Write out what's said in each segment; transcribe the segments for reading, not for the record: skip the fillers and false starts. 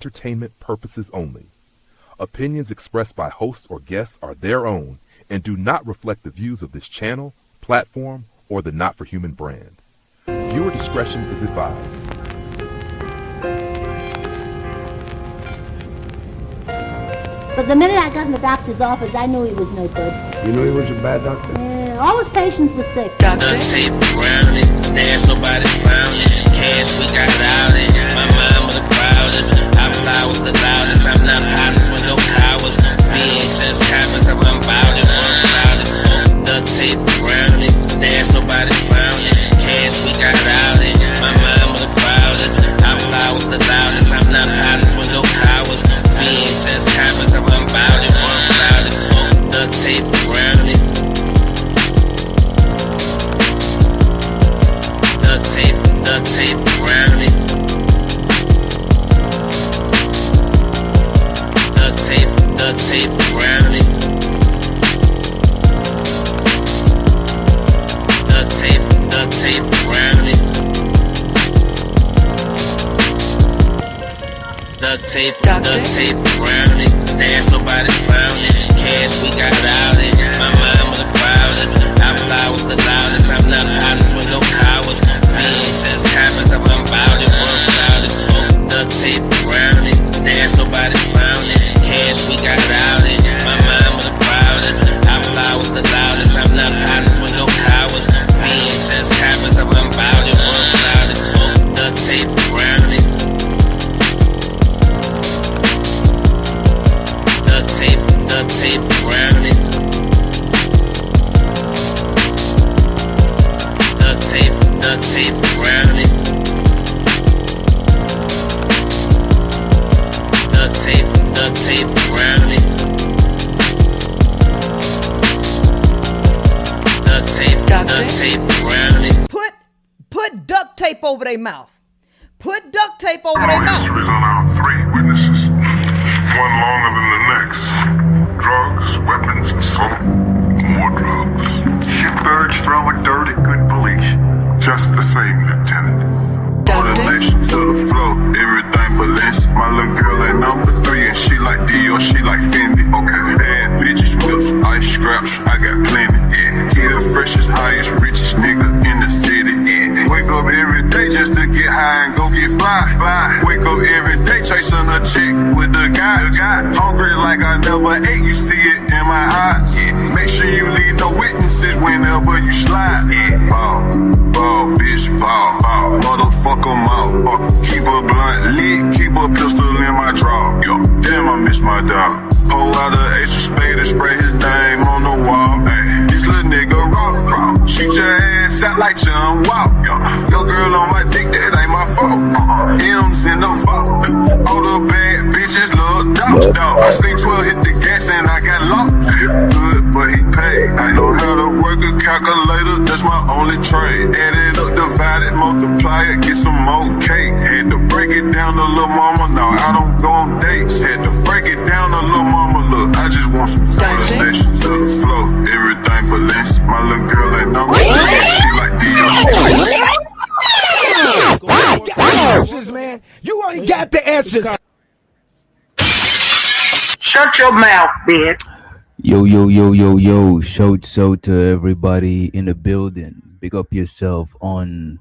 entertainment purposes only. Opinions expressed by hosts or guests are their own and do not reflect the views of this channel, platform, or the Not For Human brand. Viewer discretion is advised. But the minute I got in the doctor's office, I knew he was no good. You knew he was a bad doctor? Yeah, all his patients were sick. Doctor? Tape around it, stash nobody found it. Cash we got out it. My mind was the proudest. I fly with the loudest. I'm not pilots with no cowards. VHS copies of unbounded, one loudest. Duct tape around it, stash nobody found it. Cash we got out it. My mind was the proudest. I fly with the loudest. I'm not pilots with no cowards. VHS copies of unbounded, one loudest. Duct tape around it. Duct tape around it. Duct tape around it. Duct tape around it. Duct tape around it. Stash nobody found it. Cash we got out it. My mind was the proudest. I fly with the loudest. I'm not pilots with no cowards. VHS copies of unbounded, one loudest. Duct tape around it. Stash nobody found it. Cash we got out it. My mind was the proudest. I fly with the loudest. I'm not pilots with no cowards. VHS copies of unbounded, one loudest. Duct tape around it. Duct tape around it. Duct tape around it. Duct tape around it. Duct tape around it. Put duct tape over their mouth. Put duct tape over their mouth. History's on our 3 witnesses. One longer than the next. Drugs, weapons, assault, more drugs. Shitbirds throwing dirt at good police. Just the same, Lieutenant. Motivation to the flow, everything Valencia. My little girl at number 3 and she like Dior, she like Fendi. Okay, bad bitches, whips, ice scraps, I got plenty. He the freshest, highest, richest nigga in the city. Wake up every day just to get high and go get fly. Wake up every day chasing a chick with the guy. Hungry like I never ate, you see it in my eyes. Make sure you leave no witnesses whenever you slide. Ball, bitch, ball. Motherfucker mouth. Keep a blunt lit, keep a pistol in my drawer. Yo, damn, I miss my dog. Pull out a ace of spade and spray his name on the wall. Ay, this little nigga raw. Shoot your ass out like John Wall. Your girl on my dick, that ain't my fault. M's in the fault. All the bad bitches love dog. I seen 12 hit the gas and I got lost. Good, but he paid. I know how to work a calculator, that's my only trade. Add it up, divide it, multiply it, get some more cake. Had to break it down to little mama, now I don't go on dates. Had to break it down to little mama, look, I just want some station to the flow. Everything Valencia, my little girl ain't no she like Dior, Answers, man. You ain't got the answers. Shut your mouth, bitch. Yo. Shout out to everybody in the building. Big up yourself on,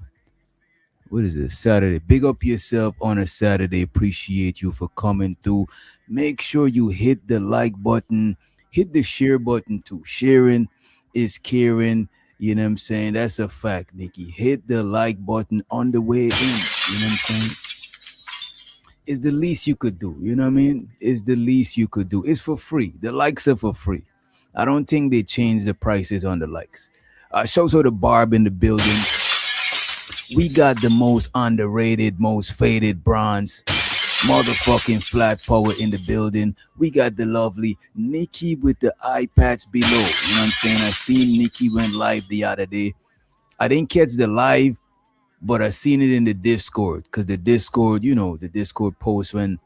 what is it, Saturday. Big up yourself on a Saturday. Appreciate you for coming through. Make sure you hit the like button. Hit the share button too. Sharing is caring. You know what I'm saying? That's a fact, Nikki. Hit the like button on the way in. You know what I'm saying? It's the least you could do. You know what I mean? It's the least you could do. It's for free. The likes are for free. I don't think they changed the prices on the likes. Shows out the Barb in the building. We got the most underrated, most faded bronze motherfucking flat power in the building. We got the lovely Nikki with the eye patch below. You know what I'm saying? I seen Nikki went live the other day. I didn't catch the live, but I seen it in the Discord, because the Discord, you know, the Discord posts when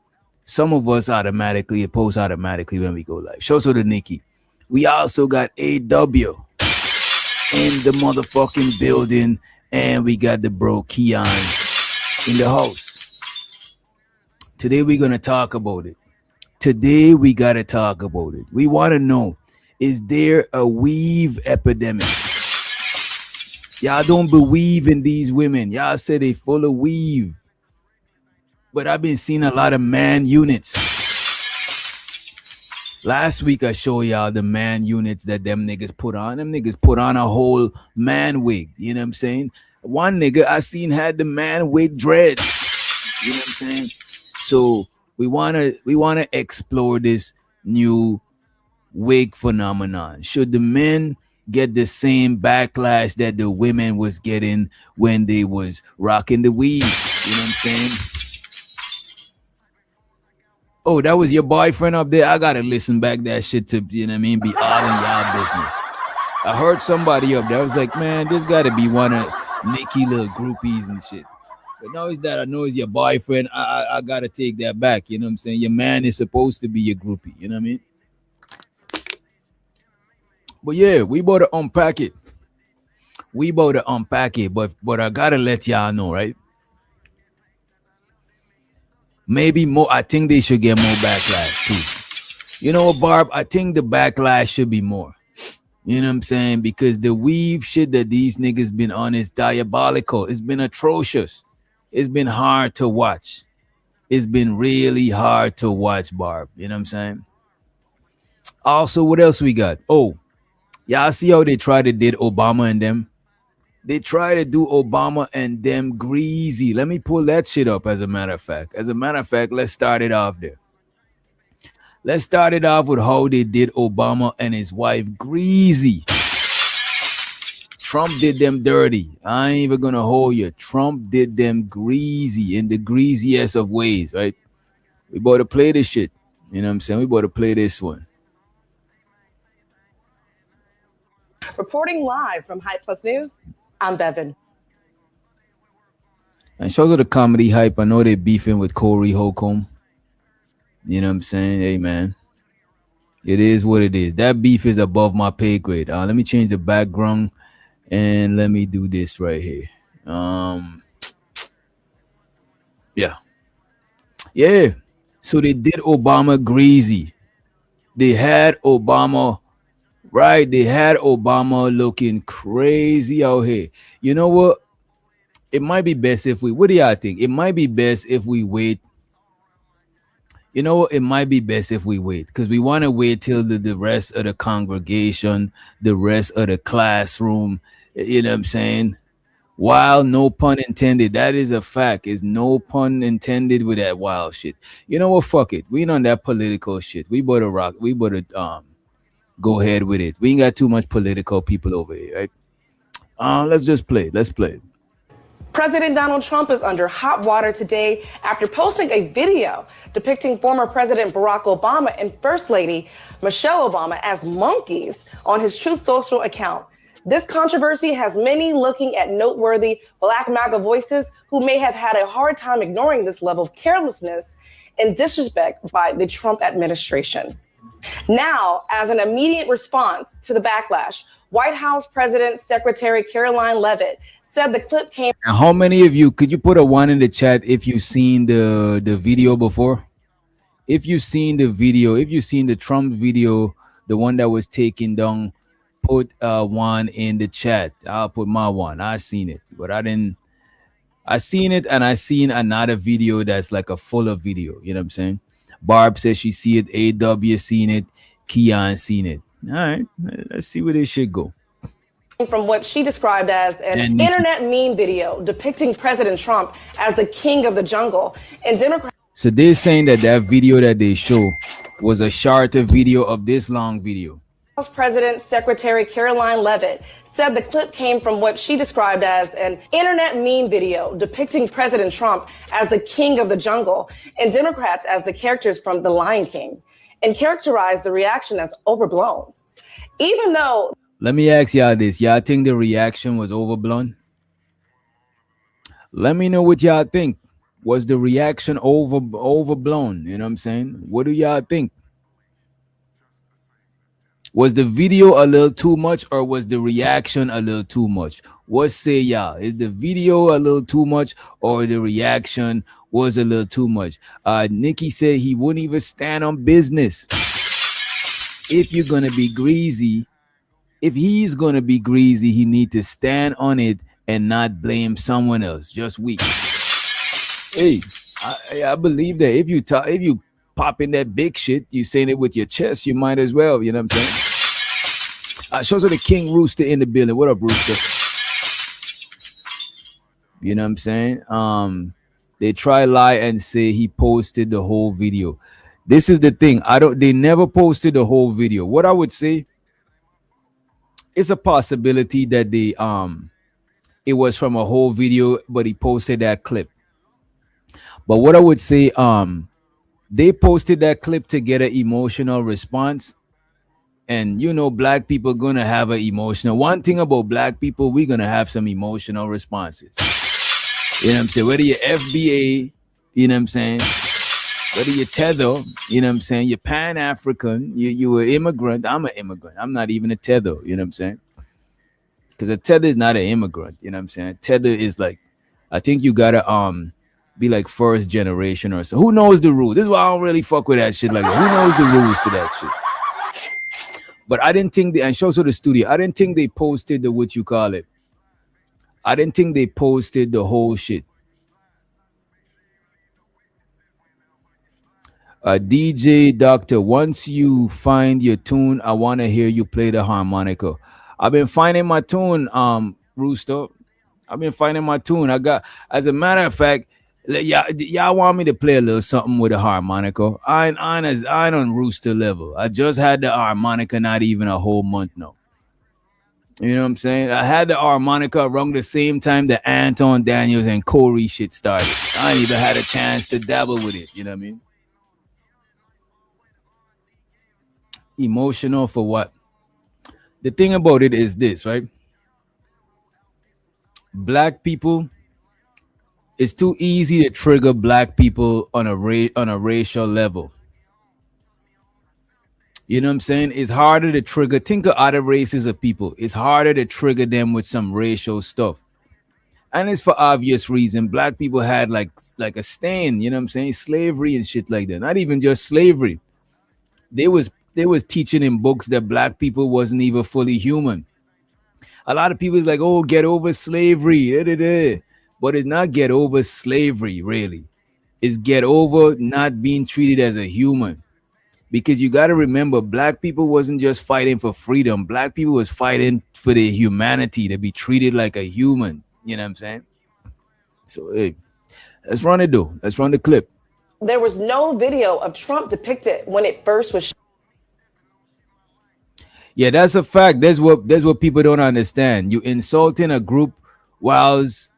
some of us it posts automatically when we go live. Shows out to Nikki. We also got AW in the motherfucking building, and we got the bro Keon in the house. Today we're gonna talk about it. Today we gotta talk about it. We want to know: is there a weave epidemic? Y'all don't believe in these women. Y'all say they full of weave, but I've been seeing a lot of man units. Last week I showed y'all the man units that them niggas put on. Them niggas put on a whole man wig. You know what I'm saying? One nigga I seen had the man wig dread. You know what I'm saying? So we wanna explore this new wig phenomenon. Should the men get the same backlash that the women was getting when they was rocking the weave? You know what I'm saying? Oh, that was your boyfriend up there? I gotta listen back that shit to, you know what I mean, be all in y'all business. I heard somebody up there. I was like, man, this gotta be one of Nikki little groupies and shit. But now it's that I know it's your boyfriend. I gotta take that back. You know what I'm saying? Your man is supposed to be your groupie. You know what I mean? But yeah, we about to unpack it. But I gotta let y'all know, right? Maybe more. I think they should get more backlash too. You know what, Barb? I think the backlash should be more. You know what I'm saying? Because the weave shit that these niggas been on is diabolical. It's been atrocious. It's been hard to watch. It's been really hard to watch, Barb. You know what I'm saying? Also, what else we got? Oh, y'all see how they try to did Obama and them? They try to do Obama and them greasy. Let me pull that shit up as a matter of fact. Let's start it off there. Let's start it off with how they did Obama and his wife greasy. Trump did them dirty. I ain't even gonna hold you. Trump did them greasy in the greasiest of ways, right? We about to play this shit. You know what I'm saying? We about to play this one. Reporting live from Hype Plus News, I'm Bevan. And shows of the comedy hype. I know they beefing with Corey Holcomb. You know what I'm saying? Hey, man. It is what it is. That beef is above my pay grade. Let me change the background and let me do this right here. Yeah. So they did Obama greasy. They had Obama, right? They had Obama looking crazy out here. You know what? It might be best if what do y'all think? It might be best if we wait. You know what? It might be best if we wait because we want to wait till the rest of the congregation, the rest of the classroom, you know what I'm saying? While no pun intended, that is a fact. Is no pun intended with that wild shit. You know what? Fuck it. We ain't on that political shit. We better rock. We better go ahead with it. We ain't got too much political people over here, right? Let's just play. Let's play. President Donald Trump is under hot water today after posting a video depicting former President Barack Obama and First Lady Michelle Obama as monkeys on his Truth Social account. This controversy has many looking at noteworthy Black MAGA voices who may have had a hard time ignoring this level of carelessness and disrespect by the Trump administration. Now, as an immediate response to the backlash, White House President Secretary Caroline Leavitt said the clip came. And how many of you, could you put a 1 in the chat if you've seen the video before? If you've seen the video, if you've seen the Trump video, the one that was taken down, put 1 in the chat. I'll put my 1. I seen it, but I seen it, and I seen another video that's like a fuller video. You know what I'm saying? Barb says she see it. AW seen it. Keon seen it. All right, let's see where this shit go. From what she described as an internet meme video depicting President Trump as the king of the jungle, and Democrats. So they're saying that video that they show was a shorter video of this long video. House President Secretary Caroline Leavitt said the clip came from what she described as an internet meme video depicting President Trump as the king of the jungle and Democrats as the characters from The Lion King, and characterized the reaction as overblown. Even though... Let me ask y'all this. Y'all think the reaction was overblown? Let me know what y'all think. Was the reaction overblown? You know what I'm saying? What do y'all think? Was the video a little too much, or was the reaction a little too much? What say y'all? Is the video a little too much, or the reaction was a little too much? Nikki said he wouldn't even stand on business. If you're gonna be greasy, if he's gonna be greasy, he need to stand on it and not blame someone else. Just weak. Hey, I believe that if you pop in that big shit, you saying it with your chest, you might as well. You know what I'm saying? Shows of the King Rooster in the building. What up, Rooster? You know what I'm saying? They try lie and say he posted the whole video. This is the thing. They never posted the whole video. What I would say, it's a possibility that it was from a whole video, but he posted that clip. But what I would say, they posted that clip to get an emotional response. And you know, black people gonna have an emotional. One thing about black people, we're gonna have some emotional responses. You know what I'm saying? Whether you're FBA, you know what I'm saying? Whether you're tether, you know what I'm saying? You're Pan-African, you an immigrant. I'm an immigrant. I'm not even a tether, you know what I'm saying? Because a tether is not an immigrant, you know what I'm saying? Tether is like, I think you gotta be like first generation or so. Who knows the rules? This is why I don't really fuck with that shit. Like, who knows the rules to that shit? But I didn't think and shows to the studio, I didn't think they posted the what you call it. I didn't think they posted the whole shit. DJ Doctor, once you find your tune, I want to hear you play the harmonica. I've been finding my tune, Rooster. I've been finding my tune. As a matter of fact, y'all want me to play a little something with a harmonica. I ain't on Rooster level. I just had the harmonica not even a whole month now. You know what I'm saying? I had the harmonica around the same time that Anton Daniels and Corey shit started. I ain't even had a chance to dabble with it. You know what I mean? Emotional for what? The thing about it is this, right? Black people, it's too easy to trigger black people on a racial level. You know what I'm saying? It's harder to trigger. Think of other races of people. It's harder to trigger them with some racial stuff. And it's for obvious reason. Black people had like a stain, you know what I'm saying? Slavery and shit like that. Not even just slavery. They was teaching in books that black people wasn't even fully human. A lot of people is like, oh, get over slavery. But it's not get over slavery, really. It's get over not being treated as a human. Because you got to remember, black people wasn't just fighting for freedom. Black people was fighting for their humanity, to be treated like a human. You know what I'm saying? So, hey, let's run it, though. Let's run the clip. There was no video of Trump depicted when it first was. Yeah, that's a fact. That's what people don't understand. You insulting a group whilst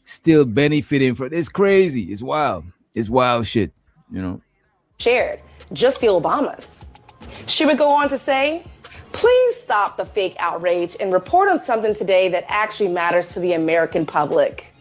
still benefiting from it. It's crazy. It's wild. It's wild shit, you know. Shared. Just the Obamas. She would go on to say, please stop the fake outrage and report on something today that actually matters to the American public.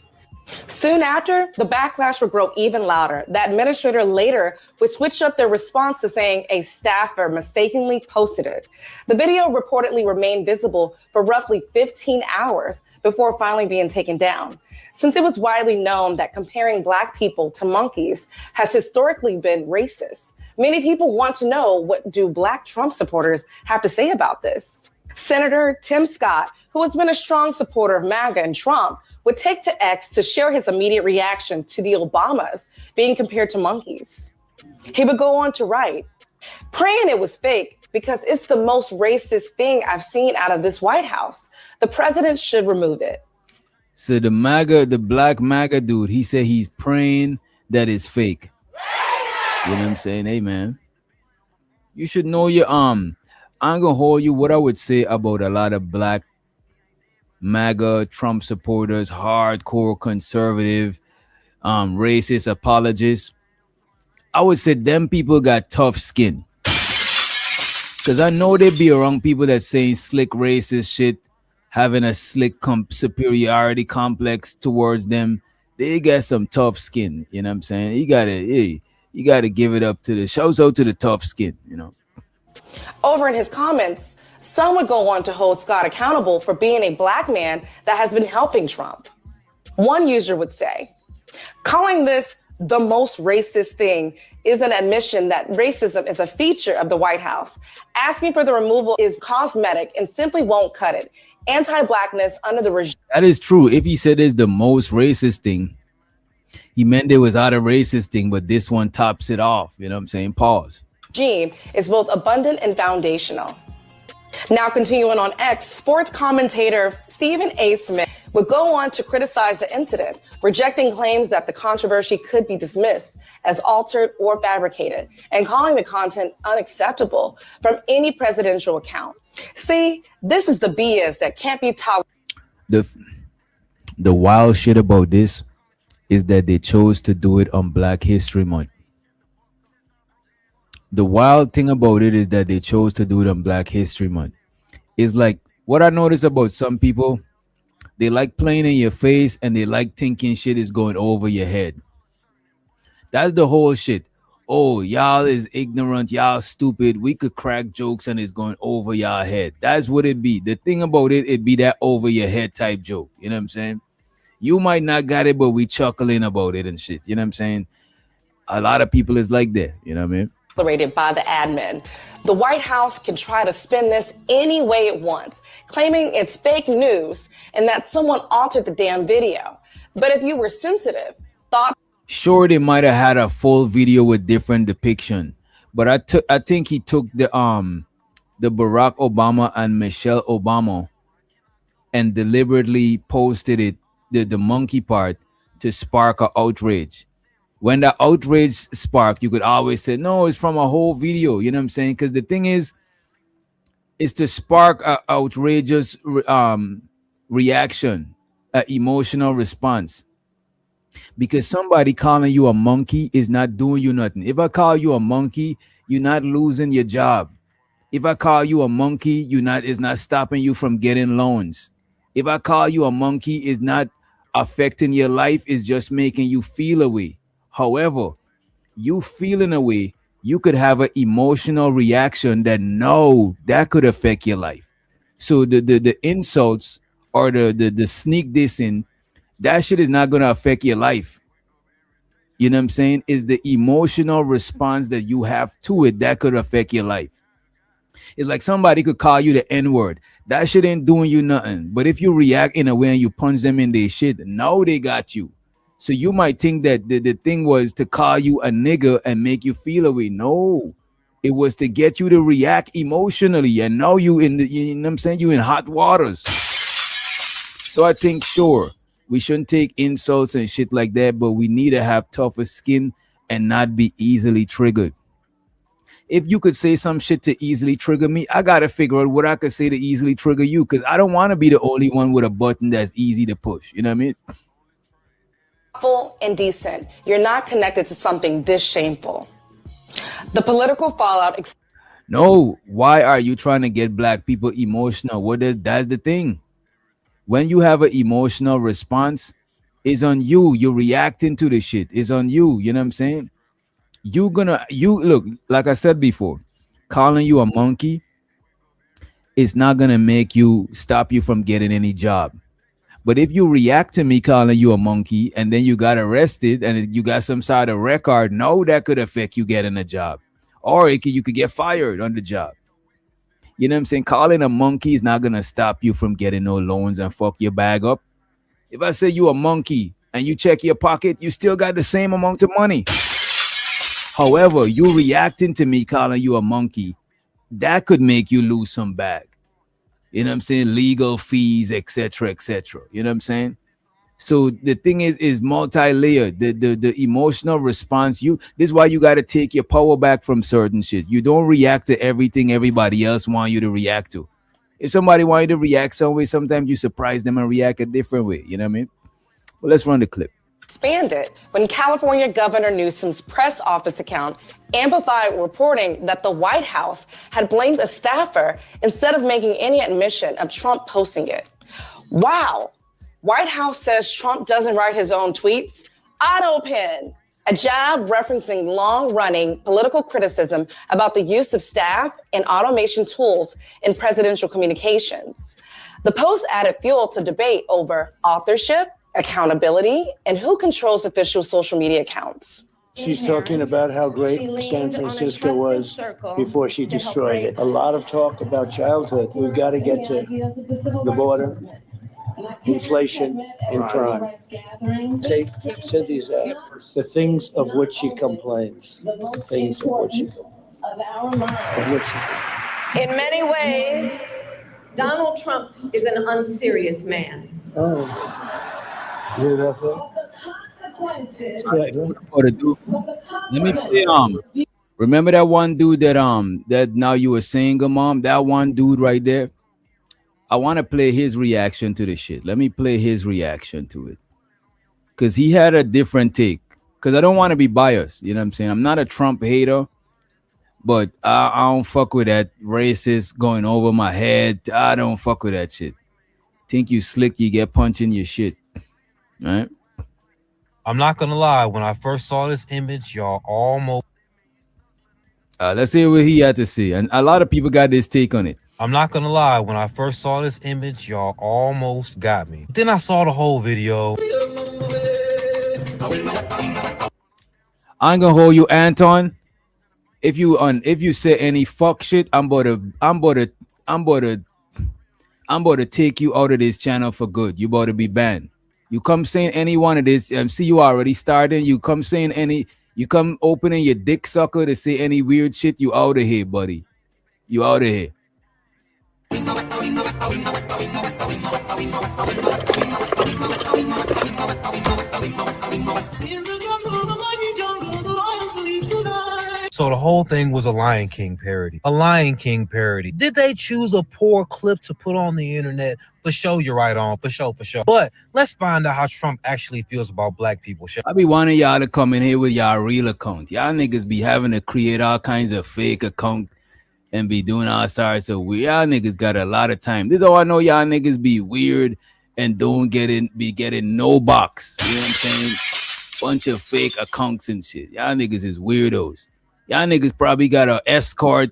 Soon after, the backlash would grow even louder. The administrator later would switch up their response to saying a staffer mistakenly posted it. The video reportedly remained visible for roughly 15 hours before finally being taken down. Since it was widely known that comparing Black people to monkeys has historically been racist, many people want to know, what do Black Trump supporters have to say about this? Senator Tim Scott, who has been a strong supporter of MAGA and Trump, would take to X to share his immediate reaction to the Obamas being compared to monkeys. He would go on to write, praying it was fake because it's the most racist thing I've seen out of this White House. The president should remove it. So the black MAGA dude, he said he's praying that it's fake. You know what I'm saying? Hey, man, you should know your I'm gonna hold you. What I would say about a lot of black MAGA Trump supporters, hardcore conservative, racist apologists, I would say them people got tough skin. Because I know they be around people that saying slick racist shit, having a slick superiority complex towards them. They got some tough skin. You know what I'm saying? You gotta give it up to the shouts out to the tough skin, you know. Over in his comments, some would go on to hold Scott accountable for being a black man that has been helping Trump. One user would say, calling this the most racist thing is an admission that racism is a feature of the White House. Asking for the removal is cosmetic and simply won't cut it. Anti-blackness under the regime. That is true. If he said it's the most racist thing, he meant it was not a racist thing, but this one tops it off. You know what I'm saying? Pause. Regime is both abundant and foundational. Now continuing on X, sports commentator Stephen A. Smith would go on to criticize the incident, rejecting claims that the controversy could be dismissed as altered or fabricated, and calling the content unacceptable from any presidential account. See, this is the BS that can't be tolerated. The wild shit about this is that they chose to do it on Black History Month. The wild thing about it is that they chose to do it on Black History Month. It's like what I notice about some people, they like playing in your face and they like thinking shit is going over your head. That's the whole shit. Oh, y'all is ignorant, y'all stupid. We could crack jokes and it's going over y'all head. That's what it be. The thing about it be that over your head type joke. You know what I'm saying? You might not got it, but we chuckling about it and shit. You know what I'm saying? A lot of people is like that. You know what I mean? Tolerated by the admin. The White House can try to spin this any way it wants, claiming it's fake news and that someone altered the damn video. But if you were sensitive, thought... Sure, they might have had a full video with different depiction, but I think he took the Barack Obama and Michelle Obama and deliberately posted it, the monkey part, to spark an outrage. When the outrage sparked, you could always say, no, it's from a whole video. You know what I'm saying? Because the thing is to spark an outrageous reaction, an emotional response. Because somebody calling you a monkey is not doing you nothing. If I call you a monkey, you're not losing your job. If I call you a monkey, it's not stopping you from getting loans. If I call you a monkey, it's not affecting your life. It's just making you feel away. However, you feeling away, you could have an emotional reaction that could affect your life. So the insults or the sneak dissing, that shit is not going to affect your life. You know what I'm saying? Is the emotional response that you have to it that could affect your life. It's like somebody could call you the N-word. That shit ain't doing you nothing. But if you react in a way and you punch them in their shit, now they got you. So you might think that the thing was to call you a nigger and make you feel away. No, it was to get you to react emotionally. And now you know what I'm saying? You in hot waters. So I think, sure, we shouldn't take insults and shit like that, but we need to have tougher skin and not be easily triggered. If you could say some shit to easily trigger me, I got to figure out what I could say to easily trigger you, because I don't want to be the only one with a button that's easy to push. You know what I mean? And decent. You're not connected to something this shameful. The political fallout. No, why are you trying to get black people emotional? That's the thing. When you have an emotional response, it's on you. You're reacting to the shit. It's on you. You know what I'm saying? You look, like I said before, calling you a monkey is not gonna stop you from getting any job. But if you react to me calling you a monkey and then you got arrested and you got some sort of record, no, that could affect you getting a job. Or you could get fired on the job. You know what I'm saying? Calling a monkey is not going to stop you from getting no loans and fuck your bag up. If I say you a monkey and you check your pocket, you still got the same amount of money. However, you reacting to me calling you a monkey, that could make you lose some bag. You know what I'm saying? Legal fees, etc., etc. You know what I'm saying? So the thing is multi-layered. The emotional response, this is why you got to take your power back from certain shit. You don't react to everything everybody else want you to react to. If somebody want you to react some way, sometimes you surprise them and react a different way. You know what I mean? Well, let's run the clip. Expanded when California Governor Newsom's press office account amplified reporting that the White House had blamed a staffer instead of making any admission of Trump posting it. Wow. White House says Trump doesn't write his own tweets. Autopen. a jab referencing long-running political criticism about the use of staff and automation tools in presidential communications. The post added fuel to debate over authorship, accountability, and who controls official social media accounts. She's talking about how great San Francisco was before she destroyed it. A lot of talk about childhood. We've got to get to the border, inflation, and crime. Cynthia's the things of which she complains. Things of which she complains. In many ways, Donald Trump is an unserious man. Oh, you hear that thing? Let me play remember that one dude that now you were saying, Mom, that one dude right there. I want to play his reaction to the shit. Let me play his reaction to it. Because he had a different take. Because I don't want to be biased. You know what I'm saying? I'm not a Trump hater. But I don't fuck with that racist going over my head. I don't fuck with that shit. Think you slick, you get punched in your shit. All right? I'm not going to lie. When I first saw this image, y'all almost... let's see what he had to say. And a lot of people got this take on it. I'm not gonna lie, when I first saw this image, y'all almost got me. Then I saw the whole video. I ain't gonna hold you, Anton. If you say any fuck shit, I'm about to take you out of this channel for good. You about to be banned. You come saying any one of this, see you already starting. You come opening your dick sucker to say any weird shit, you out of here, buddy. You out of here. So the whole thing was a Lion King parody. A Lion King parody. Did they choose a poor clip to put on the internet? For sure, you're right on. For sure. But let's find out how Trump actually feels about black people. I be wanting y'all to come in here with y'all real account. Y'all niggas be having to create all kinds of fake account and be doing all sorts of weird. Y'all niggas got a lot of time. This is all I know. Y'all niggas be weird and don't be getting no box. You know what I'm saying? Bunch of fake accounts and shit. Y'all niggas is weirdos. Y'all niggas probably got a escort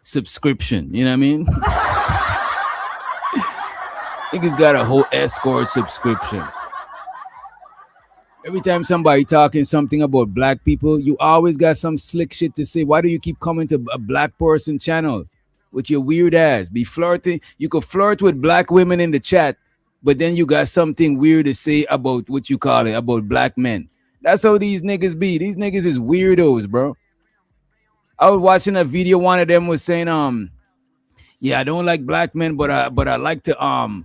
subscription. You know what I mean? Niggas got a whole escort subscription. Every time somebody talking something about black people, you always got some slick shit to say. Why do you keep coming to a black person channel with your weird ass? Be flirting. You could flirt with black women in the chat, but then you got something weird to say about what you call it, about black men. That's how these niggas be. These niggas is weirdos, bro. I was watching a video. One of them was saying, yeah, I don't like black men, but I like to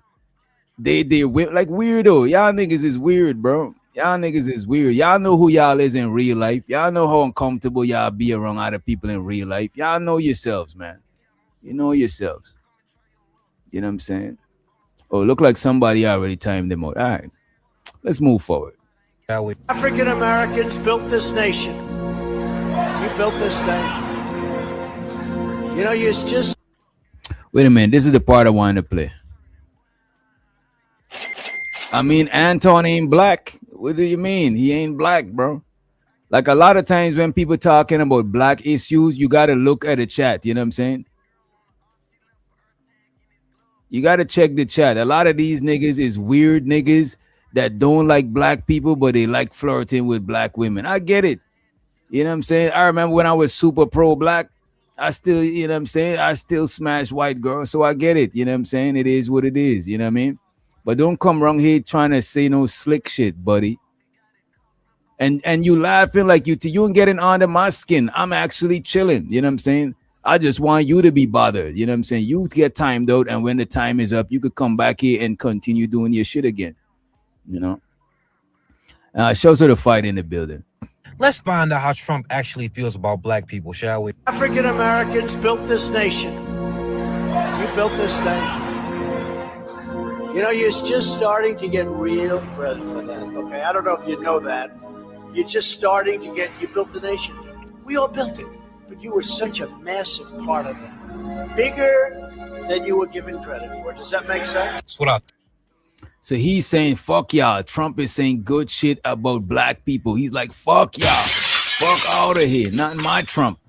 they like weirdo. Y'all niggas is weird, bro. Y'all niggas is weird. Y'all know who y'all is in real life. Y'all know how uncomfortable y'all be around other people in real life. Y'all know yourselves, man. You know yourselves. You know what I'm saying? Oh, look like somebody already timed them out. All right, let's move forward. African Americans built this nation. You built this nation. You know, you just... Wait a minute. This is the part I wanted to play. I mean, Anton ain't black. What do you mean? He ain't black, bro. Like a lot of times when people talking about black issues, you got to look at the chat. You know what I'm saying? You got to check the chat. A lot of these niggas is weird niggas that don't like black people, but they like flirting with black women. I get it. You know what I'm saying? I remember when I was super pro-black, I still, you know what I'm saying? I still smash white girls, so I get it. You know what I'm saying? It is what it is. You know what I mean? But don't come around here trying to say no slick shit, buddy. And you laughing like you ain't getting under my skin. I'm actually chilling. You know what I'm saying? I just want you to be bothered. You know what I'm saying? You get timed out, and when the time is up, you could come back here and continue doing your shit again. You know? Shows her the fight in the building. Let's find out how Trump actually feels about black people, shall we? African Americans built this nation. You built this nation. You know, you're just starting to get real credit for that, okay? I don't know if you know that. You're just starting to you built the nation. We all built it, but you were such a massive part of it. Bigger than you were given credit for. Does that make sense? That's what I So he's saying, fuck y'all. Trump is saying good shit about black people. He's like, fuck y'all. Fuck out of here. Not my Trump.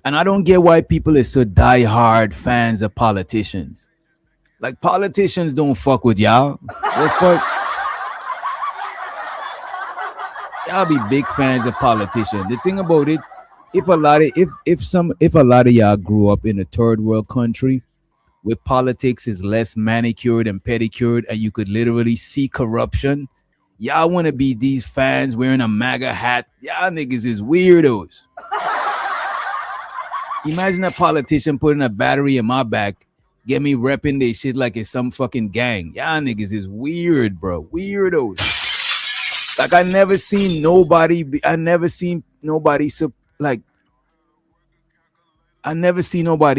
And I don't get why people are so diehard fans of politicians. Like, politicians don't fuck with y'all. What fuck? Y'all be big fans of politicians. The thing about it, if a lot of y'all grew up in a third world country where politics is less manicured and pedicured and you could literally see corruption, y'all want to be these fans wearing a MAGA hat. Y'all niggas is weirdos. Imagine a politician putting a battery in my back, get me repping this shit like it's some fucking gang. Y'all niggas is weird, bro. Weirdos. Like, I never seen nobody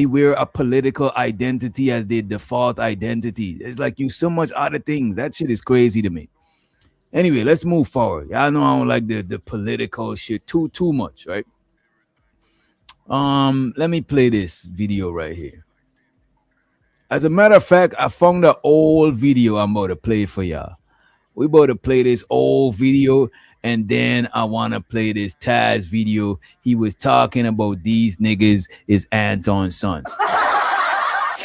wear a political identity as their default identity. It's like you so much other things. That shit is crazy to me. Anyway, let's move forward. Y'all know I don't like the political shit too much, right? Let me play this video right here. As a matter of fact, I found an old video I'm about to play for y'all. We about to play this old video, and then I want to play this Taz video. He was talking about these niggas is Anton's sons.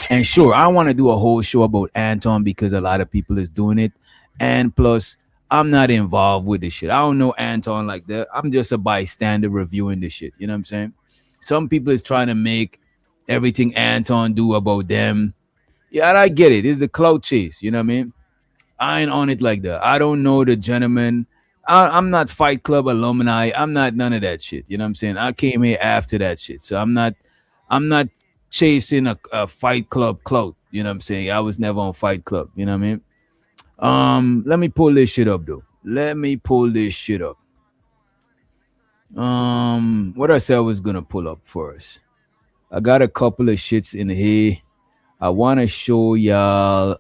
And sure, I want to do a whole show about Anton because a lot of people is doing it. And plus, I'm not involved with this shit. I don't know Anton like that. I'm just a bystander reviewing this shit. You know what I'm saying? Some people is trying to make everything Anton do about them. Yeah, I get it. It's a clout chase. You know what I mean? I ain't on it like that. I don't know the gentleman. I'm not Fight Club alumni. I'm not none of that shit. You know what I'm saying? I came here after that shit. So I'm not chasing a Fight Club clout. You know what I'm saying? I was never on Fight Club. You know what I mean? Let me pull this shit up though. Let me pull this shit up. What I said I was gonna pull up for us. I got a couple of shits in here. I want to show y'all.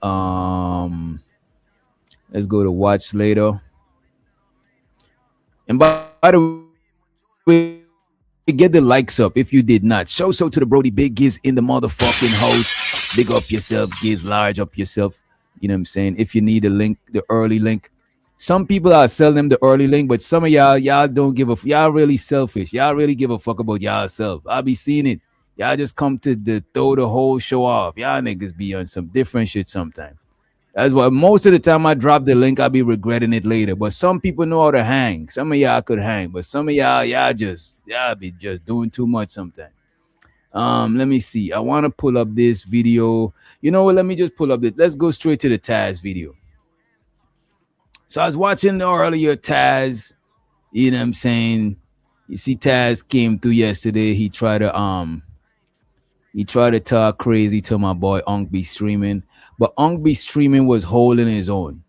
Let's go to watch later. And by the way, get the likes up if you did not. Show so to the Brody Big Giz in the motherfucking house. Big up yourself, Giz, large up yourself. You know what I'm saying? If you need a link, the early link. Some people are selling them the early link, but some of y'all don't give a y'all really selfish. Y'all really give a fuck about y'all self. I'll be seeing it. Y'all just come to throw the whole show off. Y'all niggas be on some different shit sometimes. That's why most of the time I drop the link, I'll be regretting it later. But some people know how to hang. Some of y'all could hang, but some of y'all be just doing too much sometimes. Let me see. I want to pull up this video. You know what? Let me just pull up this. Let's go straight to the Taz video. So I was watching the earlier Taz, you know what I'm saying? You see Taz came through yesterday. He tried to talk crazy to my boy Unc be streaming, but Unc be streaming was holding his own.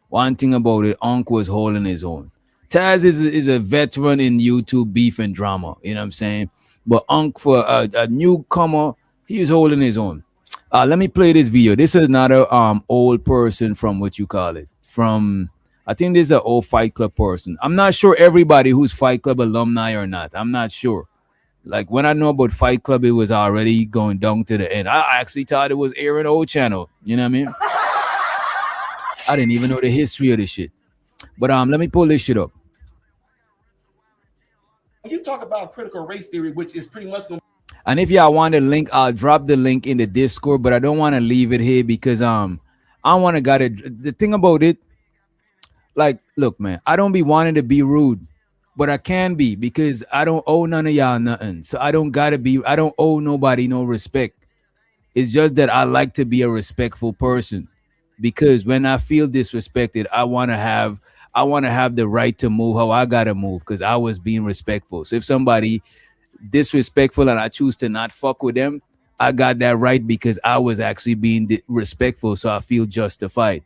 One thing about it, Unc was holding his own. Taz is a veteran in YouTube beef and drama, you know what I'm saying? But Unc, for a newcomer, he is holding his own. Let me play this video. This is not a old person from what you call it. From I think this is an old Fight Club person. I'm not sure everybody who's Fight Club alumni or not. I'm not sure. Like when I know about Fight Club, it was already going down to the end. I actually thought it was Aaron O channel. You know what I mean? I didn't even know the history of this shit. But let me pull this shit up. You talk about critical race theory, which is pretty much. And if y'all want the link, I'll drop the link in the Discord. But I don't want to leave it here because I want to got it. The thing about it, like, look, man, I don't be wanting to be rude. But I can be because I don't owe none of y'all nothing. So I don't owe nobody no respect. It's just that I like to be a respectful person. Because when I feel disrespected, I want to have the right to move how I gotta move because I was being respectful. So if somebody disrespectful and I choose to not fuck with them, I got that right because I was actually being respectful. So I feel justified.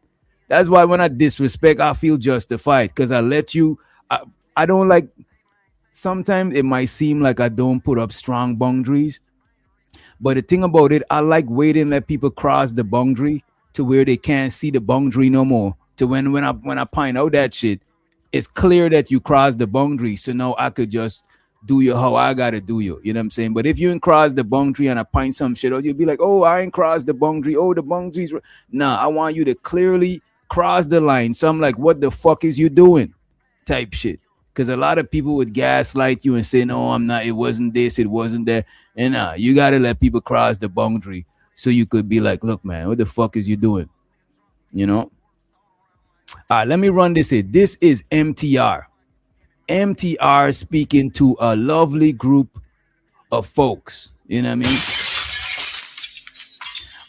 That's why when I disrespect, I feel justified because I let you. I don't like, sometimes it might seem like I don't put up strong boundaries, but the thing about it, I like waiting and let people cross the boundary to where they can't see the boundary no more. To when I point out that shit, it's clear that you crossed the boundary. So now I could just do you how I gotta do you. You know what I'm saying? But if you ain't cross the boundary and I find some shit out, you'll be like, oh, I ain't crossed the boundary. Oh, the boundary's nah, I want you to clearly cross the line. So I'm like, what the fuck is you doing? Type shit. Because a lot of people would gaslight you and say, no, I'm not, it wasn't this, it wasn't that. And you gotta let people cross the boundary so you could be like, look, man, what the fuck is you doing? You know? All right, let me run this in. This is MTR. MTR speaking to a lovely group of folks. You know what I mean?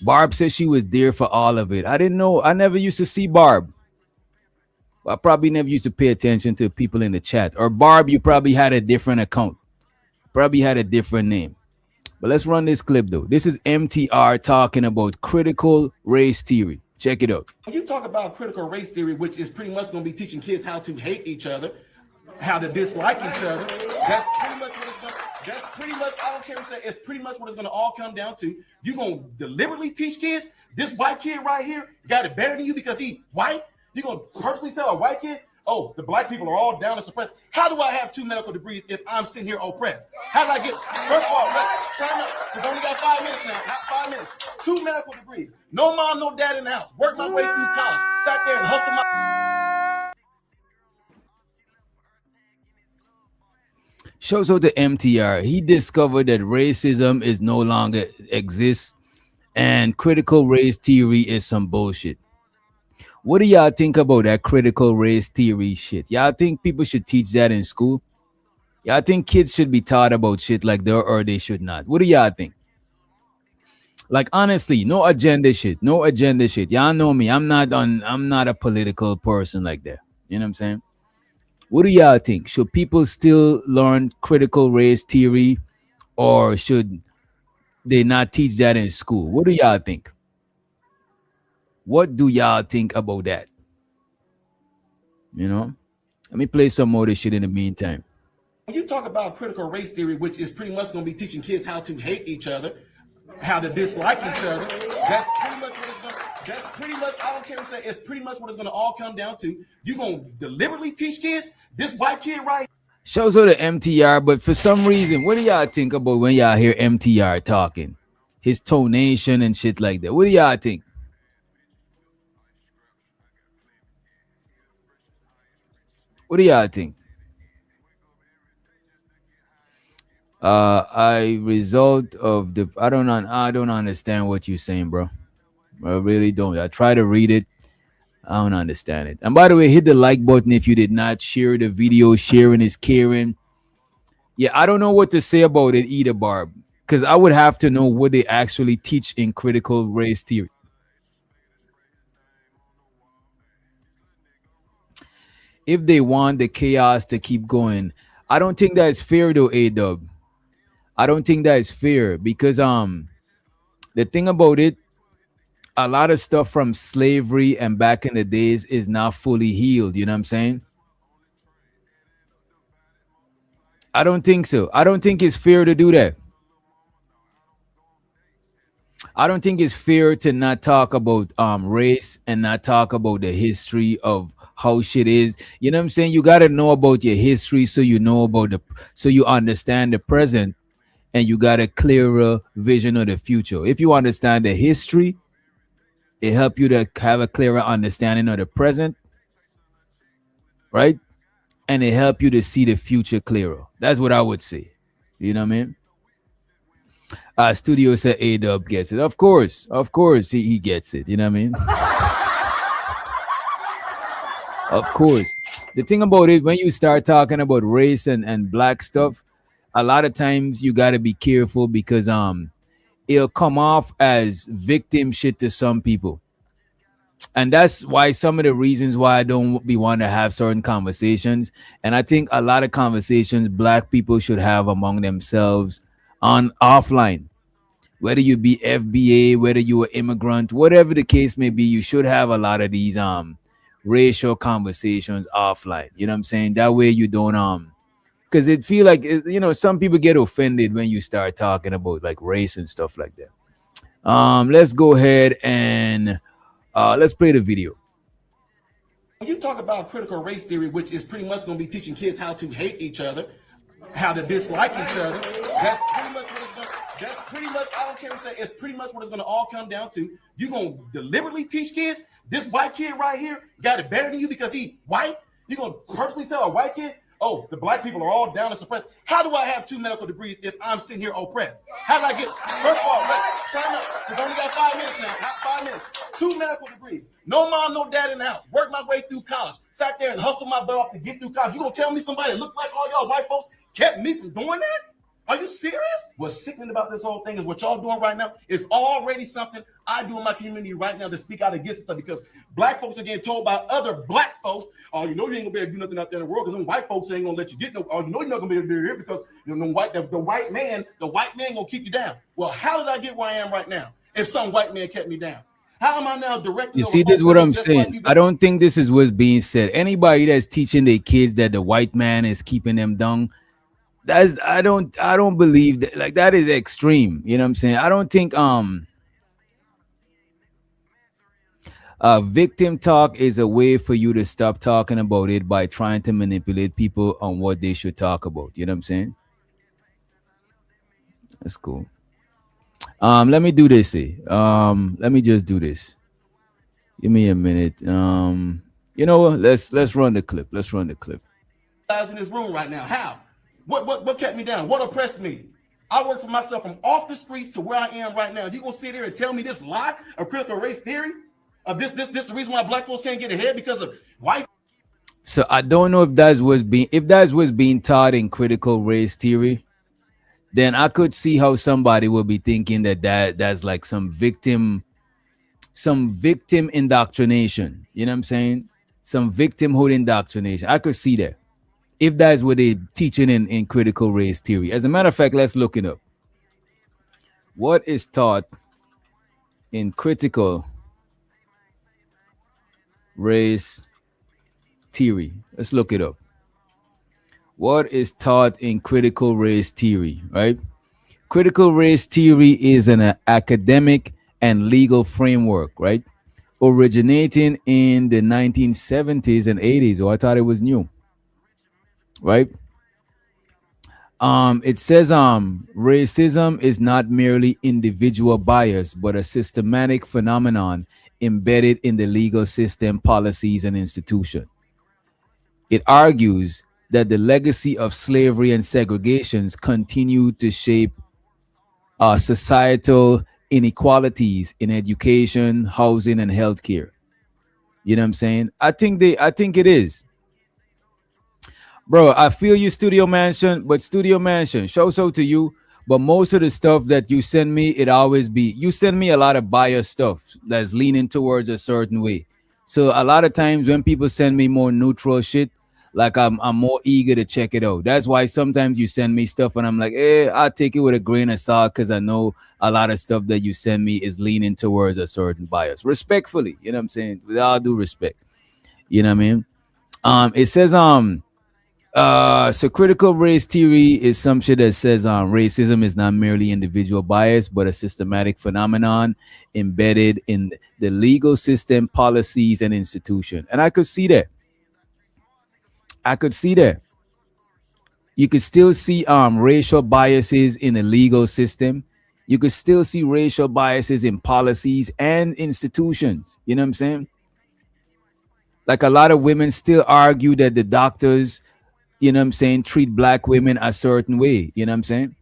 Barb said she was there for all of it. I didn't know. I never used to see Barb. I probably never used to pay attention to people in the chat. Or Barb, you probably had a different account. Probably had a different name. But let's run this clip though. This is MTR talking about critical race theory. Check it out. When you talk about critical race theory, which is pretty much going to be teaching kids how to hate each other, how to dislike each other, that's pretty much what it's going to, that's pretty much, I don't care what it's pretty much what it's going to all come down to. You're going to deliberately teach kids, this white kid right here got it better than you because he white? You're going to personally tell a white kid, oh, the black people are all down and suppressed. How do I have 2 medical degrees if I'm sitting here oppressed? How did I get, first of all, time up, because I only got 5 minutes now, 5 minutes. 2 medical degrees. No mom, no dad in the house. Worked my way through college. Sat there and hustled my... Shows out to MTR. He discovered that racism is no longer exists and critical race theory is some bullshit. What do y'all think about that critical race theory shit? Y'all think people should teach that in school? Y'all think kids should be taught about shit like that or they should not? What do y'all think? Like honestly, no agenda shit. No agenda shit. Y'all know me. I'm not a political person like that. You know what I'm saying? What do y'all think? Should people still learn critical race theory or should they not teach that in school? What do y'all think? What do y'all think about that? You know? Let me play some more of this shit in the meantime. When you talk about critical race theory, which is pretty much going to be teaching kids how to hate each other, how to dislike each other, that's pretty much what it's going to, that's pretty much, I don't care what it's pretty much what it's going to all come down to. You're going to deliberately teach kids, this white kid right. Shows out to MTR, but for some reason, what do y'all think about when y'all hear MTR talking? His tonation and shit like that. What do y'all think? What do y'all think? I result of the I don't understand what you're saying, bro. I really don't. I try to read it. I don't understand it. And by the way, hit the like button if you did not share the video. Sharing is caring. Yeah, I don't know what to say about it either, Barb, because I would have to know what they actually teach in critical race theory. If they want the chaos to keep going, I don't think that's fair though, A-Dub. I don't think that is fair because the thing about it, a lot of stuff from slavery and back in the days is not fully healed. You know what I'm saying? I don't think so. I don't think it's fair to do that. I don't think it's fair to not talk about race and not talk about the history of how shit is. You know what I'm saying? You got to know about your history so you know about so you understand the present and you got a clearer vision of the future. If you understand the history, it helps you to have a clearer understanding of the present, right? And it helps you to see the future clearer. That's what I would say. You know what I mean? Studio said A-Dub gets it. Of course, he gets it. You know what I mean? Of course. The thing about it, when you start talking about race and black stuff, a lot of times you got to be careful because it'll come off as victim shit to some people. And that's why some of the reasons why I don't be wanting to have certain conversations. And I think a lot of conversations black people should have among themselves on offline. Whether you be FBA, whether you are immigrant, whatever the case may be, you should have a lot of these racial conversations offline. You know what I'm saying? That way you don't because it feel like, you know, some people get offended when you start talking about like race and stuff like that. Let's go ahead and let's play the video. When you talk about critical race theory, which is pretty much going to be teaching kids how to hate each other, how to dislike each other. That's pretty much what it's going. That's pretty much. I don't care what you say. It's pretty much what it's going to all come down to. You gonna deliberately teach kids this white kid right here got it better than you because he white? You gonna personally tell a white kid, oh, the black people are all down and suppressed? How do I have 2 medical degrees if I'm sitting here oppressed? How did I get? First of all, time out. We've only got 5 minutes now. 5 minutes. 2 medical degrees. No mom, no dad in the house. Worked my way through college. Sat there and hustled my butt off to get through college. You gonna tell me somebody that looked like all y'all white folks kept me from doing that? Are you serious? What's sickening about this whole thing is what y'all doing right now is already something I do in my community right now to speak out against stuff because black folks are getting told by other black folks, oh, you know you ain't gonna be able to do nothing out there in the world because them white folks ain't gonna let you get no, oh, you know you're not gonna be able to do it here because you know the white man gonna keep you down. Well, how did I get where I am right now if some white man kept me down? How am I now directing? You see, this is what I'm saying. I don't think this is what's being said. Anybody that's teaching their kids that the white man is keeping them down, I don't believe that. Like, that is extreme. You know what I'm saying? I don't think victim talk is a way for you to stop talking about it by trying to manipulate people on what they should talk about. You know what I'm saying? That's cool. Let me do this. Let me just do this. Give me a minute. You know what? Let's run the clip. Let's run the clip. In this room right now. How? What kept me down? What oppressed me? I work for myself from off the streets to where I am right now. You gonna sit here and tell me this lie of critical race theory? This the reason why black folks can't get ahead because of white. So I don't know if that's what's being taught in critical race theory. Then I could see how somebody will be thinking that's like some victim indoctrination. You know what I'm saying? Some victimhood indoctrination. I could see that. If that's what they're teaching in critical race theory. As a matter of fact, let's look it up. What is taught in critical race theory? Let's look it up. What is taught in critical race theory, right? Critical race theory is an academic and legal framework, right? Originating in the 1970s and 80s. Oh, I thought it was new. Right? It says racism is not merely individual bias, but a systematic phenomenon embedded in the legal system, policies, and institutions. It argues that the legacy of slavery and segregations continue to shape societal inequalities in education, housing, and healthcare. You know what I'm saying? I think it is. Bro, I feel you, Studio Mansion, but Studio Mansion, show so to you. But most of the stuff that you send me, you send me a lot of biased stuff that's leaning towards a certain way. So a lot of times when people send me more neutral shit, like I'm more eager to check it out. That's why sometimes you send me stuff and I'm like, I'll take it with a grain of salt because I know a lot of stuff that you send me is leaning towards a certain bias. Respectfully, you know what I'm saying? With all due respect. You know what I mean? It says so critical race theory is some shit that says racism is not merely individual bias, but a systematic phenomenon embedded in the legal system, policies, and institution. And I could see that. You could still see racial biases in the legal system. You could still see racial biases in policies and institutions. You know what I'm saying? Like a lot of women still argue that the doctors, you know what I'm saying, treat black women a certain way. You know what I'm saying?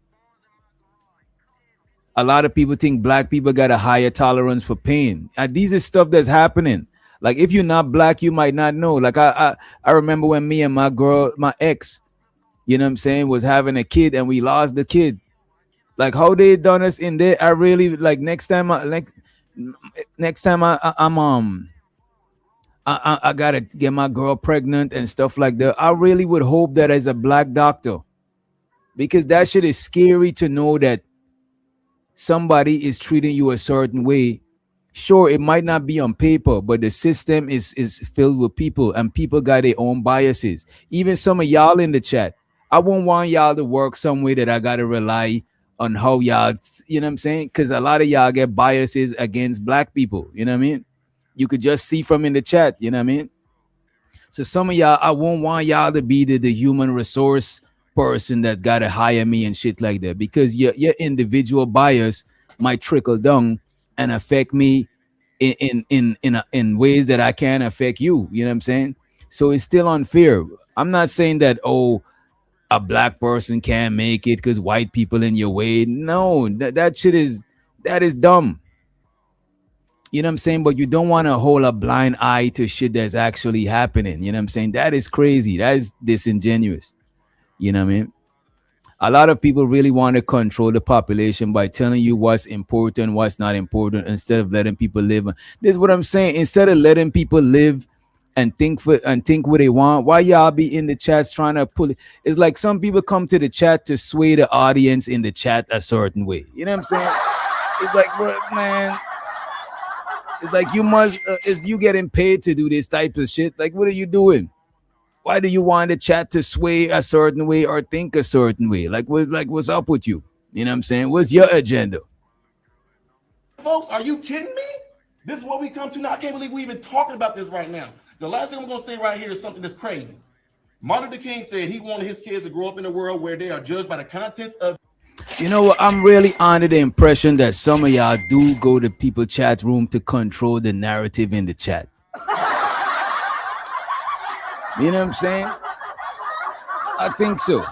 A lot of people think black people got a higher tolerance for pain. These are stuff that's happening. Like, if you're not black, you might not know. Like, I remember when me and my ex, you know what I'm saying, was having a kid and we lost the kid. Like, how they done us in there, I really, like, next time I gotta get my girl pregnant and stuff like that, I really would hope that as a black doctor, because that shit is scary to know that somebody is treating you a certain way. Sure, it might not be on paper, but the system is filled with people, and people got their own biases. Even some of y'all in the chat, I won't want y'all to work some way that I gotta rely on how y'all, you know what I'm saying? Because a lot of y'all get biases against black people, you know what I mean? You could just see from in the chat, you know what I mean? So some of y'all, I won't want y'all to be the human resource person that's gotta hire me and shit like that, because your individual bias might trickle down and affect me in ways that I can't affect you. You know what I'm saying? So it's still unfair. I'm not saying that, oh, a black person can't make it because white people in your way. No, that shit is dumb. You know what I'm saying? But you don't want to hold a blind eye to shit that's actually happening. You know what I'm saying? That is crazy. That is disingenuous. You know what I mean? A lot of people really want to control the population by telling you what's important, what's not important, instead of letting people live. This is what I'm saying. Instead of letting people live and think what they want, why y'all be in the chats trying to pull it? It's like some people come to the chat to sway the audience in the chat a certain way. You know what I'm saying? It's like, bro, man. It's like you must, is you getting paid to do this type of shit? Like, what are you doing? Why do you want the chat to sway a certain way or think a certain way? Like, what's up with you? You know what I'm saying? What's your agenda? Folks, are you kidding me? This is what we come to now. I can't believe we're even talking about this right now. The last thing I'm going to say right here is something that's crazy. Martin Luther King said he wanted his kids to grow up in a world where they are judged by the contents of. You know what? I'm really under the impression that some of y'all do go to people chat room to control the narrative in the chat. You know what I'm saying? I think so.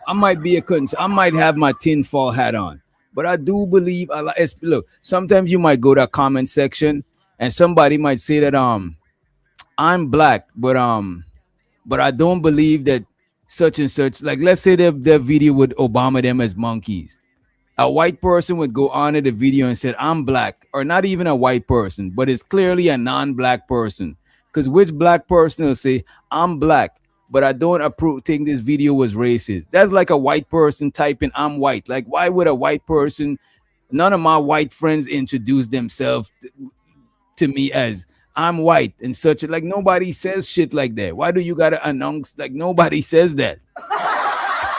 I might be I might have my tinfoil hat on, but I do believe look, sometimes you might go to a comment section and somebody might say that I'm black, but I don't believe that such and such. Like, let's say the video would Obama them as monkeys. A white person would go on to the video and said, I'm black, or not even a white person, but it's clearly a non-black person. Because which black person will say, I'm black, but I don't think this video was racist? That's like a white person typing, I'm white. Like, why would a white person, none of my white friends introduce themselves to me as I'm white and such? Like, nobody says shit like that. Why do you gotta announce? Like, nobody says that.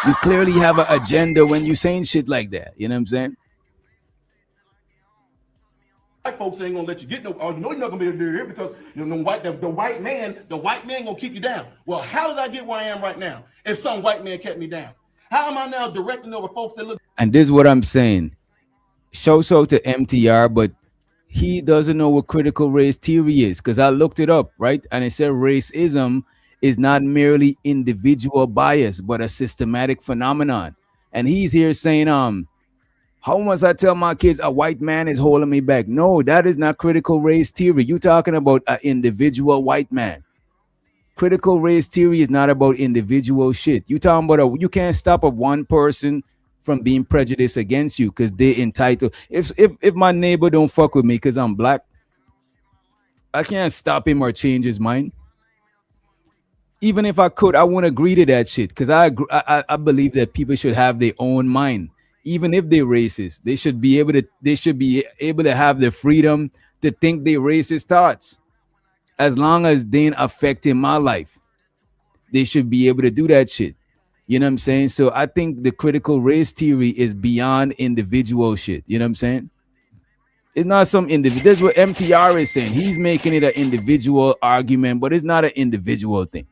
You clearly have an agenda when you saying shit like that. You know what I'm saying? White folks ain't gonna let you get no. Oh, you know you're not gonna be able to do it because you know the white man gonna keep you down. Well, how did I get where I am right now? If some white man kept me down, how am I now directing over folks that look? And this is what I'm saying. Shout out to MTR, but he doesn't know what critical race theory is, because I looked it up, right? And it said racism is not merely individual bias, but a systematic phenomenon. And he's here saying, how must I tell my kids a white man is holding me back? No, that is not critical race theory. You're talking about an individual white man. Critical race theory is not about individual shit. You talking about you can't stop a one person from being prejudiced against you because they entitled. If my neighbor don't fuck with me because I'm black, I can't stop him or change his mind. Even if I could, I wouldn't agree to that shit, because I believe that people should have their own mind. Even if they're racist, they should be able to have the freedom to think their racist thoughts. As long as they ain't affecting my life, they should be able to do that shit. You know what I'm saying? So I think the critical race theory is beyond individual shit. You know what I'm saying? It's not some individual. That's what MTR is saying. He's making it an individual argument, but it's not an individual thing,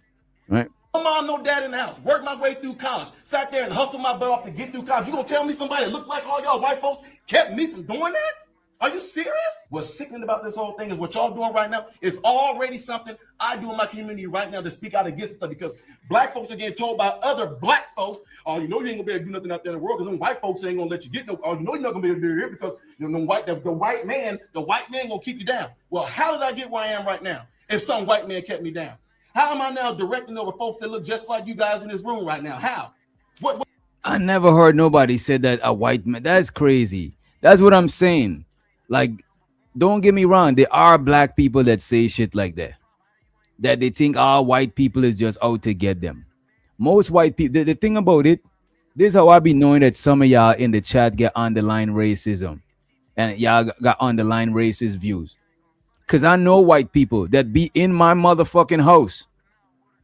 right? No mom, no dad in the house. Worked my way through college. Sat there and hustled my butt off to get through college. You gonna tell me somebody that looked like all y'all white folks kept me from doing that? Are you serious? What's sickening about this whole thing is what y'all doing right now is already something I do in my community right now to speak out against stuff, because black folks are getting told by other black folks, oh, you know you ain't gonna be able to do nothing out there in the world because them white folks ain't gonna let you get no, oh, you know you're not gonna be able to do it because you know the white man gonna keep you down. Well, how did I get where I am right now if some white man kept me down? How am I now directing over folks that look just like you guys in this room right now? How? What? I never heard nobody said that a white man. That's crazy. That's what I'm saying. Like, don't get me wrong. There are black people that say shit like that. That they think all white people is just out to get them. Most white people, the thing about it, this is how I be knowing that some of y'all in the chat get underlying racism. And y'all got underlying racist views. Because I know white people that be in my motherfucking house.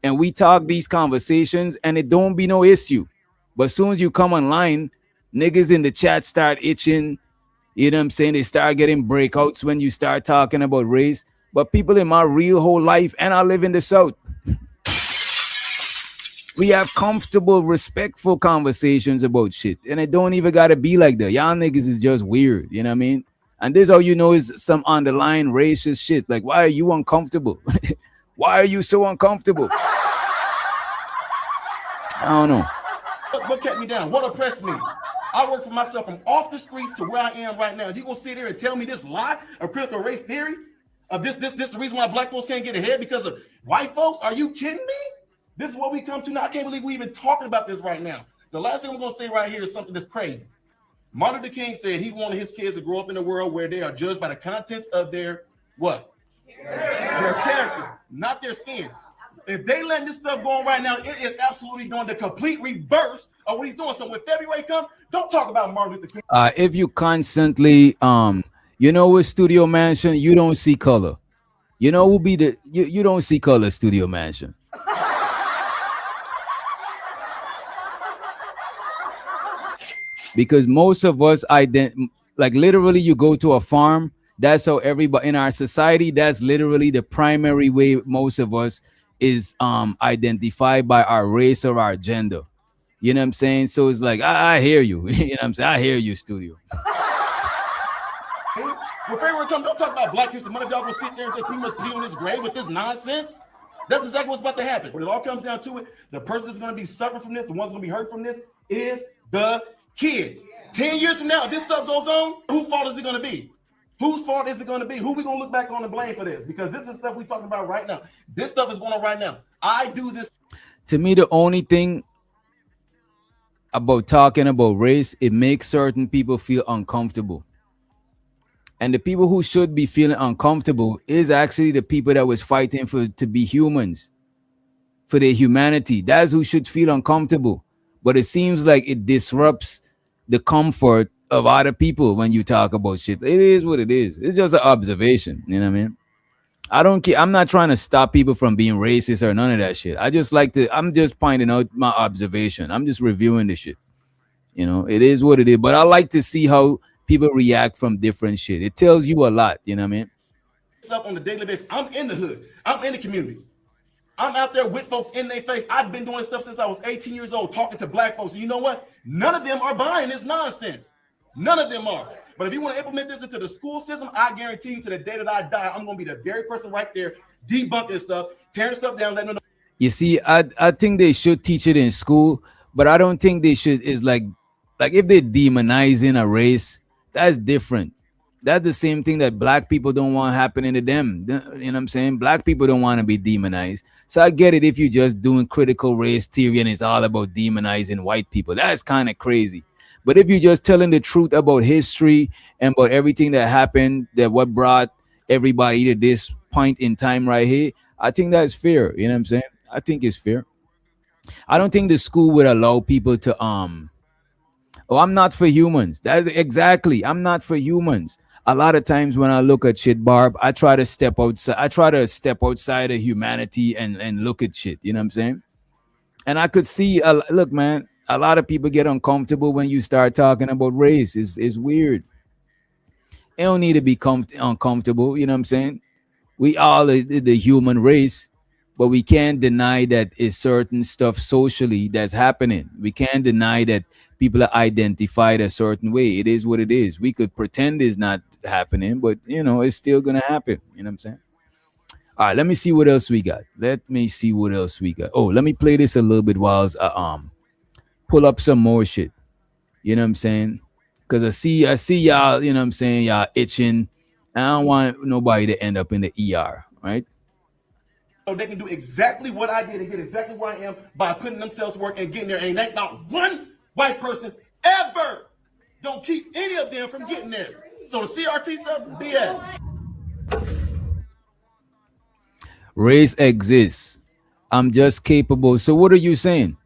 And we talk these conversations and it don't be no issue. But as soon as you come online, niggas in the chat start itching. You know what I'm saying? They start getting breakouts when you start talking about race. But people in my real whole life, and I live in the South. We have comfortable, respectful conversations about shit. And it don't even gotta be like that. Y'all niggas is just weird, you know what I mean? And this all you know is some underlying racist shit. Like, why are you uncomfortable? Why are you so uncomfortable? I don't know. What kept me down? What oppressed me? I work for myself from off the streets to where I am right now. You gonna sit here and tell me this lie of critical race theory? Of this the reason why black folks can't get ahead because of white folks? Are you kidding me? This is what we come to now. I can't believe we even talking about this right now. The last thing I'm gonna say right here is something that's crazy. Martin Luther King said he wanted his kids to grow up in a world where they are judged by the contents of their what? Their character, not their skin. If they let this stuff go on right now, it is absolutely doing the complete reverse of what he's doing. So when February comes, don't talk about Martin Luther King. If you constantly you know, with Studio Mansion, you don't see color. You know who be the you don't see color, Studio Mansion. Because most of us like literally you go to a farm, that's how everybody in our society, that's literally the primary way most of us is identified by our race or our gender. You know what I'm saying? So it's like I hear you. You know what I'm saying? I hear you, Studio. When February comes, don't talk about Black History Month. Y'all gonna sit there and just pretty much be on this grave with this nonsense. That's exactly what's about to happen. When it all comes down to it, the person that's gonna be suffering from this, the one's gonna be hurt from this, is the kids. 10 years from now, if this stuff goes on, whose fault is it gonna be? Whose fault is it gonna be? Who we gonna look back on and blame for this? Because this is stuff we talking about right now. This stuff is going on right now. I do this. To me, the only thing about talking about race, it makes certain people feel uncomfortable. And the people who should be feeling uncomfortable is actually the people that was fighting to be humans, for their humanity. That's who should feel uncomfortable. But it seems like it disrupts the comfort of other people when you talk about shit. It is what it is. It's just an observation. You know what I mean? I don't care. I'm not trying to stop people from being racist or none of that shit. I'm just pointing out my observation. I'm just reviewing the shit. You know, it is what it is. But I like to see how people react from different shit. It tells you a lot. You know what I mean? Stuff on a daily basis. I'm in the hood. I'm in the communities. I'm out there with folks in their face. I've been doing stuff since I was 18 years old, talking to black folks. And you know what? None of them are buying this nonsense. None of them are. But if you want to implement this into the school system, I guarantee you to the day that I die, I'm going to be the very person right there debunking stuff, tearing stuff down, letting them know. You see, I think they should teach it in school, but I don't think they should. Is like if they're demonizing a race, that's different. That's the same thing that black people don't want happening to them. You know what I'm saying? Black people don't want to be demonized. So I get it if you're just doing critical race theory and it's all about demonizing white people. That's kind of crazy. But if you're just telling the truth about history and about everything that happened, that what brought everybody to this point in time right here, I think that's fair. You know what I'm saying? I think it's fair. I don't think the school would allow people to I'm not for humans. That's exactly. I'm not for humans. A lot of times when I look at shit, Barb, I try to step outside. I try to step outside of humanity and look at shit. You know what I'm saying? And I could see, look, man, a lot of people get uncomfortable when you start talking about race. It's weird. It don't need to be uncomfortable. You know what I'm saying? We all are the human race, but we can't deny that it's certain stuff socially that's happening. We can't deny that people are identified a certain way. It is what it is. We could pretend it's not happening, but you know, it's still gonna happen. You know what I'm saying? All right, let me see what else we got. Oh, let me play this a little bit while I pull up some more shit. You know what I'm saying? Because I see y'all, you know what I'm saying, y'all itching. I don't want nobody to end up in the ER, right? So they can do exactly what I did and get exactly where I am by putting themselves to work and getting there. And ain't not one white person ever don't keep any of them from getting there. So the CRT stuff, BS. Race exists. I'm just capable. So what are you saying?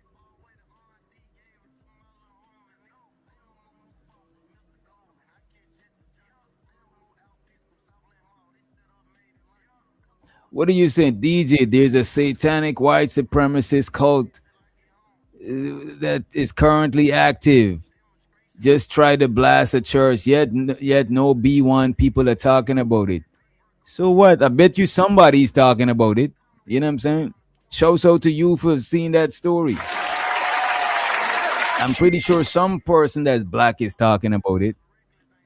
What are you saying, DJ? There's a satanic white supremacist cult that is currently active. Just try to blast a church, yet no B1 people are talking about it. So what? I bet you somebody's talking about it. You know what I'm saying? Shouts out to you for seeing that story. I'm pretty sure some person that's black is talking about it.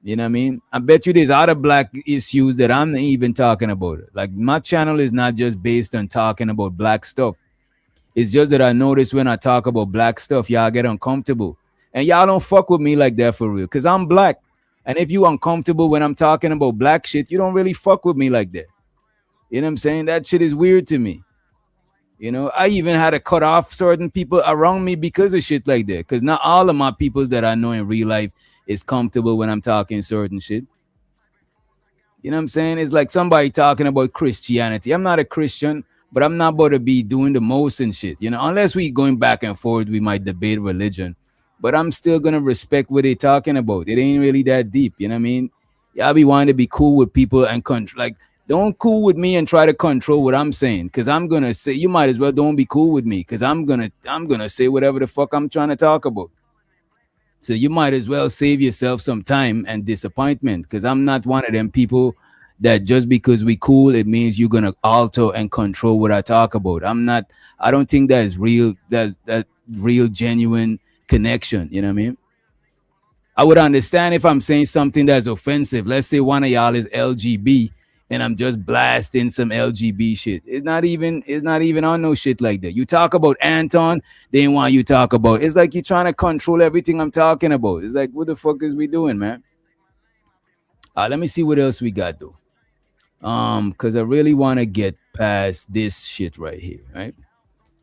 You know what I mean? I bet you there's other black issues that I'm not even talking about. Like my channel is not just based on talking about black stuff. It's just that I notice when I talk about black stuff, y'all get uncomfortable. And y'all don't fuck with me like that for real. Cause I'm black. And if you uncomfortable when I'm talking about black shit, you don't really fuck with me like that. You know what I'm saying? That shit is weird to me. You know, I even had to cut off certain people around me because of shit like that. Because not all of my peoples that I know in real life is comfortable when I'm talking certain shit. You know what I'm saying? It's like somebody talking about Christianity. I'm not a Christian, but I'm not about to be doing the most and shit. You know, unless we going back and forth, we might debate religion. But I'm still gonna respect what they talking about. It ain't really that deep. You know what I mean? Y'all be wanting to be cool with people and like don't cool with me and try to control what I'm saying. Cause I'm gonna say you might as well don't be cool with me. Cause I'm gonna say whatever the fuck I'm trying to talk about. So you might as well save yourself some time and disappointment. Cause I'm not one of them people that just because we cool, it means you're gonna alter and control what I talk about. I don't think that is real, that real genuine connection. You know what I mean? I would understand if I'm saying something that's offensive. Let's say one of y'all is LGB and I'm just blasting some LGB shit. It's not even on no shit like that. You talk about Anton, they ain't want you talk about. It's like you're trying to control everything I'm talking about. It's like, what the fuck is we doing, man? Let me see what else we got though. Because I really want to get past this shit right here, right?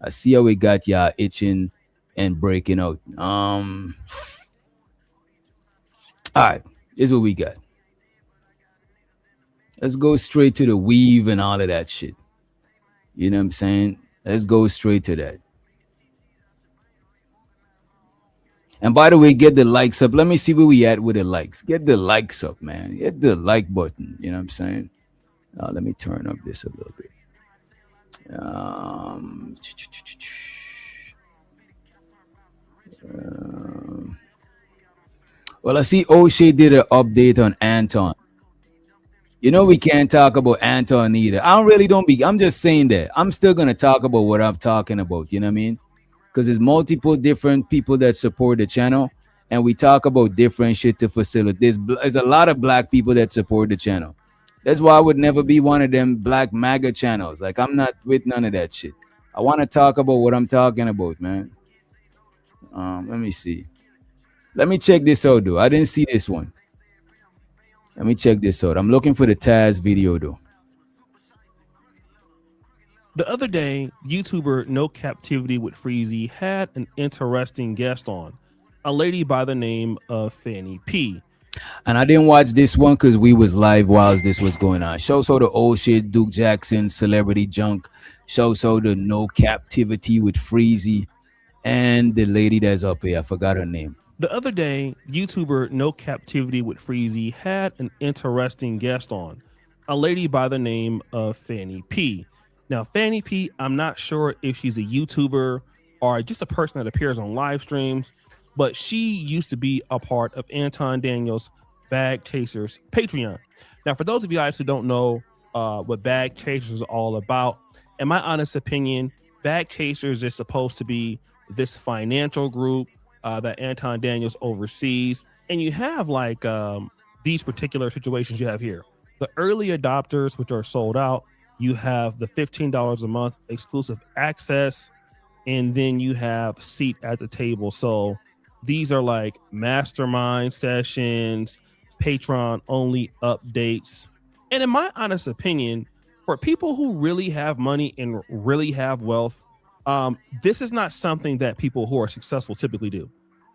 I see how we got y'all itching and breaking out. All right, here's what we got. Let's go straight to the weave and all of that shit. You know what I'm saying? Let's go straight to that. And by the way, get the likes up. Let me see where we at with the likes. Get the likes up, man. Get the like button. You know what I'm saying? Let me turn up this a little bit. Well, I see O'Shea did an update on Anton. You know, we can't talk about Anton either. I'm just saying that. I'm still going to talk about what I'm talking about. You know what I mean? Because there's multiple different people that support the channel. And we talk about different shit to facilitate. There's a lot of black people that support the channel. That's why I would never be one of them black MAGA channels. Like, I'm not with none of that shit. I want to talk about what I'm talking about, man. Let me see. Let me check this out, though. I didn't see this one. Let me check this out. I'm looking for the Taz video, though. The other day, YouTuber No Captivity with Freezy had an interesting guest on, a lady by the name of Fanny P. And I didn't watch this one because we was live while this was going on. Shows all the old shit, Duke Jackson, Celebrity Junk. Shows all the No Captivity with Freezy. And the lady that's up here, I forgot her name. The other day, YouTuber No Captivity with Freezy had an interesting guest on, a lady by the name of Fanny P. Now, Fanny P, I'm not sure if she's a YouTuber or just a person that appears on live streams, but she used to be a part of Anton Daniels' Bag Chasers Patreon. Now, for those of you guys who don't know what Bag Chasers is all about, in my honest opinion, Bag Chasers is supposed to be this financial group that Anton Daniels oversees. And you have like these particular situations you have here. The early adopters, which are sold out. You have the $15 a month exclusive access. And then you have seat at the table. So these are like mastermind sessions, Patreon only updates. And in my honest opinion, for people who really have money and really have wealth, this is not something that people who are successful typically do.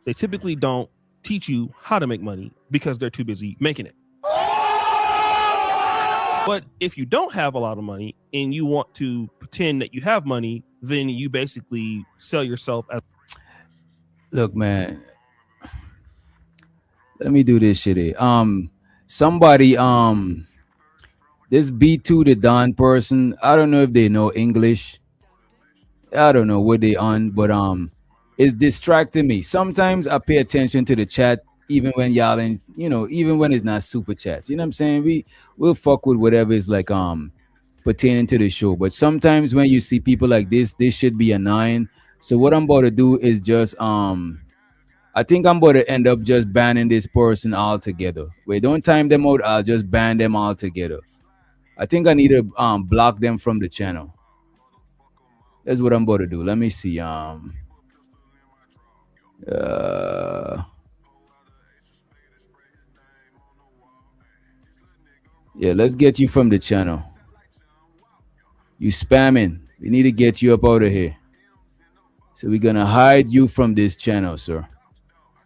They typically don't teach you how to make money because they're too busy making it. But if you don't have a lot of money and you want to pretend that you have money, then you basically sell yourself as. Look, man. Let me do this shit here. Somebody, this B2 the Don person, I don't know if they know English. I don't know what they on, but it's distracting me. Sometimes I pay attention to the chat, even when y'all in, even when it's not super chats. You know what I'm saying? We'll fuck with whatever is like pertaining to the show. But sometimes when you see people like this should be annoying. So what I'm about to do is just I think I'm about to end up just banning this person altogether. Wait, don't time them out. I'll just ban them altogether. I think I need to block them from the channel. That's what I'm about to do. Let me see. Yeah, let's get you from the channel. You spamming. We need to get you up out of here. So we're gonna hide you from this channel, sir.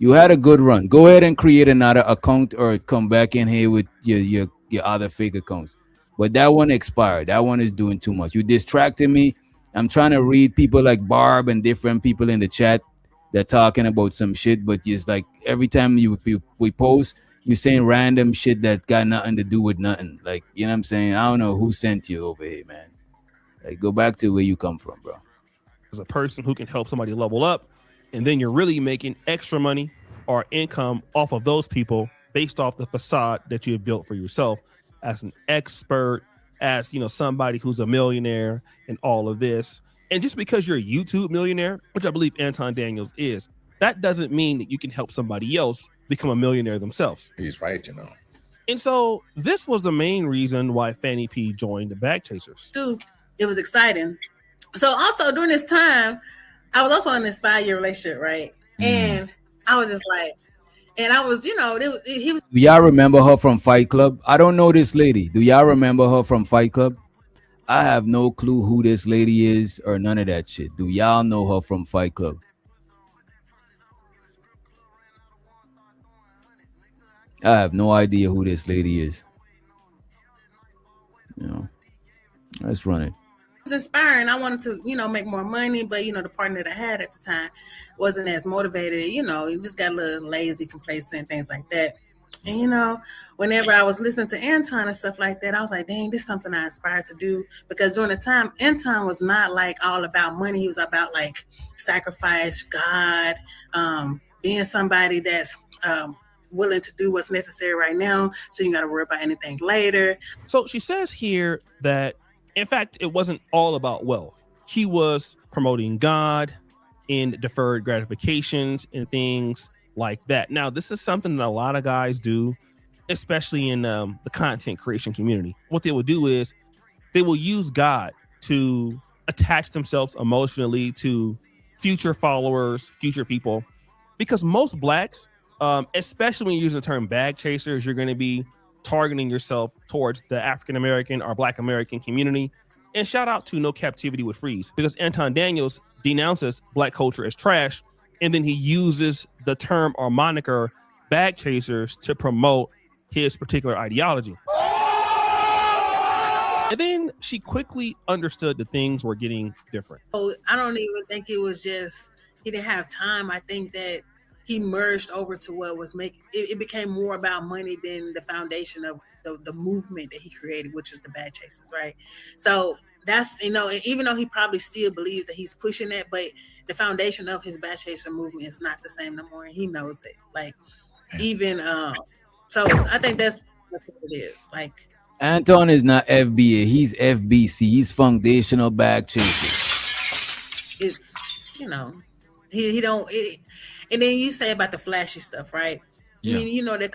You had a good run. Go ahead and create another account or come back in here with your other fake accounts. But that one expired. That one is doing too much. You distracted me. I'm trying to read people like Barb and different people in the chat. They're talking about some shit, but it's like every time we post, you're saying random shit that got nothing to do with nothing. Like, you know what I'm saying? I don't know who sent you over here, man. Like, go back to where you come from, bro. As a person who can help somebody level up, and then you're really making extra money or income off of those people based off the facade that you have built for yourself as an expert, as somebody who's a millionaire and all of this. And just because you're a YouTube millionaire, which I believe Anton Daniels is, that doesn't mean that you can help somebody else become a millionaire themselves. He's right, And so this was the main reason why Fanny P joined the Bag Chasers. Dude, it was exciting. So also during this time, I was also in this 5-year relationship, right? And I was just like, and I was, he was. Do y'all remember her from Fight Club? I don't know this lady. Do y'all remember her from Fight Club? I have no clue who this lady is or none of that shit. Do y'all know her from Fight Club? I have no idea who this lady is. Let's run it. It was inspiring. I wanted to, make more money, but the partner that I had at the time wasn't as motivated. He just got a little lazy, complacent, things like that. And whenever I was listening to Anton and stuff like that, I was like, dang, this is something I aspired to do. Because during the time, Anton was not like all about money. He was about like sacrifice, God, being somebody that's willing to do what's necessary right now, so you got to worry about anything later. So she says here that, in fact, it wasn't all about wealth. She was promoting God in deferred gratifications and things like that. Now, this is something that a lot of guys do, especially in the content creation community. What they will do is they will use God to attach themselves emotionally to future followers, future people, because most blacks, especially when you use the term bag chasers, you're going to be targeting yourself towards the African American or Black American community. And shout out to No Captivity with Freeze, because Anton Daniels denounces Black culture as trash, and then he uses the term or moniker bag chasers to promote his particular ideology. And then she quickly understood that things were getting different. Oh, I don't even think it was just he didn't have time. I think that he merged over to what was making it became more about money than the foundation of the movement that he created, which is the bag chasers, right? So that's, even though he probably still believes that he's pushing that, but the foundation of his bag chaser movement is not the same no more, and he knows it. Like, even so I think that's what it is. Like, Anton is not FBA, he's FBC, he's foundational bag chaser. It's he don't and then you say about the flashy stuff, right? Yeah. I mean, that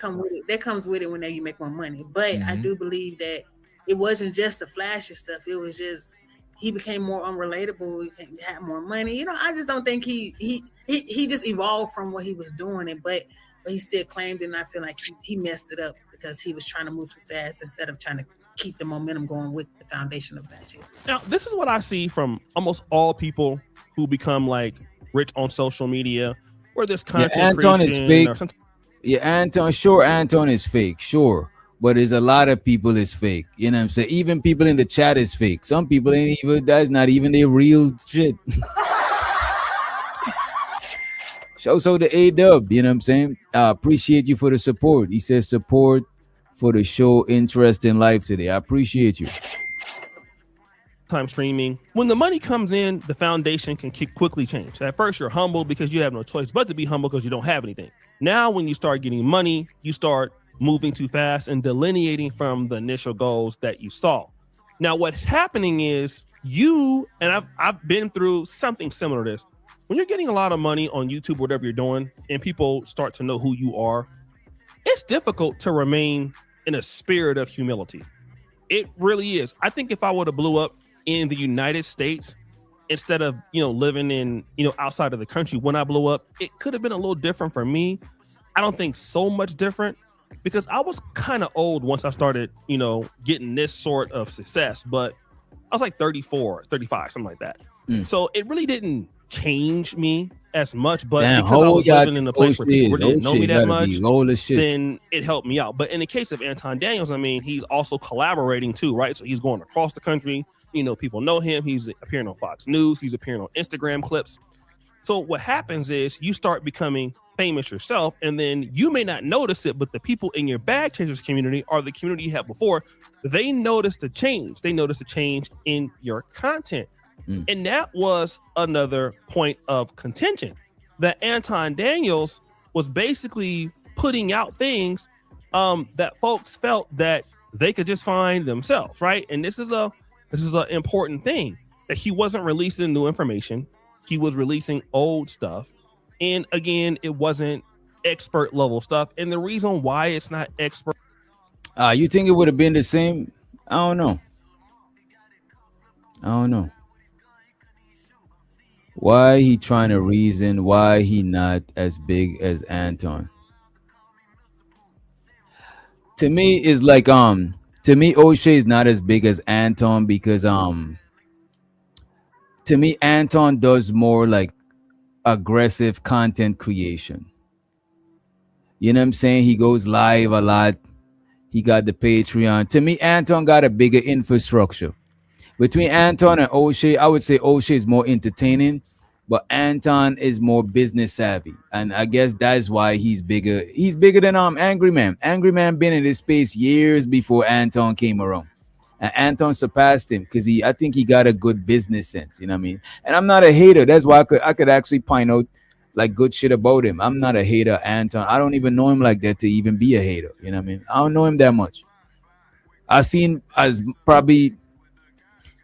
comes with it whenever you make more money. But I do believe that it wasn't just the flashy stuff. It was just he became more unrelatable. He had more money. I just don't think he just evolved from what he was doing, but he still claimed it. And I feel like he messed it up because he was trying to move too fast instead of trying to keep the momentum going with the foundation of bag chasers. Now, this is what I see from almost all people who become like rich on social media, where this content Anton is fake. Anton is fake, sure. But there's a lot of people is fake. You know what I'm saying? Even people in the chat is fake. Some people ain't even, that's not even their real shit. So the A-Dub, you know what I'm saying? I appreciate you for the support. He says support for the show, interest in life today. I appreciate you. Time streaming. When the money comes in, the foundation can quickly change. At first, you're humble because you have no choice but to be humble because you don't have anything. Now, when you start getting money, you start moving too fast and delineating from the initial goals that you saw. Now, what's happening is you, and I've been through something similar to this. When you're getting a lot of money on YouTube, whatever you're doing, and people start to know who you are, it's difficult to remain in a spirit of humility. It really is. I think if I would have blew up in the United States instead of, living in, outside of the country when I blew up, it could have been a little different for me. I don't think so much different because I was kind of old once I started, getting this sort of success, but I was like 34, 35, something like that. So it really didn't change me as much, but because I was living in a place where people didn't know me that much, then it helped me out. But in the case of Anton Daniels, I mean, he's also collaborating too, right? So he's going across the country. People know him. He's appearing on Fox News. He's appearing on Instagram clips. So what happens is you start becoming famous yourself, and then you may not notice it, but the people in your Bag Chasers community or the community you had before, they noticed a change. They noticed a change in your content. And that was another point of contention, that Anton Daniels was basically putting out things that folks felt that they could just find themselves, right? And this is an important thing, that he wasn't releasing new information. He was releasing old stuff. And again, it wasn't expert level stuff. And the reason why it's not expert. You think it would have been the same? I don't know. Why he trying to reason why he not as big as Anton? To me, is like to me, O'Shea is not as big as Anton because to me, Anton does more like aggressive content creation. You know what I'm saying? He goes live a lot. He got the Patreon. To me, Anton got a bigger infrastructure. Between Anton and O'Shea, I would say O'Shea is more entertaining, but Anton is more business savvy. And I guess that's why he's bigger. He's bigger than Angry Man. Angry Man been in this space years before Anton came around. And Anton surpassed him because I think he got a good business sense. You know what I mean? And I'm not a hater. That's why I could actually point out like good shit about him. I'm not a hater, Anton. I don't even know him like that to even be a hater. You know what I mean? I don't know him that much. I've seen as probably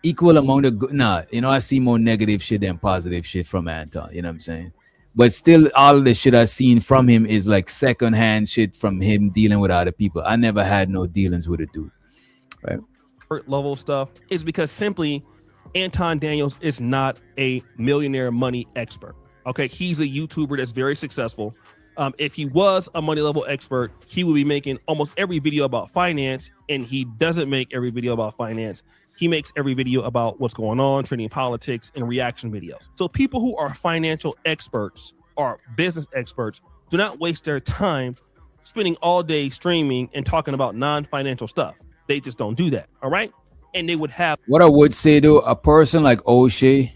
equal among the good. I see more negative shit than positive shit from Anton. You know what I'm saying? But still, all of the shit I've seen from him is like secondhand shit from him dealing with other people. I never had no dealings with a dude. Right? Level stuff is because simply Anton Daniels is not a millionaire money expert. Okay, he's a YouTuber that's very successful. If he was a money level expert, he would be making almost every video about finance, and he doesn't make every video about finance. He makes every video about what's going on, trending politics, and reaction videos. So people who are financial experts or business experts do not waste their time spending all day streaming and talking about non-financial stuff. They just don't do that. All right. And they would have. What I would say though, a person like O'Shea,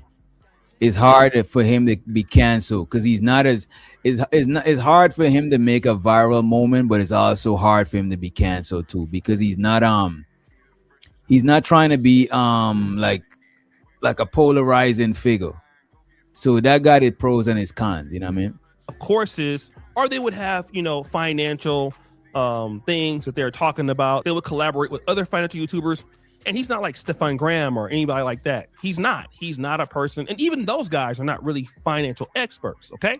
it's hard for him to be canceled because he's not as it's hard for him to make a viral moment, but it's also hard for him to be canceled too because he's not trying to be like a polarizing figure. So that got its pros and its cons, you know what I mean? Of courses, or they would have, financial things that they're talking about. They would collaborate with other financial YouTubers. And he's not like Stefan Graham or anybody like that. He's not a person. And even those guys are not really financial experts. Okay.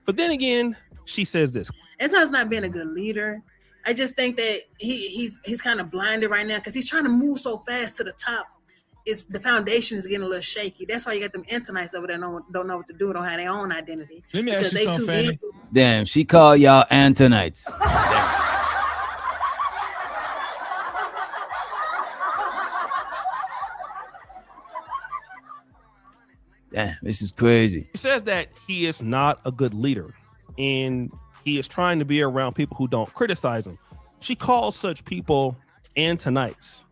But then again, she says this. Anton's not being a good leader. I just think that he's kind of blinded right now because he's trying to move so fast to the top. It's the foundation is getting a little shaky. That's why you got them Antonites over there don't know what to do, don't have their own identity. Let me ask you something, Fanny. Damn, she called y'all Antonites. Damn, this is crazy. He says that he is not a good leader and he is trying to be around people who don't criticize him. She calls such people Antonites.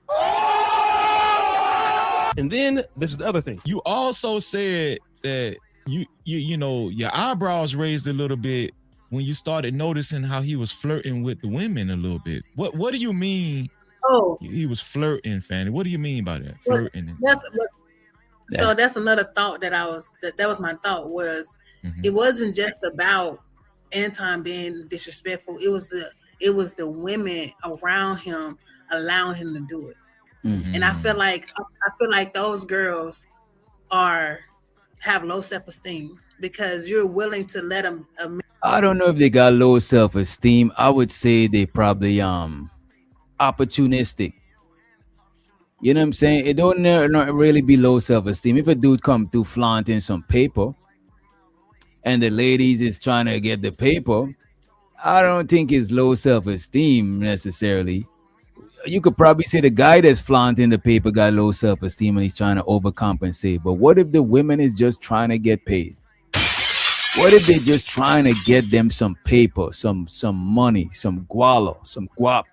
And then this is the other thing. You also said that you know your eyebrows raised a little bit when you started noticing how he was flirting with the women a little bit. What do you mean? Oh, he was flirting, Fanny. What do you mean by that? Flirting. So that's another thought that that was my thought was it wasn't just about Anton being disrespectful. It was the women around him allowing him to do it. And I feel like those girls have low self-esteem because you're willing to let them. I don't know if they got low self-esteem. I would say they probably opportunistic. You know what I'm saying? It don't not really be low self-esteem. If a dude come through flaunting some paper and the ladies is trying to get the paper, I don't think it's low self-esteem necessarily. You could probably say the guy that's flaunting the paper got low self-esteem and he's trying to overcompensate. But what if the women is just trying to get paid? What if they're just trying to get them some paper, some money, some gualo, some guap?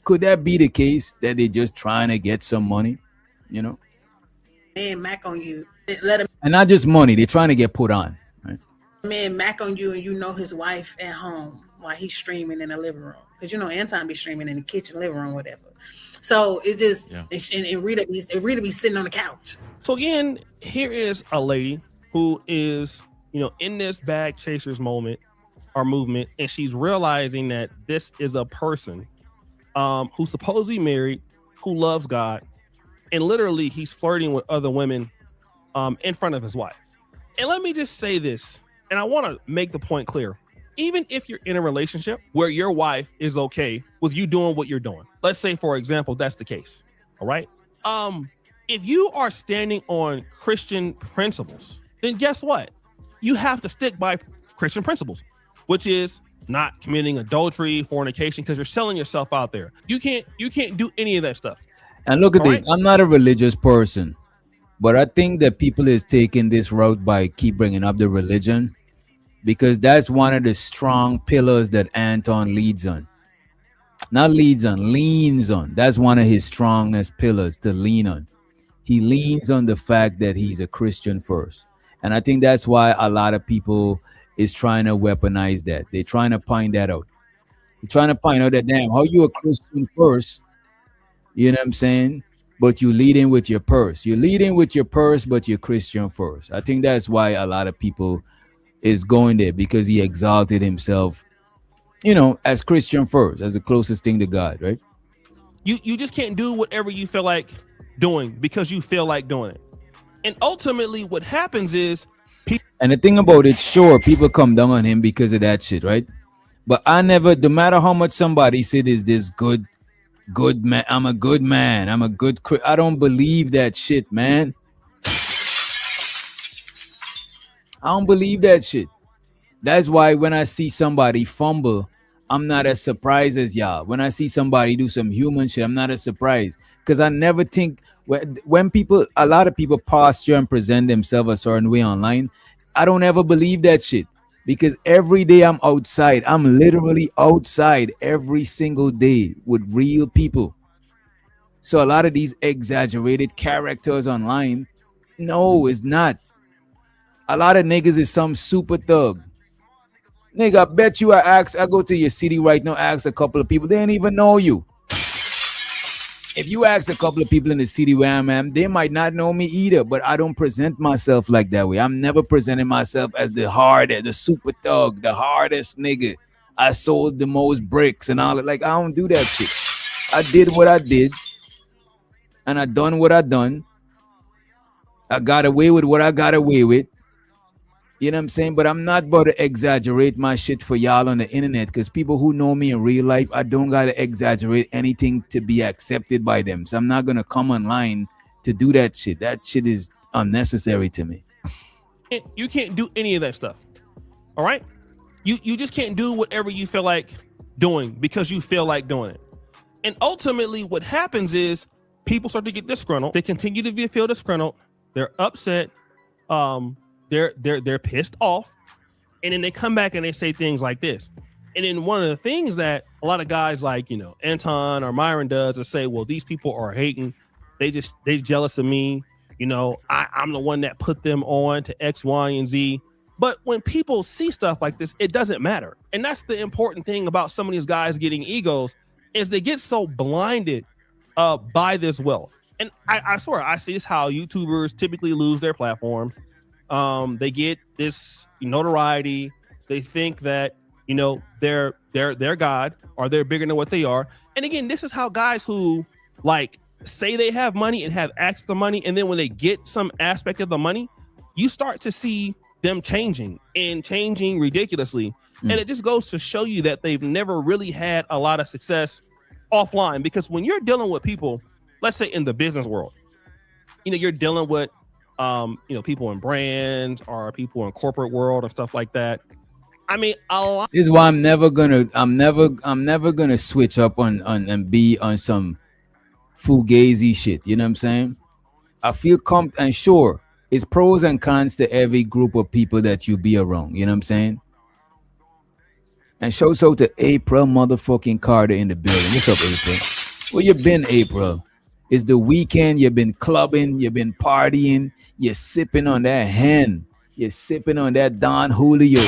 Could that be the case that they're just trying to get some money? You know? Man, Mac on you. Let him. And not just money, they're trying to get put on. Right? Man, Mac on you, and you know his wife at home while he's streaming in the living room. Because you know Anton be streaming in the kitchen, living room, whatever. So it just and Rita be sitting on the couch. So again, here is a lady who is, in this bag chasers movement, and she's realizing that this is a person who's supposedly married, who loves God, and literally he's flirting with other women in front of his wife. And let me just say this, and I want to make the point clear. Even if you're in a relationship where your wife is okay with you doing what you're doing, let's say, for example, that's the case. All right. If you are standing on Christian principles, then guess what? You have to stick by Christian principles, which is not committing adultery, fornication, because you're selling yourself out there. You can't do any of that stuff. And look at All this. right? I'm not a religious person, but I think that people is taking this route by keep bringing up the religion, because that's one of the strong pillars that Anton leads on. Not leads on, leans on. That's one of his strongest pillars to lean on. He leans on the fact that he's a Christian first. And I think that's why a lot of people is trying to weaponize that. They're trying to find that out. They're trying to find out that, damn, how you a Christian first, you know what I'm saying? But you lead in with your purse. You're leading with your purse, but you're Christian first. I think that's why a lot of people is going there, because he exalted himself, as Christian first, as the closest thing to God, right? You just can't do whatever you feel like doing because you feel like doing it. And ultimately what happens is and the thing about it, sure, people come down on him because of that shit, right? But I never, no matter how much somebody said is this good man, I'm a good man, I don't believe that shit, man. I don't believe that shit. That's why when I see somebody fumble, I'm not as surprised as y'all. When I see somebody do some human shit, I'm not as surprised, because I never think when a lot of people posture and present themselves a certain way online, I don't ever believe that shit, because every day I'm outside. I'm literally outside every single day with real people. So a lot of these exaggerated characters online, no, it's not. A lot of niggas is some super thug. Nigga, I bet you I go to your city right now, ask a couple of people, they ain't even know you. If you ask a couple of people in the city where I'm at, they might not know me either, but I don't present myself like that way. I'm never presenting myself as the super thug, the hardest nigga. I sold the most bricks and all that. Like, I don't do that shit. I did what I did, and I done what I done. I got away with what I got away with. You know what I'm saying? But I'm not about to exaggerate my shit for y'all on the internet, because people who know me in real life, I don't got to exaggerate anything to be accepted by them. So I'm not going to come online to do that shit. That shit is unnecessary to me. You can't do any of that stuff. All right? You just can't do whatever you feel like doing because you feel like doing it. And ultimately what happens is people start to get disgruntled. They continue to feel disgruntled. They're upset. They're pissed off, and then they come back and they say things like this. And then one of the things that a lot of guys like, Anton or Myron does is say, well, these people are hating. They jealous of me. I'm the one that put them on to X, Y, and Z. But when people see stuff like this, it doesn't matter. And that's the important thing about some of these guys getting egos, is they get so blinded by this wealth. And I swear, I see this how YouTubers typically lose their platforms. They get this notoriety. They think that, they're God, or they're bigger than what they are. And again, this is how guys who like say they have money and have access to money, and then when they get some aspect of the money, you start to see them changing ridiculously. And it just goes to show you that they've never really had a lot of success offline, because when you're dealing with people, let's say in the business world, you're dealing with people in brands or people in corporate world and stuff like that. I mean, a lot. This is why I'm never gonna switch up on and be on some fugazi shit. You know what I'm saying? I feel and sure, it's pros and cons to every group of people that you be around. You know what I'm saying? And shout out to April motherfucking Carter in the building. What's up, April? Where you been, April? It's the weekend. You've been clubbing. You've been partying. You're sipping on that hen. You're sipping on that Don Julio.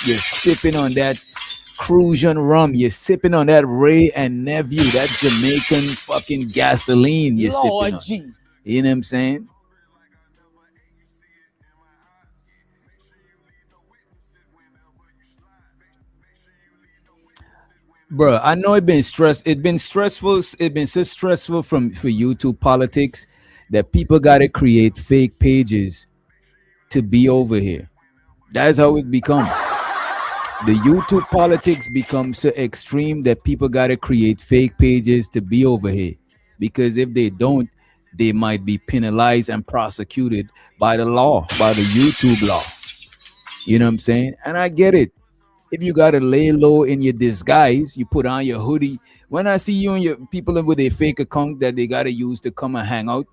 You're sipping on that Crucian rum. You're sipping on that Ray and Nephew. That Jamaican fucking gasoline. You're sipping on. Jesus. You know what I'm saying? Bro, I know it's been stressful. It's been stressful. It's been so stressful for YouTube politics that people gotta create fake pages to be over here. That's how it become. The YouTube politics become so extreme that people gotta create fake pages to be over here. Because if they don't, they might be penalized and prosecuted by the law, by the YouTube law. You know what I'm saying? And I get it. If you gotta lay low in your disguise, you put on your hoodie. When I see you and your people with a fake account that they gotta use to come and hang out,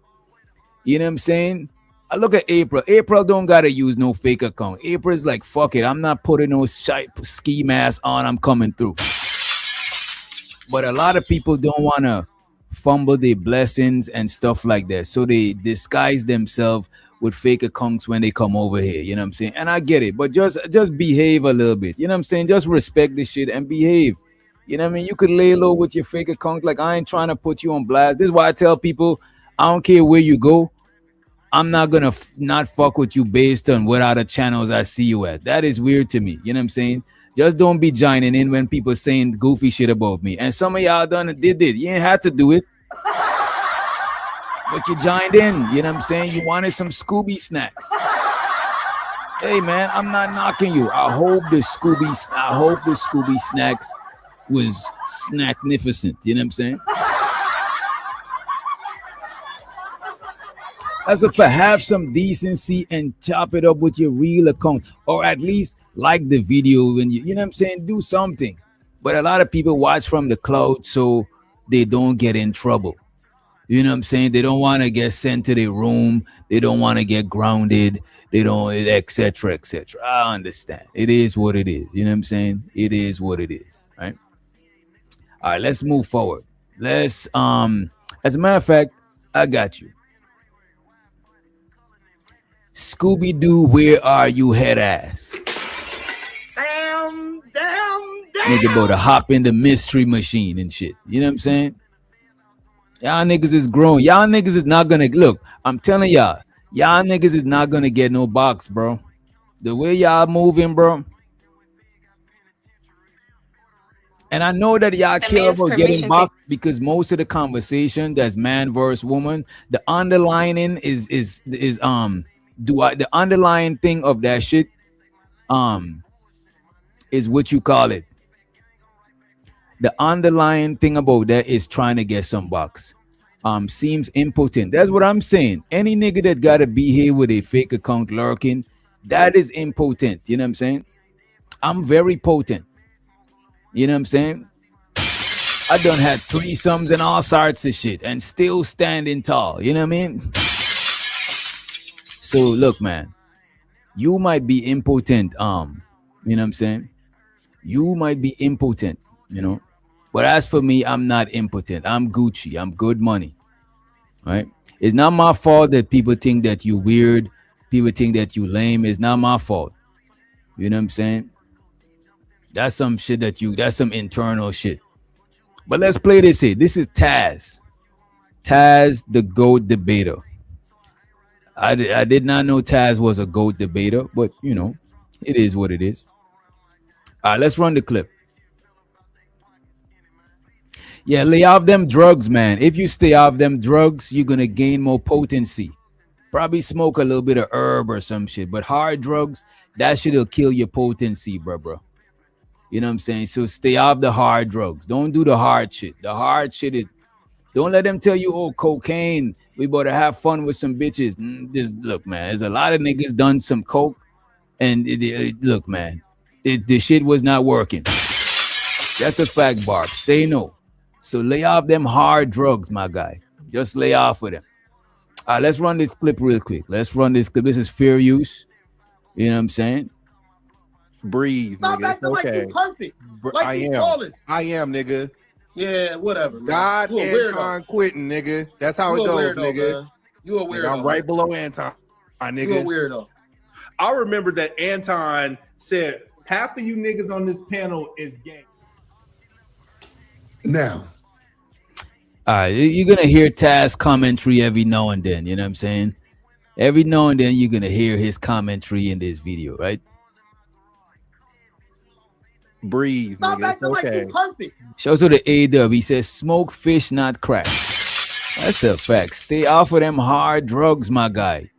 you know what I'm saying? I look at April. April don't gotta use no fake account. April's like, fuck it, I'm not putting no ski mask on. I'm coming through. But a lot of people don't wanna fumble their blessings and stuff like that, so they disguise themselves with fake accounts when they come over here. You know what I'm saying? And I get it, but just behave a little bit. You know what I'm saying? Just respect this shit and behave. You know what I mean? You could lay low with your fake account. Like, I ain't trying to put you on blast. This is why I tell people, I don't care where you go, I'm not gonna not fuck with you based on what other channels I see you at. That is weird to me. You know what I'm saying? Just don't be joining in when people saying goofy shit about me. And some of y'all did it. You ain't had to do it, but you joined in. You know what I'm saying? You wanted some Scooby snacks. Hey man, I'm not knocking you. I hope the Scooby snacks was snacknificent. You know what I'm saying? As if I have some decency and chop it up with your real account, or at least like the video when you know what I'm saying? Do something. But a lot of people watch from the cloud so they don't get in trouble. You know what I'm saying? They don't want to get sent to their room. They don't want to get grounded. They don't, etc., etc. I understand. It is what it is. You know what I'm saying? It is what it is, right? All right, let's move forward. Let's as a matter of fact, I got you. Scooby-Doo, where are you, head ass? Damn. Nigga about to hop in the mystery machine and shit. You know what I'm saying? Y'all niggas is grown. Y'all niggas is not gonna look. I'm telling y'all niggas is not gonna get no box, bro. The way y'all moving, bro. And I know that y'all care about getting boxed because most of the conversation that's man versus woman, the underlining is the underlying thing of that shit is what you call it. The underlying thing about that is trying to get some bucks. Seems impotent. That's what I'm saying. Any nigga that gotta be here with a fake account lurking, that is impotent. You know what I'm saying? I'm very potent. You know what I'm saying? I done had threesomes and all sorts of shit and still standing tall. You know what I mean? So look, man, you might be impotent. You know what I'm saying? You might be impotent, you know. But as for me, I'm not impotent. I'm Gucci. I'm good money. Right? It's not my fault that people think that you weird. People think that you lame. It's not my fault. You know what I'm saying? That's some shit that's some internal shit. But let's play this here. This is Taz. Taz, the GOAT debater. I did not know Taz was a GOAT debater, but you know, it is what it is. All right, let's run the clip. Yeah, lay off them drugs, man. If you stay off them drugs, you're gonna gain more potency. Probably smoke a little bit of herb or some shit, but hard drugs, that shit'll kill your potency, bro. You know what I'm saying? So stay off the hard drugs. Don't do the hard shit. The hard shit is, don't let them tell you, oh, cocaine. We about to have fun with some bitches. Just look, man. There's a lot of niggas done some coke, and look, man, the shit was not working. That's a fact, Barb. Say no. So lay off them hard drugs, my guy. Just lay off with them. Let's run this clip real quick. Let's run this clip. This is fair use. You know what I'm saying? Breathe, Stop nigga. acting like you perfect. Like I you am. flawless. I am, nigga. Yeah, whatever. Man. God You a and weirdo. Anton quitting, nigga. That's how You it a goes, weirdo, nigga. man. You a weirdo. Nigga, I'm right below Anton, my nigga. You a weirdo. I remember that Anton said half of you niggas on this panel is gay. Now, you're gonna hear Taz commentary every now and then. You know what I'm saying? Every now and then you're gonna hear his commentary in this video, right? Breathe, Stop nigga. acting like Okay. you perfect. Shows to the A-Dub. He says, smoke fish, not crack. That's a fact. Stay off of them hard drugs, my guy.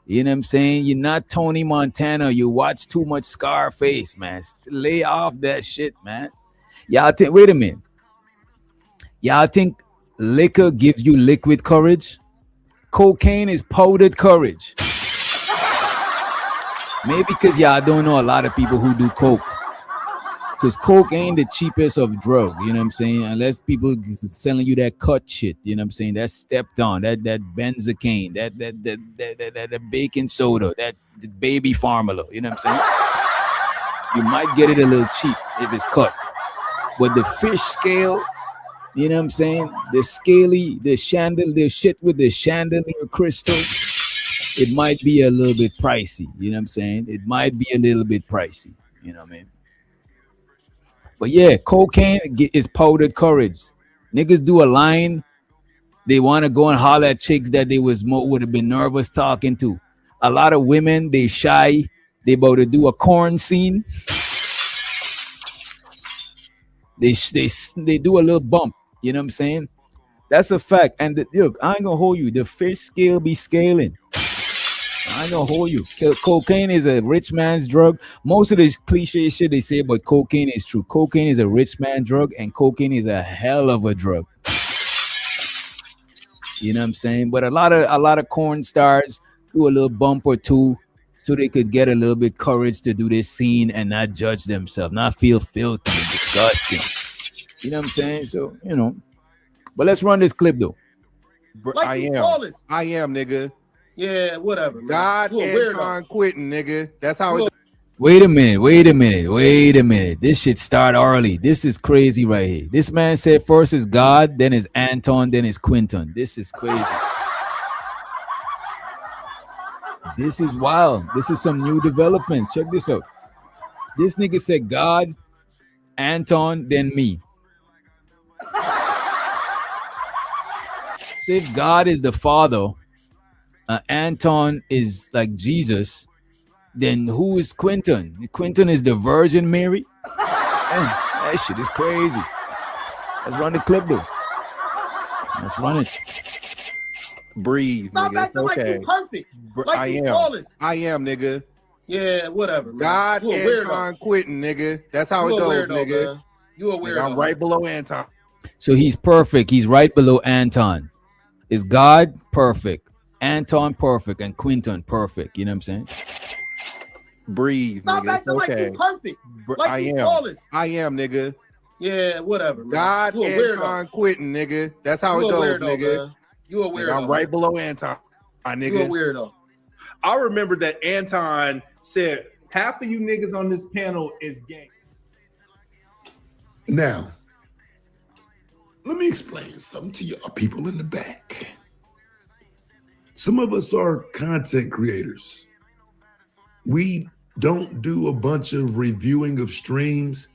You know what I'm saying? You're not Tony Montana. You watch too much Scarface, man. Lay off that shit, man. Y'all think, wait a minute. Y'all think liquor gives you liquid courage? Cocaine is powdered courage. Maybe because y'all don't know a lot of people who do coke. Because coke ain't the cheapest of drug, you know what I'm saying? Unless people selling you that cut shit, you know what I'm saying? That stepped on, that benzocaine, that baking soda, that baby formula, you know what I'm saying? You might get it a little cheap if it's cut. But the fish scale, you know what I'm saying? The scaly, the shit with the chandelier crystal, it might be a little bit pricey, you know what I'm saying? It might be a little bit pricey, you know what I mean? But yeah, cocaine is powdered courage. Niggas do a line. They want to go and holler at chicks that they would have been nervous talking to. A lot of women, they shy. They about to do a corn scene. They do a little bump. You know what I'm saying? That's a fact. And look, I ain't gonna hold you. The fish scale be scaling. I ain't gonna hold you. Cocaine is a rich man's drug. Most of this cliche shit they say about cocaine is true. Cocaine is a rich man drug, and cocaine is a hell of a drug. You know what I'm saying? But a lot of corn stars do a little bump or two so they could get a little bit courage to do this scene and not judge themselves, not feel filthy and disgusting. You know what I'm saying? So, you know. But let's run this clip though. Like I you am. flawless. I am, nigga. Yeah, whatever. Man. God You a and weirdo. Anton quitting, nigga. That's how it. Wait a minute. This shit start early. This is crazy right here. This man said first is God, then is Anton, then is Quinton. This is crazy. This is wild. This is some new development. Check this out. This nigga said God, Anton, then me. So if God is the Father, Anton is like Jesus, then who is Quinton? Quinton is the Virgin Mary? Man, that shit is crazy. Let's run the clip though. Let's run it. Breathe, Stop nigga. acting like Okay. you perfect. Like I you am. flawless. I am, nigga. Yeah, whatever. Man. God You a and weirdo. Anton quitting, nigga. That's how You it a goes, weirdo, nigga. man. You a Nigga, weirdo. I'm right below Anton. So he's perfect. He's right below Anton. Is God perfect? Anton perfect and Quinton perfect. You know what I'm saying? Breathe, Stop nigga. acting like Okay. you perfect. Like I you am. flawless. I am, nigga. Yeah, whatever. Man. God You a and weirdo. Anton quitting, nigga. That's how You it a goes, weirdo, nigga. man. You a Nigga, weirdo. I'm right below Anton, my You a nigga. weirdo. I remember that Anton said half of you niggas on this panel is gay. now, let me explain something to y'all people in the back. Some of us are content creators. We don't do a bunch of reviewing of streams.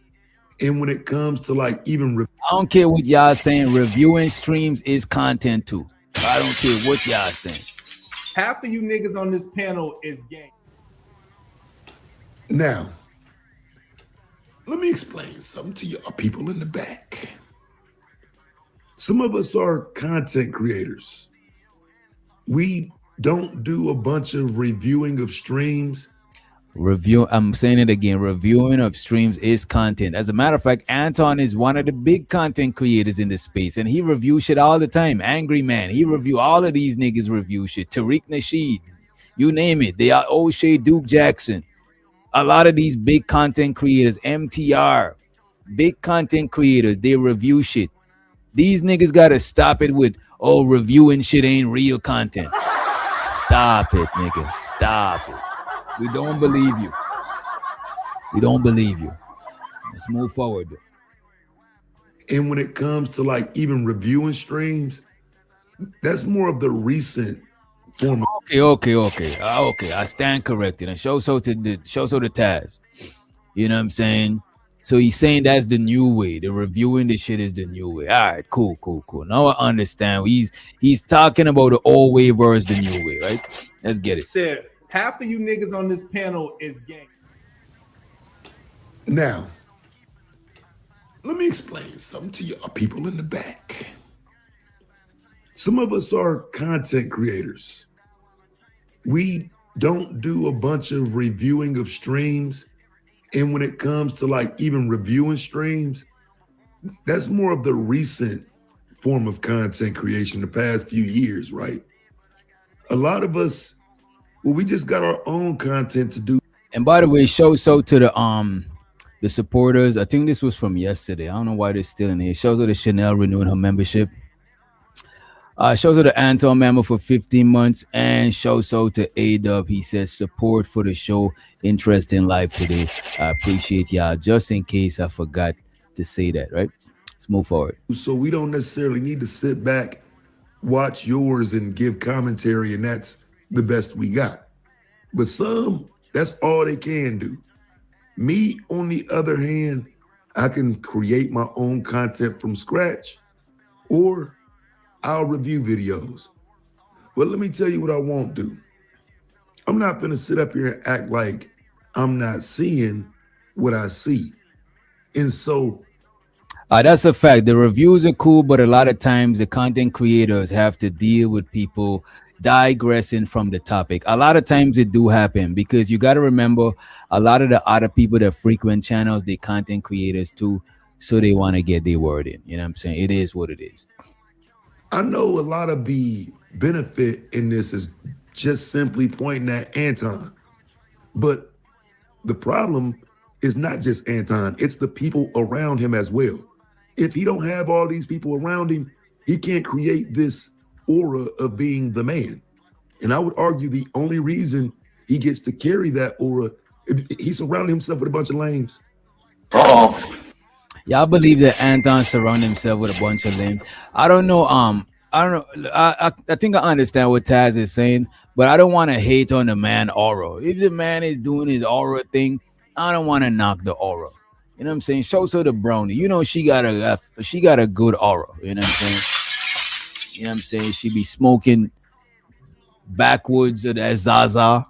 And when it comes to like even I don't care what y'all saying. Reviewing streams is content too. I don't care what y'all saying. Half of you niggas on this panel is gay. now, let me explain something to y'all people in the back. Some of us are content creators. We don't do a bunch of reviewing of streams. I'm saying it again. Reviewing of streams is content. As a matter of fact, Anton is one of the big content creators in this space, and he reviews shit all the time. Angry Man, he review all of these niggas review shit. Tariq Nasheed, you name it. They are O'Shea, Duke Jackson. A lot of these big content creators, MTR, big content creators, they review shit. These niggas gotta stop it with, oh, reviewing shit ain't real content. Stop it, nigga. Stop it. We don't believe you. We don't believe you. Let's move forward. And when it comes to like even reviewing streams, that's more of the recent form of Okay. I stand corrected. And show so to Taz. You know what I'm saying? So he's saying that's the new way. The reviewing the shit is the new way. All right, cool. Now I understand. He's talking about the old way versus the new way, right? Let's get it. Said half of you niggas on this panel is gang. Now, let me explain something to y'all people in the back. Some of us are content creators. We don't do a bunch of reviewing of streams. And when it comes to like even reviewing streams, that's more of the recent form of content creation the past few years, right? A lot of us, well, we just got our own content to do. And by the way, show so to the supporters. I think this was from yesterday. I don't know why they're still in here. Shows her the Chanel renewing her membership. Shows her the Anton member for 15 months, and shows so to A-Dub. He says support for the show, interest in life today. I appreciate y'all. Just in case I forgot to say that, right? Let's move forward. So we don't necessarily need to sit back, watch yours, and give commentary, and that's the best we got. But some, that's all they can do. Me, on the other hand, I can create my own content from scratch, or I'll review videos. But let me tell you what I won't do. I'm not gonna sit up here and act like I'm not seeing what I see. And so that's a fact. The reviews are cool, but a lot of times the content creators have to deal with people digressing from the topic. A lot of times it do happen, because you got to remember a lot of the other people that frequent channels, they content creators too, so they want to get their word in. You know what I'm saying? It is what it is. I know a lot of the benefit in this is just simply pointing at Anton, but the problem is not just Anton, it's the people around him as well. If he don't have all these people around him, he can't create this aura of being the man. And I would argue the only reason he gets to carry that aura, he surrounded himself with a bunch of lames. Yeah, I believe that Anton surrounded himself with a bunch of lames. I don't know. I think I understand what Taz is saying, but I don't want to hate on the man aura. If the man is doing his aura thing, I don't want to knock the aura. You know what I'm saying? Show the brownie. You know she got a good aura. You know what I'm saying? You know what I'm saying? She be smoking backwoods of that Zaza.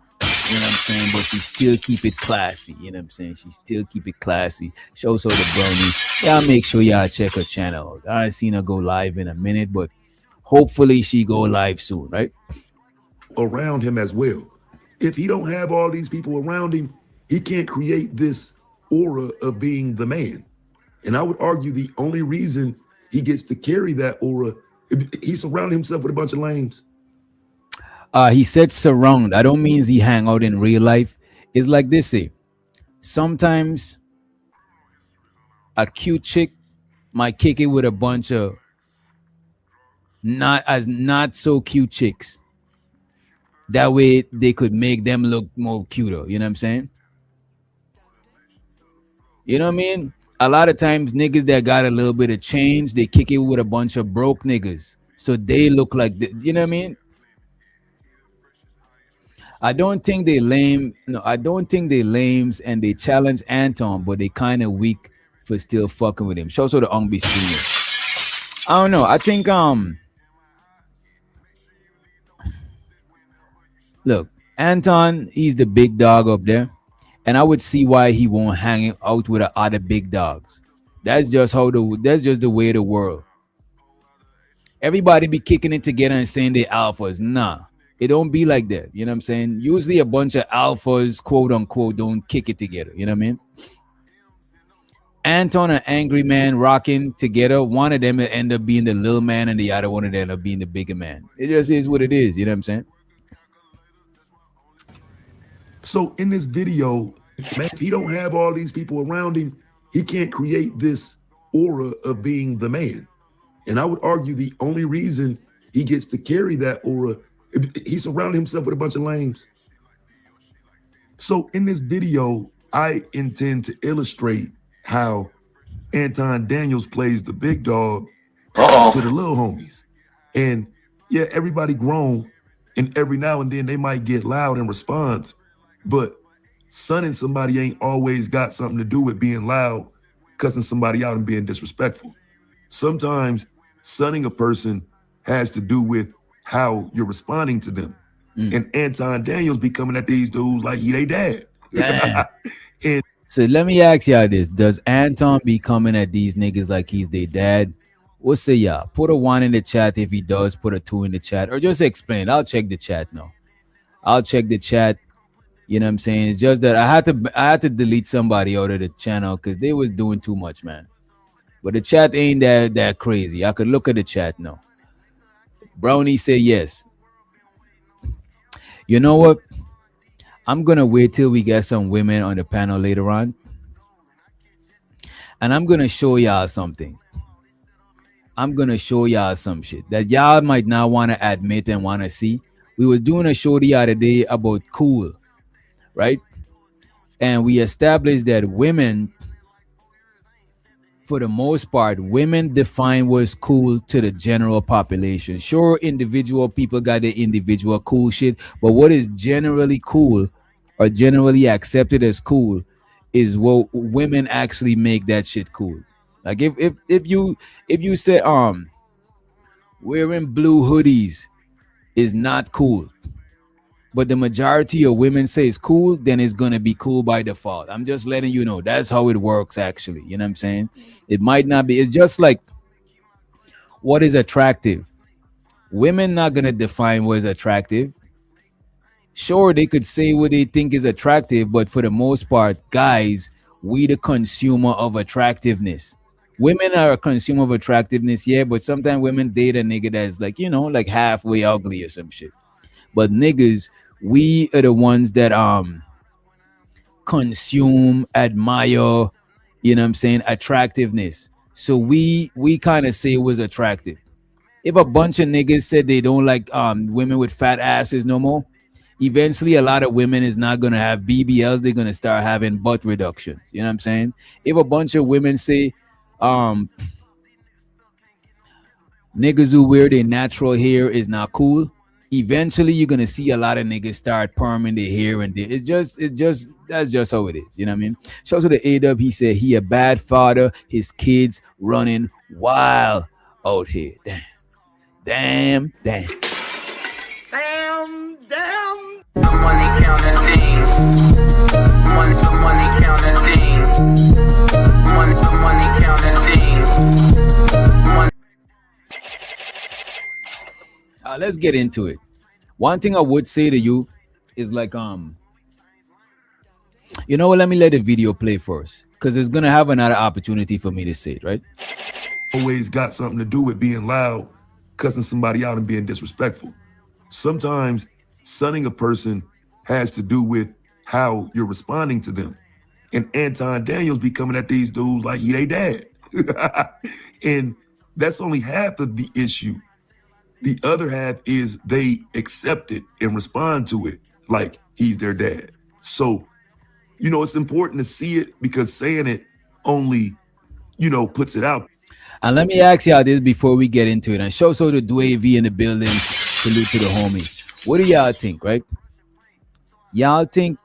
You know what I'm saying? But she still keep it classy. You know what I'm saying? She still keep it classy. Show the brownie. Y'all make sure y'all check her channel. I ain't seen her go live in a minute, but hopefully she go live soon, right? Around him as well. If he don't have all these people around him, he can't create this aura of being the man. And I would argue the only reason he gets to carry that aura, he surrounded himself with a bunch of lames. He said surround. I don't mean he hang out in real life. It's like this, say. Sometimes a cute chick might kick it with a bunch of not so cute chicks. That way they could make them look more cuter. You know what I'm saying? You know what I mean? A lot of times niggas that got a little bit of change, they kick it with a bunch of broke niggas. So they look like, you know what I mean? I don't think they lame. No, I don't think they lames, and they challenge Anton, but they kind of weak for still fucking with him. Show the be screaming. I don't know. I think look, Anton, he's the big dog up there, and I would see why he won't hang out with the other big dogs. That's just the way of the world. Everybody be kicking it together and saying they alphas. Nah, it don't be like that. You know what I'm saying? Usually a bunch of alphas, quote unquote, don't kick it together. You know what I mean? Anton and Angry Man rocking together. One of them will end up being the little man, and the other one will end up being the bigger man. It just is what it is. You know what I'm saying? So in this video, man, if he don't have all these people around him, he can't create this aura of being the man. And I would argue the only reason he gets to carry that aura, he surrounded himself with a bunch of lames. So in this video, I intend to illustrate how Anton Daniels plays the big dog to the little homies. And yeah, everybody grown, and every now and then they might get loud in response, but sunning somebody ain't always got something to do with being loud, cussing somebody out and being disrespectful. Sometimes sunning a person has to do with how you're responding to them. And Anton Daniels be coming at these dudes like he they dad. And so let me ask y'all this. Does Anton be coming at these niggas like he's their dad? We'll say y'all. Put a 1 in the chat if he does. Put a 2 in the chat. Or just explain. I'll check the chat now. I'll check the chat. You know what I'm saying? It's just that I had to delete somebody out of the channel because they was doing too much, man. But the chat ain't that crazy. I could look at the chat now. Brownie say yes. You know what? I'm gonna wait till we get some women on the panel later on, and I'm gonna show y'all something. I'm gonna show y'all some shit that y'all might not want to admit and want to see. We was doing a show the other day about cool, right? And we established that women, for the most part, women define what's cool to the general population. Sure, individual people got their individual cool shit, but what is generally cool or generally accepted as cool is what women actually make that shit cool. Like if you say wearing blue hoodies is not cool, but the majority of women say it's cool, then it's gonna be cool by default. I'm just letting you know that's how it works actually. You know what I'm saying? It might not be. It's just like what is attractive. Women not gonna define what is attractive. Sure, they could say what they think is attractive, but for the most part, guys, we the consumer of attractiveness. Women are a consumer of attractiveness, yeah, but sometimes women date a nigga that's like, you know, like halfway ugly or some shit. But niggas, we are the ones that consume, admire, you know what I'm saying, attractiveness. So we kind of say it was attractive. If a bunch of niggas said they don't like women with fat asses no more, eventually a lot of women is not gonna have BBLs, they're gonna start having butt reductions. You know what I'm saying? If a bunch of women say niggas who wear their natural hair is not cool, eventually you're gonna see a lot of niggas start perming their hair, and it's just that's just how it is. You know what I mean? Shout out to the A-Dub. He said he a bad father, his kids running wild out here. Damn. Money counting team. Money counting team. Money counting team. Let's get into it. One thing I would say to you is like you know what, let me let the video play first, because it's gonna have another opportunity for me to say it, right? Always got something to do with being loud, cussing somebody out and being disrespectful. Sometimes sunning a person has to do with how you're responding to them. And Anton Daniels be coming at these dudes like he they dad. And that's only half of the issue. The other half is they accept it and respond to it like he's their dad. So, you know, it's important to see it, because saying it only, you know, puts it out. And let me ask y'all this before we get into it. And show so to Dwayne V in the building. Salute to the homie. What do y'all think, right? Y'all think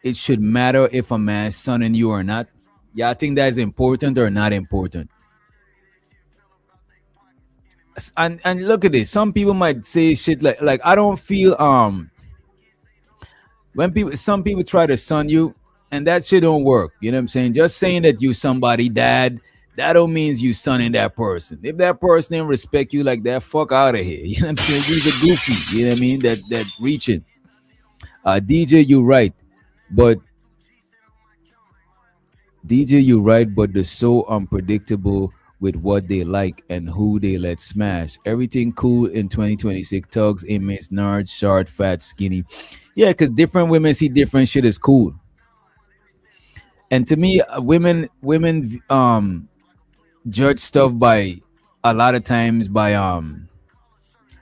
it should matter if a man's sonning you or not? Y'all think that is important or not important? And look at this. Some people might say shit like I don't feel when some people try to son you, and that shit don't work. You know what I'm saying? Just saying that you somebody dad that don't means you sonning that person. If that person didn't respect you like that, fuck out of here. You know what I'm saying? You's a goofy. You know what I mean? That reaching. DJ, you right, but they're so unpredictable with what they like and who they let smash. Everything cool in 2026. Tugs, inmates, nerds, short, fat, skinny. Yeah, because different women see different shit as cool. And to me, women judge stuff by a lot of times by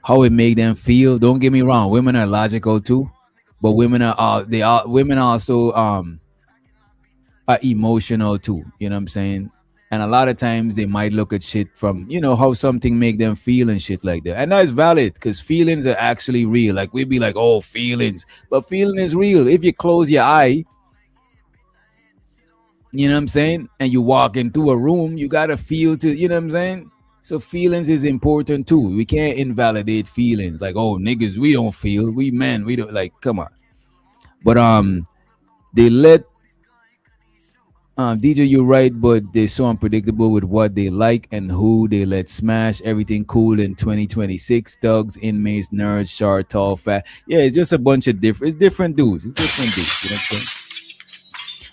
how it make them feel. Don't get me wrong, women are logical too, but women also are emotional too. You know what I'm saying? And a lot of times they might look at shit from, how something make them feel and shit like that. And that's valid because feelings are actually real. Like we'd be like, oh, feelings. But feeling is real. If you close your eye, you know what I'm saying? And you walk into a room, you got to feel to, you know what I'm saying? So feelings is important too. We can't invalidate feelings. Like, oh, niggas, we don't feel. We men, we don't, like, come on. But they let DJ, you're right, but they're so unpredictable with what they like and who they let smash. Everything cool in 2026. Thugs, inmates, nerds, short, tall, fat. Yeah, it's just a bunch of different dudes. It's different dudes. You know what I'm saying?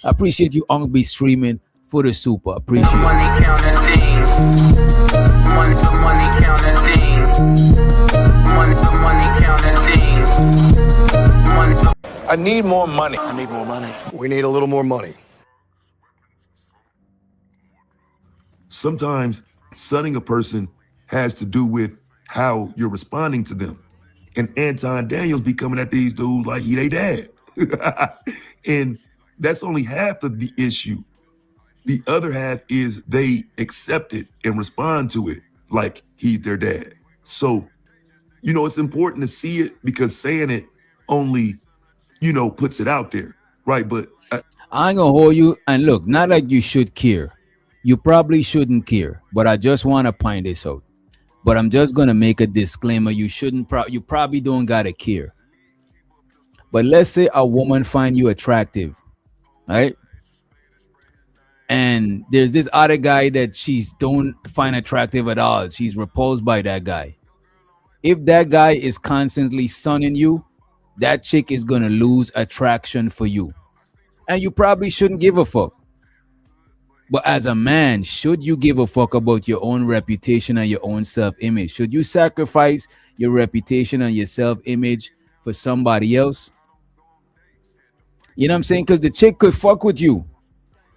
I appreciate you on be streaming for the super. Appreciate it. Money counting thing. Money to money counting thing. Money to money counting thing. Money to I need more money. I need more money. We need a little more money. Sometimes sunning a person has to do with how you're responding to them. And Anton Daniels be coming at these dudes like he they dad. And that's only half of the issue. The other half is they accept it and respond to it like he's their dad. So, it's important to see it because saying it only, puts it out there, right? But I ain't gonna hold you. And look, not like you should care. You probably shouldn't care, but I just want to point this out. But I'm just gonna make a disclaimer. You shouldn't. You probably don't gotta care. But let's say a woman find you attractive, right? And there's this other guy that she's don't find attractive at all. She's repulsed by that guy. If that guy is constantly sunning you, that chick is gonna lose attraction for you, and you probably shouldn't give a fuck. But as a man, should you give a fuck about your own reputation and your own self-image? Should you sacrifice your reputation and your self-image for somebody else? You know what I'm saying? Because the chick could fuck with you.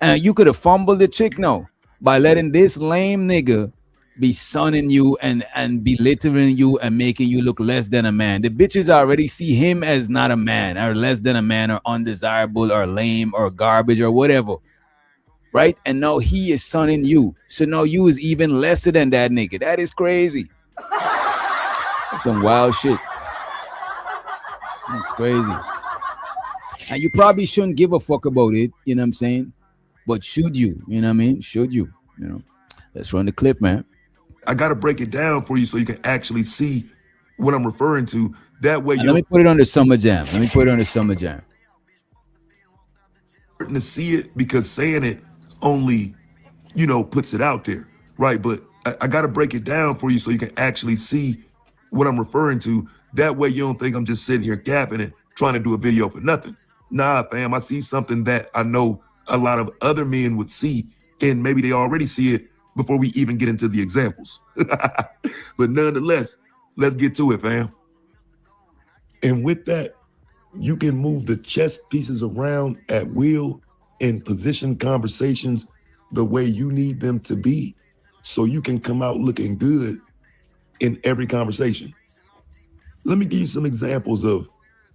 And you could have fumbled the chick now by letting this lame nigga be sunning you and belittling you and making you look less than a man. The bitches already see him as not a man or less than a man or undesirable or lame or garbage or whatever. Right? And now he is sunning you. So now you is even lesser than that nigga. That is crazy. That's some wild shit. That's crazy. And you probably shouldn't give a fuck about it. You know what I'm saying? But should you? You know what I mean? Should you? Let's run the clip, man. I got to break it down for you so you can actually see what I'm referring to. That way, let me put it on the Summer Jam. To see it because saying it only, puts it out there, right? But I got to break it down for you so you can actually see what I'm referring to. That way, you don't think I'm just sitting here gapping it, trying to do a video for nothing. Nah, fam, I see something that I know a lot of other men would see, and maybe they already see it before we even get into the examples. But nonetheless, let's get to it, fam. And with that, you can move the chess pieces around at will and position conversations the way you need them to be so you can come out looking good in every conversation. Let me give you some examples of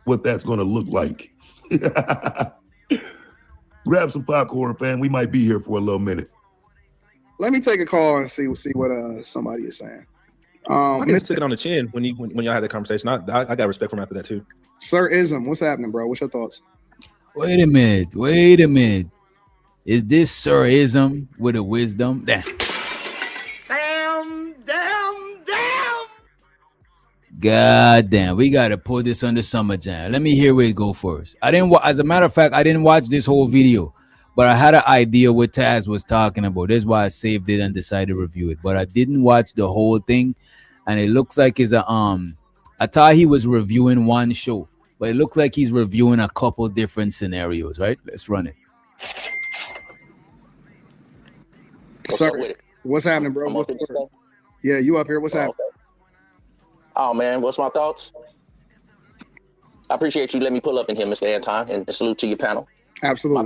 what that's going to look like. Grab some popcorn, fam. We might be here for a little minute. Let me take a call and see what somebody is saying. I just took it on the chin when y'all had that conversation. I got respect from after that too. Sir Ism, what's happening, bro? What's your thoughts? Wait a minute. Is this Sir Ism with a wisdom? Damn. God damn, we gotta put this on the Summer Jam. Let me hear where it go first. As a matter of fact, I didn't watch this whole video, but I had an idea what Taz was talking about. That's why I saved it and decided to review it. But I didn't watch the whole thing, and it looks like it's a I thought he was reviewing one show, but it looks like he's reviewing a couple different scenarios. Right? Let's run it. Sir, what's happening, bro? Yeah, you up here? What's happening? Okay. Oh man, what's my thoughts? I appreciate you letting me pull up in here, Mr. Anton, and salute to your panel. Absolutely.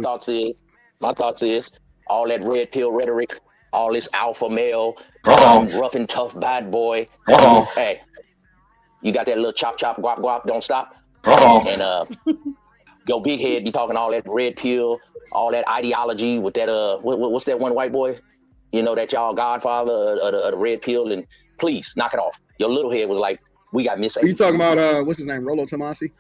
My thoughts is all that red pill rhetoric, all this alpha male, rough and tough bad boy. Hey, you got that little chop guap guap, don't stop. And go big head, be talking all that red pill, all that ideology with that what's that one white boy? You know, that y'all godfather of the red pill, and please knock it off. Your little head was like, we got Miss. Are you talking about what's his name, Rolo Tomasi?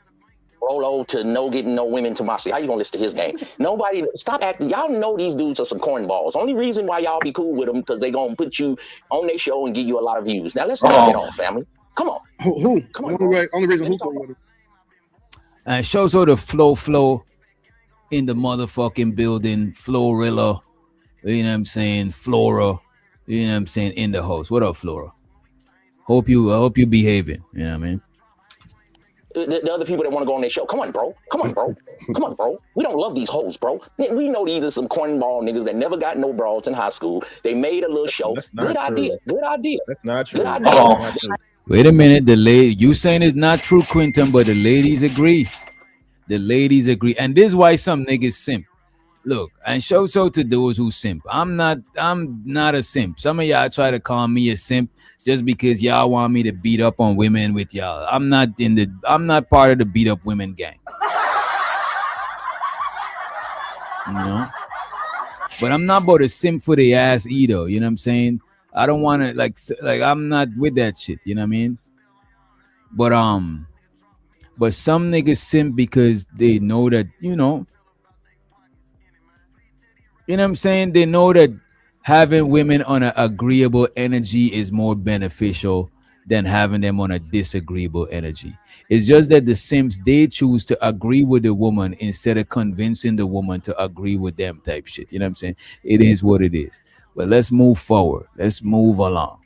Rolo to no getting no women Tomasi. How you gonna listen to his game? Nobody stop acting. Y'all know these dudes are some cornballs. Only reason why y'all be cool with them because they gonna put you on their show and give you a lot of views. Now let's knock it on, family. Come on. Who? Come on. Only reason who cool with him. And shows all the flow in the motherfucking building. Florilla, you know what I'm saying? Flora, you know what I'm saying? In the house. What up, Flora? Hope you behaving. You know what I mean? The other people that want to go on their show. Come on, bro. Come on, bro. Come on, bro. We don't love these hoes, bro. We know these are some cornball niggas that never got no bras in high school. They made a little show. Good idea. Good idea. That's not true. Good idea. Wait a minute. You saying it's not true, Quinton, but the ladies agree. The ladies agree. And this is why some niggas simp. Look, and show to those who simp. I'm not a simp. Some of y'all try to call me a simp just because y'all want me to beat up on women with y'all. I'm not part of the beat up women gang. You know? But I'm not about to simp for the ass either. You know what I'm saying? I don't want to like I'm not with that shit. You know what I mean? But some niggas simp because they know that, you know what I'm saying? They know that having women on an agreeable energy is more beneficial than having them on a disagreeable energy. It's just that the simps, they choose to agree with the woman instead of convincing the woman to agree with them type shit. You know what I'm saying? It is what it is. But let's move forward. Let's move along.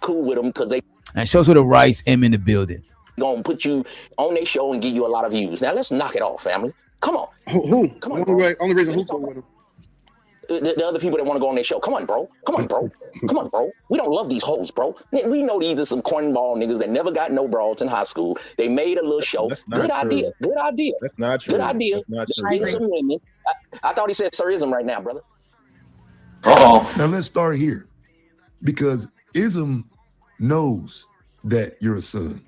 Cool with them because they and shows with the Rice M in the building. Gonna put you on their show and give you a lot of views. Now let's knock it off, family. Come on. Who? Come on. Only reason who cool with him. The other people that want to go on their show. Come on, bro. Come on, bro. Come on, bro. We don't love these hoes, bro. We know these are some cornball niggas that never got no bras in high school. They made a little show. Good idea. Good idea. That's not true. Good idea. That's not true. Some women. I thought he said sirism right now, brother. Now let's start here, because Ism knows that you're a son,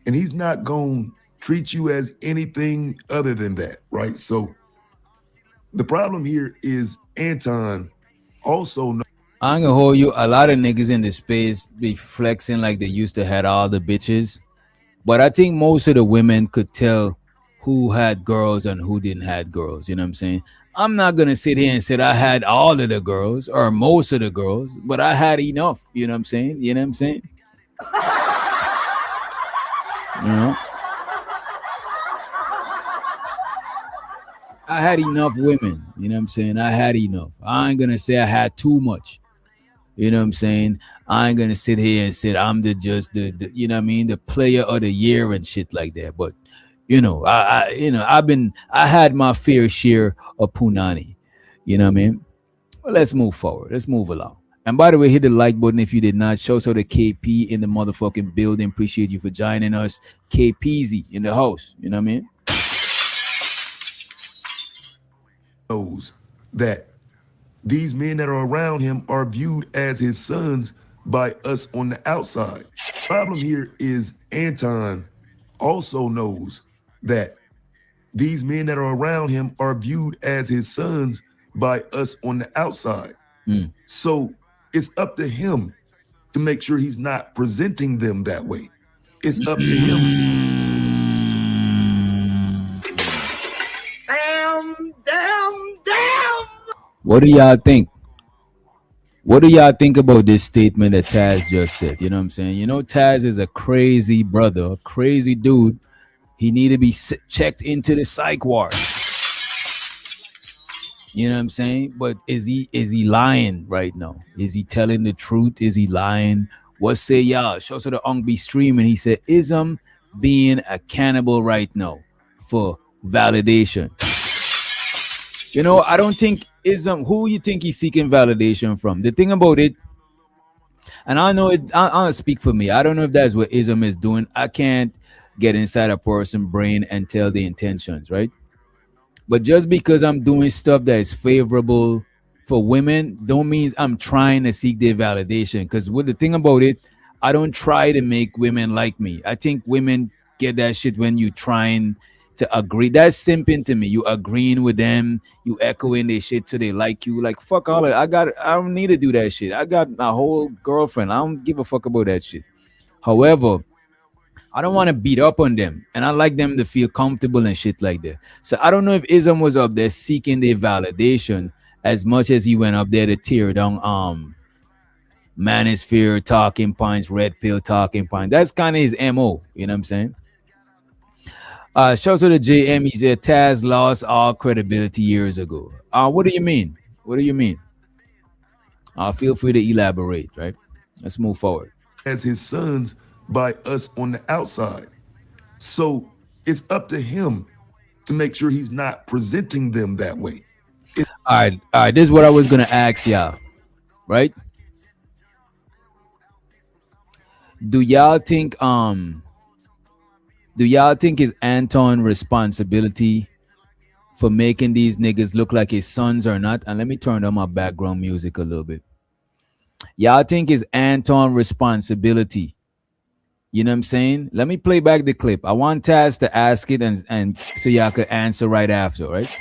and he's not going to treat you as anything other than that, right? So the problem here is Anton also knows. I'm gonna hold you. A lot of niggas in the space be flexing like they used to had all the bitches, but I think most of the women could tell who had girls and who didn't had girls. You know what I'm saying? I'm not gonna sit here and say I had all of the girls or most of the girls, but I had enough. You know what I'm saying? You know what I'm saying? You know, I had enough women. You know what I'm saying? I had enough. I ain't gonna say I had too much. You know what I'm saying? I ain't gonna sit here and say I'm the you know what I mean, the player of the year and shit like that. But you know, I had my fair share of punani. You know what I mean? Well, let's move forward. Let's move along. And by the way, hit the like button if you did not. Show so the KP in the motherfucking building. Appreciate you for joining us. KPZ in the house. You know what I mean? Knows that these men that are around him are viewed as his sons by us on the outside. Problem here is Anton also knows that these men that are around him are viewed as his sons by us on the outside. So it's up to him to make sure he's not presenting them that way. It's up to him. What do y'all think? What do y'all think about this statement that Taz just said? You know what I'm saying? You know, Taz is a crazy brother, a crazy dude. He need to be checked into the psych ward. You know what I'm saying? But is he lying right now? Is he telling the truth? Is he lying? What say y'all? Show to the Ong be streaming. He said, Ism being a cannibal right now for validation. You know, I don't think Ism, who you think he's seeking validation from? The thing about it, and I know it, I'll speak for me. I don't know if that's what Ism is doing. I can't get inside a person's brain and tell the intentions, right? But just because I'm doing stuff that is favorable for women, don't mean I'm trying to seek their validation. Because with the thing about it, I don't try to make women like me. I think women get that shit when you trying to agree. That's simping to me. You agreeing with them, you echoing their shit till they like you. Like fuck all of that. I don't need to do that shit. I got a whole girlfriend. I don't give a fuck about that shit. However, I don't want to beat up on them, and I like them to feel comfortable and shit like that. So I don't know if Ism was up there seeking their validation as much as he went up there to tear down Manosphere talking points, Red Pill talking points. That's kind of his MO, you know what I'm saying? Shout out to JM, he said Taz lost all credibility years ago. What do you mean? What do you mean? Feel free to elaborate, right? Let's move forward. As his sons by us on the outside. So it's up to him to make sure he's not presenting them that way. All right, this is what I was gonna ask y'all, right? Do y'all think it's Anton responsibility for making these niggas look like his sons or not? And let me turn on my background music a little bit. Y'all think it's Anton responsibility? You know what I'm saying? Let me play back the clip. I want Taz to ask it and so y'all could answer right after, right?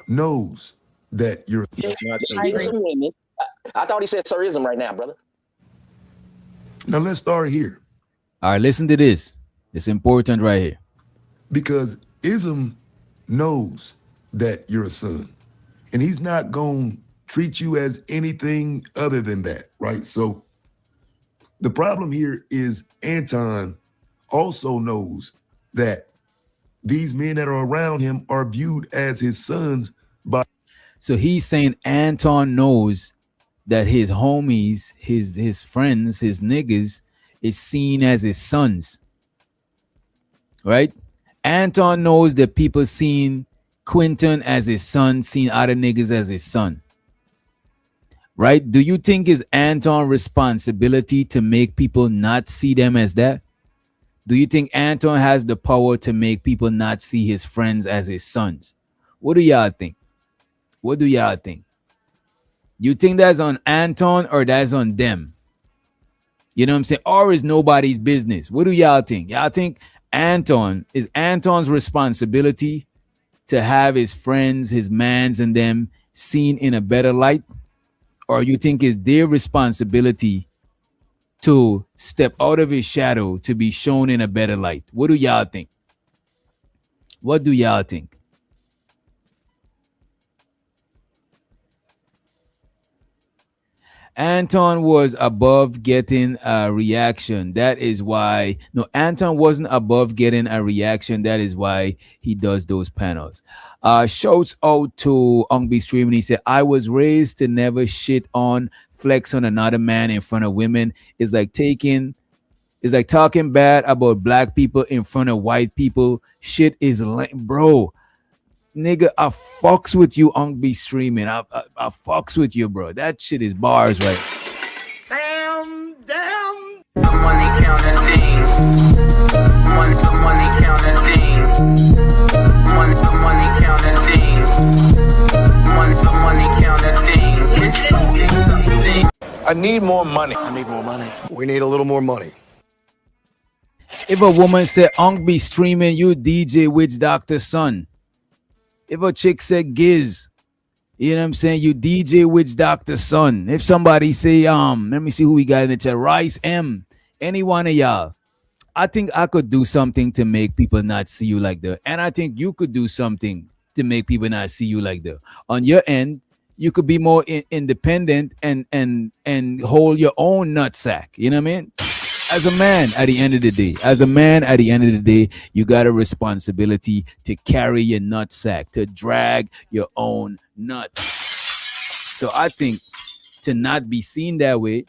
Knows that you're. I thought he said Sirism right now, brother. Now let's start here. All right, listen to this. It's important right here. Because Ism knows that you're a son, and he's not going to treat you as anything other than that, right? So the problem here is Anton also knows that these men that are around him are viewed as his sons by. So he's saying Anton knows that his homies, his friends, his niggas is seen as his sons, right? Anton knows that people seen Quentin as his son, seen other niggas as his son, right? Do you think it's Anton's responsibility to make people not see them as that? Do you think Anton has the power to make people not see his friends as his sons? What do y'all think? What do y'all think? You think that's on Anton or that's on them? You know what I'm saying? Or is nobody's business? What do y'all think? Y'all think Anton's responsibility to have his friends, his mans and them seen in a better light? Or you think it's their responsibility to step out of his shadow to be shown in a better light? What do y'all think? What do y'all think? Anton was above getting a reaction. That is why Anton wasn't above getting a reaction. That is why he does those panels. Shouts out to Ongbi Streaming. He said, I was raised to never shit on, flex on another man in front of women. It's like talking bad about black people in front of white people. Shit is lame, bro. Nigga, I fucks with you, Ongbi Streaming. I fucks with you, bro. That shit is bars, right? Damn. Money counting thing. Money counting thing. Money counting thing. Money counting thing. It's something. I need more money. We need a little more money. If a woman said, Ongbi Streaming, you DJ Witch Doctor son. If a chick said Giz, you know what I'm saying? You DJ Witch Doctor son. If somebody say, let me see who we got in the chat. Rice M, any one of y'all. I think I could do something to make people not see you like that. And I think you could do something to make people not see you like that. On your end, you could be more independent and hold your own nutsack. You know what I mean? As a man, at the end of the day, you got a responsibility to carry your nutsack, to drag your own nuts. So I think to not be seen that way,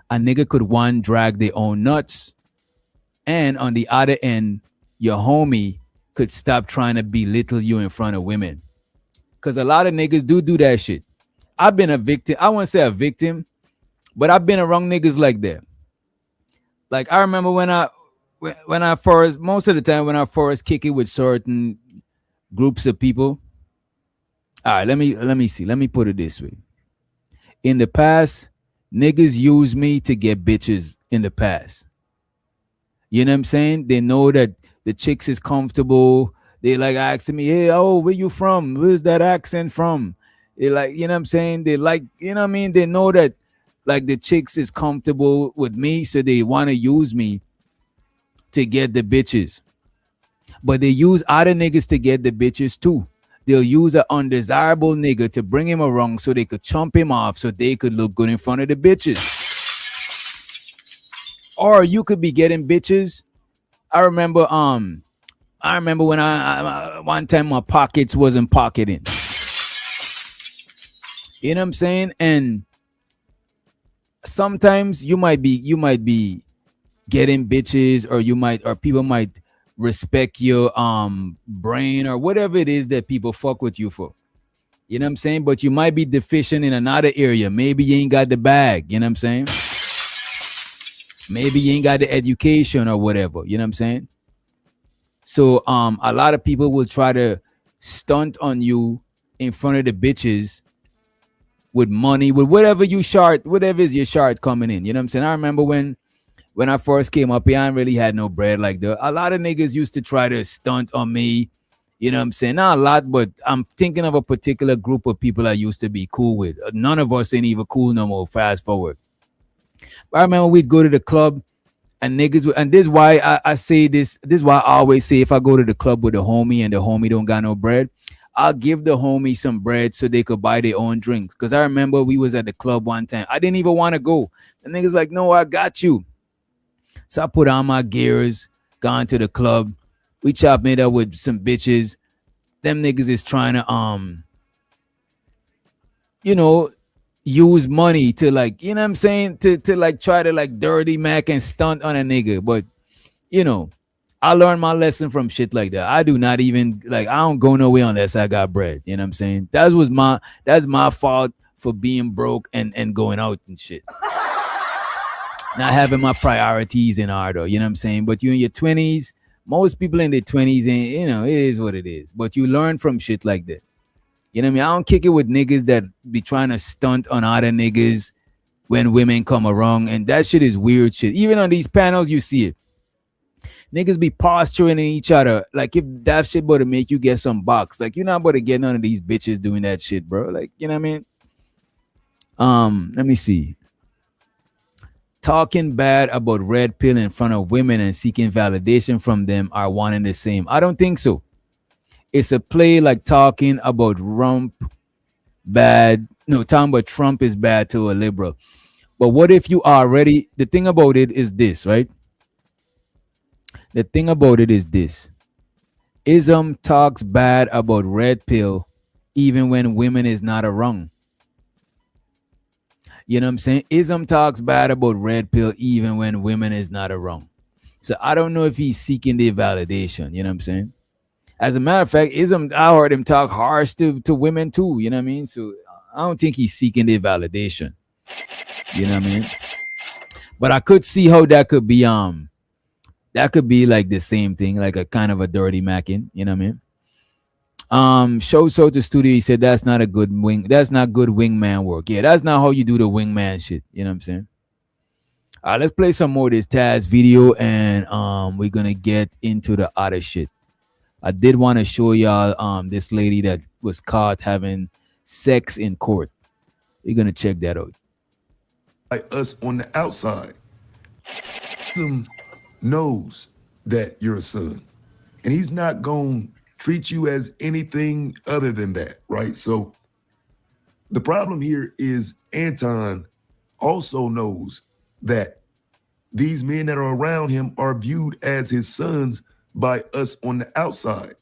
a nigga could one drag their own nuts, and on the other end, your homie could stop trying to belittle you in front of women. Cause a lot of niggas do that shit. I've been a victim. I won't say a victim, but I've been around niggas like that. Like I remember when I first, most of the time when I first kick it with certain groups of people. All right, let me see. Let me put it this way. In the past, niggas use me to get bitches in the past. You know what I'm saying? They know that the chicks is comfortable. They like asking me, hey, oh, where you from? Where's that accent from? They like, you know what I'm saying? They like, you know what I mean? They know that like the chicks is comfortable with me, so they want to use me to get the bitches. But they use other niggas to get the bitches too. They'll use an undesirable nigga to bring him around so they could chump him off so they could look good in front of the bitches. Or you could be getting bitches. I remember when I one time my pockets wasn't pocketing. You know what I'm saying? And sometimes you might be getting bitches, or people might respect your brain or whatever it is that people fuck with you for. You know what I'm saying? But you might be deficient in another area. Maybe you ain't got the bag. You know what I'm saying? Maybe you ain't got the education or whatever. You know what I'm saying? So a lot of people will try to stunt on you in front of the bitches with money, with whatever is your short coming in. You know what I'm saying? I remember when I first came up here, I really had no bread like that. A lot of niggas used to try to stunt on me. You know what I'm saying? Not a lot, but I'm thinking of a particular group of people I used to be cool with. None of us ain't even cool no more, fast forward. But I remember we'd go to the club and niggas, and this is why I say this. This is why I always say if I go to the club with a homie and the homie don't got no bread, I'll give the homie some bread so they could buy their own drinks. Because I remember we was at the club one time. I didn't even want to go. The niggas like, no, I got you. So I put on my gears, gone to the club. We chopped it up with some bitches. Them niggas is trying to use money to like, you know what I'm saying, to like try to like dirty Mac and stunt on a nigga. But I learned my lesson from shit like that. I do not even I don't go nowhere unless I got bread. You know what I'm saying? That's my fault for being broke and going out and shit. Not having my priorities in order, you know what I'm saying? But you in your 20s, most people in their 20s, and it is what it is. But you learn from shit like that. You know what I mean? I don't kick it with niggas that be trying to stunt on other niggas when women come around. And that shit is weird shit. Even on these panels, you see it. Niggas be posturing in each other. Like if that shit about to make you get some box. Like you're not about to get none of these bitches doing that shit, bro. Like, you know what I mean? Let me see. Talking bad about red pill in front of women and seeking validation from them are one and the same. I don't think so. It's a play like talking about talking about Trump is bad to a liberal. But what if you already, the thing about it is this, right? The thing about it is this. Ism talks bad about red pill even when women is not around. You know what I'm saying? Ism talks bad about red pill even when women is not around. So I don't know if he's seeking their validation. You know what I'm saying? As a matter of fact, I heard him talk harsh to women too. You know what I mean? So I don't think he's seeking their validation. You know what I mean? But I could see how that could be like the same thing, like a kind of a dirty macking. You know what I mean? Show so to studio, he said that's not good wingman work. Yeah, that's not how you do the wingman shit. You know what I'm saying? Let's play some more of this Taz video, and we're gonna get into the other shit. I did want to show y'all this lady that was caught having sex in court. We're gonna check that out. Like us on the outside, knows that you're a son, and he's not gonna treat you as anything other than that, right? So the problem here is Anton also knows that these men that are around him are viewed as his sons by us on the outside.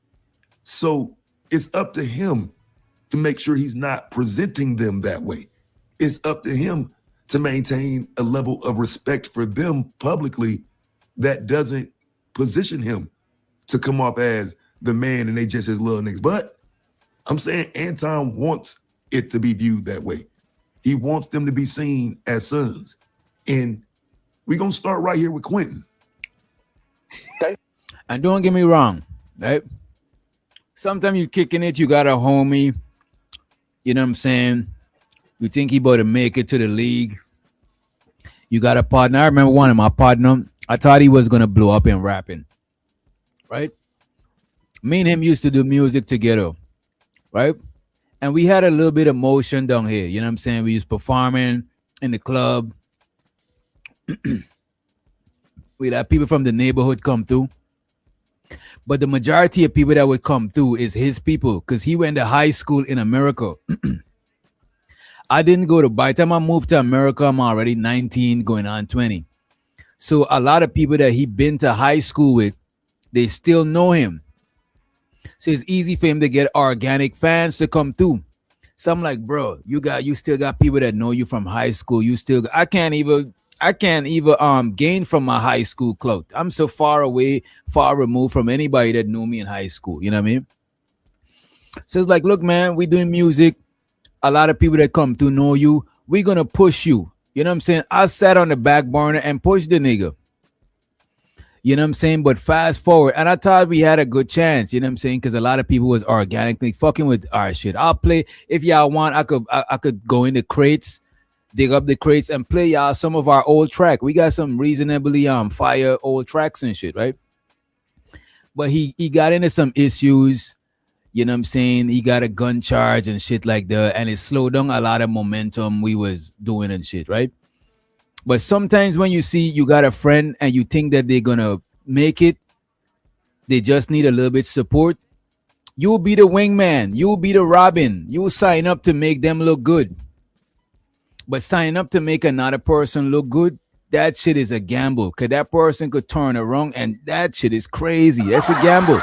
So it's up to him to make sure he's not presenting them that way. It's up to him to maintain a level of respect for them publicly that doesn't position him to come off as the man and they just his little niggas. But I'm saying Anton wants it to be viewed that way. He wants them to be seen as sons. And we're going to start right here with Quentin. Okay. And don't get me wrong, right? Sometimes you kicking it, you got a homie, you know what I'm saying? You think he about to make it to the league. You got a partner. I remember one of my partner, I thought he was going to blow up in rapping, right? Me and him used to do music together, right? And we had a little bit of motion down here, you know what I'm saying? We was performing in the club. We'd have people from the neighborhood come through. But the majority of people that would come through is his people because he went to high school in America. I didn't go to, by the time I moved to America, I'm already 19 going on 20. So a lot of people that he been to high school with, they still know him. So it's easy for him to get organic fans to come through. So I'm like, bro, you still got people that know you from high school. I can't even gain from my high school clout. I'm so far away, far removed from anybody that knew me in high school. You know what I mean? So it's like, look, man, we doing music. A lot of people that come to know you, we're gonna push you. You know what I'm saying? I sat on the back burner and pushed the nigga. You know what I'm saying? But fast forward, and I thought we had a good chance, you know what I'm saying? Because a lot of people was organically fucking with our shit. I'll play, if y'all want, I could go in the crates, dig up the crates and play y'all some of our old track. We got some reasonably fire old tracks and shit, right? But he got into some issues, you know what I'm saying? He got a gun charge and shit like that, and it slowed down a lot of momentum we was doing and shit, right? But sometimes when you see you got a friend and you think that they're gonna make it, they just need a little bit support. You'll be the wingman. You'll be the Robin. You'll sign up to make them look good. But sign up to make another person look good, that shit is a gamble. Because that person could turn around and that shit is crazy. That's a gamble.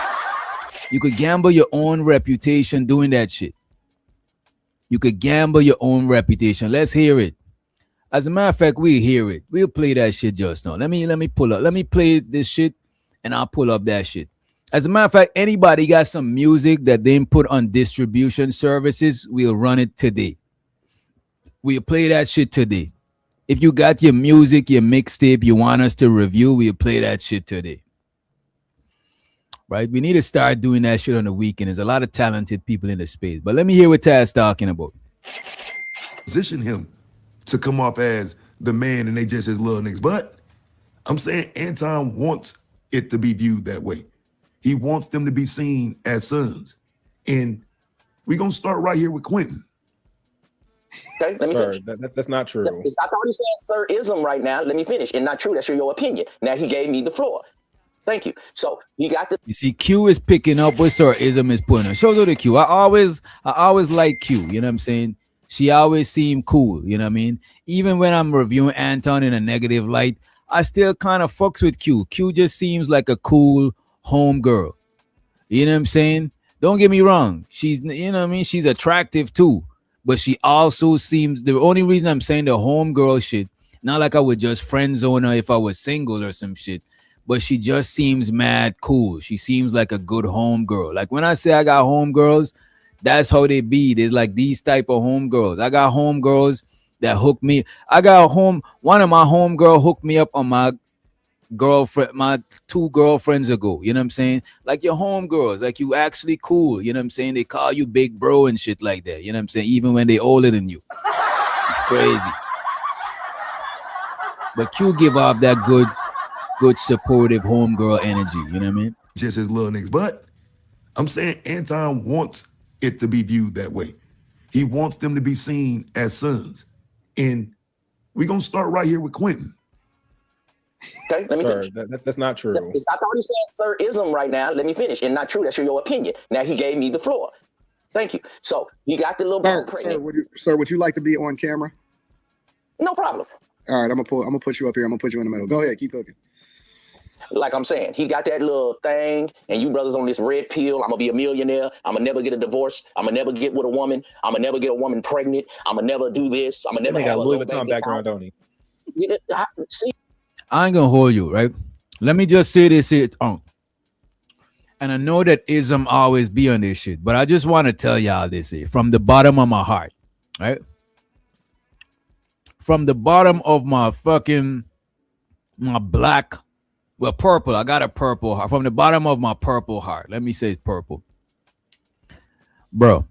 You could gamble your own reputation doing that shit. You could gamble your own reputation. Let's hear it. As a matter of fact, we hear it. We'll play that shit just now. Let me pull up. Let me play this shit and I'll pull up that shit. As a matter of fact, anybody got some music that they put on distribution services, we'll run it today. We'll play that shit today. If you got your music, your mixtape, you want us to review, we'll play that shit today. Right? We need to start doing that shit on the weekend. There's a lot of talented people in the space. But let me hear what Taz talking about. Position him to come off as the man and they just his little niggas. But I'm saying Anton wants it to be viewed that way. He wants them to be seen as sons. And we're going to start right here with Quentin. Okay, let me Sir, finish. that's not true. I thought he said sir-ism right now. Let me finish. And not true. That's your opinion. Now he gave me the floor. Thank you. So you got to. You see, Q is picking up what sir-ism is putting on. Shows her the Q. I always like Q. You know what I'm saying? She always seemed cool, you know what I mean? Even when I'm reviewing Anton in a negative light, I still kind of fucks with Q. Q just seems like a cool home girl. You know what I'm saying? Don't get me wrong. She's, you know what I mean? She's attractive too. But she also seems, the only reason I'm saying the home girl shit, not like I would just friend zone her if I was single or some shit, but she just seems mad cool. She seems like a good home girl. Like when I say I got home girls, that's how they be. There's like these type of homegirls. I got homegirls that hook me. One of my homegirl hooked me up on my girlfriend, my 2 girlfriends ago. You know what I'm saying? Like your homegirls, like you actually cool. You know what I'm saying? They call you big bro and shit like that. You know what I'm saying? Even when they older than you. It's crazy. But Q give off that good supportive homegirl energy. You know what I mean? Just his little niggas. But I'm saying Anton wants it to be viewed that way. He wants them to be seen as sons. And we're going to start right here with Quentin. Okay, let me finish. That's not true. I thought he said sir-ism right now. Let me finish. And not true. That's your opinion. Now he gave me the floor. Thank you. So you got the little ball pregnant. Sir, would you like to be on camera? No problem. All right, I'm gonna put you up here. I'm gonna put you in the middle. Go ahead, keep cooking. Like I'm saying, he got that little thing, and you brothers on this red pill. I'm gonna be a millionaire. I'm gonna never get a divorce. I'm gonna never get with a woman. I'm gonna never get a woman pregnant. I'm gonna never do this. I'm gonna That never nigga got have a Louis low Vuitton bank background, account. don't he? See, I ain't gonna hold you, right? Let me just say this here. And I know that ism always be on this shit, but I just want to tell y'all this here from the bottom of my heart, right? From the bottom of my black, well, purple. I got a purple heart. From the bottom of my purple heart. Let me say purple. Bro.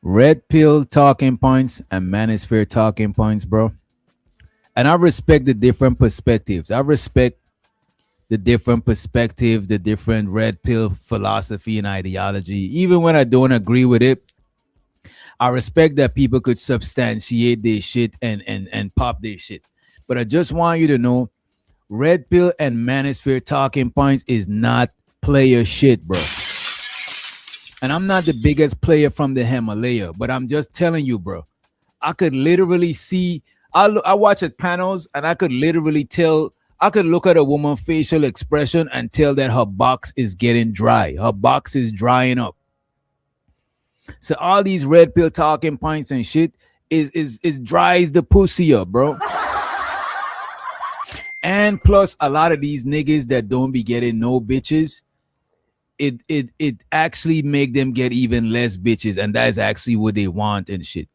Red pill talking points and manosphere talking points, bro. And I respect the different perspectives. I respect the different perspectives, the different red pill philosophy and ideology. Even when I don't agree with it, I respect that people could substantiate their shit and pop their shit. But I just want you to know, red pill and manosphere talking points is not player shit, bro. And I'm not the biggest player from the Himalaya, but I'm just telling you, bro. I could literally see, I watch at panels and I could literally tell, I could look at a woman's facial expression and tell that her box is getting dry. Her box is drying up. So all these red pill talking points and shit is dries the pussy up, bro. And plus a lot of these niggas that don't be getting no bitches, it actually make them get even less bitches, and that's actually what they want and shit.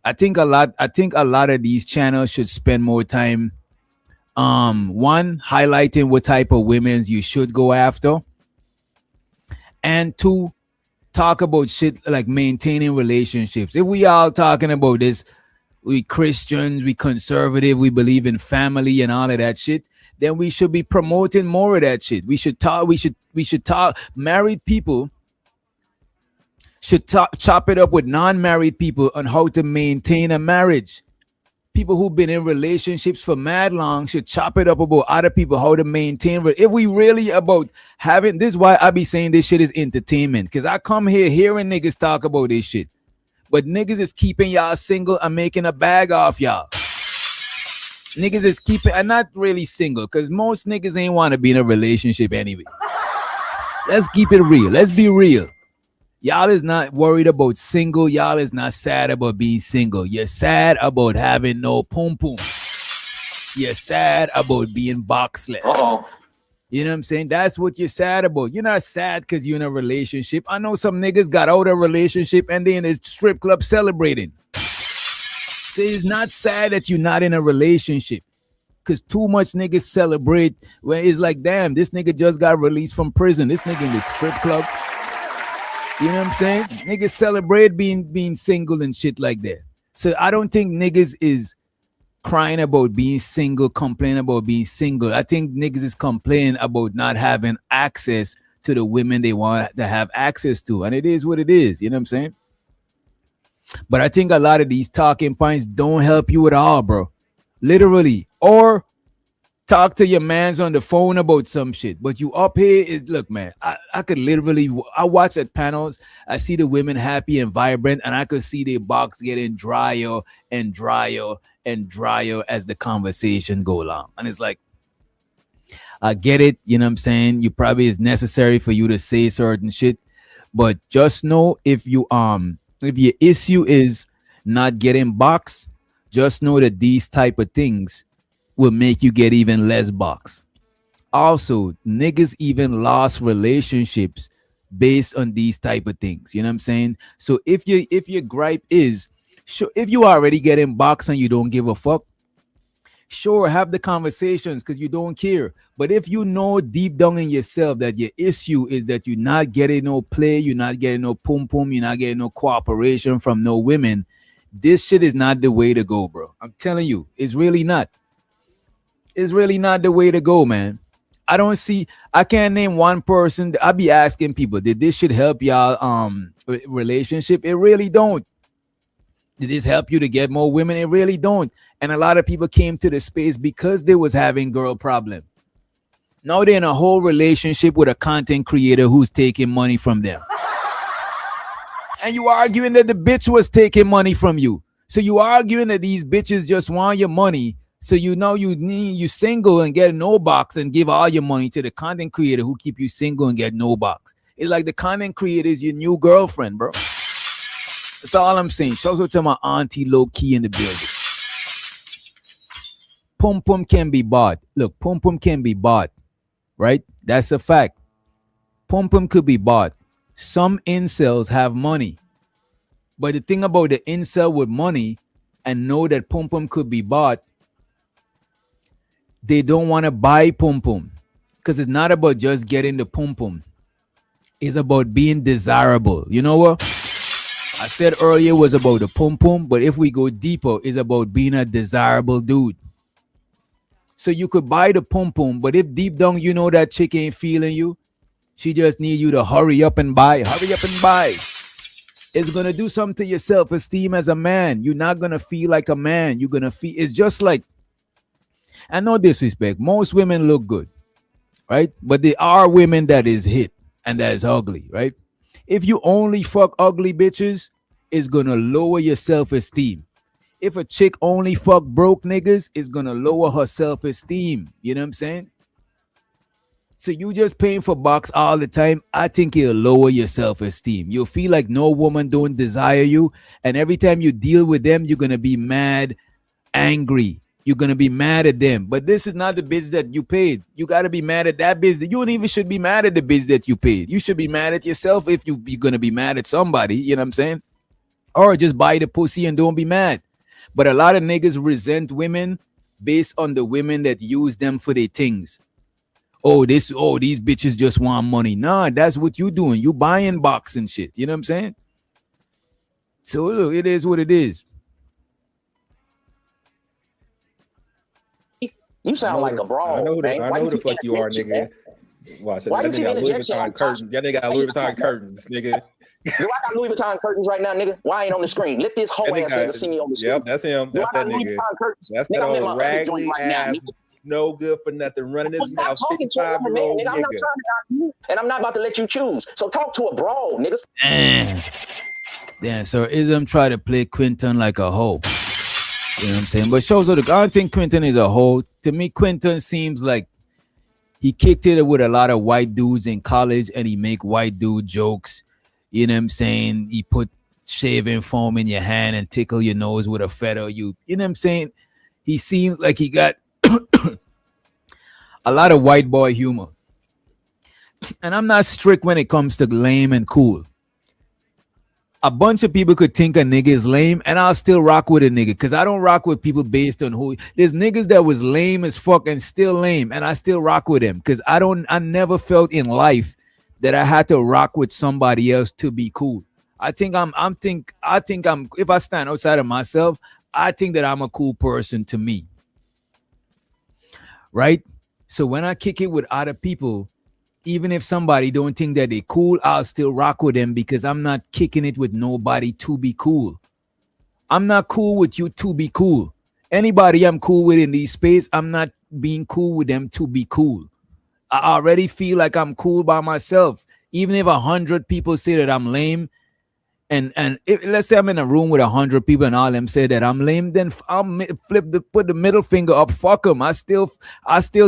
I think a lot of these channels should spend more time one, highlighting what type of women you should go after, and two, talk about shit like maintaining relationships. If we all talking about this, we Christians, we conservative, we believe in family and all of that shit, then we should be promoting more of that shit. We should talk married people should chop it up with non-married people on how to maintain a marriage. People who've been in relationships for mad long should chop it up about other people, how to maintain. If we really about having, this is why I be saying this shit is entertainment. Because I come here hearing niggas talk about this shit. But niggas is keeping y'all single and making a bag off y'all. Niggas is keeping, and not really single, because most niggas ain't want to be in a relationship anyway. Let's keep it real. Let's be real. Y'all is not worried about single. Y'all is not sad about being single. You're sad about having no pum pum. You're sad about being boxless. You know what I'm saying? That's what you're sad about. You're not sad because you're in a relationship. I know some niggas got out of a relationship and they in a strip club celebrating. So it's not sad that you're not in a relationship. Because too much niggas celebrate when it's like, damn, this nigga just got released from prison. This nigga in the strip club. You know what I'm saying? Niggas celebrate being single and shit like that. So I don't think niggas is crying about being single, complaining about being single. I think niggas is complaining about not having access to the women they want to have access to. And it is what it is. You know what I'm saying? But I think a lot of these talking points don't help you at all, bro. Literally. Or talk to your mans on the phone about some shit. But you up here is, look, man, I could literally, I watch at panels, I see the women happy and vibrant, and I could see their box getting drier and drier and drier as the conversation go along. And it's like, I get it, you know what I'm saying? You probably is necessary for you to say certain shit, but just know if your issue is not getting boxed, just know that these type of things will make you get even less box. Also, niggas even lost relationships based on these type of things. You know what I'm saying? So if your gripe is, sure, if you already getting boxed and you don't give a fuck, sure, have the conversations because you don't care. But if you know deep down in yourself that your issue is that you're not getting no play, you're not getting no pum pum, you're not getting no cooperation from no women, this shit is not the way to go, bro. I'm telling you, it's really not. It's really not the way to go, man. I can't name one person. I be asking people, did this shit help y'all relationship? It really don't. Did this help you to get more women? It really don't. And a lot of people came to the space because they was having girl problem. Now they're in a whole relationship with a content creator who's taking money from them. And you arguing that the bitch was taking money from you. So you arguing that these bitches just want your money So you single and get no box and give all your money to the content creator who keep you single and get no box. It's like the content creator is your new girlfriend, bro. That's all I'm saying. Shout out to my auntie low key in the building. Pum pum can be bought. Look, pum pum can be bought, right? That's a fact. Pum pum could be bought. Some incels have money. But the thing about the incel with money and know that pum pum could be bought, they don't want to buy pum pum because it's not about just getting the pum pum. It's about being desirable. You know what? I said earlier was about the pum pum, but if we go deeper, it's about being a desirable dude. So you could buy the pum pum, but if deep down you know that chick ain't feeling you, she just need you to hurry up and buy. Hurry up and buy. It's gonna do something to your self-esteem as a man. You're not gonna feel like a man. You're gonna feel. It's just like, and no disrespect, most women look good, right? But there are women that is hit and that is ugly, right? If you only fuck ugly bitches, it's gonna lower your self-esteem. If a chick only fuck broke niggas, it's gonna lower her self-esteem. You know what I'm saying? So you just paying for box all the time, I think it'll lower your self-esteem. You'll feel like no woman don't desire you. And every time you deal with them, you're gonna be mad, angry. You're gonna be mad at them. But this is not the bitch that you paid. You gotta be mad at that bitch. You don't even should be mad at the bitch that you paid. You should be mad at yourself if you're gonna be mad at somebody, you know what I'm saying? Or just buy the pussy and don't be mad. But a lot of niggas resent women based on the women that use them for their things. These bitches just want money. Nah, that's what you doing. You buying box and shit. You know what I'm saying? So look, it is what it is. You sound like a brawl. I know who the fuck you are, interjecting, nigga. Watch it. Why That you keep nigga got Louis interjecting Vuitton like curtains. That nigga got Louis Vuitton curtains, nigga. Do I got Louis Vuitton curtains right now, nigga? Why ain't on the screen? Let this whole ass nigga see me on the screen. Yep, that's him. Do That's I got that Louis nigga. Vuitton curtains? That's Nigga, that I'm in old my other joint raggedy right now, ass, nigga. no good for nothing, running his Stop mouth, talking to him, man. 55-year-old Nigga, I'm not trying nigga. to argue, and I'm not about to let you choose. So talk to a brawl, nigga. Damn, so Ism try to play Quinton like a hoe. You know what I'm saying? But shows I don't think Quinton is a hoe. To me, Quinton seems like he kicked it with a lot of white dudes in college and he make white dude jokes. You know what I'm saying? He put shaving foam in your hand and tickle your nose with a feather. You know what I'm saying? He seems like he got a lot of white boy humor. And I'm not strict when it comes to lame and cool. A bunch of people could think a nigga is lame and I'll still rock with a nigga because I don't rock with people based on who. There's niggas that was lame as fuck and still lame and I still rock with them because I never felt in life that I had to rock with somebody else to be cool. I think if I stand outside of myself, I think that I'm a cool person to me. Right? So when I kick it with other people, even if somebody don't think that they cool, I'll still rock with them because I'm not kicking it with nobody to be cool. I'm not cool with you to be cool. Anybody I'm cool with in these space, I'm not being cool with them to be cool. I already feel like I'm cool by myself. Even if 100 people say that I'm lame, and if, let's say I'm in a room with 100 people and all them say that I'm lame, then I'll put the middle finger up. Fuck them. I still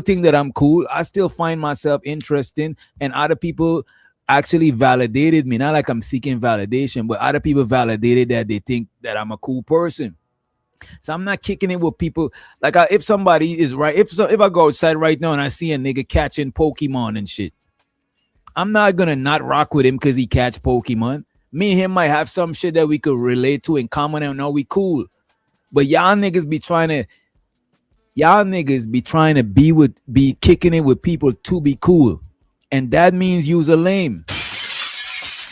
think that I'm cool. I still find myself interesting, and other people actually validated me. Not like I'm seeking validation, but other people validated that they think that I'm a cool person. So I'm not kicking it with people. Like if somebody is right, if I go outside right now and I see a nigga catching Pokemon and shit, I'm not gonna not rock with him because he catch Pokemon. Me and him might have some shit that we could relate to in common and know we cool. But y'all niggas be trying to be kicking it with people to be cool. And that means use a lame.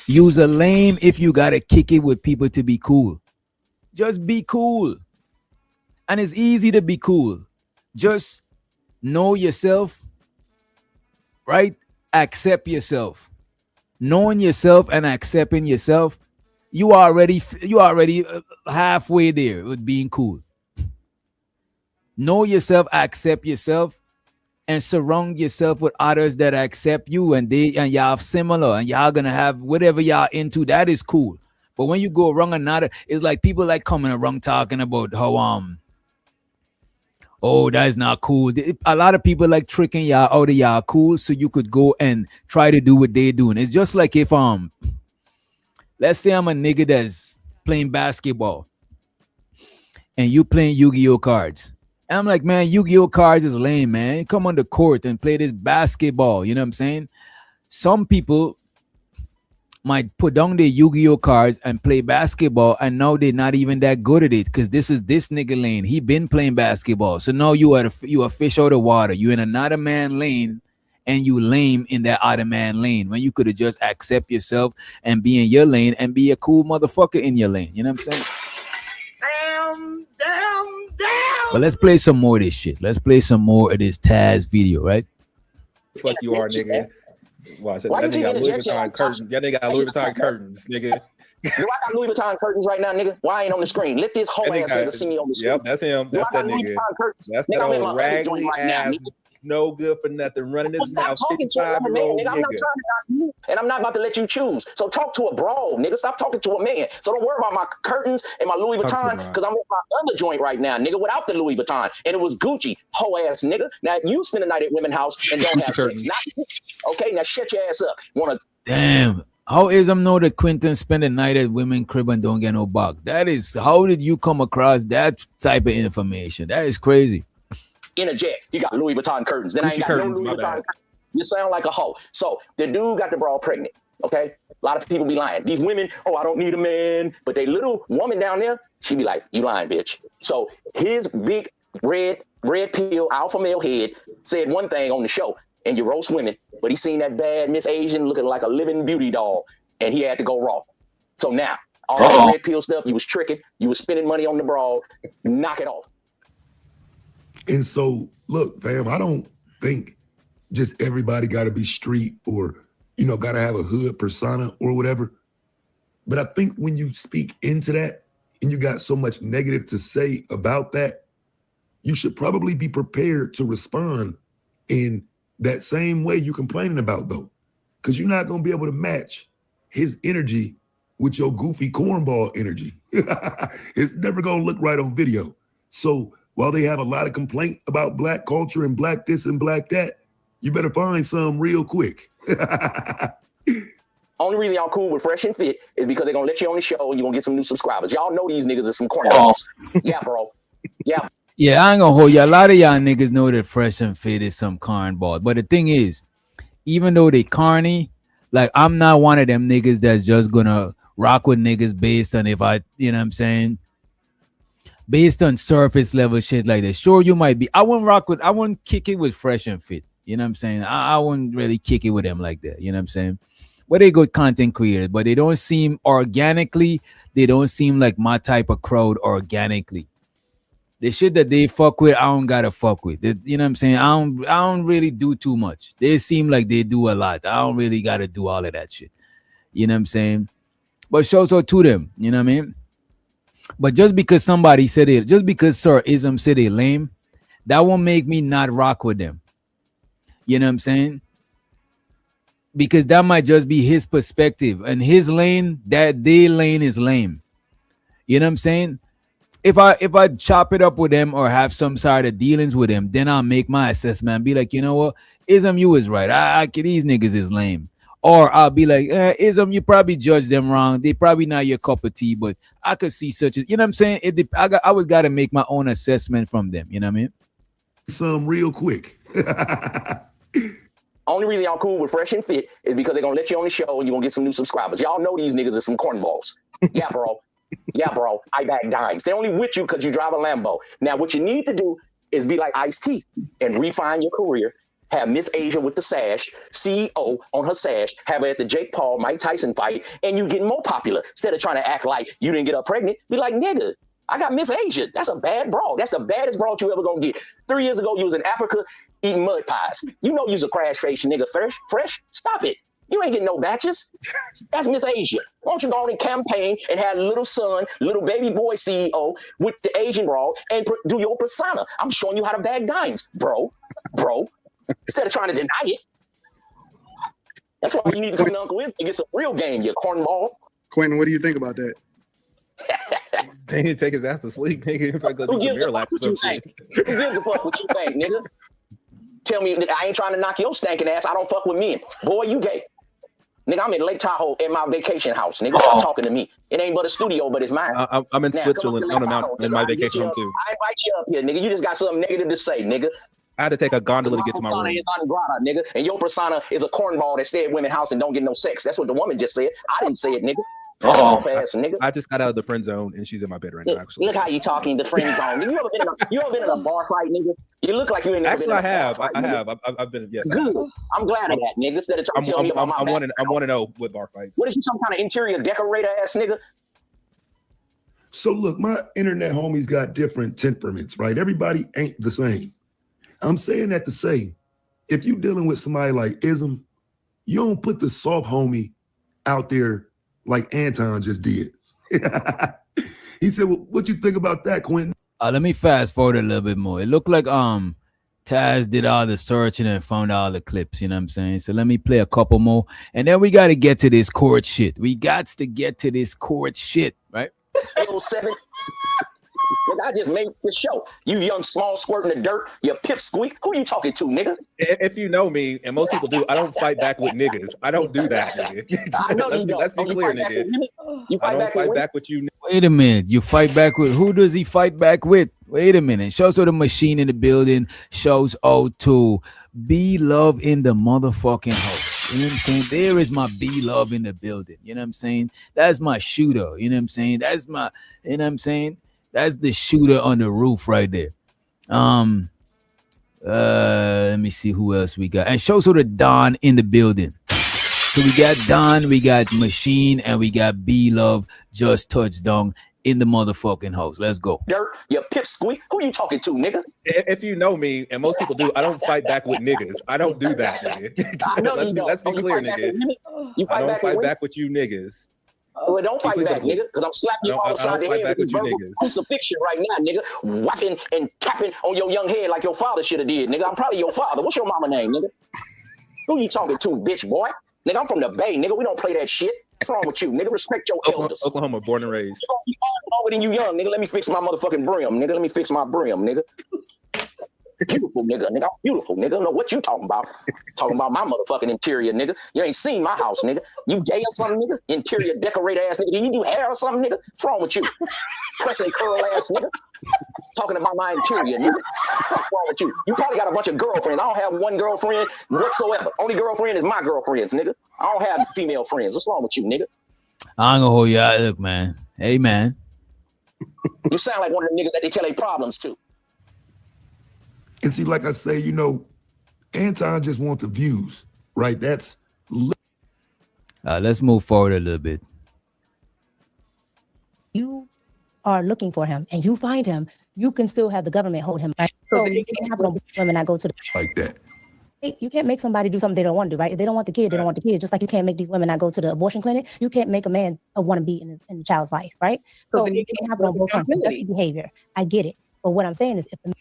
Use a lame if you gotta kick it with people to be cool. Just be cool. And it's easy to be cool. Just know yourself, right? Accept yourself. Knowing yourself and accepting yourself, you already halfway there with being cool. Know yourself, accept yourself, and surround yourself with others that accept you and y'all similar and y'all gonna have whatever y'all into. That is cool. But when you go wrong another, it's like people like coming around talking about how oh, that's not cool. A lot of people like tricking y'all out of y'all cool so you could go and try to do what they're doing. It's just like if let's say I'm a nigga that's playing basketball and you playing Yu-Gi-Oh cards. And I'm like, man, Yu-Gi-Oh cards is lame, man. Come on the court and play this basketball. You know what I'm saying? Some people might put down their Yu-Gi-Oh cards and play basketball, and now they're not even that good at it because this is this nigga lane. He been playing basketball. So now you are a fish out of water. You in another man lane and you lame in that other man lane when you could have just accept yourself and be in your lane and be a cool motherfucker in your lane. You know what I'm saying? Damn. But let's play some more of this shit. Let's play some more of this Taz video, right? Fuck you are, nigga. Watch that. Why That you nigga got Louis interjecting? Vuitton curtains. That nigga got Louis Vuitton curtains, nigga. Do I got Louis Vuitton curtains right now, nigga? Why I ain't on the screen? Let this whole ass nigga see me on the screen. Yep, that's him. Do That's I that got Louis nigga. Vuitton curtains? That's Nigga, that I'm in my old other raggedy joint right now, ass, nigga. no good for nothing, running Well, his stop mouth, talking to another man, 55-year-old nigga. I'm not nigga. trying to knock you, and I'm not about to let you choose. So talk to a bro, nigga. Stop talking to a man. So don't worry about my curtains and my Louis Talk to a Vuitton, bro. because I'm in my other joint right now, nigga, without the Louis Vuitton, and it was Gucci, hoe ass nigga. Now you spend the night at women's house and don't Gucci have curtains. sex. Not okay. Now shut your ass up. Wanna Damn. How is know that Quentin spend the night at women crib and don't get no box? That is, how did you come across that type of information? That is crazy. interject? You got Louis Vuitton curtains. Then I ain't Gucci got curtains, no Louis my Vuitton bad. curtains. You sound like a hoe. So the dude got the broad pregnant. Okay, a lot of people be lying. These women, oh, I don't need a man, but they little woman down there, she be like, you lying, bitch. So his big red pill alpha male head said one thing on the show, and you roast women, but he seen that bad Miss Asian looking like a living beauty doll, and he had to go raw. So now all that red pill stuff, you was tricking, you was spending money on the broad, knock it off. And so, look, fam, I don't think just everybody got to be street or, you know, got to have a hood persona or whatever. But I think when you speak into that and you got so much negative to say about that, you should probably be prepared to respond in that same way you're complaining about, though. Because you're not going to be able to match his energy with your goofy cornball energy. It's never going to look right on video. So while they have a lot of complaint about black culture and black this and black that, you better find some real quick. Only reason y'all cool with Fresh and Fit is because they're gonna let you on the show and you're gonna get some new subscribers. Y'all know these niggas are some cornballs. Yeah, bro. Yeah. Yeah, I ain't gonna hold you. A lot of y'all niggas know that Fresh and Fit is some cornball. But the thing is, even though they carny, like I'm not one of them niggas that's just gonna rock with niggas based on if I, you know what I'm saying? Based on surface level shit like that. Sure, you might be. I wouldn't kick it with Fresh and Fit. You know what I'm saying? I wouldn't really kick it with them like that. You know what I'm saying? But they good content creators, but they don't seem organically, they don't seem like my type of crowd organically. The shit that they fuck with, I don't gotta fuck with. You know what I'm saying? I don't really do too much. They seem like they do a lot. I don't really gotta do all of that shit. You know what I'm saying? But shouts out to them, you know what I mean? But just because somebody said it, just because Sir Ism said they lame, that won't make me not rock with them. You know what I'm saying? Because that might just be his perspective and his lane, that their lane is lame. You know what I'm saying? If I chop it up with them or have some sort of dealings with them, then I'll make my assessment and be like, you know what? Ism, you is right. These niggas is lame. Or I'll be like, Ism, you probably judge them wrong. They probably not your cup of tea, but I could see such a, you know what I'm saying? I would got to make my own assessment from them. You know what I mean? Some real quick. Only reason y'all cool with Fresh and Fit is because they're gonna let you on the show and you're gonna get some new subscribers. Y'all know these niggas are some cornballs. Yeah, bro. Yeah, bro. I back dimes. They're only with you because you drive a Lambo. Now, what you need to do is be like Ice-T and refine your career. Have Miss Asia with the sash, CEO on her sash, have her at the Jake Paul, Mike Tyson fight, and you getting more popular. Instead of trying to act like you didn't get her pregnant, be like, nigga, I got Miss Asia. That's a bad broad. That's the baddest broad you ever gonna get. 3 years ago, you was in Africa eating mud pies. You know you's a crash face nigga. Fresh. Stop it. You ain't getting no batches. That's Miss Asia. Why don't you go on and campaign and have little son, little baby boy CEO with the Asian broad and do your persona. I'm showing you how to bag dimes, bro. Instead of trying to deny it. That's why you need to come to Uncle Wigs and get some real game, you cornball. Quentin, what do you think about that? They need to take his ass to sleep, nigga. If I go Who do some gives a relax fuck or what some you shit. think? Who gives a fuck what you think, nigga? Tell me, I ain't trying to knock your stinking ass. I don't fuck with men. Boy, you gay. Nigga, I'm in Lake Tahoe at my vacation house. Nigga, stop talking to me. It ain't but a studio, but it's mine. I'm in Now, Switzerland come up to on Lake Tahoe, nigga. my I invite vacation you home up. too. I invite you up here, nigga. You just got something negative to say, nigga. I had to take a gondola to My get to my persona room. is ungrata, nigga. And your persona is a cornball that stay at women's house and don't get no sex. That's what the woman just said. I didn't say it, nigga. Soft ass, nigga. I just got out of the friend zone and she's in my bed right now, actually. Look how you talking the friend zone. Nigga, you ever been in a bar fight, nigga? You look like you ain't never Actually, been I in a have. bar fight, I nigga. have. I've been, yes. Good. I'm glad of that, nigga. Instead of trying to tell me about my back. I want to know with bar fights. What is you, some kind of interior decorator ass nigga? So look, my internet homies got different temperaments, right? Everybody ain't the same. I'm saying that to say, if you dealing with somebody like Ism, you don't put the soft homie out there like Anton just did. He said, well, what you think about that, Quentin? Let me fast forward a little bit more. It looked like Taz did all the searching and found all the clips, you know what I'm saying? So let me play a couple more. And then we got to get to this court shit. We got to get to this court shit, right? 807. Look, I just made this show. You young small squirt in the dirt, you pipsqueak. Who you talking to, nigga? If you know me, and most people do, I don't fight back with niggas. I don't do that, nigga. I know you don't. Let's be clear, nigga. I don't fight back with you. Wait a minute. You fight back with who does he fight back with? Wait a minute. Shows to the machine in the building. Shows O2. Be love in the motherfucking house. You know what I'm saying? There is my be love in the building. You know what I'm saying? That's my shooter. You know what I'm saying? That's my, you know what I'm saying? That's the shooter on the roof right there. Let me see who else we got. And shows to the Don in the building. So we got Don, we got Machine, and we got B Love just touched down in the motherfucking house. Let's go. Dirt, you pipsqueak. Who you talking to, nigga? If you know me, and most people do, I don't fight back with niggas. I don't do that, nigga. I know you don't. Let's be clear, nigga. nigga. I don't fight back with you niggas. Well, don't fight back, nigga, because I'm slapping you all upside the head with this verbal niggas. crucifixion right now, nigga. Whacking and tapping on your young head like your father should have did, nigga. I'm probably your father. What's your mama name, nigga? Who you talking to, bitch boy? Nigga, I'm from the Bay, nigga. We don't play that shit. What's wrong with you, nigga? Respect your elders. Oklahoma, born and raised. You older than you young, nigga. Let me fix my motherfucking brim, nigga. Let me fix my brim, nigga. Beautiful, nigga. Nigga, I'm beautiful, nigga. I don't know what you talking about. Talking about my motherfucking interior, nigga. You ain't seen my house, nigga. You gay or something, nigga? Interior decorator ass nigga. Do you do hair or something, nigga? What's wrong with you? Pressing curl ass nigga. Talking about my interior, nigga. What's wrong with you? You probably got a bunch of girlfriends. I don't have one girlfriend whatsoever. Only girlfriend is my girlfriends, nigga. I don't have female friends. What's wrong with you, nigga? I ain't gonna hold you out. Look, man. Hey, man. You sound like one of the niggas that they tell their problems to. And see, like I say, you know, Anton just wants the views, right? That's let's move forward a little bit. You are looking for him and you find him, you can still have the government hold him. Right? So you can't have no women that go to the like that. You can't make somebody do something they don't want to do, right? If they don't want the kid, they don't want the kid. Just like you can't make these women not go to the abortion clinic. You can't make a man want to be in the child's life, right? So you can't have it on both fronts. That's behavior. I get it. But what I'm saying is if the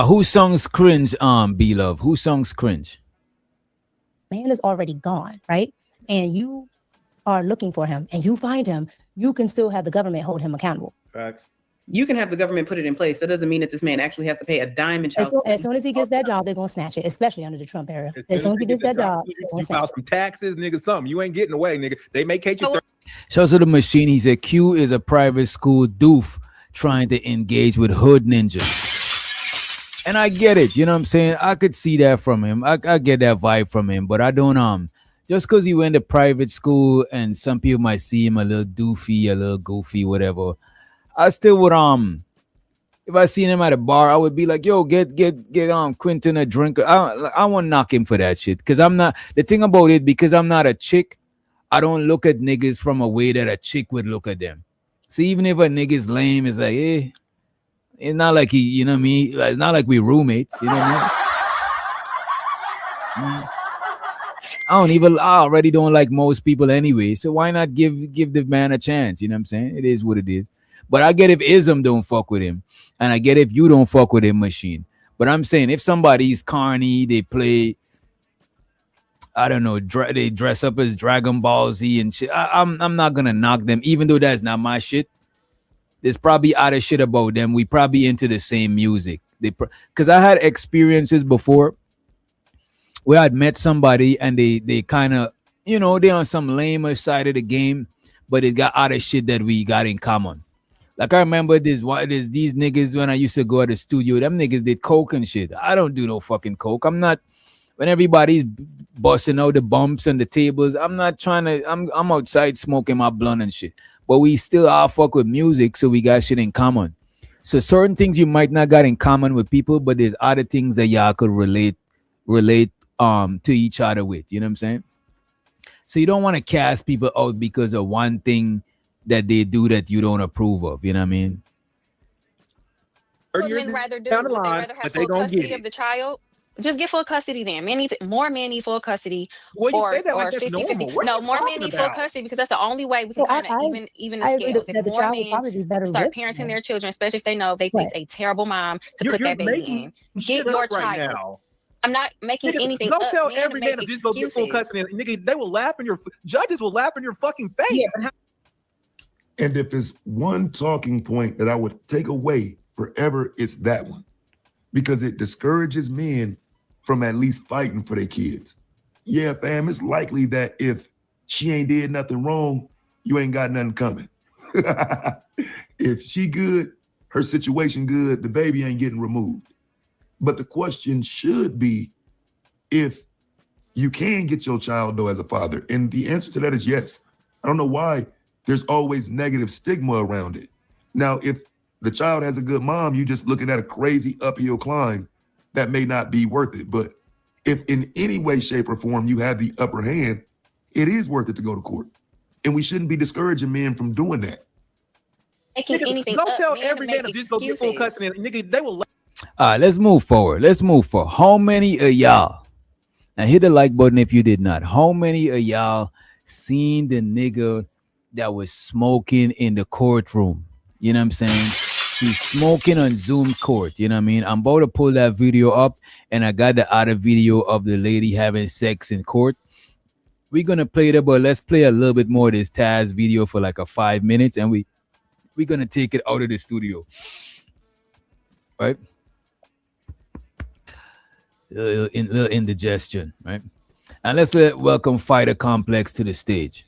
Who songs cringe, B Love? Who songs cringe? man is already gone, right? And you are looking for him and you find him, you can still have the government hold him accountable. Facts. You can have the government put it in place. That doesn't mean that this man actually has to pay a dime in child support. As soon as he gets that job, they're gonna snatch it, especially under the Trump era. As soon as he gets that job, you file some taxes, nigga. Something you ain't getting away, nigga. They may catch you. Shows to the machine. He said Q is a private school doof trying to engage with hood ninjas. And I get it. You know what I'm saying? I could see that from him. I get that vibe from him. But I don't just because he went to private school and some people might see him a little doofy, a little goofy, whatever. I still would if I seen him at a bar, I would be like, yo, get Quentin a drink. I won't knock him for that shit. Because I'm not the thing about it, because I'm not a chick, I don't look at niggas from a way that a chick would look at them. So even if a nigga's lame, it's like, it's not like he, you know what I mean? It's not like we roommates, you know what I mean? I already don't like most people anyway. So why not give the man a chance? You know what I'm saying? It is what it is. But I get if Ism don't fuck with him. And I get if you don't fuck with him, Machine. But I'm saying if somebody's carny, they play, I don't know, they dress up as Dragon Ball Z and shit. I'm not going to knock them, even though that's not my shit. there's probably other shit about them. We probably into the same music. Because I had experiences before where I'd met somebody and they kind of, you know, they on some lamer side of the game, but it got other shit that we got in common. Like I remember these niggas when I used to go to the studio. Them niggas did coke and shit. I don't do no fucking coke. I'm not. When everybody's busting out the bumps and the tables, I'm not trying to. I'm outside smoking my blunt and shit. But we still all fuck with music, so we got shit in common. So certain things you might not got in common with people, but there's other things that y'all could relate to each other with. You know what I'm saying? So you don't want to cast people out because of one thing that they do that you don't approve of. You know what I mean? What would men rather do? Would they rather have full custody of the child? Just get full custody then. More men need full custody. Well, you or say that like or that's 50-50. normal. What No, are you more men talking need full about? custody because that's the only way we can kind of even the I agree scales. that If the more child would probably be men better start with parenting them. their children, especially if they know they picked a terrible mom to put You're that baby making in. shit Get your up right child. now. I'm not making Nigga, anything don't up. tell Men every make man to just go get full excuses. custody. Nigga, they will laugh in your judges will laugh in your fucking face. Yeah, but how And if it's one talking point that I would take away forever, it's that one. Because it discourages men from at least fighting for their kids. Yeah, fam, it's likely that if she ain't did nothing wrong, you ain't got nothing coming. If she good, her situation good, the baby ain't getting removed. But the question should be if you can get your child though as a father. And the answer to that is yes. I don't know why there's always negative stigma around it. Now, if the child has a good mom, you just looking at a crazy uphill climb that may not be worth it. But if in any way, shape, or form you have the upper hand, it is worth it to go to court. And we shouldn't be discouraging men from doing that. Making Nigga, anything don't up. tell Men every make man to just go get full excuses. custody. Nigga, they will laugh. All right, let's move forward. How many of y'all, and hit the like button if you did not, how many of y'all seen the nigga that was smoking in the courtroom? You know what I'm saying? He's smoking on Zoom court. You know what I mean? I'm about to pull that video up, and I got the other video of the lady having sex in court. We're gonna play it, but let's play a little bit more of this Taz video for like a 5 minutes, and we're gonna take it out of the studio. Right? Little indigestion, right? And let's welcome Fighter Complex to the stage.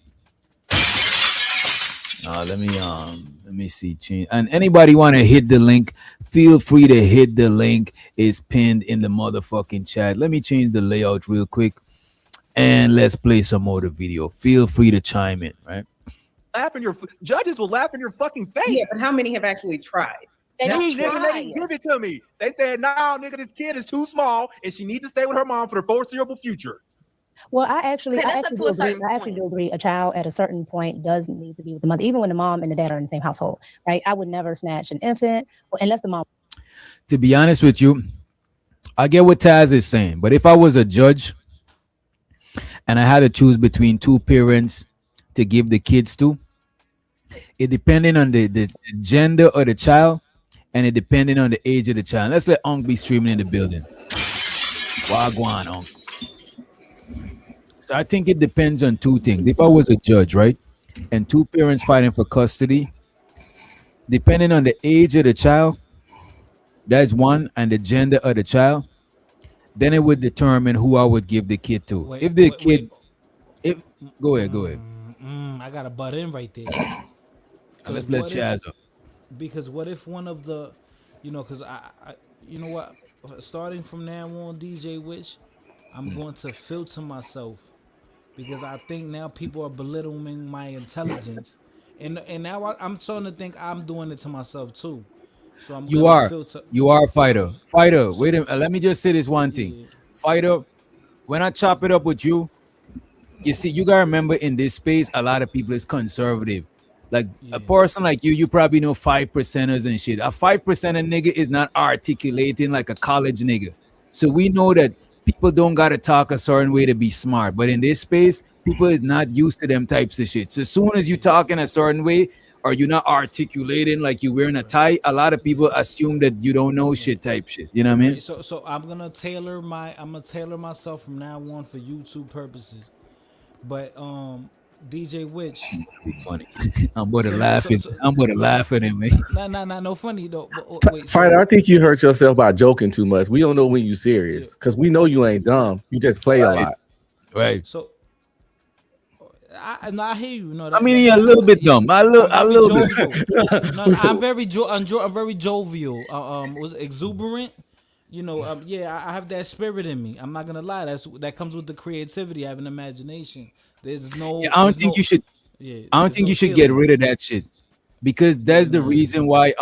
Let me see. Change. And anybody want to hit the link? Feel free to hit the link. It's pinned in the motherfucking chat. Let me change the layout real quick, and let's play some more of the video. Feel free to chime in, right? Laugh in your judges will laugh in your fucking face. Yeah, but how many have actually tried? They Nigga, don't they try. didn't give it to me. They said, "No, nigga, this kid is too small, and she needs to stay with her mom for the foreseeable future." Well, I actually Okay, that's up to do a agree. certain I actually do agree. A child at a certain point does need to be with the mother, even when the mom and the dad are in the same household, right? I would never snatch an infant unless the mom. To be honest with you, I get what Taz is saying, but if I was a judge and I had to choose between two parents to give the kids to, it depending on the gender of the child and it depending on the age of the child. Let's let Unk be streaming in the building. Wagwan, Unk. So I think it depends on two things. If I was a judge, right, and two parents fighting for custody, depending on the age of the child, that's one, and the gender of the child, then it would determine who I would give the kid to. Wait, If the wait, kid, if go ahead. I got to butt in right there. Let's let Chaz up. Because what if one of the, because I, you know what, starting from now on, DJ Witch, I'm going to filter myself because I think now people are belittling my intelligence, and now I'm starting to think I'm doing it to myself too. So I'm You gonna are, filter. fighter. Wait a minute. Let me just say this one thing, fighter. When I chop it up with you, you see, you gotta remember in this space, a lot of people is conservative. Like a person like you probably know 5%ers and shit. A 5% nigga is not articulating like a college nigga. So we know that people don't gotta talk a certain way to be smart. But in this space, people is not used to them types of shit. So as soon as you talk in a certain way or you're not articulating like you wearing a tie, a lot of people assume that you don't know shit type shit. You know what I mean? So I'm gonna tailor myself from now on for YouTube purposes. But DJ Witch. Be funny. I'm going to laugh at. I'm going to laugh at him, man. No funny though. Wait, Fighter, I think you hurt yourself by joking too much. We don't know when you serious because we know you ain't dumb. You just play a lot. Right. So I hear you. No, I mean, he's a little bit dumb. A little bit. I'm very jovial. Was exuberant. You know, yeah, I have that spirit in me. I'm not gonna lie. That comes with the creativity. I have an imagination. There's no. Yeah, I don't think you should. Yeah, I don't think you should get rid of that shit because that's the reason why.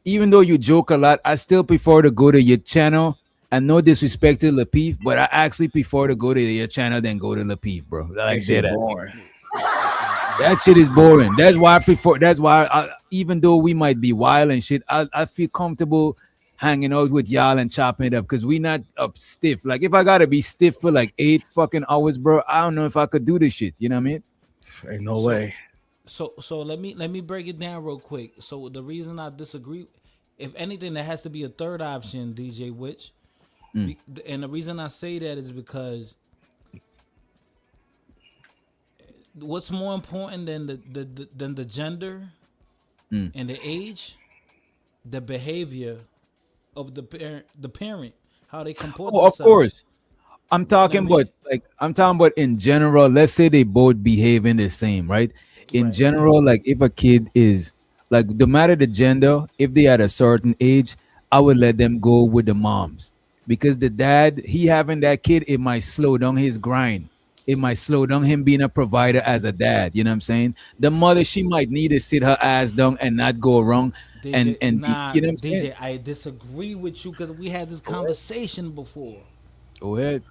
Even though you joke a lot, I still prefer to go to your channel. And no disrespect to Lapeef, but I actually prefer to go to your channel than go to Lapeef, bro. Like that. That shit is boring. That's why I prefer. That's why even though we might be wild and shit, I feel comfortable hanging out with y'all and chopping it up because we not up stiff. Like if I gotta be stiff for like 8 fucking hours, bro, I don't know if I could do this shit. You know what I mean? Ain't no way. So let me break it down real quick. So the reason I disagree, if anything, there has to be a third option, DJ Witch. And the reason I say that is because what's more important than the gender and the age, the behavior of the parent, how they comport themselves. Of course. I'm talking about in general. Let's say they both behaving the same, right? In general, like if a kid is like no matter the gender, if they at a certain age, I would let them go with the moms. Because the dad, he having that kid, it might slow down his grind. It might slow down him being a provider as a dad. You know what I'm saying? The mother, she might need to sit her ass down and not go wrong. DJ, and nah, you know what I'm DJ, saying? I disagree with you because we had this conversation before. Go ahead.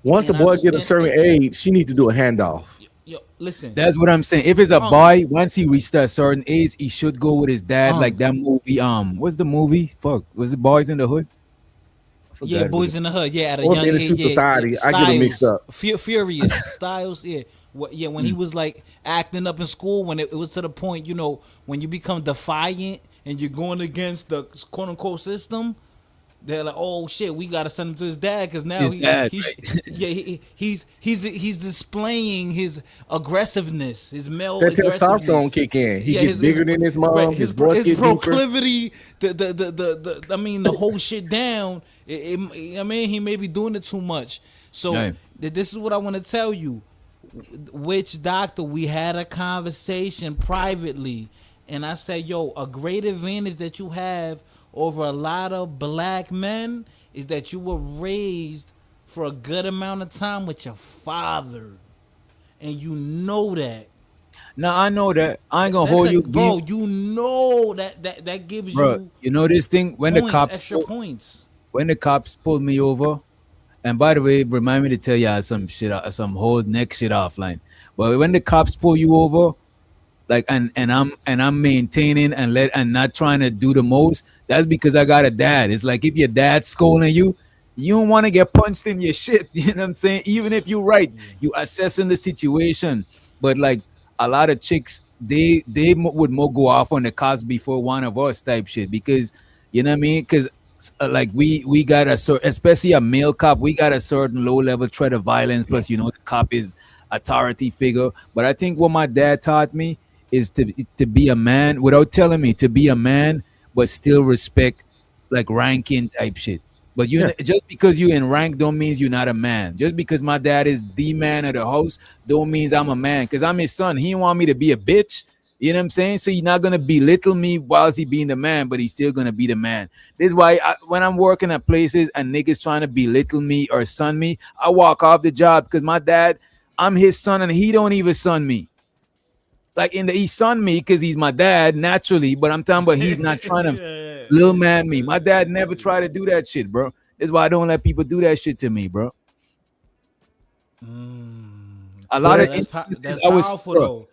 Once the boy get a certain age, she needs to do a handoff. Yo, listen. That's what I'm saying. If it's a boy, once he reached a certain age, he should go with his dad. Like that movie. What's the movie? Fuck. Was it Boys in the Hood? Yeah, Boys in the Hood. Yeah, at a Or young age. Society. Styles, I get them mixed up. Furious Styles. Yeah, when he was like acting up in school, when it was to the point, you know, when you become defiant and you're going against the quote unquote system, they're like, oh shit, we gotta send him to his dad because now he's displaying his aggressiveness, his male. That testosterone kick in. He gets bigger than his mom. His proclivity, I mean, the whole shit down. I mean, he may be doing it too much. So this is what I want to tell you. Which doctor? We had a conversation privately, and I said, yo, a great advantage that you have over a lot of black men is that you were raised for a good amount of time with your father, and you know that. Now I know that. I ain't gonna hold you, bro. You know that gives you. You know this thing when points, the cops extra points. When the cops pulled me over, and by the way, remind me to tell y'all some shit, some whole next shit offline. But when the cops pull you over, like and I'm maintaining and not trying to do the most, that's because I got a dad. It's like if your dad's scolding you, you don't want to get punched in your shit. You know what I'm saying? Even if you're right, you assessing the situation. But like a lot of chicks, they would more go off on the cops before one of us type shit because you know what I mean? Because like we got especially a male cop, we got a certain low level threat of violence. Plus, you know, the cop is authority figure. But I think what my dad taught me is to be a man without telling me to be a man, but still respect like ranking type shit. But just because you in rank don't mean you're not a man. Just because my dad is the man of the house don't mean I'm a man. Because I'm his son. He didn't want me to be a bitch. You know what I'm saying? So he's not going to belittle me whilst he being the man, but he's still going to be the man. This is why when I'm working at places and niggas trying to belittle me or son me, I walk off the job because my dad, I'm his son and he don't even son me. Like he son me because he's my dad naturally, but I'm talking about he's not trying to little man me. My dad never tried to do that shit, bro. That's why I don't let people do that shit to me, bro. A lot of instances I was powerful,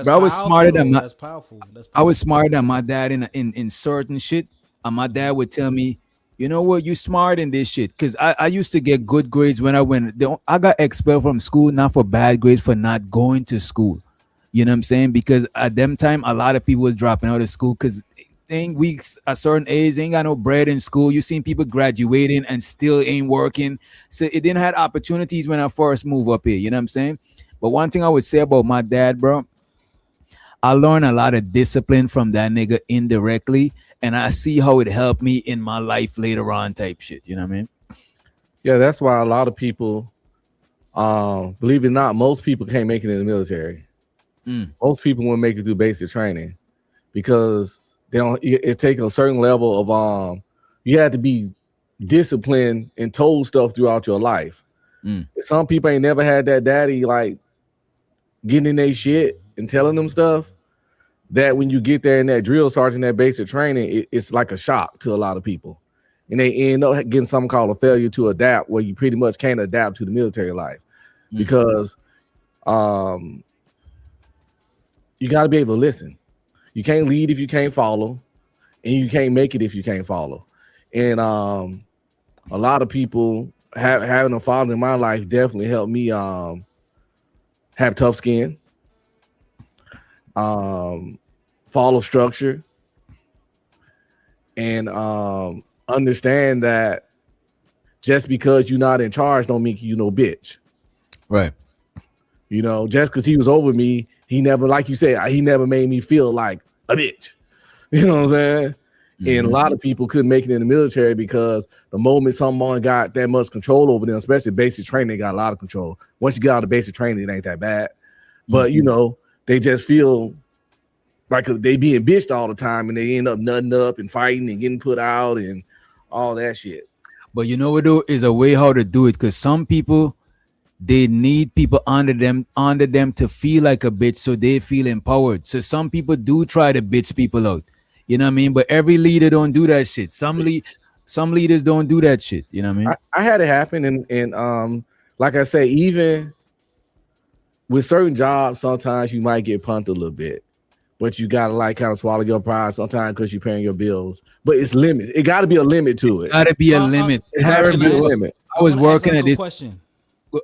bro, I was smarter than my. That's powerful. I was smarter than my dad in certain shit, and my dad would tell me, "You know what? You smart in this shit." Because I used to get good grades when I went. I got expelled from school not for bad grades, for not going to school. You know what I'm saying? Because at them time, a lot of people was dropping out of school because ain't weeks a certain age, ain't got no bread in school. You seen people graduating and still ain't working. So it didn't have opportunities when I first moved up here. You know what I'm saying? But one thing I would say about my dad, bro, I learned a lot of discipline from that nigga indirectly, and I see how it helped me in my life later on type shit. You know what I mean? Yeah, that's why a lot of people, believe it or not, most people can't make it in the military. Most people won't make it through basic training because they don't. It takes a certain level of you have to be disciplined and told stuff throughout your life. Some people ain't never had that daddy like getting in their shit and telling them stuff. That when you get there in that drill sergeant, that basic training, it's like a shock to a lot of people, and they end up getting something called a failure to adapt, where you pretty much can't adapt to the military life because you got to be able to listen. You can't lead if you can't follow, and you can't make it if you can't follow. And a lot of people having a father in my life definitely helped me have tough skin, follow structure, and understand that just because you're not in charge don't mean you no bitch. Right. You know, just because he was over me, he never, like you said, he never made me feel like a bitch. You know what I'm saying? And a lot of people couldn't make it in the military because the moment someone got that much control over them, especially basic training, they got a lot of control. Once you get out of basic training, it ain't that bad. But, you know, they just feel like they being bitched all the time and they end up nutting up and fighting and getting put out and all that shit. But you know what, though, is a way how to do it because some people, they need people under them to feel like a bitch so they feel empowered. So some people do try to bitch people out. You know what I mean? But every leader don't do that shit. Some leaders don't do that shit. You know what I mean? I had it happen, and like I say, even with certain jobs, sometimes you might get punked a little bit, but you gotta like kind of swallow your pride sometimes because you're paying your bills. But it's limit. It got to be a limit to it. Got to be a limit. It has to be a limit. I was working at this. Question.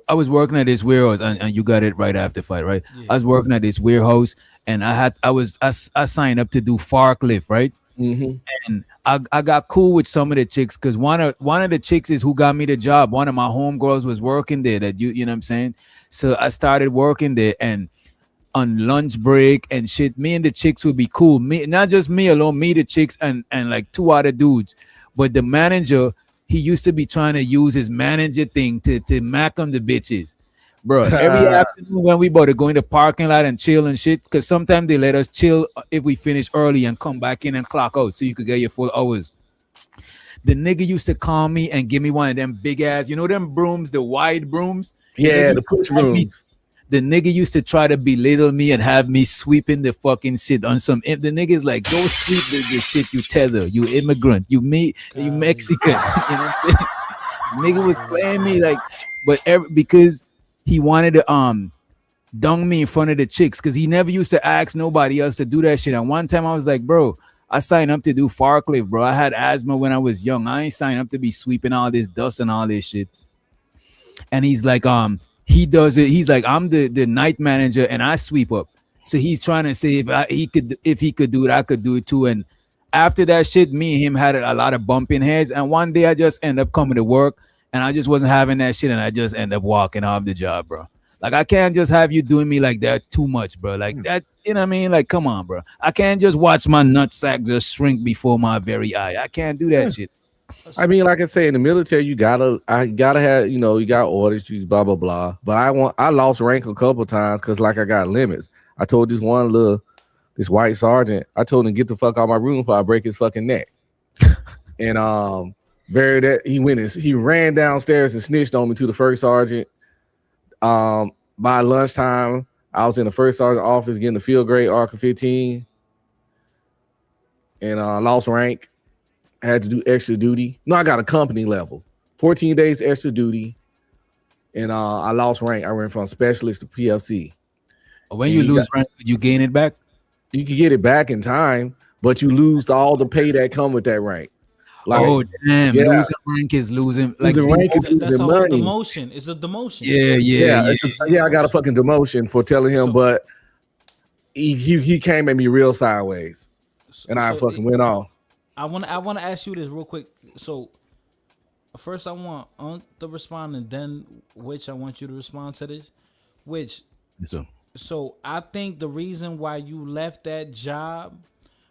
I was working at this warehouse, and you got it right after fight, right? Yeah. I was working at this warehouse, and I signed up to do forklift, right? And I got cool with some of the chicks because one of the chicks is who got me the job. One of my homegirls was working there. That you know what I'm saying. So I started working there, and on lunch break and shit, me and the chicks would be cool. Me, not just me alone, me, the chicks, and like two other dudes. But the manager, he used to be trying to use his manager thing to mack on the bitches. Bro, every afternoon when we about to go in the parking lot and chill and shit, because sometimes they let us chill if we finish early and come back in and clock out so you could get your full hours. The nigga used to call me and give me one of them big ass, you know them brooms, the wide brooms? Yeah, the push brooms. The nigga used to try to belittle me and have me sweeping the fucking shit on some. The nigga's like, go sweep the shit, you tether, you immigrant, you Mexican. You know what I'm saying? Nigga was playing me like, but because he wanted to dung me in front of the chicks because he never used to ask nobody else to do that shit. And one time I was like, bro, I signed up to do forklift, bro. I had asthma when I was young. I ain't signed up to be sweeping all this dust and all this shit. And he's like, he does it. He's like, I'm the night manager and I sweep up. So he's trying to say if he could do it, I could do it too. And after that shit, me and him had a lot of bumping heads. And one day I just ended up coming to work and I just wasn't having that shit. And I just ended up walking off the job, bro. Like, I can't just have you doing me like that too much, bro. Like that, you know what I mean? Like, come on, bro. I can't just watch my nutsack just shrink before my very eye. I can't do that shit. I mean, like I say, in the military, I gotta have, you know, you got orders, you blah blah blah. But I lost rank a couple times because like I got limits. I told this white sergeant, I told him get the fuck out of my room before I break his fucking neck. And he ran downstairs and snitched on me to the first sergeant. By lunchtime, I was in the first sergeant office getting the field grade ARCA 15, and lost rank. I had to do extra duty. No, I got a company level, 14 days extra duty, and I lost rank. I went from specialist to PFC. When you lose rank, could you gain it back? You can get it back in time, but you lose all the pay that come with that rank. Like, oh damn! Yeah. Losing rank is losing. Like the rank is that's losing a money. Demotion. It's a demotion. Yeah. I got a fucking demotion for telling him, but he came at me real sideways, and I fucking went off. I want to ask you this real quick. So first, I want to respond, and then I want you to respond to this. Which So I think the reason why you left that job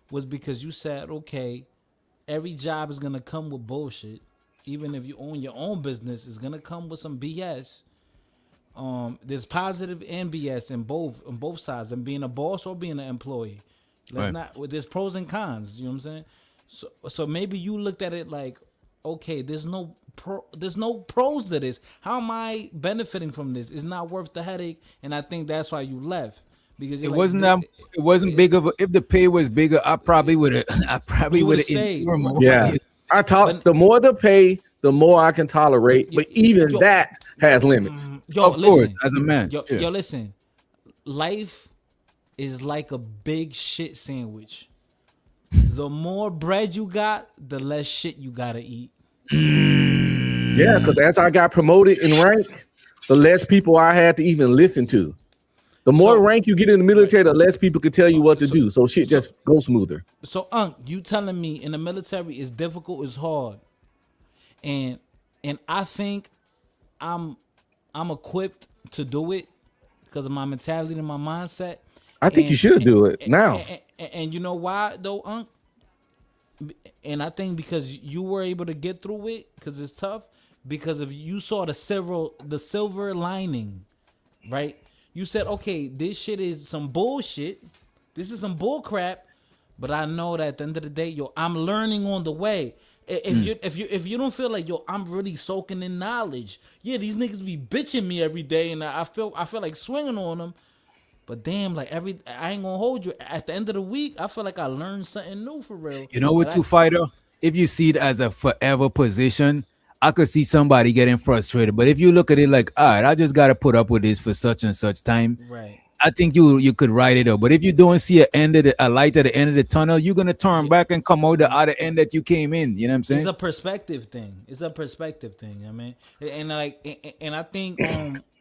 was because you said, okay, every job is gonna come with bullshit. Even if you own your own business, it's gonna come with some BS. There's positive and BS in both sides, and being a boss or being an employee. There's pros and cons. You know what I'm saying? So maybe you looked at it like, okay, there's no pros to this. How am I benefiting from this? It's not worth the headache, and I think that's why you left. Because it wasn't big of a, if the pay was bigger, I probably would have stayed. Yeah. The more the pay, the more I can tolerate, but even that has limits. Of course, as a man. Yo, listen. Life is like a big shit sandwich. The more bread you got, the less shit you gotta eat. Yeah, because as I got promoted in rank, the less people I had to even listen to. The more rank you get in the military, the less people can tell you what to do. So shit just goes smoother. So, you telling me in the military it's difficult, it's hard, and I think I'm equipped to do it because of my mentality and my mindset. I think you should do it now. And you know why though, And I think because you were able to get through it, because it's tough, because if you saw the silver lining, right? You said, okay, this shit is some bullshit. This is some bull crap, but I know that at the end of the day, I'm learning on the way. If you don't feel like I'm really soaking in knowledge. Yeah, these niggas be bitching me every day, and I feel like swinging on them. But damn, I ain't gonna hold you. At the end of the week, I feel like I learned something new for real. You know what, fighter? If you see it as a forever position, I could see somebody getting frustrated. But if you look at it like, all right, I just gotta put up with this for such and such time. Right. I think you could write it up. But if you don't see a light at the end of the tunnel, you're gonna turn back and come out the other end that you came in. You know what I'm saying? It's a perspective thing. I mean, and I think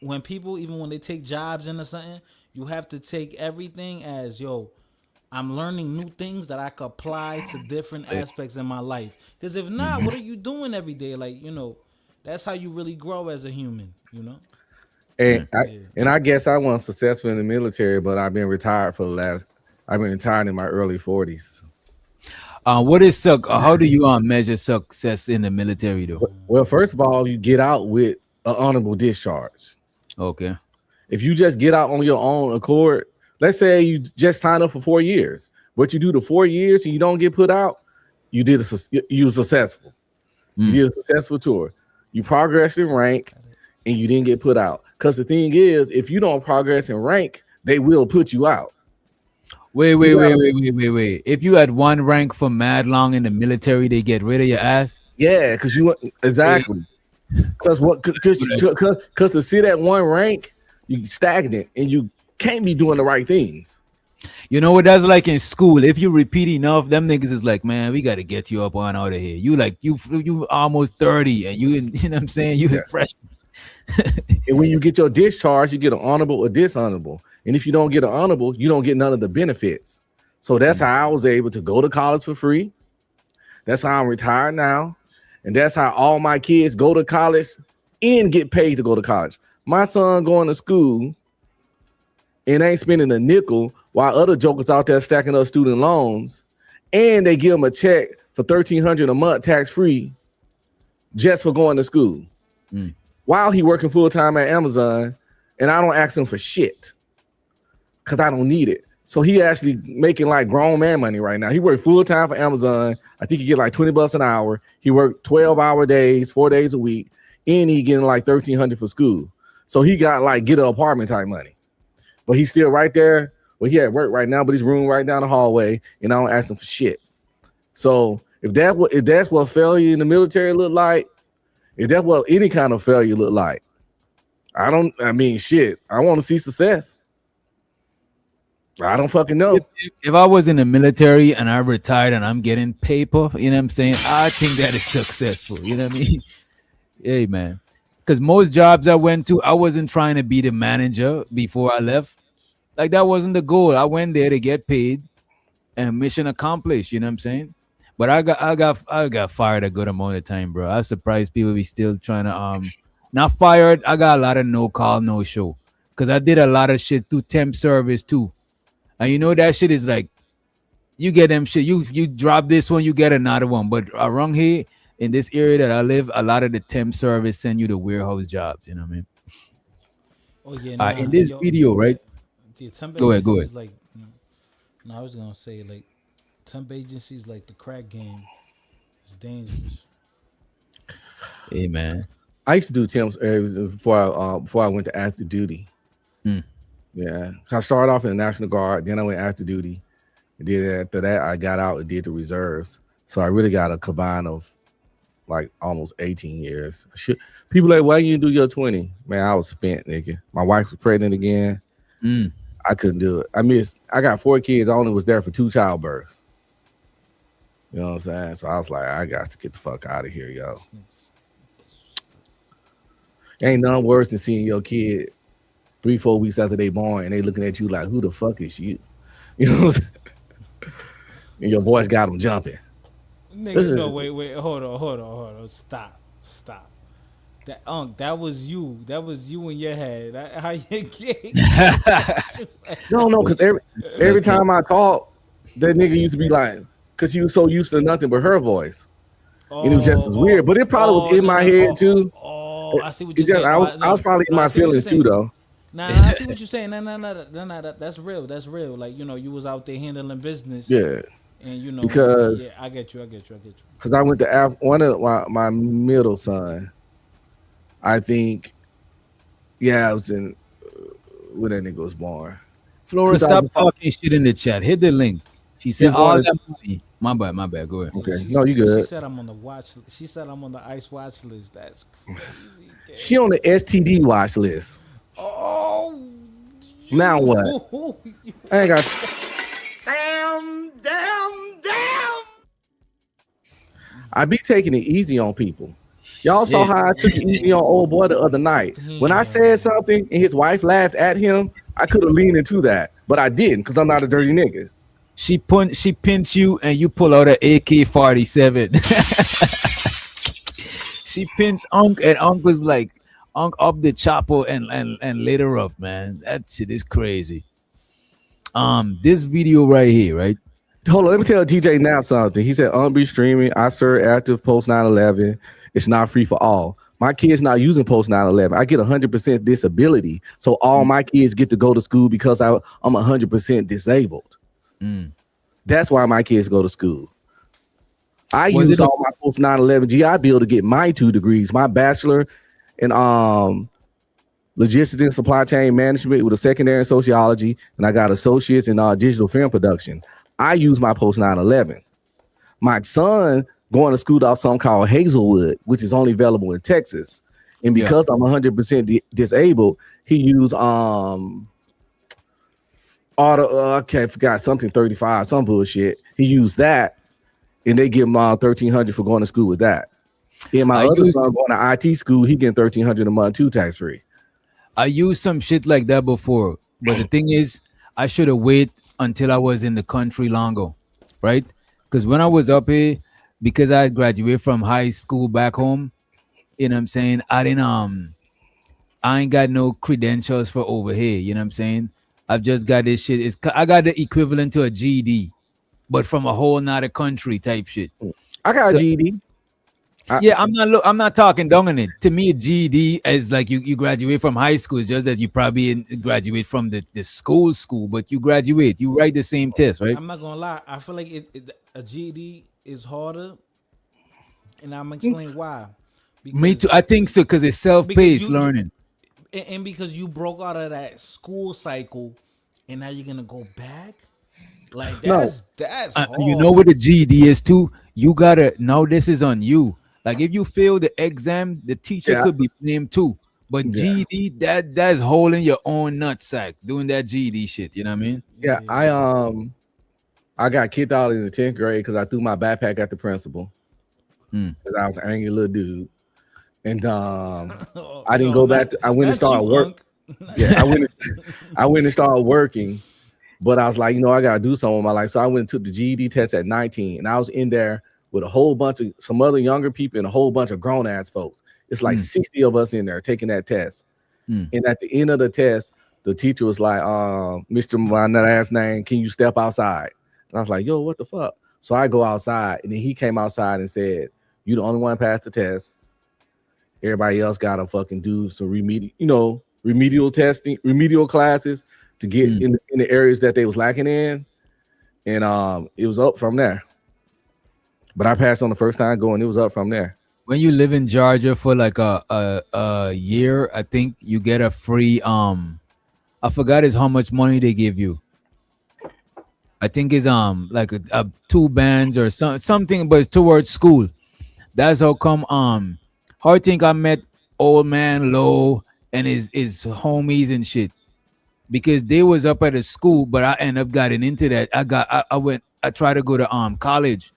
when people, even when they take jobs into something, you have to take everything as I'm learning new things that I could apply to different aspects in my life. Because if not, what are you doing every day? That's how you really grow as a human, And I guess I wasn't successful in the military, but I've been retired I've been retired in my early 40s. What is how do you measure success in the military though? Well, first of all, you get out with an honorable discharge. Okay. If you just get out on your own accord, let's say you just sign up for 4 years, but you do the 4 years and you don't get put out, you were successful. You did a successful tour. You progressed in rank and you didn't get put out. Because the thing is, if you don't progress in rank, they will put you out. Wait. If you had one rank for mad long in the military, they get rid of your ass? Yeah, because exactly. Because to sit at one rank, you stagnant and you can't be doing the right things. You know what that's like in school? If you repeat enough, them niggas is like, man, we got to get you up on out of here. You almost 30 and you know what I'm saying? You fresh. And when you get your discharge, you get an honorable or dishonorable. And if you don't get an honorable, you don't get none of the benefits. So that's how I was able to go to college for free. That's how I'm retired now. And that's how all my kids go to college and get paid to go to college. My son going to school and ain't spending a nickel while other jokers out there stacking up student loans, and they give him a check for $1,300 a month tax-free just for going to school. While he working full-time at Amazon, and I don't ask him for shit because I don't need it. So he actually making like grown man money right now. He worked full-time for Amazon. I think he get like $20 an hour. He worked 12-hour days, 4 days a week, and he getting like $1,300 for school. So he got like get an apartment type money. But he's still right there. Well, he at work right now, but he's room right down the hallway, and I don't ask him for shit. So if that's what failure in the military look like, if that's what any kind of failure look like, I want to see success. I don't fucking know. If I was in the military and I retired and I'm getting paper, you know what I'm saying? I think that is successful. You know what I mean? Hey, man. Because most jobs I went to, I wasn't trying to be the manager before I left. Like, that wasn't the goal. I went there to get paid and mission accomplished. You know what I'm saying? But I got fired a good amount of time, bro. I was surprised people be still trying to not fired. I got a lot of no call, no show. because I did a lot of shit through temp service too. And you know that shit is like, you get them shit. You drop this one, you get another one. But around here in this area that I live, a lot of the temp service send you the warehouse jobs. You know what I mean? Oh yeah. In this video, right? Go ahead. Like, no, I was gonna say like temp agencies like the crack game. It's dangerous. Hey man, I used to do temps before I went to active duty. Yeah, I started off in the National Guard, then I went active duty. And then after that, I got out and did the reserves. So I really got a combine of like almost 18 years. People like, why you didn't do your 20? Man, I was spent, nigga. My wife was pregnant again. I couldn't do it. I got 4 kids. I only was there for 2 childbirths. You know what I'm saying? So I was like, I got to get the fuck out of here, yo. Ain't nothing worse than seeing your kid 3-4 weeks after they born and they looking at you like, who the fuck is you? You know what I'm saying? And your voice got them jumping. Nigga, no, wait, hold on. Stop. That was you. That was you in your head. How you get? No, because every time I talk, that nigga used to be like, because you was so used to nothing but her voice. And it was just as weird. But it probably was in my head too. I see what you're saying. I was probably in my feelings too, though. Nah, I see what you're saying. No, that's real. That's real. Like, you know, you was out there handling business. Yeah. And you know, because I get you. Because I went to one of my middle son. I think, I was in when that nigga was born. Flora, stop talking shit in the chat. Hit the link. She said all that money. My bad. Go ahead. Okay, no, you good. She said I'm on the watch. She said I'm on the ICE watch list. That's crazy. She on the STD watch list. Oh. Now what? I ain't got. Damn. I be taking it easy on people. Y'all saw how I took it easy on old boy the other night. When I said something and his wife laughed at him, I could have leaned into that, but I didn't because I'm not a dirty nigga. She pinched you and you pull out an AK-47. She pinched Unc and Unc was like, Unc up the chopper and lit her up, man. That shit is crazy. This video right here, right? Hold on, let me tell DJ Knapp something. He said, be streaming. I serve active post 9/11. It's not free for all. My kids not using post 9/11. I get 100% disability. So all my kids get to go to school because I'm 100% disabled. That's why my kids go to school. I use all my post 9/11 GI Bill to get my 2 degrees, my bachelor in logistics and supply chain management with a secondary in sociology, and I got associates in digital film production. I use my post 9/11. My son going to school off something called Hazelwood, which is only available in Texas. And because I'm 100% disabled, he used forgot something 35, some bullshit. He used that, and they give him $1,300 for going to school with that. And my other son going to IT school, he getting $1,300 a month too, tax free. I used some shit like that before, but the thing is, I should have waited until I was in the country longer, right? Because when I was up here, because I graduated from high school back home, you know what I'm saying? I ain't got no credentials for over here, you know what I'm saying? I've just got this shit. I got the equivalent to a GED, but from a whole nother country type shit. I got a GED. I'm not talking down on it. To me, a GED is like you graduate from high school. It's just that you probably graduate from the school, but you graduate. You write the same test, right? I'm not gonna lie. I feel like a GED is harder, and I'm gonna explain why. Me too. I think so because it's self-paced learning, and because you broke out of that school cycle, and now you're gonna go back. Like that's hard. You know what the GED is too. You gotta now. This is on you. Like if you fail the exam, the teacher could be blamed too. But GED, that's holding your own nutsack doing that GED shit. You know what I mean? Yeah, I got kicked out in the 10th grade because I threw my backpack at the principal because I was an angry little dude, and I didn't go back. I went and started work. Yeah, I went and started working, but I was like, I gotta do something with my life. So I went and took the GED test at 19, and I was in there with a whole bunch of some other younger people and a whole bunch of grown ass folks. It's like 60 of us in there taking that test. And at the end of the test, the teacher was like, Mr. My last name, can you step outside? And I was like, yo, what the fuck? So I go outside, and then he came outside and said, you the only one passed the test. Everybody else gotta fucking do some remedial testing, remedial classes to get in the areas that they was lacking in. And it was up from there. But I passed on the first time going, it was up from there. When you live in Georgia for like a year, I think you get a free I forgot is how much money they give you. I think it's like a 2 bands or something, but it's towards school. That's how come how I think I met Old Man Low and his homies and shit, because they was up at a school, but I ended up getting into that. I tried to go to college.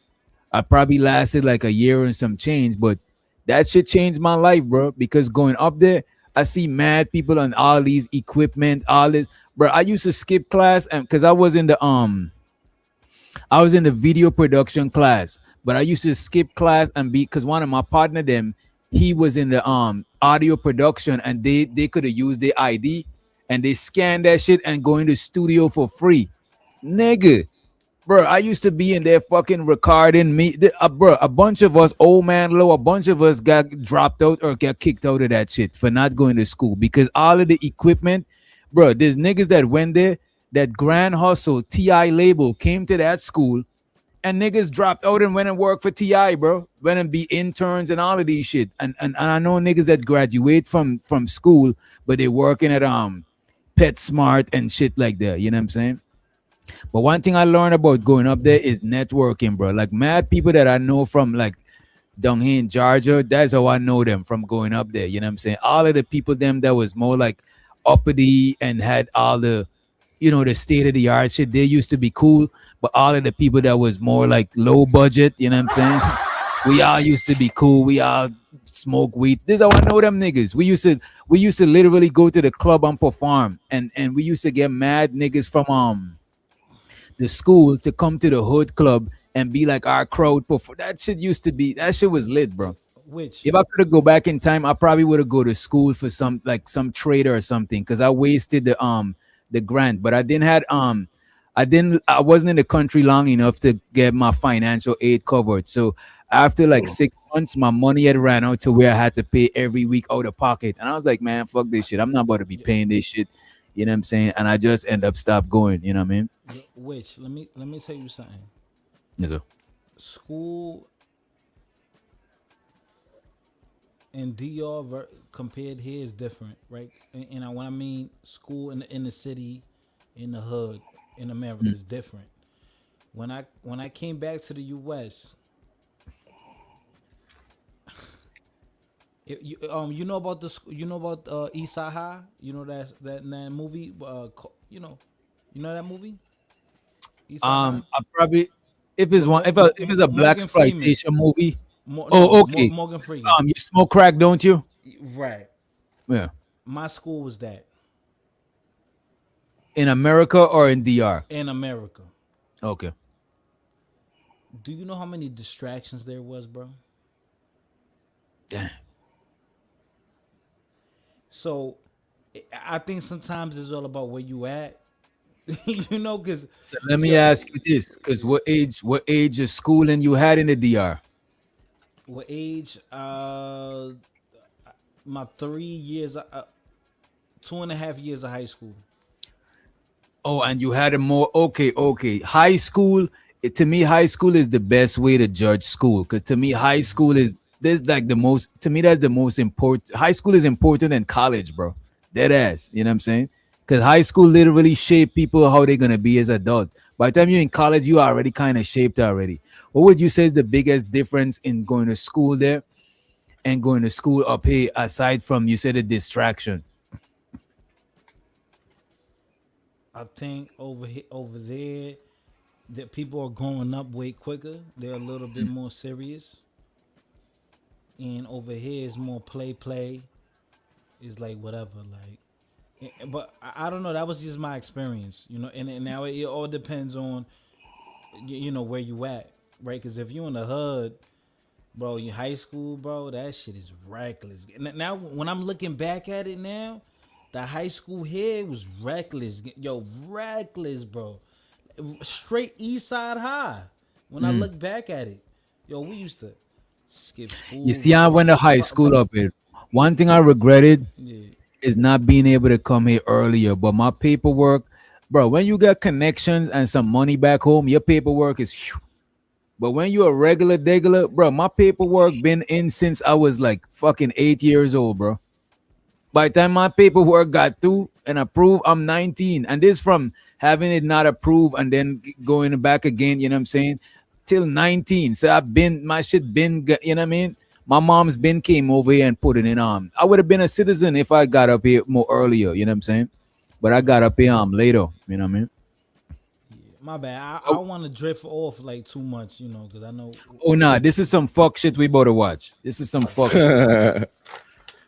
I probably lasted like a year and some change, but that shit changed my life, bro. Because going up there, I see mad people on all these equipment, all this, bro. I used to skip class and because I was in the video production class, but I used to skip class and because one of my partner them, he was in the audio production, and they could have used their ID and they scanned that shit and go in the studio for free, nigga. Bro, I used to be in there fucking recording me. Bro, a bunch of us, Old Man Low, a bunch of us got dropped out or got kicked out of that shit for not going to school because all of the equipment, bro, there's niggas that went there, that Grand Hustle, T.I. label came to that school, and niggas dropped out and went and worked for T.I., bro. Went and be interns and all of these shit. And I know niggas that graduate from school, but they working at PetSmart and shit like that. You know what I'm saying? But one thing I learned about going up there is networking, bro. Like mad people that I know from like down here in Georgia, that's how I know them from going up there. You know what I'm saying? All of the people them that was more like uppity and had all the, the state of the art shit, they used to be cool. But all of the people that was more like low budget, you know what I'm saying? We all used to be cool. We all smoke weed. This is how I know them niggas. We used to literally go to the club and perform, and we used to get mad niggas from the school to come to the hood club and be like our crowd. That shit was lit, bro. If I could go back in time, I probably would have go to school for some trade or something, because I wasted the grant. But I wasn't in the country long enough to get my financial aid covered. So after like 6 months, my money had ran out to where I had to pay every week out of pocket. And I was like, man, fuck this shit. I'm not about to be paying this shit. You know what I'm saying? And I just end up stop going. You know what I mean? Which let me tell you something. Yes, sir. School and DR compared here is different, right? And when I mean school in the city, in the hood, in America is different. When I came back to the U.S., you know about East Side High? You know that movie? You know that movie? I probably if it's a black exploitation movie. Okay. Morgan Freeman. You smoke crack, don't you? Right. Yeah. My school was that. In America or in DR? In America. Okay. Do you know how many distractions there was, bro? Damn. So, I think sometimes it's all about where you at. Because. So let me ask you this: because what age of schooling you had in the DR? What age? My 3 years, 2.5 years of high school. Oh, and you had a more okay. High school. To me, high school is the best way to judge school. Because to me, high school is like the most. To me, that's the most important. High school is important than college, bro. Dead ass. You know what I'm saying? Because high school literally shape people how they're gonna be as adult. By the time you're in college, you are already kind of shaped already. What would you say is the biggest difference in going to school there and going to school up here, aside from you said a distraction? I think over there, that people are growing up way quicker. They're a little bit more serious. And over here is more play. It's like whatever, like. But I don't know. That was just my experience, And now it all depends on, where you at, right? Because if you in the hood, bro, in high school, bro, that shit is reckless. Now, when I'm looking back at it now, The high school hair was reckless. Yo, reckless, bro. Straight East Side High. When I look back at it, yo, we used to skip school. You see, I went to high school up here. One thing I regretted is not being able to come here earlier. But my paperwork, bro, when you got connections and some money back home, your paperwork is. But when you're a regular degular, bro, my paperwork been in since I was like fucking 8 years old, bro. By the time my paperwork got through and approved, I'm 19. And this from having it not approved and then going back again, you know what I'm saying? Till 19. So my shit been, you know what I mean? My mom's been came over here and put it in. I would have been a citizen if I got up here more earlier, you know what I'm saying? But I got up here later, you know what I mean? My bad. I don't want to drift off like too much, you know, because I know. Oh, nah, this is some fuck shit we about to watch. This is some fuck shit.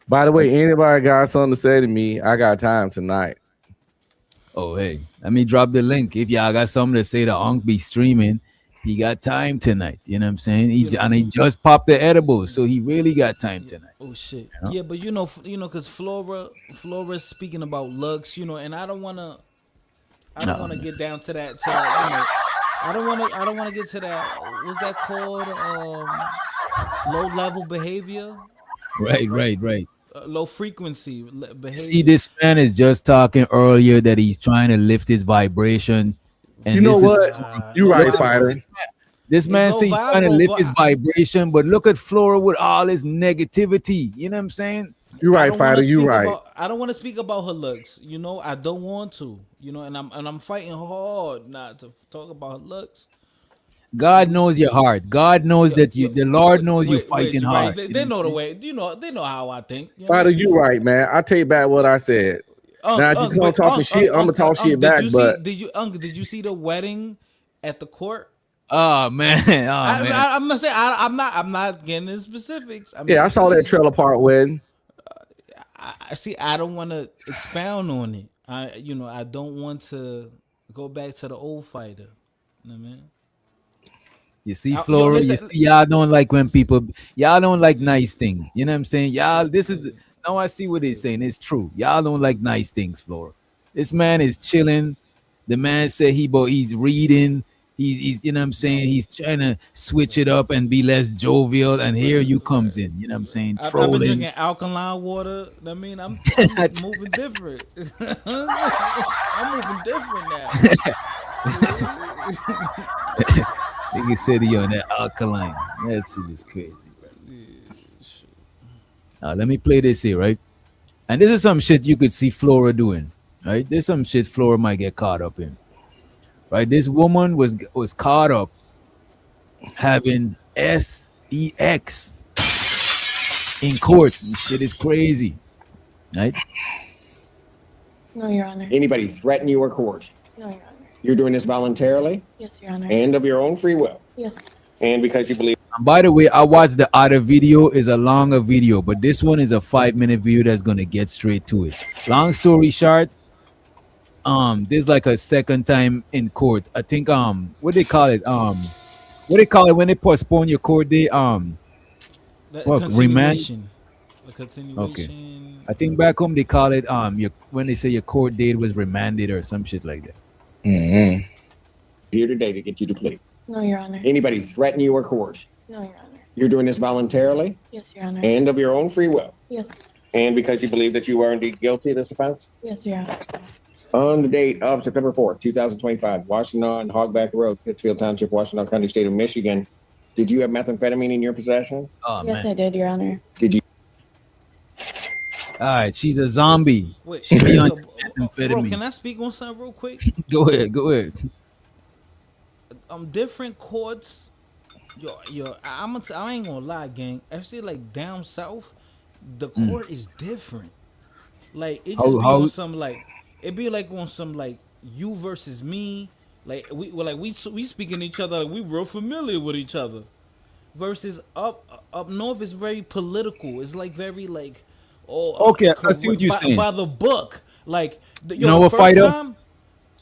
By the way, anybody got something to say to me, I got time tonight. Oh, hey, let me drop the link. If y'all got something to say to Unc be streaming, he got time tonight. You know what I'm saying? He just popped the edibles, so he really got time tonight. Oh shit. You know? Yeah, but you know, because Flora's speaking about looks, you know, and I don't want to get down to that. You know, I don't want to get to that. What's that called? Low level behavior. Right. Low frequency behavior. See, this man is just talking earlier that he's trying to lift his vibration. And you know what? You're right, fighter. This man says he's trying to lift his vibration, but look at Flora with all his negativity. You know what I'm saying? You're right, fighter. You're right. I don't want to speak about her looks. You know, I don't want to. You know, and I'm fighting hard not to talk about her looks. God knows your heart. God knows that the Lord knows you're fighting hard. They know the way. You know, they know how I think. Fighter, you right, man. I take back what I said. Now if you come talking shit, I'm gonna talk shit back. But did you see the wedding at the court? Oh man, I'm gonna say I'm not getting into specifics. I saw that trailer park wedding. I see. I don't want to expound on it. I don't want to go back to the old fighter. You know what I mean? You see, Flora, y'all don't like when y'all don't like nice things. You know what I'm saying? Y'all, now I see what they're saying. It's true. Y'all don't like nice things, Flora. This man is chilling. The man said he's reading. He's you know what I'm saying? He's trying to switch it up and be less jovial. And here you comes in. You know what I'm saying? I've Trolling. been drinking alkaline water. I mean, I'm moving different. I'm moving different now. Nigga said he on that alkaline. That shit is crazy, bro. Let me play this here, right? And this is some shit you could see Flora doing, right? There's some shit Flora might get caught up in, right? This woman was caught up having S3x in court. This shit is crazy, right? No, Your Honor. Anybody threaten you or coerce? No, Your Honor. You're doing this voluntarily? Yes, Your Honor. And of your own free will? Yes. And because you believe. By the way, I watched the other video. Is a longer video, but this one is a 5-minute video that's gonna get straight to it. Long story short, there's like a second time in court. I think what they call it? What they call it when they postpone your court day? Remand. Okay. I think back home they call it when they say your court date was remanded or some shit like that. Mm-hmm. Here today to get you to plead. No, Your Honor. Anybody threaten you or coerce? No, Your Honor. You're doing this voluntarily? Yes, Your Honor. And of your own free will? Yes. And because you believe that you are indeed guilty of this offense? Yes, Your Honor. On the date of September 4th, 2025, Washington, Hogback Road, Pittsfield Township, Washington County, State of Michigan, did you have methamphetamine in your possession? Oh, yes, man. I did, Your Honor. Did you? All right, she's a zombie. Wait, she be on bro, methamphetamine. can I speak on something real quick? Go ahead. Different courts. I ain't gonna lie, gang. Actually, like down south, the court is different. Like it just be on some like it be like on some like you versus me. Like we speaking to each other like we real familiar with each other. Versus up north is very political. It's like very like okay, I see what you're saying. By the book, like you know what fighter?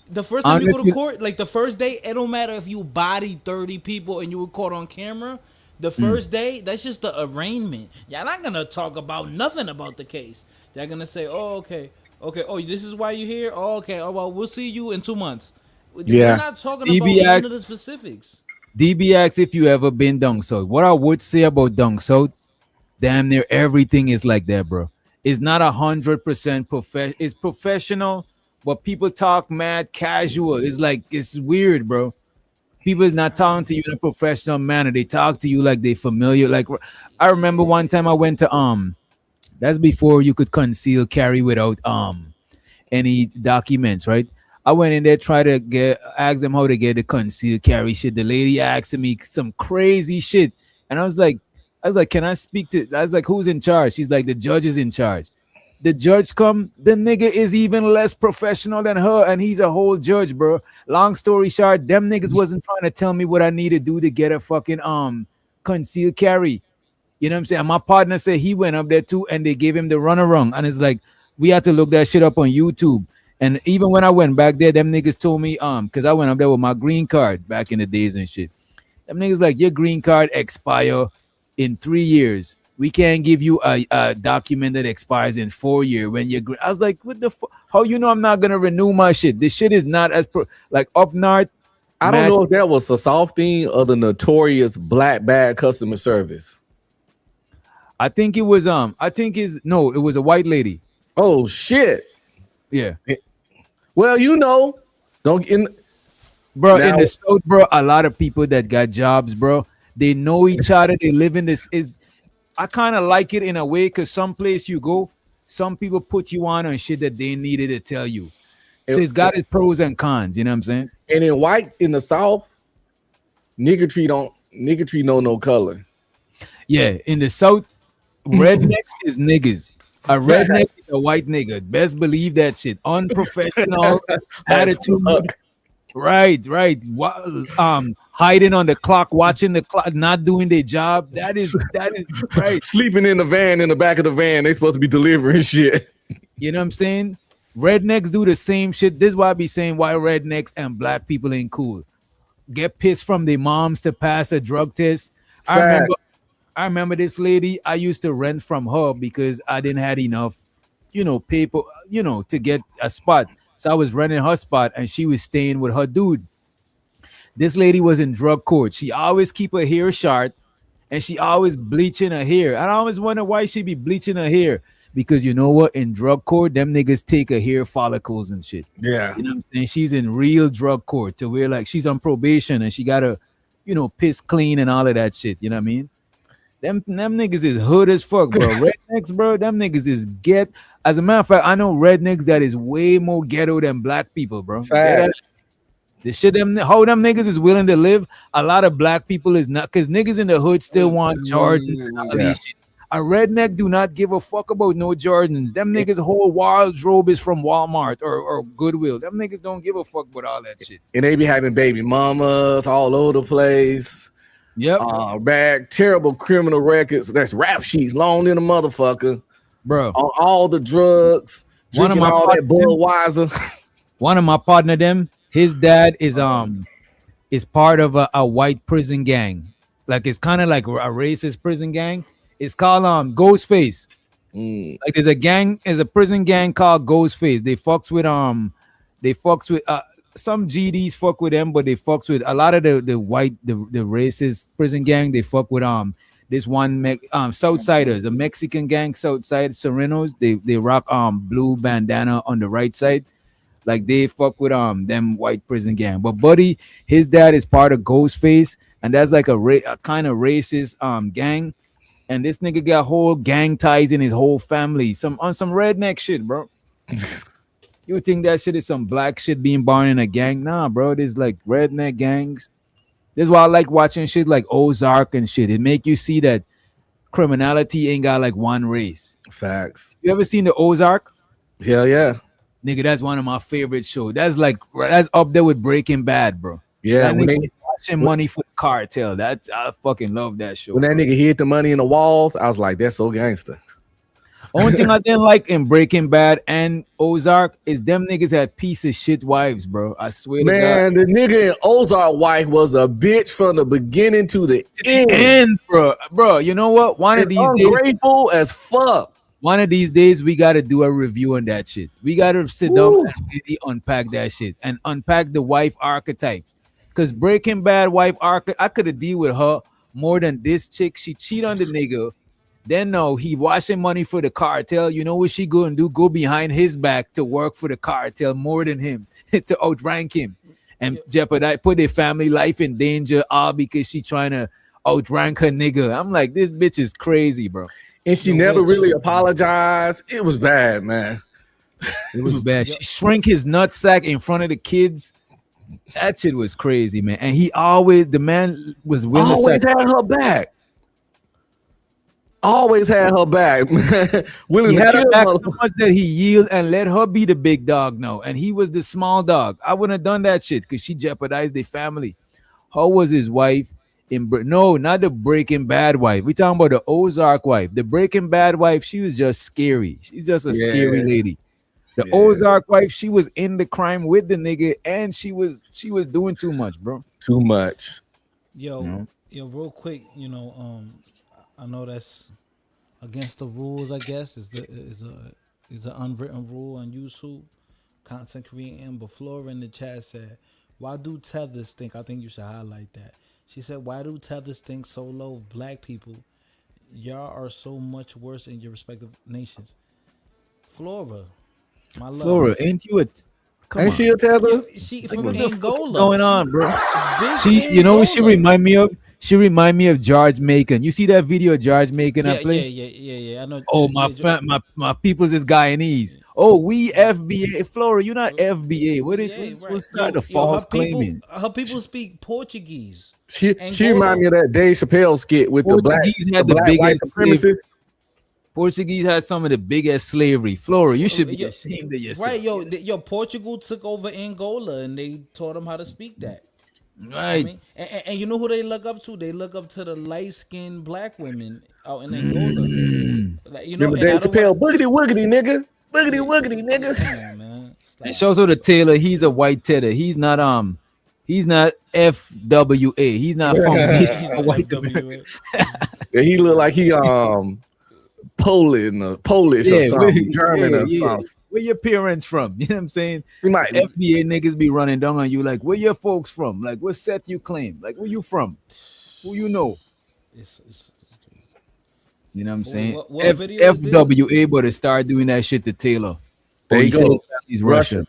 The first time you go to court, like the first day, it don't matter if you bodied 30 people and you were caught on camera. The first day, that's just the arraignment. Y'all not gonna talk about nothing about the case. They're gonna say, "Oh, okay. Oh, this is why you're here. Oh, okay. Oh, well, we'll see you in 2 months." We're not talking about none of the specifics. DBX, if you ever been down south, what I would say about down south, damn near everything is like that, bro. It's not 100% it's professional, but people talk mad casual. It's like, it's weird, bro. People is not talking to you in a professional manner. They talk to you like they familiar. Like, I remember one time I went to that's before you could conceal carry without any documents, right? I went in there, tried to ask them how to get the concealed carry shit. The lady asked me some crazy shit, and I was like, can I speak to? I was like, who's in charge? She's like, the judge is in charge. The judge come, the nigga is even less professional than her, and he's a whole judge, bro. Long story short, them niggas wasn't trying to tell me what I need to do to get a fucking concealed carry. You know what I'm saying? And my partner said he went up there too, and they gave him the runaround. And it's like, we had to look that shit up on YouTube. And even when I went back there, them niggas told me, because I went up there with my green card back in the days and shit. Them niggas like, your green card expire in 3 years. We can't give you a document that expires in 4 years when you're. I was like, what the fuck? How you know I'm not gonna renew my shit? This shit is not as like up north. I don't know if that was a soft thing or the notorious black bad customer service. I think it was it was a white lady. Oh shit. Yeah. Well, you know, bro, in the South, bro, a lot of people that got jobs, bro, they know each other. They live in this. I kind of like it in a way because some place you go, some people put you on shit that they needed to tell you. So it's got its pros and cons. You know what I'm saying? And in the South, niggatry know no color. Yeah, in the South, rednecks is niggas. A redneck is a white nigga. Best believe that shit. Unprofessional attitude. Right. Hiding on the clock, watching the clock, not doing their job. That is right. Sleeping in the van, in the back of the van. They supposed to be delivering shit. You know what I'm saying? Rednecks do the same shit. This is why I be saying why rednecks and black people ain't cool. Get pissed from their moms to pass a drug test. I remember this lady. I used to rent from her because I didn't have enough, paper, to get a spot. So I was renting her spot and she was staying with her dude. This lady was in drug court. She always keep her hair short and she always bleaching her hair. And I always wonder why she be bleaching her hair. Because you know what? In drug court, them niggas take her hair follicles and shit. Yeah. You know what I'm saying? She's in real drug court to where like she's on probation and she gotta, piss clean and all of that shit. You know what I mean? Them niggas is hood as fuck, bro. Rednecks, bro. Them niggas is As a matter of fact, I know rednecks that is way more ghetto than black people, bro. The shit how them niggas is willing to live. A lot of black people is not, because niggas in the hood still want Jordans and all these shit. A redneck do not give a fuck about no Jordans. Them niggas' whole wardrobe is from Walmart or Goodwill. Them niggas don't give a fuck about all that shit. And they be having baby mamas all over the place. Yep. Bag terrible criminal records. That's rap sheets, long in a motherfucker, bro. On all the drugs. One of my all that Budweiser. One of my partner, his dad is part of a white prison gang. Like it's kind of like a racist prison gang. It's called Ghostface. Like there's a prison gang called Ghostface. They fucks with some GDs fuck with them, but they fucks with a lot of the white, the racist prison gang. They fuck with this one Southsiders, a Mexican gang, Southside Serenos. They rock blue bandana on the right side. Like they fuck with them white prison gang. But Buddy, his dad is part of Ghostface, and that's like a kind of racist gang. And this nigga got whole gang ties in his whole family. Some redneck shit, bro. You would think that shit is some black shit being born in a gang? Nah, bro. There's like redneck gangs. This is why I like watching shit like Ozark and shit. It make you see that criminality ain't got like one race. Facts. You ever seen the Ozark? Hell yeah. Nigga, that's one of my favorite shows. That's up there with Breaking Bad, bro. Yeah. When they watching money for the cartel. I fucking love that show. When that nigga hid the money in the walls, I was like, that's so gangster. Only thing I didn't like in Breaking Bad and Ozark is them niggas had piece of shit wives, bro. I swear to God. Man, the nigga in Ozark wife was a bitch from the beginning to the end. Bro. You know what? One of these ungrateful as fuck. One of these days, we got to do a review on that shit. We got to sit down and really unpack that shit and unpack the wife archetypes. Because Breaking Bad wife archetype, I could have deal with her more than this chick. She cheat on the nigga. Then no, he washing money for the cartel. You know what she go and do? Go behind his back to work for the cartel more than him to outrank him and jeopardize, put their family life in danger all because she trying to outrank her nigga. I'm like, this bitch is crazy, bro. And she never really apologized. It was bad, man. It was bad. She shrank his nutsack in front of the kids. That shit was crazy, man. And the man was willing always had her back. Always had her back. Willing he to had her kill back her. so much that he yielded and let her be the big dog now. And he was the small dog. I wouldn't have done that shit because she jeopardized their family. How was his wife? No, not the Breaking Bad wife. We talking about the Ozark wife. The Breaking Bad wife, she was just scary. She's just a scary lady. The Ozark wife, she was in the crime with the nigga, and she was doing too much, bro. Too much. Yo, real quick, I know that's against the rules. I guess is an unwritten rule on YouTube, content creating. But Flora in the chat said, "Why do tethers think?" I think you should highlight that. She said, "Why do tethers think so low of black people? Y'all are so much worse in your respective nations." Flora, my love. Flora, ain't you ain't she a tether? She from Angola. What's going on, bro? She, you know what she remind me of? She remind me of George Macon. You see that video of George Macon I play? Yeah. I know. Oh, my people's is Guyanese. Oh, we FBA. Flora, you're not FBA. What's that? The false claiming. Her people speak Portuguese. She remind me of that Dave Chappelle skit with Portuguese the black white supremacists. Portuguese had some of the biggest slavery. Flora, you should be ashamed of yourself. Right, yo, Portugal took over Angola and they taught them how to speak that. Right. I mean, and you know who they look up to? They look up to the light-skinned black women out in Angola. Like, Remember Dave Chappelle, boogity woogity nigga. Boogity woogity nigga. Come on, man. It shows her the Taylor, he's a white tether. He's not FWA. He's not from he's a white American. He look like he Polish or something, German or something. Where your parents from? You know what I'm saying? We might FBA niggas be running down on you like, where your folks from? Like, what set you claim? Like, where you from? Who you know? You know what I'm saying? What video is this? FWA, but to start doing that shit to Taylor. There you go. He's Russian.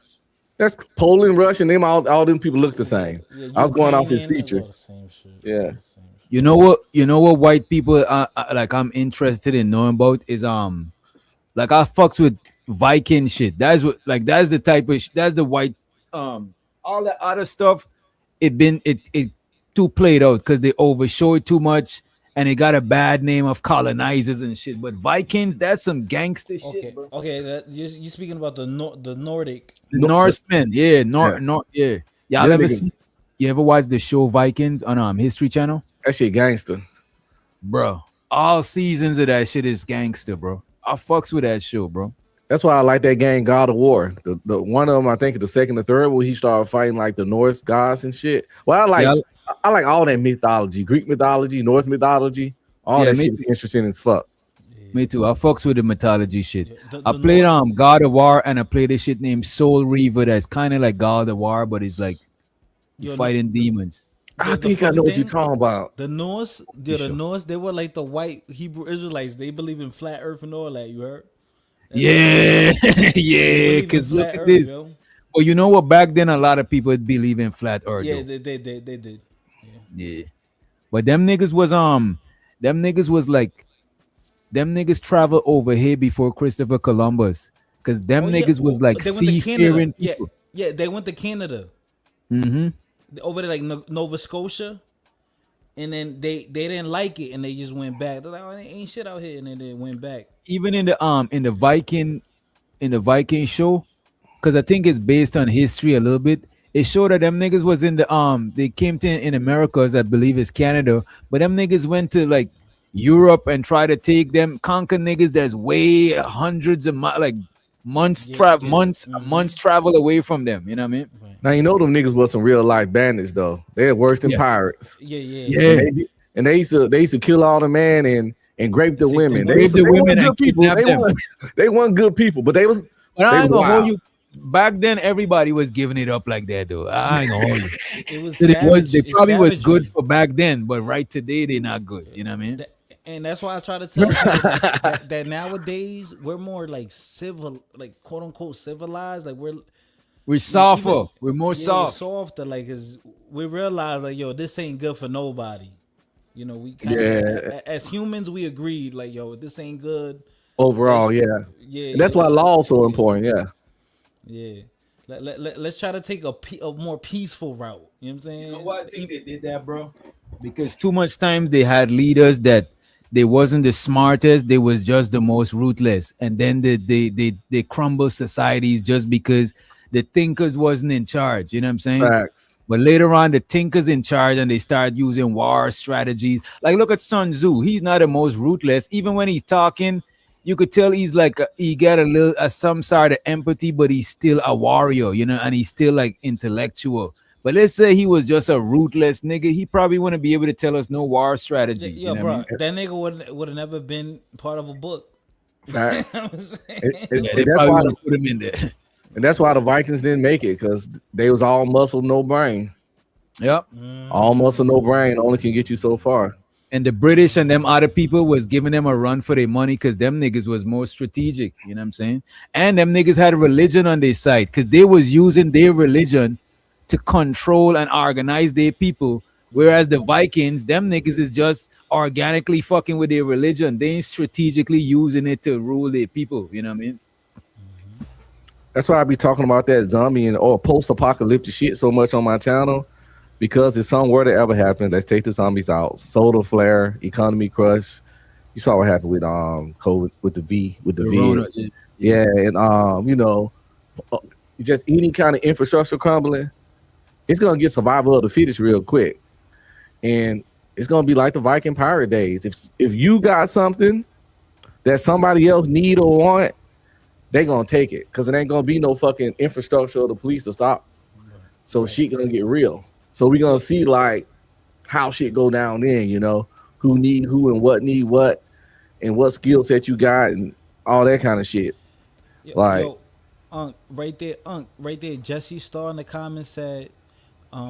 That's Poland, Russian. All them people look the same. Yeah, I was going off his Ukrainian, features. yeah. You know what white people like I'm interested in knowing about is like I fucks with Viking shit. That's the type of that's the white all that other stuff it too played out because they overshow it too much and it got a bad name of colonizers and shit. But Vikings, that's some gangster shit, bro. Okay, you're speaking about the Nordic, the Norsemen, yeah. You ever watch the show Vikings on History Channel? That shit gangster, bro. All seasons of that shit is gangster, bro. I fucks with that show, bro. That's why I like that game God of War. The one of them, I think, the second or third, where he started fighting like the Norse gods and shit. Well, I like all that mythology, Greek mythology, Norse mythology. All that shit is interesting as fuck. Me too. I fucks with the mythology shit. I played God of War and I played this shit named Soul Reaver that's kind of like God of War, but it's like fighting demons. I think I know what you're talking about. The Norse, Norse, they were like the white Hebrew Israelites. They believe in flat earth and all that. You heard? Yeah, yeah. Because look at this. Yo. Well, you know what? Back then, a lot of people believe in flat earth. Yeah, they did. Yeah. But them niggas traveled over here before Christopher Columbus. Because them niggas was like seafaring people. Yeah, they went to Canada. Mm-hmm. Over there, like Nova Scotia, and then they didn't like it, and they just went back. They're like, "Oh, there ain't shit out here," and then they went back. Even in the Viking show, because I think it's based on history a little bit. It showed that them niggas was in the they came to in America, as I believe is Canada, but them niggas went to like Europe and try to take them, conquer niggas that's way hundreds of months travel away from them. You know what I mean? Now you know them niggas was some real life bandits though. They're worse than pirates. Yeah. And they used to kill all the man and grape the women. They weren't good people. They weren't good people, but they was. But I ain't gonna hold you. Back then, everybody was giving it up like that, though. I ain't gonna hold you. They probably was good for back then, but right today they're not good. You know what I mean? And that's why I try to tell you that nowadays we're more like civil, like quote unquote civilized. Like we're softer. We're more soft. We're softer, like, cause we realize like, yo, this ain't good for nobody. You know, we kind of as humans we agreed like, yo, this ain't good overall. And that's why law is so important. Let's try to take a more peaceful route. You know what I'm saying? You know what? I think they did that, bro. Because too much time they had leaders that they wasn't the smartest, they was just the most ruthless, and then they crumble societies just because the thinkers wasn't in charge. You know what I'm saying? Facts. But later on, the thinkers in charge, and they start using war strategies. Like look at Sun Tzu. He's not the most ruthless. Even when he's talking, you could tell he's like he got a little some sort of empathy, but he's still a warrior, you know, and he's still like intellectual. But let's say he was just a ruthless nigga, he probably wouldn't be able to tell us no war strategy. Yeah, you know bro, that nigga would have never been part of a book. Facts. They probably would put him in there. And that's why the Vikings didn't make it, because they was all muscle, no brain. Yep. All muscle, no brain only can get you so far. And the British and them other people was giving them a run for their money because them niggas was more strategic. You know what I'm saying? And them niggas had religion on their side because they was using their religion to control and organize their people. Whereas the Vikings, them niggas is just organically fucking with their religion. They ain't strategically using it to rule their people. You know what I mean? That's why I be talking about that zombie and post-apocalyptic shit so much on my channel. Because if something were to ever happen, let's take the zombies out. Solar flare, economy crush. You saw what happened with COVID with the V. And you know, just any kind of infrastructure crumbling, it's gonna get survival of the fittest real quick. And it's gonna be like the Viking pirate days. If you got something that somebody else need or want, they gonna take it because it ain't gonna be no fucking infrastructure or the police to stop. So shit gonna get real. So we're gonna see like how shit go down then, you know, who need who and what need what and what skill set you got and all that kind of shit. Right there, Jesse Starr in the comments said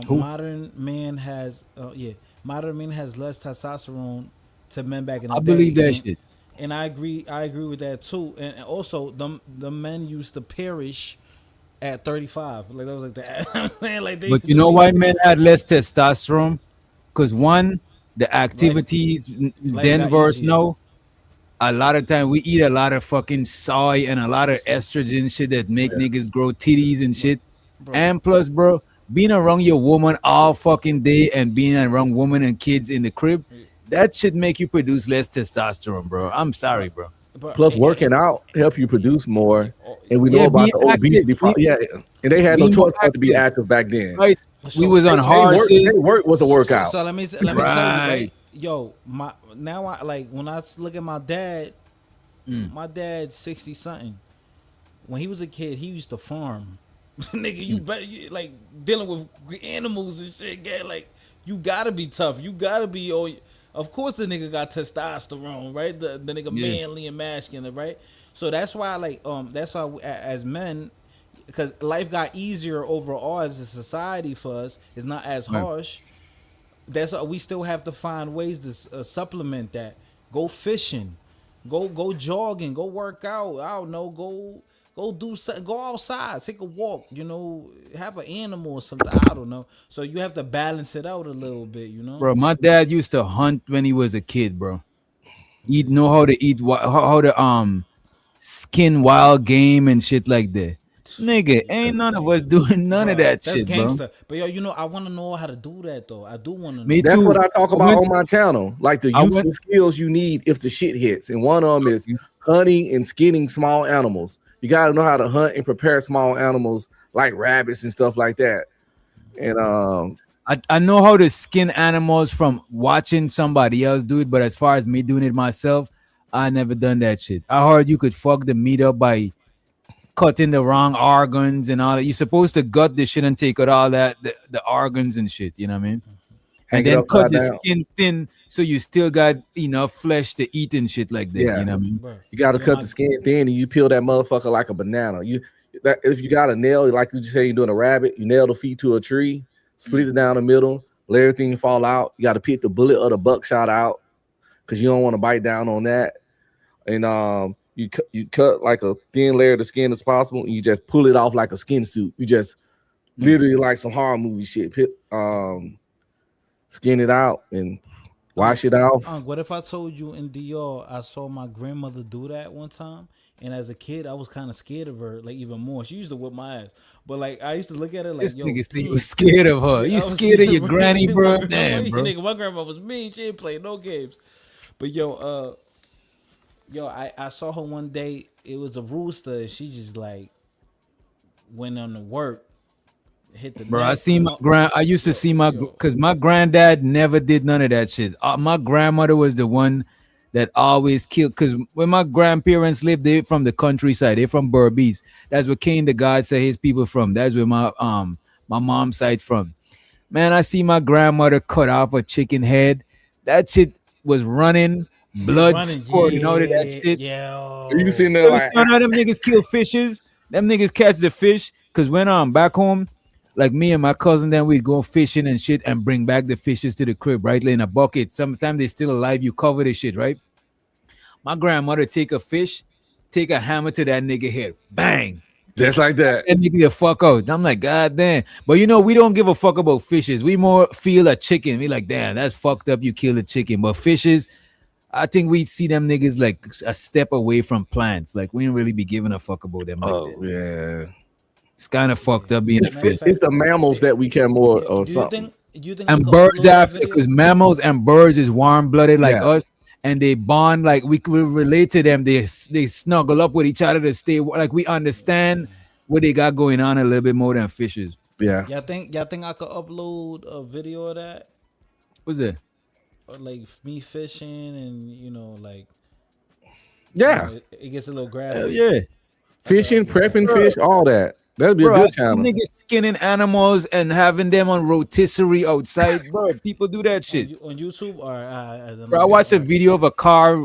modern man has less testosterone to men back in the day. I believe that shit. And I agree with that too. And also the men used to perish at 35, like that was like that. But you know why men had less testosterone? Because one, the activities then versus now, a lot of time we eat a lot of fucking soy and a lot of estrogen shit that make niggas grow titties and shit. And plus, bro, being around your woman all fucking day and being around women and kids in the crib, that should make you produce less testosterone, bro. I'm sorry, bro. Plus, working out help you produce more, and we know about the obesity problem. Yeah, and they had no choice but to be active back then. Right, we was on horses. Work was a workout. So let me tell you, right? Yo, now I like when I look at my dad. My dad's 60 something. When he was a kid, he used to farm. Nigga, you better like dealing with animals and shit. Get like you gotta be tough. You gotta be Of course, the nigga got testosterone, right? The nigga manly and masculine, right? So that's why, that's why as men, because life got easier overall as a society for us, it's not as harsh. That's why we still have to find ways to supplement that. Go fishing, go jogging, go work out. I don't know, go do something, go outside, take a walk, you know, have an animal or something. I don't know. So you have to balance it out a little bit, you know. Bro, my dad used to hunt when he was a kid, bro. He'd know how to eat, how to skin wild game and shit like that. Nigga, ain't none of us doing none of that shit, gangster. bro. But yo, you know, I want to know how to do that though. I do want to. Me too. That's what I talk about on my channel, like the useful skills you need if the shit hits, and one of them is hunting and skinning small animals. You got to know how to hunt and prepare small animals like rabbits and stuff like that. And I know how to skin animals from watching somebody else do it, but as far as me doing it myself, I never done that shit. I heard you could fuck the meat up by cutting the wrong organs and all that. You're supposed to gut the shit and take out all that the organs and shit. You know what I mean? And then cut the skin thin so you still got enough flesh to eat and shit like that. Yeah. You know what I mean? You got to cut the skin thin and you peel that motherfucker like a banana. If you got a nail, like you say you're doing a rabbit, you nail the feet to a tree, split it down the middle, let everything fall out. You got to pick the bullet or the buckshot out because you don't want to bite down on that. And you cut like a thin layer of the skin as possible, and you just pull it off like a skin suit. You just literally like some horror movie shit. Skin it out and wash it off. What if I told you in DR I saw my grandmother do that one time, and as a kid I was kind of scared of her, like even more. She used to whip my ass, but like I used to look at her like, this yo, nigga think you scared of her. You scared of your granny, bro? Damn, bro. Nigga, my grandma was mean. She ain't play no games. But yo, I saw her one day. It was a rooster. And she just like went on to work. Hit the bro, neck. I see my I used to see because my granddad never did none of that shit. My grandmother was the one that always killed. Because when my grandparents lived, they from the countryside. They're from Berbice. That's where Cain the God said his people from. That's where my mom's side from. Man, I see my grandmother cut off a chicken head. That shit was running, blood squirting out of that shit. Yeah, you sitting there like, none of them niggas kill fishes. Them niggas catch the fish. Because when I'm back home, like me and my cousin, then we'd go fishing and shit and bring back the fishes to the crib, right? In a bucket. Sometimes they still alive. You cover the shit, right? My grandmother take a fish, take a hammer to that nigga head. Bang. Just like that. That nigga the fuck out. I'm like, God damn. But you know, we don't give a fuck about fishes. We more feel a chicken. We like, damn, that's fucked up. You kill a chicken. But fishes, I think we see them niggas like a step away from plants. Like we don't really be giving a fuck about them. Like that. Yeah. It's kind of fucked up being a fish. It's the mammals that we care more or something. And birds after, because mammals and birds is warm-blooded like us, and they bond like we could relate to them. They snuggle up with each other to stay like we understand what they got going on a little bit more than fishes. Yeah. Y'all think I could upload a video of that? What's that? Or like me fishing and like it gets a little graphic. Hell yeah. Fishing, prepping fish, all that. That'd be a good channel. Niggas skinning animals and having them on rotisserie outside, bro. People do that shit on YouTube. Or bro, I watched a video of a car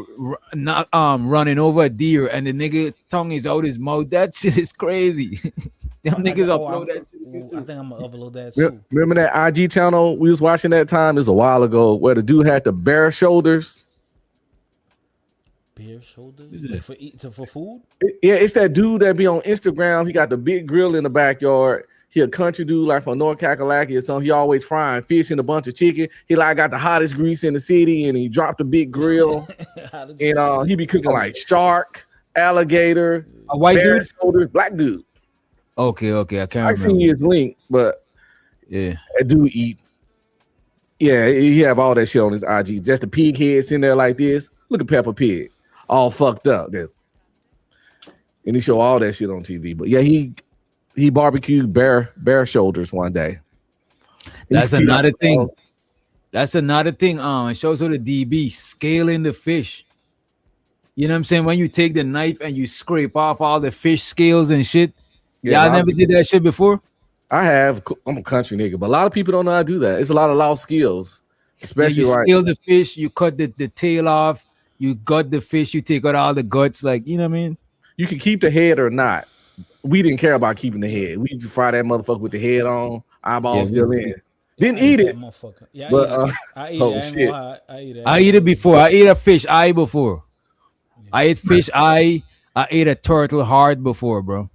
running over a deer, and the nigga tongue is out his mouth. That shit is crazy. Them niggas upload that shit. I think I'm gonna upload that too. Remember that IG channel we was watching that time? It was a while ago where the dude had the bare shoulders. Bare shoulders for food? It's that dude that be on Instagram. He got the big grill in the backyard. He a country dude like from North Kakalaki or something. He always frying fish and a bunch of chicken. He like got the hottest grease in the city, and he dropped a big grill. And he be cooking like shark, alligator, a white dude, shoulders, black dude. Okay, I can't remember. I seen his link, but yeah, that dude eat. Yeah, he have all that shit on his IG. Just the pig heads in there like this. Look at Peppa Pig. All fucked up there. And he show all that shit on TV. But yeah, he barbecued bear shoulders one day. That's another thing. That's another thing. It shows how the DB scaling the fish. You know what I'm saying? When you take the knife and you scrape off all the fish scales and shit. Yeah, y'all never did that shit before? I have. I'm a country nigga, but a lot of people don't know how to do that. It's a lot of lost skills. Especially you scale the fish, you cut the tail off. You gut the fish, you take out all the guts, like, you know what I mean? You can keep the head or not. We didn't care about keeping the head. We just fry that motherfucker with the head on, eyeballs still in. Didn't eat it. Yeah, but I eat it. Shit. I eat it before. I ate a fish eye before. I ate fish eye. I ate a turtle hard before, bro.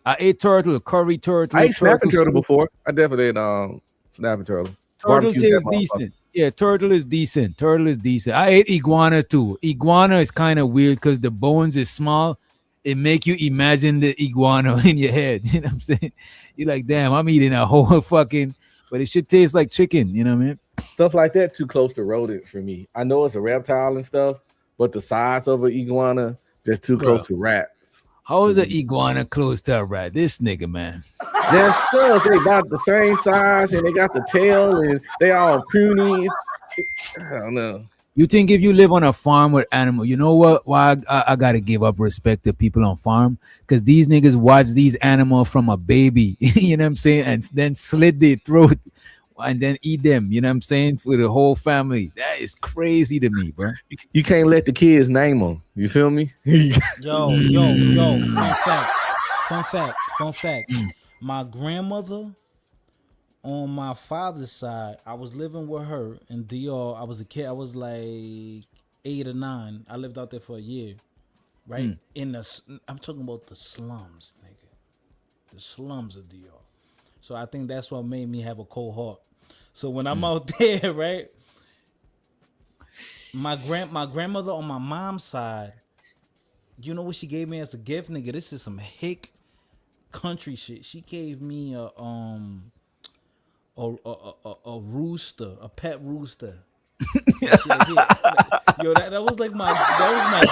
I ate turtle, curry turtle. I ate snapping turtle before. I definitely ate snapping turtle. Turtle tastes decent. Yeah, turtle is decent. I ate iguana too. Iguana is kind of weird because the bones is small. It make you imagine the iguana in your head. You know what I'm saying? You're like, damn, I'm eating a whole fucking, but it should taste like chicken. You know what I mean? Stuff like that too close to rodents for me. I know it's a reptile and stuff, but the size of an iguana just too close to rats. How is an iguana close to a rat? This nigga, man. Just because they about the same size and they got the tail and they all puny. I don't know. You think if you live on a farm with animals, you know what? Why I gotta give up respect to people on farm? Because these niggas watch these animals from a baby, you know what I'm saying, and then slit their throat and then eat them, you know what I'm saying, for the whole family. That is crazy to me, bro. You can't let the kids name them. You feel me? Yo, fun fact. My grandmother on my father's side, I was living with her in DR. I was a kid. I was like 8 or 9. I lived out there for a year, right? I'm talking about the slums, nigga. The slums of DR. So I think that's what made me have a cold heart. So when I'm out there, right? My grandmother on my mom's side, you know what she gave me as a gift, nigga? This is some hick country shit. She gave me a rooster, a pet rooster. Yo, that was like my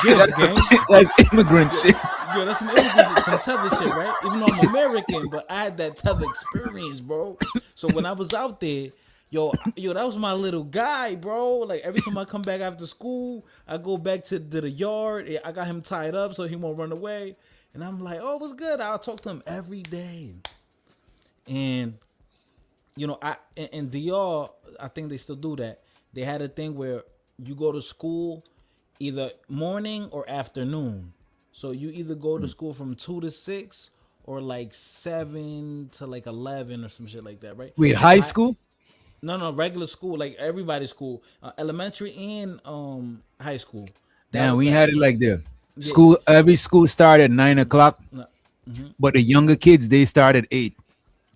gift, gang. That's immigrant shit. Yo, that's some immigrant shit, some tether shit, right? Even though I'm American, but I had that tether experience, bro. So when I was out there, yo, that was my little guy, bro. Like every time I come back after school, I go back to the yard. I got him tied up so he won't run away. And I'm like, oh, what's good? I'll talk to him every day. And you know, in DR, I think they still do that. They had a thing where you go to school either morning or afternoon. So you either go to school from 2 to 6 or like 7 to like 11 or some shit like that, right? Wait, high school? No, regular school, like everybody's school, elementary and high school. Damn, we had it like that. School, every school started at 9 o'clock, but the younger kids, they start at 8.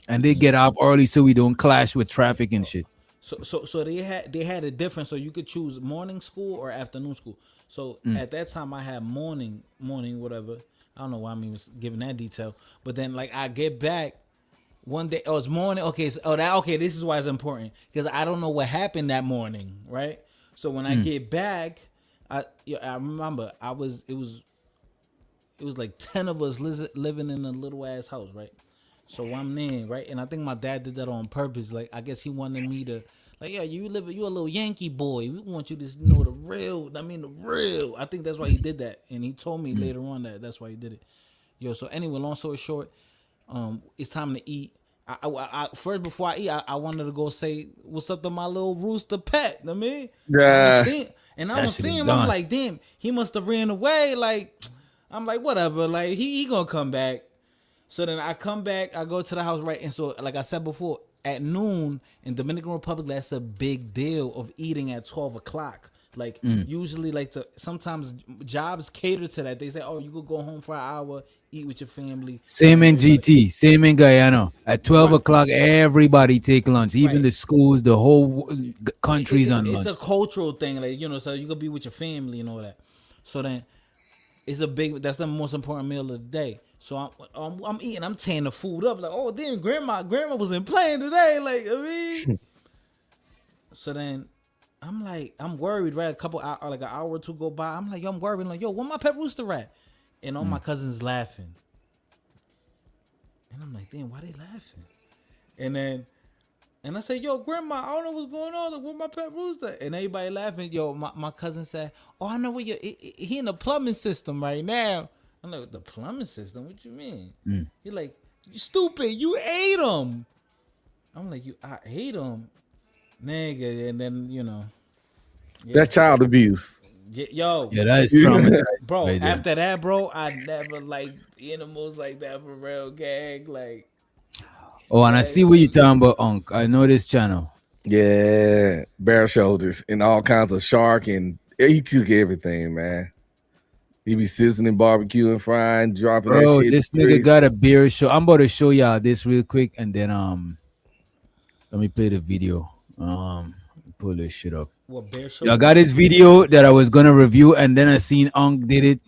And they get off early so we don't clash with traffic and shit. So they had a difference. So you could choose morning school or afternoon school. So at that time I had morning, whatever. I don't know why I'm even giving that detail. But then like I get back one day. Oh, it's morning. Okay. So, this is why it's important because I don't know what happened that morning, right? So when I get back, I remember it was like 10 of us living in a little ass house, right? So I'm there, right? And I think my dad did that on purpose. Like, I guess he wanted me to, like, yeah, you a little Yankee boy. We want you to know the real. I think that's why he did that. And he told me later on that's why he did it. Yo, so anyway, long story short, it's time to eat. I first, before I eat, I wanted to go say, what's up to my little rooster pet? I mean? Yeah. And I don't see him. I'm like, damn, he must have ran away. Like, I'm like, whatever. Like, he gonna come back. So then I come back, I go to the house, right? And so, like I said before, at noon in Dominican Republic, that's a big deal of eating at 12 o'clock. Like, usually, like, sometimes jobs cater to that. They say, oh, you could go home for an hour, eat with your family. Same in GT, same in Guyana. At 12 o'clock, everybody take lunch. Even the schools, the whole country's on lunch. It's a cultural thing, like, you know, so you could be with your family and all that. So then, that's the most important meal of the day. So I'm eating, I'm tearing the food up, like, oh damn, grandma wasn't playing today, like, I mean. So then I'm like, I'm worried, right? A couple hours, like an hour or two go by. I'm like, yo, I'm worried, like, yo, where my pet rooster at? And all my cousins laughing. And I'm like, damn, why they laughing? And I say, yo, grandma, I don't know what's going on. Like, where my pet rooster? And everybody laughing. Yo, my cousin said, oh, I know where he in the plumbing system right now. I'm like, the plumbing system? What you mean? He like, you stupid, you ate him. I'm like, I ate him, nigga. And then, you know. Yeah. That's child abuse. Yo. Yeah, that is trauma. Bro, right after that, bro, I never liked animals like that for real, gang. Like. Oh, and I see what you're talking about, Unc. I know this channel. Yeah, bare shoulders and all kinds of shark, and he cook everything, man. He be sizzling, barbecuing, frying, dropping that shit. This nigga got a beer show. I'm about to show y'all this real quick, and then let me play the video. Pull this shit up. What bear show? I got this video that I was gonna review, and then I seen Unc did it,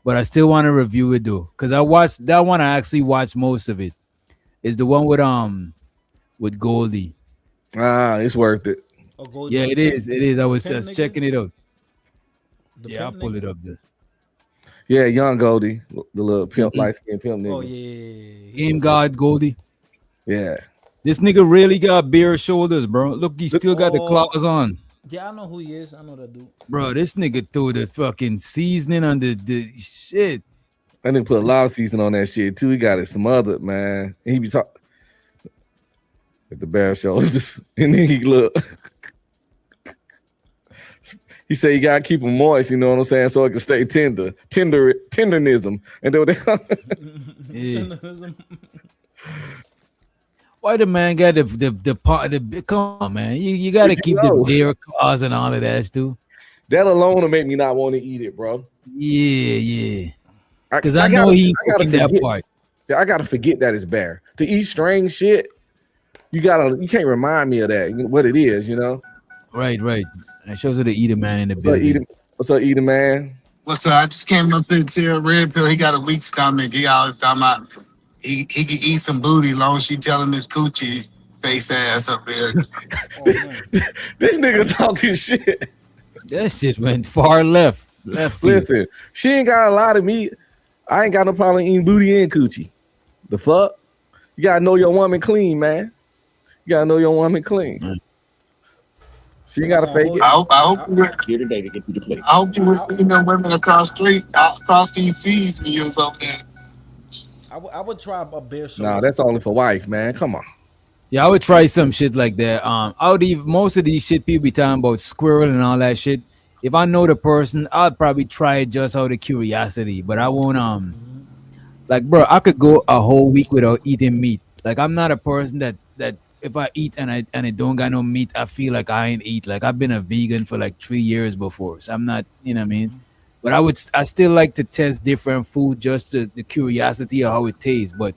but I still want to review it though, cause I watched that one. I actually watched most of it. It's the one with Goldie. It's worth it. Oh, yeah, it is. It is. I was just checking it out. I'll pull it up. This. Yeah, young Goldie, the little pimp, light skin pimp nigga. Oh yeah. Game God Goldie. Yeah. This nigga really got bare shoulders, bro. Look, he still got the claws on. Yeah, I know who he is. I know that dude. Bro, this nigga threw the fucking seasoning on the shit. I didn't put a lot of seasoning on that shit too. He got it smothered, man. And he be talking with the bare shoulders, and then he look. He said you gotta keep them moist, you know what I'm saying, so it can stay tendernism, and then Why the man got the part? Come on, man, you gotta keep the bare claws and all of that too. That alone will make me not want to eat it, bro. Yeah. Because I know he cooking that part. Yeah, I gotta forget that it's bare. To eat strange shit, you can't remind me of that. What it is, you know. Right. It shows you the Eater Man in the building. What's up, Eater Man? What's up? I just came up into a red pill. He got a weak stomach. He always talking about he can eat some booty as long as she tell him his coochie face ass up there. This nigga talking shit. That shit went far left. Listen, she ain't got a lot of meat. I ain't got no problem eating booty and coochie. The fuck? You gotta know your woman clean, man. You gotta know your woman clean. She ain't gotta fake it. I hope here today to get you to play. I hope you were seeing them women across these seas when you was up there. I would try a bear shoulder. Nah, that's only for wife, man. Come on. Yeah, I would try some shit like that. I would even most of these shit people be talking about squirrel and all that shit. If I know the person, I'd probably try it just out of curiosity. But I won't like, bro, I could go a whole week without eating meat. Like, I'm not a person that if I eat and I don't got no meat, I feel like I ain't eat. Like, I've been a vegan for like 3 years before, so I'm not, you know what I mean. But I still like to test different food just to the curiosity of how it tastes. But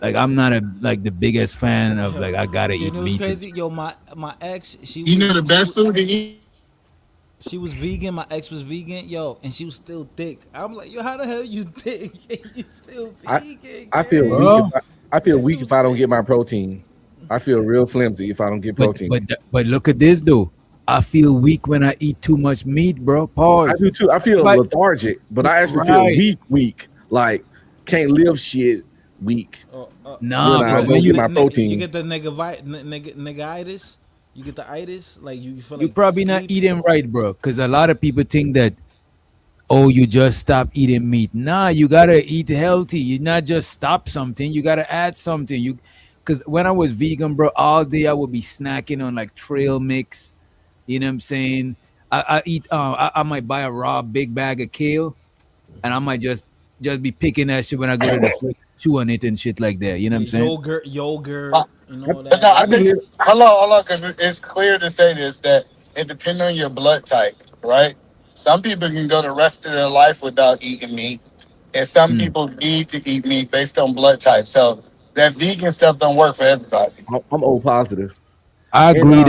like, I'm not the biggest fan of like I gotta eat meat. Crazy, yo, my ex, the best food to eat. She was vegan. My ex was vegan, yo, and she was still thick. I'm like, yo, how the hell you thick? You still vegan? I feel weak. I feel weak if I don't get my protein. I feel real flimsy if I don't get protein. But look at this though. I feel weak when I eat too much meat, bro. Pause. I do too. I feel lethargic, but I actually feel weak. Like can't live shit weak. Nah, bro. When you get my protein, you get the niggitis. You get the itis. Like you feel like you're probably not eating right, bro. Because a lot of people think that, oh, you just stop eating meat. Nah, you gotta eat healthy. You not just stop something. You gotta add something. Because when I was vegan, bro, all day I would be snacking on like trail mix. You know what I'm saying? I eat. I might buy a raw big bag of kale, and I might just be picking that shit when I go to the fridge, chew on it and shit like that. You know what I'm saying? Yogurt. You know But no, I think hold on, because it's clear to say this that it depends on your blood type, right? Some people can go the rest of their life without eating meat, and some people need to eat meat based on blood type. So that vegan stuff don't work for everybody. I'm O positive. I agree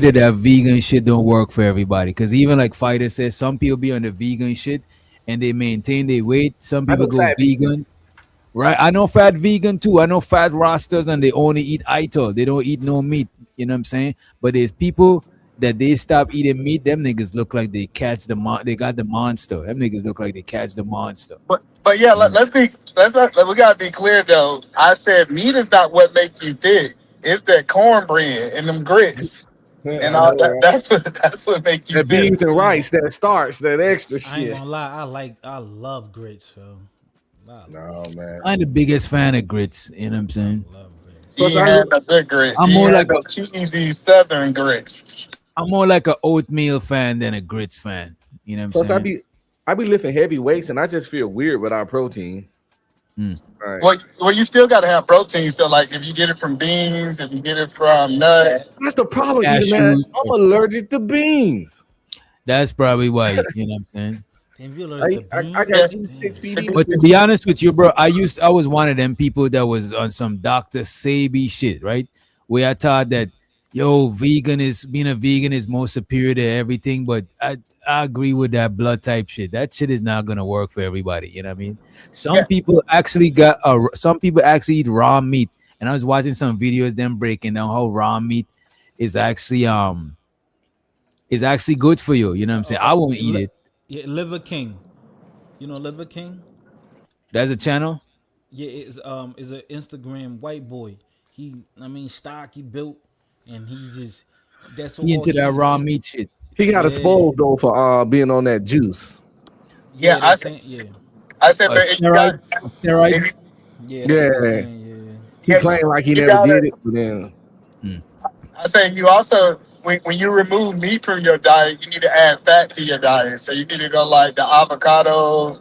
that vegan shit don't work for everybody. Because even like Fighter says, some people be on the vegan shit and they maintain their weight. Some people go vegan. Right? I know fat vegan too. I know fat rosters and they only eat ital. They don't eat no meat. You know what I'm saying? But there's people that they stop eating meat. Them niggas look like they catch they got the monster. Them niggas look like they catch the monster. But yeah, we gotta be clear though. I said meat is not what makes you thick. It's that cornbread and them grits. And all that, that's what makes you that thick. Beans and rice, that starch, that extra shit. I ain't gonna lie, I love grits, so no man. I'm the biggest fan of grits, you know what I'm saying? Yeah, the good grits. I'm more like a cheesy southern grits. I'm more like an oatmeal fan than a grits fan. You know what I'm saying? I be lifting heavy weights and I just feel weird without protein. Right. Well, you still got to have protein. So, like, if you get it from beans, if you get it from nuts, that's the problem. Man. I'm allergic to beans. That's probably why. You know what I'm saying? I got but to be honest with you, bro, I was one of them people that was on some Dr. Sebi shit, right? Where I thought that being a vegan is more superior to everything, but I agree with that blood type shit. That shit is not gonna work for everybody. You know what I mean? Some people actually eat raw meat, and I was watching some videos them breaking down how raw meat is actually good for you. You know what I'm saying? I won't eat it. Yeah, Liver King. You know Liver King? That's a channel? Yeah, is an Instagram white boy. Stocky built, and he just that's He all into that raw meat shit. He got Yeah. exposed though for being on that juice. Yeah, I said, but if you got steroids. Yeah, that's what they're Yeah. saying. Yeah. He claimed like he you never gotta- did it, but then I say you also when you remove meat from your diet, you need to add fat to your diet. So you need to go like the avocado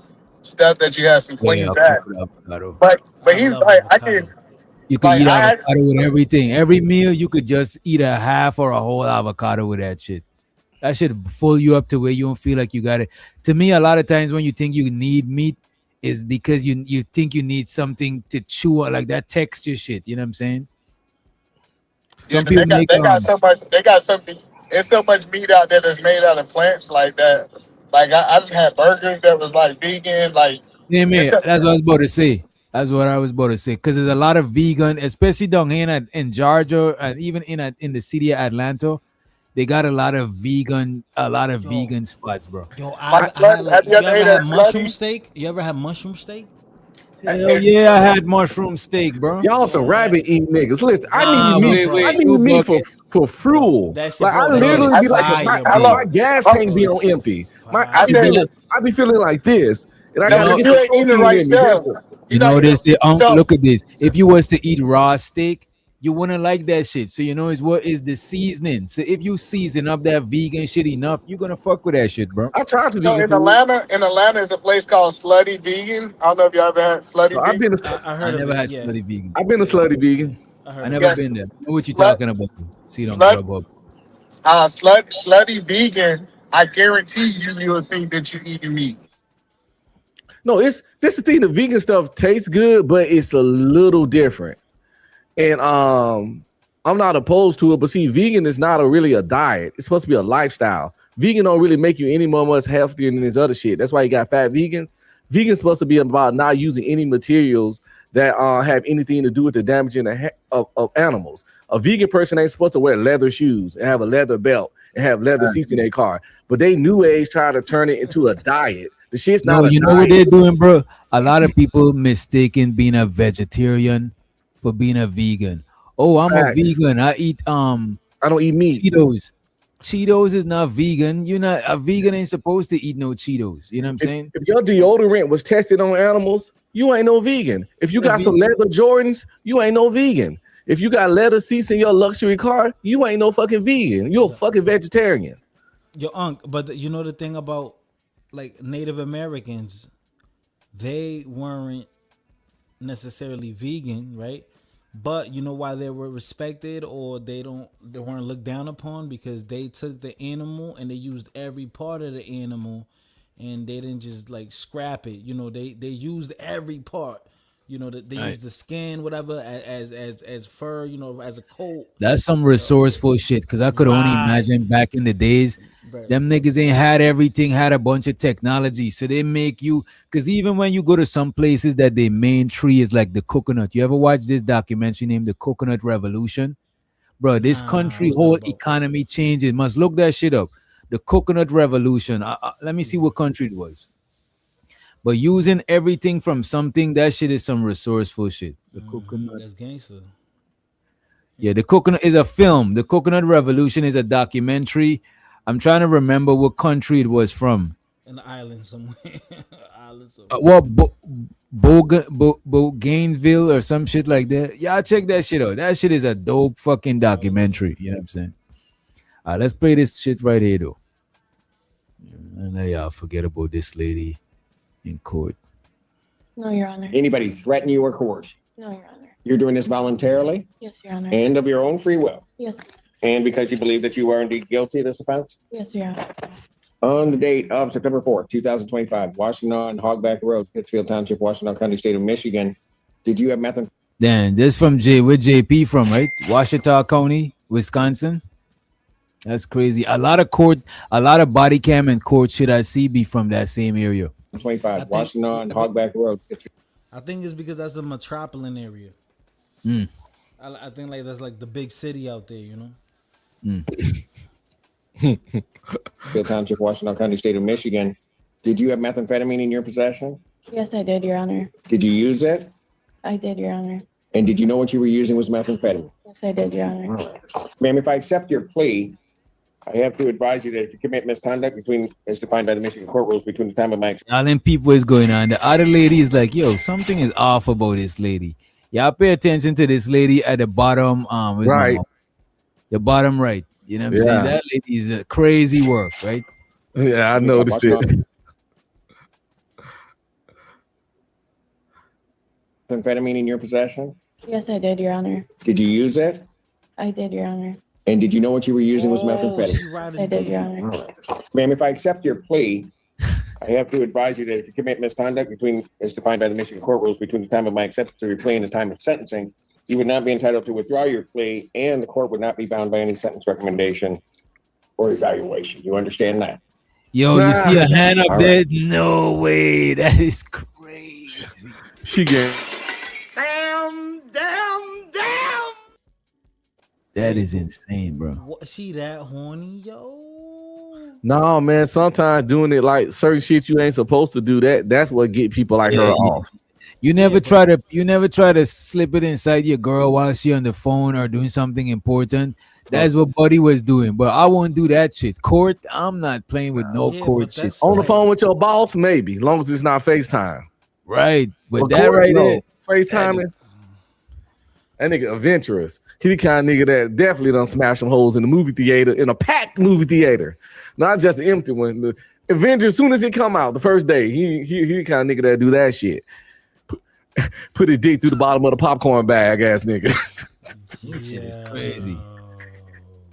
stuff that you have some clean fat. Avocado. But he's like I can. You could Like, eat I- avocado with everything. Every meal, you could just eat a half or a whole avocado with that shit. That should full you up to where you don't feel like you got it. To me, a lot of times when you think you need meat, is because you think you need something to chew on, like that texture shit. You know what I'm saying? Some people they got so much. They got something. There's so much meat out there that's made out of plants like that. Like I done had burgers that was like vegan. Like same here. That's what I was about to say. That's what I was about to say. Because there's a lot of vegan, especially down here in Georgia and even in the city of Atlanta. They got a lot of vegan spots, bro. Yo, I had like, you ever had mushroom steak? You ever had mushroom steak? Hell yeah, I had mushroom steak, bro. y'all some rabbit eating niggas. Listen, I need meat. I need you meat bugging. for fuel. That shit, Like bro, I that literally shit be like, fire, my gas tank be on empty. I be feeling like this, and I gotta get some protein in me. You know this, look at this. If you was to eat raw steak, you wouldn't like that shit. So you know is what is the seasoning. So if you season up that vegan shit enough, you're gonna fuck with that shit, bro. I tried to in Atlanta is a place called Slutty Vegan. I don't know if y'all ever had Slutty Vegan. I've been I never had slutty vegan. I've been a slutty vegan. I never been there. I know what you talking about. See it on Grubhub. Slutty Vegan. I guarantee you will think that you're eating meat. No, this is the thing. The vegan stuff tastes good, but it's a little different. And I'm not opposed to it, but see, vegan is not really a diet. It's supposed to be a lifestyle. Vegan don't really make you any much healthier than this other shit. That's why you got fat vegans. Vegan's supposed to be about not using any materials that have anything to do with the damaging of animals. A vegan person ain't supposed to wear leather shoes and have a leather belt and have leather seats in their car. But they new age try to turn it into a diet. The shit's not a you know diet. what they're doing, bro? A lot of people mistaken being a vegetarian for being a vegan. Oh, I'm a vegan. I don't eat meat. Cheetos is not vegan. You're not a vegan. Ain't supposed to eat no Cheetos. You know what I'm saying? If your deodorant was tested on animals, you ain't no vegan. If you got some leather Jordans, you ain't no vegan. If you got leather seats in your luxury car, you ain't no fucking vegan. You're a fucking vegetarian. Yo, but you know the thing about like Native Americans, they weren't necessarily vegan, right? But you know why they were respected or they weren't looked down upon? Because they took the animal and they used every part of the animal and they didn't just like scrap it. You know, they used every part. You know, they used the skin, whatever, as fur, you know, as a coat. That's some resourceful shit. Cause I could only imagine back in the days, them niggas ain't had everything, had a bunch of technology. So they make you, cause even when you go to some places that their main tree is like the coconut. You ever watch this documentary named The Coconut Revolution? Bro, this country whole economy changes. Must look that shit up. The Coconut Revolution. Let me see what country it was. But using everything from something, that shit is some resourceful shit. The coconut. That's gangster. Yeah, The Coconut is a film. The Coconut Revolution is a documentary. I'm trying to remember what country it was from. In the island somewhere. Gainesville or some shit like that. Y'all check that shit out. That shit is a dope fucking documentary. You know what I'm saying? Let's play this shit right here though. And let y'all forget about this lady in court. No, Your Honor. Anybody threaten you or coerce you? No, Your Honor. You're doing this voluntarily? Yes, Your Honor. And of your own free will? Yes. And because you believe that you are indeed guilty of this offense? Yes, Your Honor. On the date of September 4th, 2025, Washington, Hogback Road, Pittsfield Township, Washington County, State of Michigan, did you have methamphetamine? Then this from where JP from, right? Washita County, Wisconsin. That's crazy. A lot of body cam and court shit I see be from that same area. 25, Washington, Hogback Road. I think it's because that's the metropolitan area. I think like that's like the big city out there, you know. Pittsfield Township, Washington County, State of Michigan. Did you have methamphetamine in your possession? Yes, I did, Your Honor. Did you use it? I did, Your Honor. And did you know what you were using was methamphetamine? Yes, I did, Your Honor. Ma'am, if I accept your plea, I have to advise you that if you commit misconduct as defined by the Michigan court rules between the time of my All them people is going on. The other lady is like, yo, something is off about this lady. Y'all pay attention to this lady at the bottom. Right. The bottom right. You know what I'm saying? That lady is a crazy work, right? Yeah, I noticed it. Methamphetamine in your possession? Yes, I did, Your Honor. Did you use it? I did, Your Honor. And did you know what you were using was methamphetamine? Yes, I did, Your Honor. Ma'am, if I accept your plea, I have to advise you that if you commit misconduct as defined by the Michigan court rules between the time of my acceptance of your plea and the time of sentencing, you would not be entitled to withdraw your plea, and the court would not be bound by any sentence recommendation or evaluation. You understand that? Yo, you see a hand up there? No way. That is crazy. She get. Damn. That is insane, bro. What, she that horny, yo? No, man. Sometimes doing it like certain shit you ain't supposed to do. That's what get people like her off. You never try to slip it inside your girl while she on the phone or doing something important. That's what Buddy was doing, but I won't do that shit. Court, I'm not playing with court shit. On the phone with your boss, maybe, as long as it's not FaceTime. Right, but Or that court, right no. there, FaceTiming. That nigga adventurous. He the kind of nigga that definitely done smash some holes in the movie theater, in a packed movie theater, not just an empty one. The Avengers, as soon as it come out the first day, he the kind of nigga that do that shit. Put his dick through the bottom of the popcorn bag, ass nigga. This shit is crazy.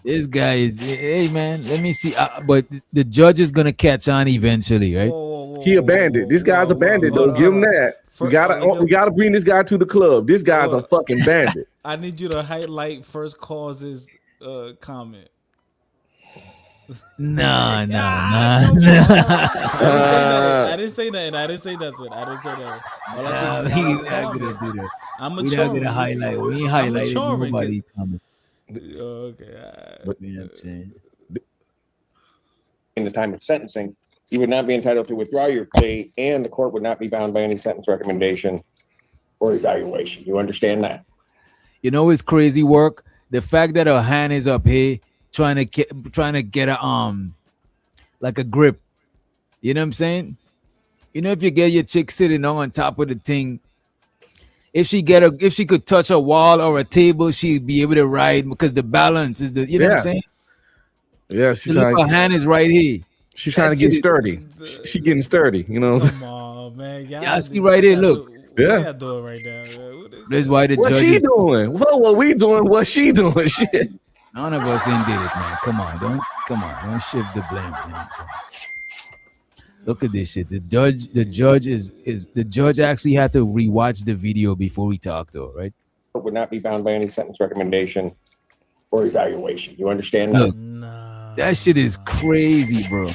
This guy is, hey man, let me see. But the judge is gonna catch on eventually, right? He a bandit. This guy's a bandit. Don't give him that. We gotta bring this guy to the club. This guy's a fucking bandit. I need you to highlight First Cause's comment. Nah. I didn't say nothing. I didn't say nothing. All I said He's not gonna do that. I'm We're not gonna highlight. We ain't highlighting nobody comment. Okay. But you know what I'm saying? In the time of sentencing, you would not be entitled to withdraw your plea, and the court would not be bound by any sentence recommendation or evaluation. You understand that? You know, it's crazy work. The fact that her hand is up here, trying to get a like a grip. You know what I'm saying? You know, if you get your chick sitting on top of the thing, if she could touch a wall or a table, she'd be able to ride because the balance is you know what I'm saying? Yeah, her hand is right here. She's trying to get sturdy. She getting sturdy. You know what I'm saying? Come on, man. Y'all see right here. Look. Yeah. Doing right now. That's why the what judge she doing? What we doing? What she doing? Shit. None of us ain't did it, man. Come on, don't shift the blame. You know what I'm saying? Look at this shit. The judge actually had to rewatch the video before he talked to her, right? Would not be bound by any sentence recommendation or evaluation. You understand that? Look, that shit is crazy, bro.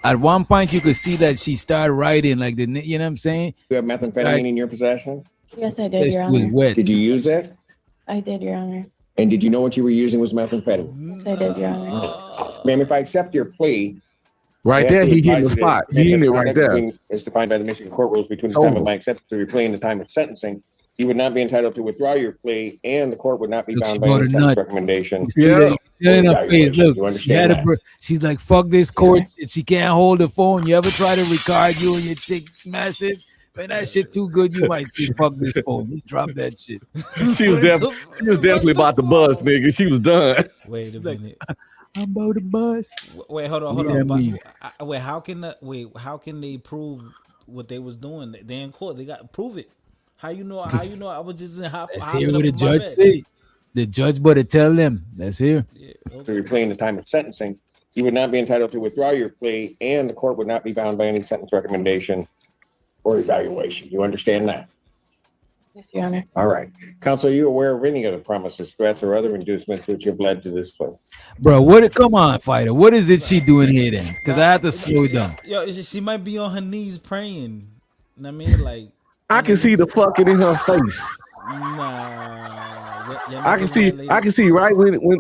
At one point, you could see that she started writing like you know what I'm saying? You have methamphetamine in your possession? Yes, I did, Your was Honor. wet. Did you use it? I did, Your Honor. And did you know what you were using was methamphetamine? Yes, I did, Your Honor. Ma'am, if I accept your plea, right there, he hit the spot. He hit it right there. As defined by the Michigan court rules between the time of my acceptance of your plea and the time of sentencing, you would not be entitled to withdraw your plea, and the court would not be bound by any sentence recommendation. Yeah, in her face. Look, you understand that? She's like, "Fuck this court." She can't hold the phone. You ever try to record you and your chick smash it? Man, that shit too good. You might say, "Fuck this phone." You drop that shit. She was definitely about to buzz, nigga. She was done. Wait a minute. I'm about to bust. Wait, hold on. Wait, how can they prove what they was doing? They in court. They got to prove it. How you know? I was just in hop. Let's hear what the judge say. The judge better tell them. Let's hear. To your plea in the time of sentencing, you would not be entitled to withdraw your plea, and the court would not be bound by any sentence recommendation or evaluation. You understand that? Yes, Your Honor. All right. Counsel, are you aware of any other promises, threats, or other inducements which have led to this plea? Bro, come on, fighter. What is it she doing here then? Because I have to slow it down. Yo, she might be on her knees praying. You know what I mean? Like, I can see the fucking in her face. Nah. I can see right when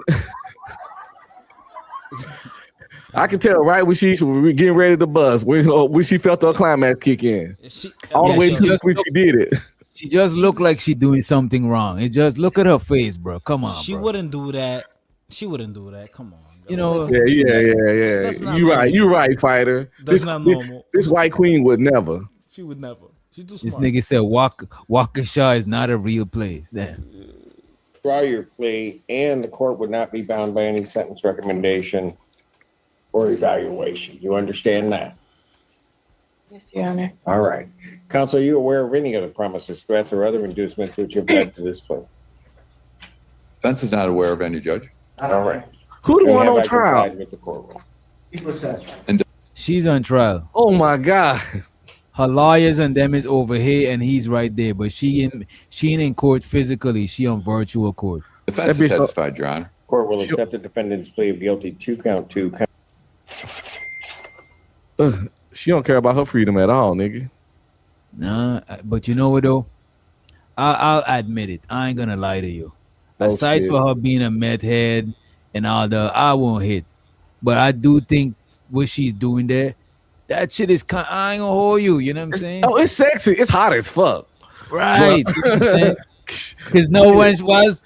I can tell right when she was getting ready to buzz, when she felt her climax kick in. All the way to when she did it. She just look like she doing something wrong. It just look at her face, bro. Come on, She bro. wouldn't do that. She wouldn't do that. Come on. You know. Yeah. That's not You right. normal. You right, fighter. That's not normal. This white queen would never. She would never. She's too This smart. nigga said Waukesha is not a real place. Damn. Withdraw your plea, and the court would not be bound by any sentence recommendation or evaluation. You understand that? Yes, Your Honor. All right. Counsel, are you aware of any other promises, threats, or other inducements which have led to this plea? Defense is not aware of any, Judge. All right. Who the And one have on I trial? complied with the court rule? She's on trial. Oh my God. Her lawyers and them is over here, and he's right there. But she ain't in court physically. She on virtual court. Defense is satisfied, Your Honor. Court will accept the defendant's plea of guilty to count 2. She don't care about her freedom at all, nigga. Nah, but you know what though? I'll admit it. I ain't gonna lie to you. Aside shit. for her being a meth head and all the, I won't hit. But I do think what she's doing there, that shit is kind. I ain't gonna hold you. You know what I'm saying? Oh, it's sexy. It's hot as fuck. Right. Because no one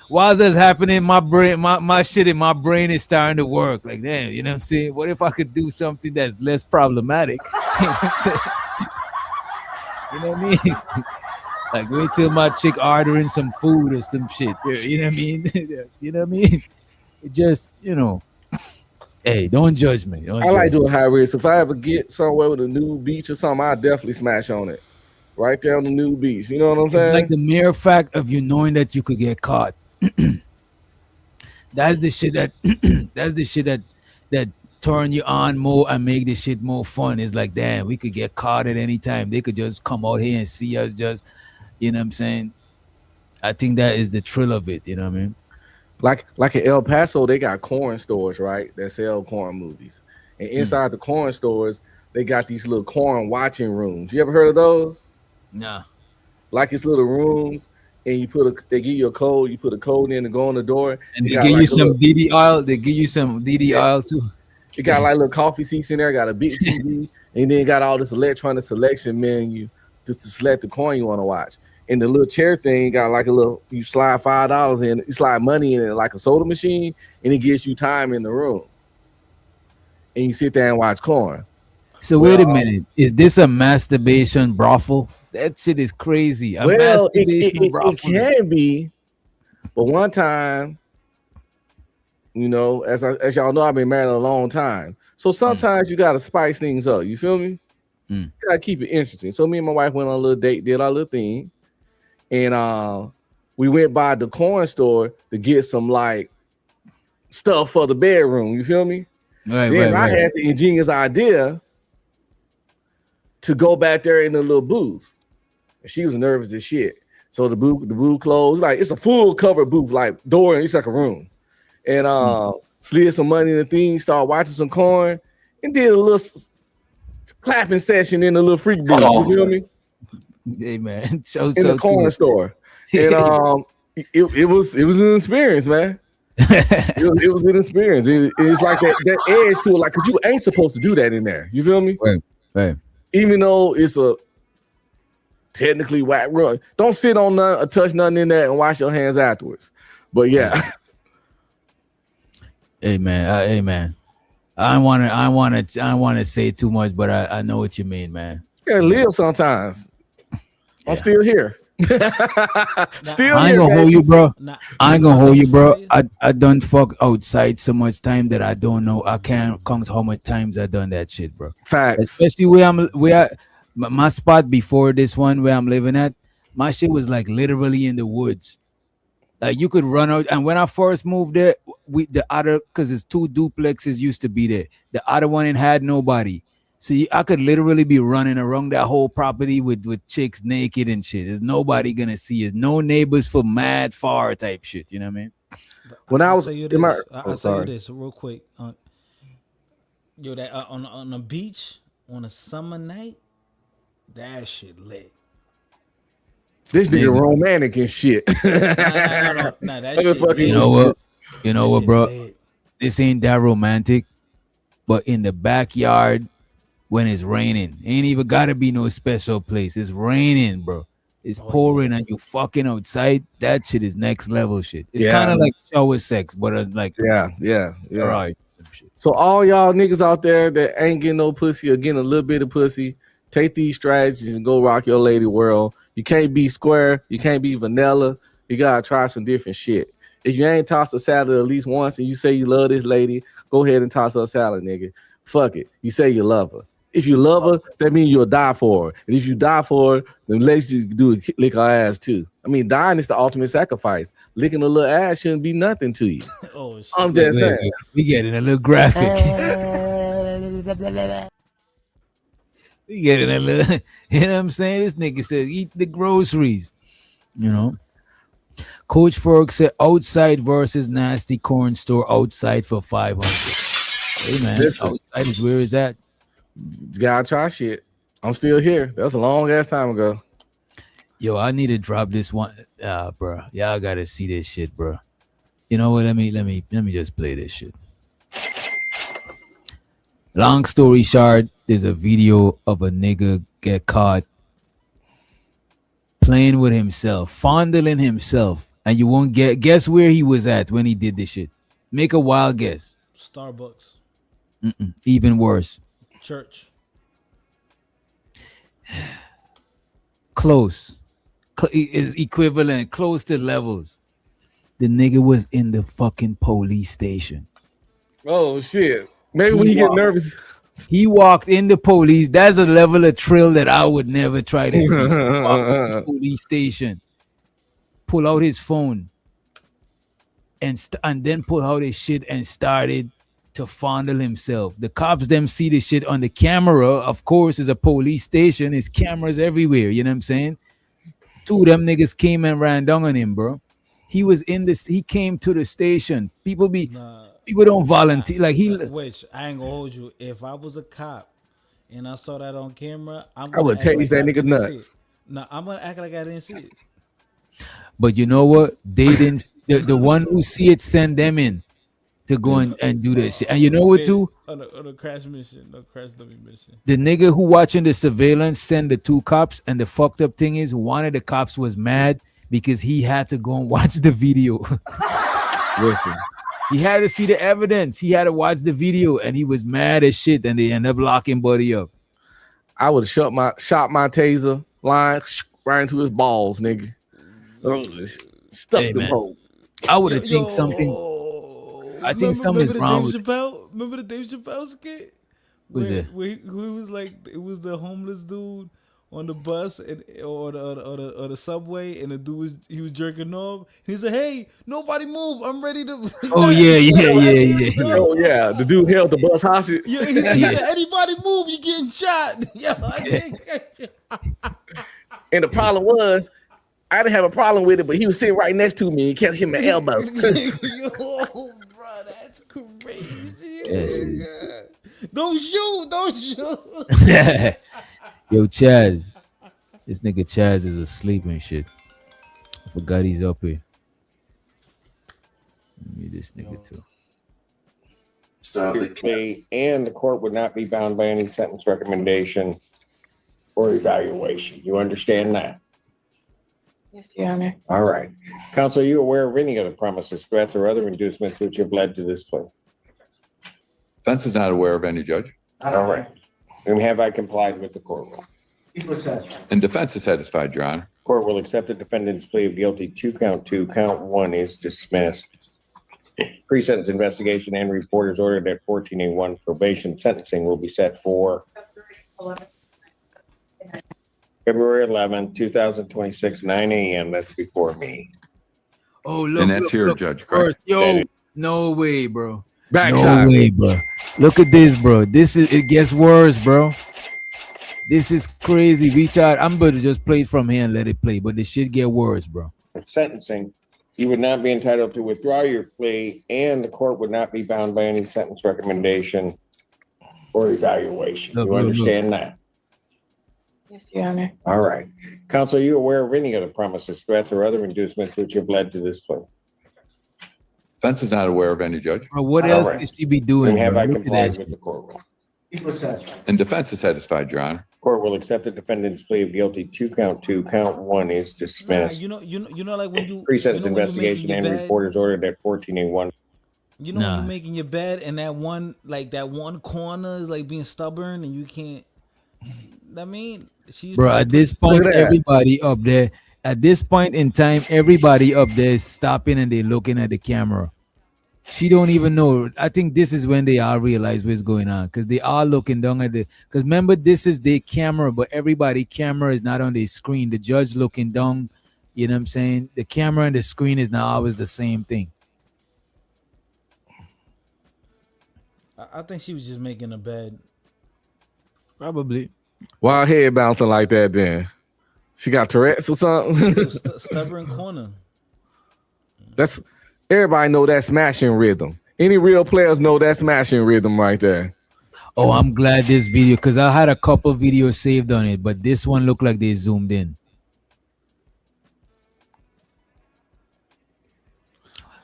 while that's happening, my brain, my shit in my brain is starting to work. Like, damn, you know what I'm saying? What if I could do something that's less problematic? You know what I'm saying? You know what I mean? Like, wait till my chick ordering some food or some shit. You know what I mean? You know what I mean? It just, you know. Hey, don't judge me. I like doing high risk. If I ever get somewhere with a new beach or something, I definitely smash on it. Right there on the new beach. You know what I'm saying? It's like the mere fact of you knowing that you could get caught. That's the shit that turn you on more and make the shit more fun. It's like, damn, we could get caught at any time. They could just come out here and see us just, you know what I'm saying? I think that is the thrill of it, you know what I mean? Like in El Paso, they got corn stores, right? That sell corn movies. And inside the corn stores, they got these little corn watching rooms. You ever heard of those? Nah. Like it's little rooms, and they give you a code. You put a code in and go on the door. And they give you some DD They give you some DD too. It got like little coffee seats in there. Got a big TV, and then got all this electronic selection menu just to select the coin you want to watch. And the little chair thing got like a little. You slide $5 in. You slide money in it like a soda machine, and it gives you time in the room. And you sit there and watch corn. So wait a minute. Is this a masturbation brothel? That shit is crazy. Well, it can be, but one time, you know, as y'all know, I've been married a long time. So sometimes you gotta spice things up. You feel me? You gotta keep it interesting. So me and my wife went on a little date, did our little thing, and we went by the corn store to get some like stuff for the bedroom. You feel me? Then I had the ingenious idea to go back there in the little booth. And she was nervous as shit. So the booth closed. Like it's a full cover booth, like door, and it's like a room. And slid some money in the thing, started watching some corn, and did a little clapping session in the little freak booth. You feel me? Hey man, in the corn store. And it was an experience, man. It was an experience. It's like that edge to it, like, cause you ain't supposed to do that in there. You feel me? Right. Even though it's a technically whack run, don't sit on none or touch nothing in there and wash your hands afterwards. But yeah. Hey man. I want to say too much, but I know what you mean, man. You gotta live sometimes. I'm still here. I ain't gonna hold you, bro. I done fuck outside so much time that I don't know. I can't count how much times I done that shit, bro. Facts. Especially where my spot before this one where I'm living at, my shit was like literally in the woods. Like you could run out. And when I first moved there, because it's 2 duplexes used to be there. The other one ain't had nobody. So I could literally be running around that whole property with chicks naked and shit. There's nobody gonna see us. No neighbors for mad far type shit. You know what I mean? When I was I'll tell you this real quick. Yo, that on the beach on a summer night, that shit lit. This nigga romantic and shit. Nah, that shit lit. You know what, bro? Lit. This ain't that romantic, but in the backyard when it's raining, ain't even gotta be no special place. It's raining, bro. It's pouring and you fucking outside. That shit is next level shit. It's kind of like shower sex, but it's like yeah. Right. So all y'all niggas out there that ain't getting no pussy or getting a little bit of pussy, take these strategies and go rock your lady world. You can't be square. You can't be vanilla. You gotta try some different shit. If you ain't tossed a salad at least once and you say you love this lady, go ahead and toss her a salad, nigga. Fuck it. You say you love her. If you love her, that means you'll die for her. And if you die for her, then least you can do is lick her ass too. I mean, dying is the ultimate sacrifice. Licking a little ass shouldn't be nothing to you. Oh, shit. I'm just saying. We getting a little graphic. We getting a little, you know what I'm saying? This nigga said, eat the groceries. You know? Coach Ferg said outside versus nasty corn store outside for 500. Hey man, outside is where is that? You gotta try shit. I'm still here. That was a long ass time ago. Yo, I need to drop this one, bro. Y'all gotta see this shit, bro. You know what? Let me just play this shit. Long story short, there's a video of a nigga get caught playing with himself, fondling himself, and you won't guess where he was at when he did this shit. Make a wild guess. Starbucks. Even worse. Church. Close. Is equivalent. Close to levels. The nigga was in the fucking police station. Oh shit. Maybe when he get nervous. He walked in the police. That's a level of thrill that I would never try to see. The police station. Pull out his phone. And then pull out his shit and started to fondle himself. The cops them see the shit on the camera. Of course, it's a police station. There's cameras everywhere. You know what I'm saying? Two of them niggas came and ran down on him, bro. He was in this. He came to the station. People don't volunteer. Like Which I ain't gonna hold you. If I was a cop and I saw that on camera, I would taste that nigga nuts. No, I'm gonna act like I didn't see it. But you know what? They didn't. The one who see it send them in to go and do that shit. And you know what too? On a crash mission, no crash dummy mission. The nigga who watching the surveillance send the two cops, and the fucked up thing is one of the cops was mad because he had to go and watch the video. Listen, he had to see the evidence. He had to watch the video, and he was mad as shit. And they end up locking Buddy up. I would have shot my taser line right into his balls, nigga. Stuck the hole. I would have think something. I think something is wrong with. Remember the Dave Chappelle skit? Was it? Where he was like, it was the homeless dude on the bus or the subway, and the dude was jerking off. He said, "Hey, nobody move! I'm ready to." Oh yeah. Oh yeah, the dude held the bus hostage. Yeah, he said, "Anybody move, you getting shot." And the problem was, I didn't have a problem with it, but he was sitting right next to me. He kept hitting my elbow. Yo, bro, that's crazy. Yes. Don't shoot. Yo, Chaz. This nigga Chaz is asleep and shit. I forgot he's up here. Let me this nigga too. And the court would not be bound by any sentence recommendation or evaluation. You understand that? Yes, Your Honor. All right. Counsel, are you aware of any other promises, threats, or other inducements which have led to this plea? Defense is not aware of any, Judge. All right. And have I complied with the court rule? And defense is satisfied, Your Honor. Court will accept the defendant's plea of guilty to count 2. Count 1 is dismissed. Pre-sentence investigation and report is ordered at 14A1. Probation sentencing will be set for February 11, 2026, 9 a.m. That's before me. Oh, look. And that's here, Judge. Correct? Yo, no way, bro. Backside. No way, bro. Look at this, bro. It gets worse, bro. This is crazy. Retard. I'm going to just play it from here and let it play, but the shit get worse, bro. Sentencing, you would not be entitled to withdraw your plea, and the court would not be bound by any sentence recommendation or evaluation. You understand that? Yes, Your Honor. All right. Counsel, are you aware of any other promises, threats, or other inducements which have led to this plea? Defense is not aware of any, Judge. Bro, what else is she be doing? And have bro? I Look at complied that with the court rule? And defense is satisfied, Your Honor. Court will accept the defendant's plea of guilty to count 2. Count 1 is dismissed. You know, like when you Pre-sentence when investigation you're and bed, report is ordered at 14A1. You know when you're making your bed and that one corner is like being stubborn and you can't. I mean, she's bro. At this point, everybody up there. At this point in time, everybody up there is stopping and they looking at the camera. She don't even know. I think this is when they all realize what's going on because they are looking down at the. Because remember, this is their camera, but everybody camera is not on their screen. The judge looking down. You know what I'm saying? The camera and the screen is not always the same thing. I think she was just making a bed. Probably. Why her head bouncing like that then? She got Tourette's or something? Stubborn corner. That's everybody know that smashing rhythm. Any real players know that smashing rhythm right there. Oh, I'm glad this video because I had a couple videos saved on it, but this one looked like they zoomed in.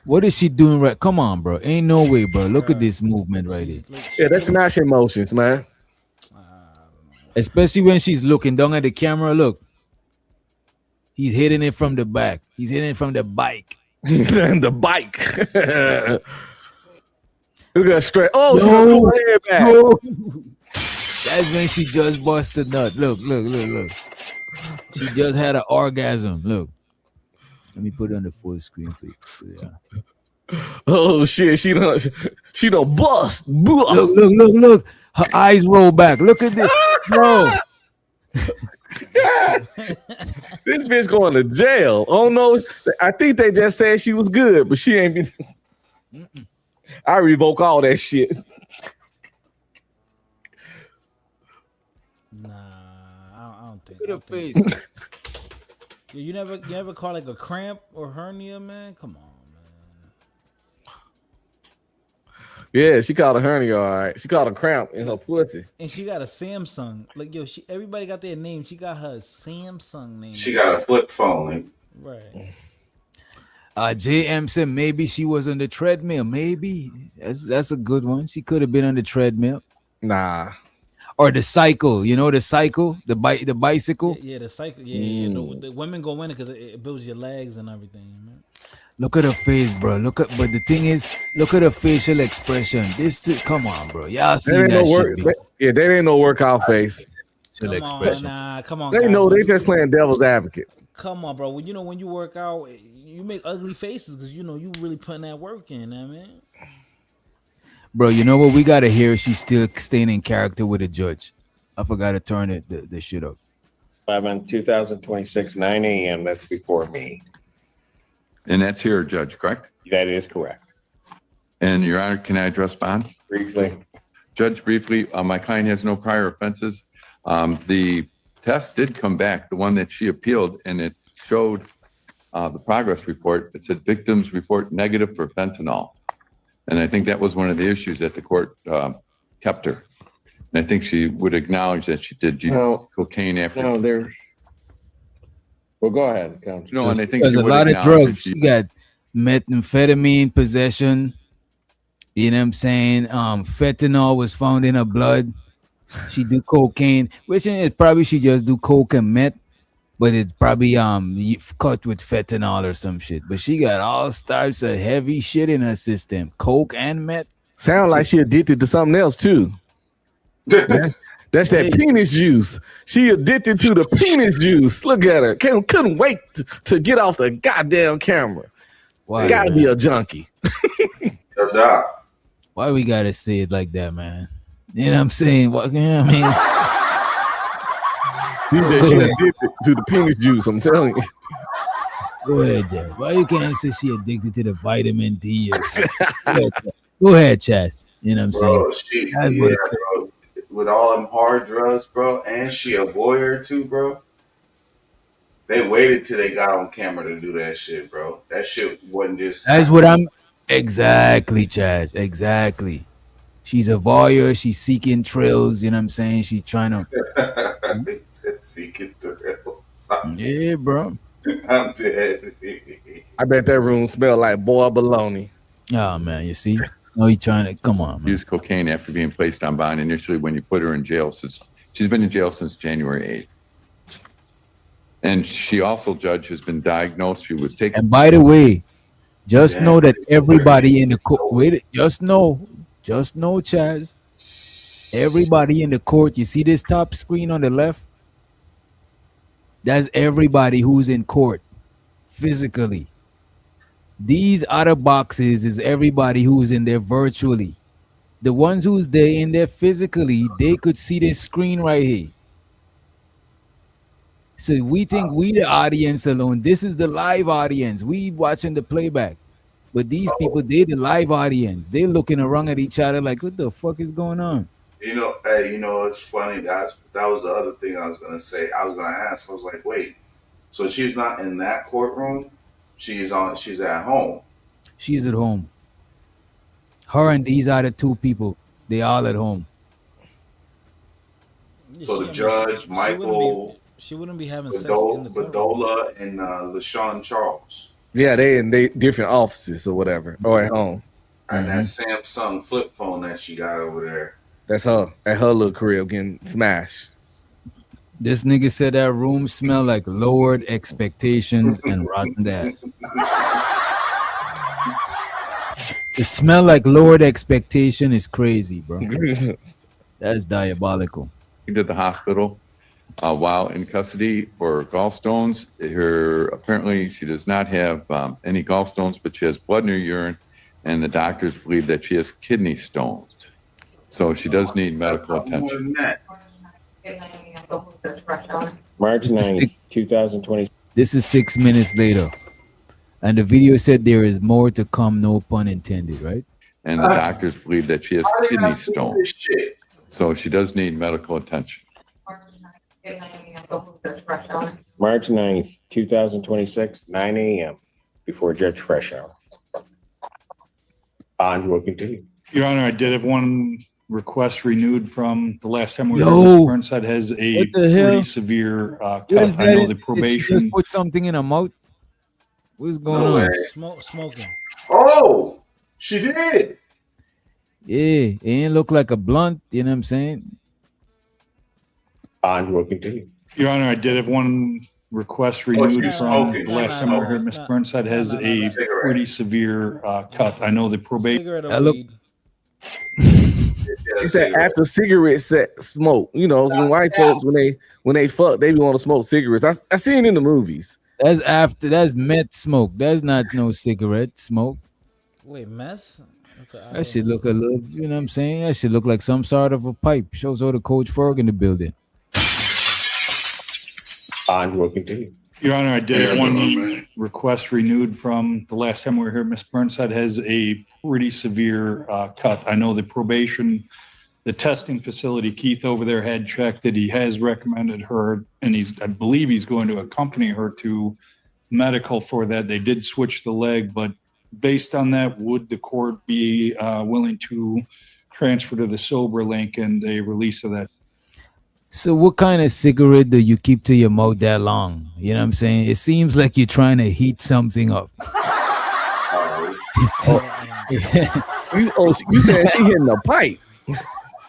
What is she doing right? Come on, bro. Ain't no way, bro. Look at this movement right here. Yeah, that's smashing motions, man. Especially when she's looking down at the camera. Look. He's hitting it from the back. He's hitting it from the bike. The bike. Look at that straight. Oh, no, she head back. No. That's when she just busted a nut. Look. She just had an orgasm. Look. Let me put it on the full screen for you. Yeah. Oh shit, she don't bust. Look. Her eyes roll back. Look at this. Bro. This bitch going to jail. Oh no, I think they just said she was good, but she ain't been. I revoke all that shit. Nah, I don't think. Look at her face. Yeah, you never caught like a cramp or hernia, man? Come on, man. Yeah, she caught a hernia, all right. She caught a cramp in her pussy. And she got a Samsung. Like, yo, everybody got their name. She got her Samsung name. She got a flip phone. Right. JM said maybe she was on the treadmill. Maybe. That's a good one. She could have been on the treadmill. Nah. Or the cycle. You know the cycle? The bicycle? Yeah, the cycle. Yeah. The women go in it because it builds your legs and everything, man. Look at her face, bro. But the thing is, look at her facial expression. Come on, bro. Y'all see that shit. They ain't no workout face. Come on. They know they just playing devil's advocate. Come on, bro. When you work out, you make ugly faces because you really putting that work in, man. Bro, you know what? We gotta hear she's still staying in character with the judge. I forgot to turn the shit up. 2026, 9 a.m. That's before me. And that's here, Judge, correct? That is correct. And Your Honor, can I address bond? Briefly. Judge, briefly, my client has no prior offenses. The test did come back, the one that she appealed, and it showed the progress report. It said victims report negative for fentanyl. And I think that was one of the issues that the court kept her. And I think she would acknowledge that she did cocaine after. No, there's. Well, go ahead, Counsel. No, and I think there's a lot of drugs. She got methamphetamine possession. You know what I'm saying? Fentanyl was found in her blood. She do cocaine, which is probably she just do coke and meth, but it's probably cut with fentanyl or some shit. But she got all types of heavy shit in her system, coke and meth. Sound like she addicted to something else too. That's that penis juice. She addicted to the penis juice. Look at her. Couldn't wait to get off the goddamn camera. Why? Gotta be a junkie. Why we gotta say it like that, man? You know what I'm saying? What, you know what I mean? She addicted to the penis juice, I'm telling you. Go ahead, Jay. Why you can't say she addicted to the vitamin D? Or shit? Go ahead, Chaz. You know what I'm saying? Bro. With all them hard drugs, bro, and she a voyeur too, bro. They waited till they got on camera to do that shit, bro. That shit wasn't just. That's what I'm. Exactly, Chaz. Exactly. She's a voyeur. She's seeking thrills. You know what I'm saying? She's trying to. Seeking thrills. Yeah, bro. I'm dead. I bet that room smelled like boiled bologna. Oh man, you see. No, you trying to come on, man. Used cocaine after being placed on bond initially when you put her in jail. She's been in jail since January 8th. And she also, Judge, has been diagnosed. She was taken. And by the way, just know that everybody in the court, just know, Chaz, everybody in the court, you see this top screen on the left? That's everybody who's in court physically. These other boxes is everybody who's in there virtually. The ones who's there in there physically, they could see this screen right here. So we think we the audience alone. This is the live audience. We watching the playback. But these people, they the live audience. They looking around at each other like, what the fuck is going on? You know, hey, it's funny. That was the other thing I was gonna say. I was gonna ask. I was like, wait, so she's not in that courtroom? She's at home. She's at home. Her and these other two people, they all at home. So the judge, Michael, she wouldn't be having sex in the courtroom. Badola and LaShawn Charles. Yeah, they in different offices or whatever, or at home. And that Samsung flip phone that she got over there. That's her at her little crib getting smashed. This nigga said that room smelled like lowered expectations and rotten ass. To smell like lowered expectation is crazy, bro. That's diabolical. She did the hospital while in custody for gallstones. Apparently she does not have any gallstones, but she has blood in her urine, and the doctors believe that she has kidney stones. So she does need medical attention. March 9th, 2020. This is 6 minutes later. And the video said there is more to come, no pun intended, right? And the doctors believe that she has kidney stones. So she does need medical attention. March 9th, 2026, 9 a.m. before Judge Fresh Hour. Bond will continue. Your Honor, I did have one request renewed from the last time we were Yo, here. Burnside has a what the hell? pretty severe cut. What is I know that? the Did she probation. just put something in her mouth? What's going on? Smoking. Oh, she did. Yeah, it ain't look like a blunt, you know what I'm saying? Bond will continue. Your Honor, I did have one request renewed she's from smoking. the last She's time we were here. smoking. Ms. Burnside has a pretty severe cut. I know the probation. Cigarette or That look- weed? He said after cigarette smoke, when white folks when they fuck, they be want to smoke cigarettes. I seen it in the movies. That's meth smoke. That's not no cigarette smoke. Wait, meth? That should look a little, you know what I'm saying? That should look like some sort of a pipe. Shows all the Coach Ferg in the building. Bond will continue. Your Honor, I did have one request renewed from the last time we were here. Ms. Burnside has a pretty severe cut. I know the probation, the testing facility, Keith over there had checked that he has recommended her, and I believe he's going to accompany her to medical for that. They did switch the leg, but based on that, would the court be willing to transfer to the sober link and a release of that? So what kind of cigarette do you keep to your mouth that long? You know what I'm saying? It seems like you're trying to heat something up. You said she hitting a pipe.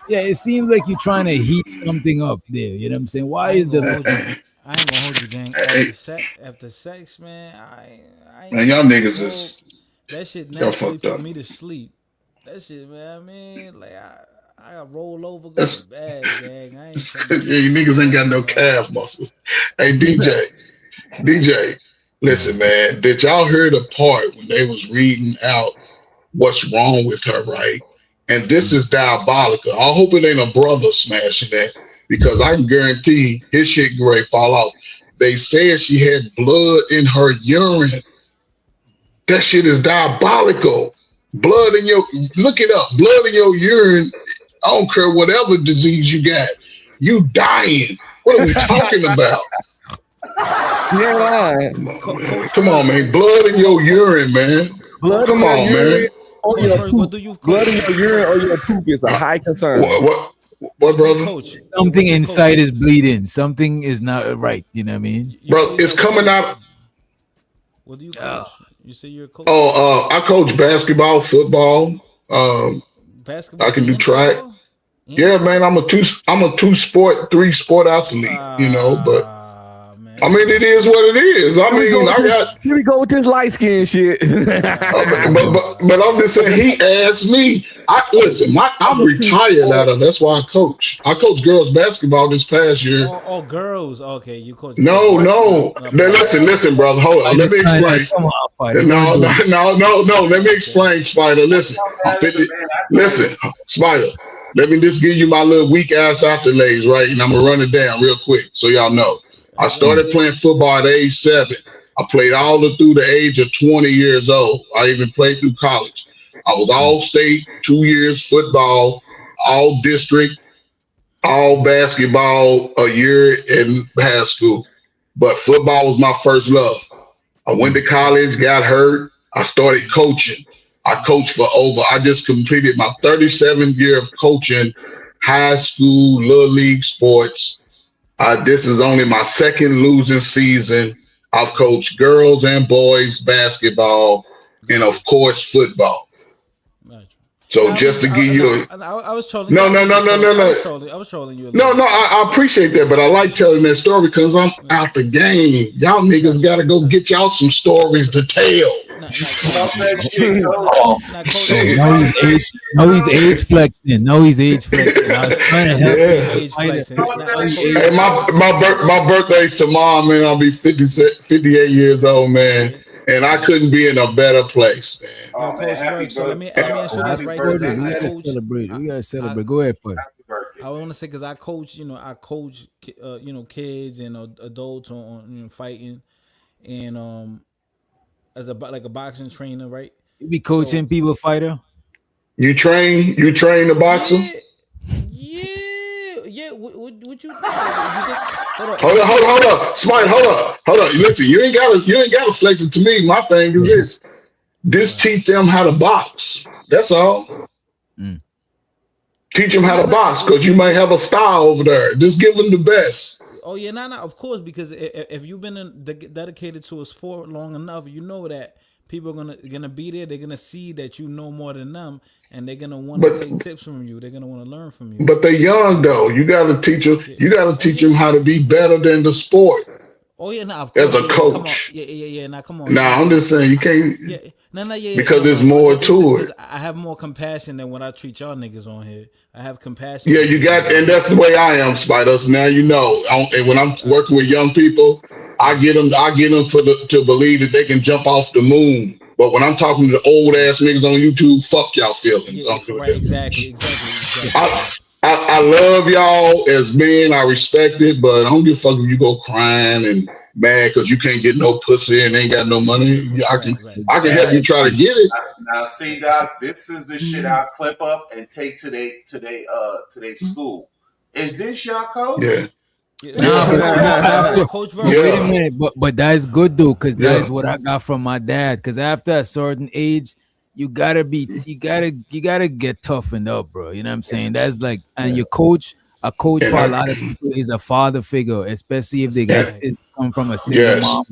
Yeah, it seems like you're trying to heat something up there. You know what I'm saying? Why is the I ain't gonna hold you, gang. After sex, man, I ain't Man, y'all niggas is that shit y'all naturally fucked put up. me to sleep. That shit, man. I mean, like I got roll over, go to bed, gang. I ain't Yeah, you niggas ain't got no calf muscles. Hey, DJ, listen, man. Did y'all hear the part when they was reading out what's wrong with her, right? And this is diabolical. I hope it ain't a brother smashing that, because I can guarantee his shit get ready to fall off. They said she had blood in her urine. That shit is diabolical. Blood in your, look it up. Blood in your urine. I don't care whatever disease you got. You dying. What are we talking about? Yeah, Come on, man. Blood in your urine, man. Blood Come in your on, urine man. or your poop. Blood in your urine or your poop is a high concern. What, brother? something inside is bleeding. Something is not right. You know what I mean? Bro, it's coming out. What do you coach? You say you're a coach? I coach basketball, football, Basketball. I can do and track. football? Yeah, man, I'm a three sport athlete, but I mean, it is what it is. I mean, Here we go with this light skin shit. but I'm just saying, he asked me. I'm retired out of. That's why I coach. I coach girls basketball this past year. Oh, girls. Okay, you coach. No. Listen, brother. Hold on. Let me explain. No. Let me explain, Spider. Listen, listen, Spider. Let me just give you my little weak ass accolades, right? And I'm gonna run it down real quick so y'all know. I started playing football at age 7. I played all through the age of 20 years old. I even played through college. I was all state, 2 years football, all district, all basketball, a year in high school. But football was my first love. I went to college, got hurt. I started coaching. I coached I just completed my 37th year of coaching high school, little league sports. This is only my second losing season. I've coached girls and boys basketball and, of course, football. So just to give you I was trolling. No. I was trolling you. No, I appreciate that, but I like telling that story because I'm out the game. Y'all niggas got to go get y'all some stories to tell. No, he's age flexing. I was trying to help you. Hey, my birthday's tomorrow, man. I'll be 58 years old, man. And I couldn't be in a better place, man. Oh, man, happy birthday. So let me ask you this right there. We gotta celebrate. We gotta celebrate. Go ahead, Fred. I want to say because I coach, kids and adults on fighting, and as a boxing trainer, right? You be coaching people, fighter. You train the boxer. Yeah. What you think? Hold up, Smite. Hold up. Listen, you ain't gotta flex it to me. My thing is this: teach them how to box. That's all. Teach them how to box because you might have a style over there. Just give them the best. Oh yeah, of course, because if you've been dedicated to a sport long enough, you know that people are gonna be there. They're gonna see that you know more than them, and they're gonna want to take tips from you. They're gonna want to learn from you. But they're young though. You gotta teach them. You gotta teach them how to be better than the sport. Oh yeah, of course. As a coach. Yeah. Now come on. I'm just saying you can't. Yeah. Because there's more to it. I have more compassion than when I treat y'all niggas on here. I have compassion. Yeah, you got, and that's the way I am, Spider. So now you know. And when I'm working with young people, I get them to believe that they can jump off the moon. But when I'm talking to the old ass niggas on YouTube, fuck y'all feelings. Yeah, right, exactly. I love y'all as men. I respect it, but I don't give a fuck if you go crying and mad because you can't get no pussy and ain't got no money. I can help you try to get it. Now see, Doc, this is the shit I'll clip up and take to they school. Is this y'all coach? Yeah. Coach, wait a minute, but that's good though, because that's what I got from my dad. Because after a certain age, you gotta get toughened up, bro. You know what I'm saying? That's like, and your coach. A coach for a lot of people is a father figure, especially if they come from a single mom.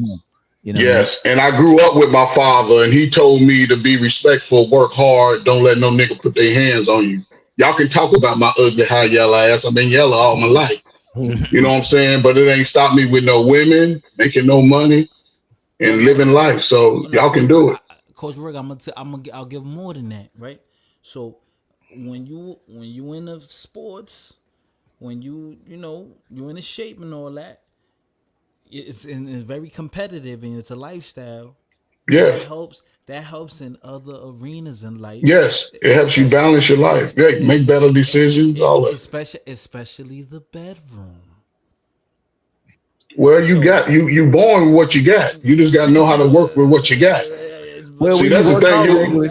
You know yes, and I grew up with my father, and he told me to be respectful, work hard, don't let no nigga put their hands on you. Y'all can talk about my ugly, high yellow ass. I've been yellow all my life. You know what I'm saying? But it ain't stopped me with no women, making no money, and living life. So y'all can do it. Coach Rick, I'll give more than that, right? So when you in the sports, when you're in the shape and all that, it's very competitive and it's a lifestyle. Yeah, that helps in other arenas in life. Yes, it helps you balance your life. Yeah, make better decisions. All that. Especially the bedroom. Well, you born with what you got. You just got to know how to work with what you got. Well, see, that's the thing.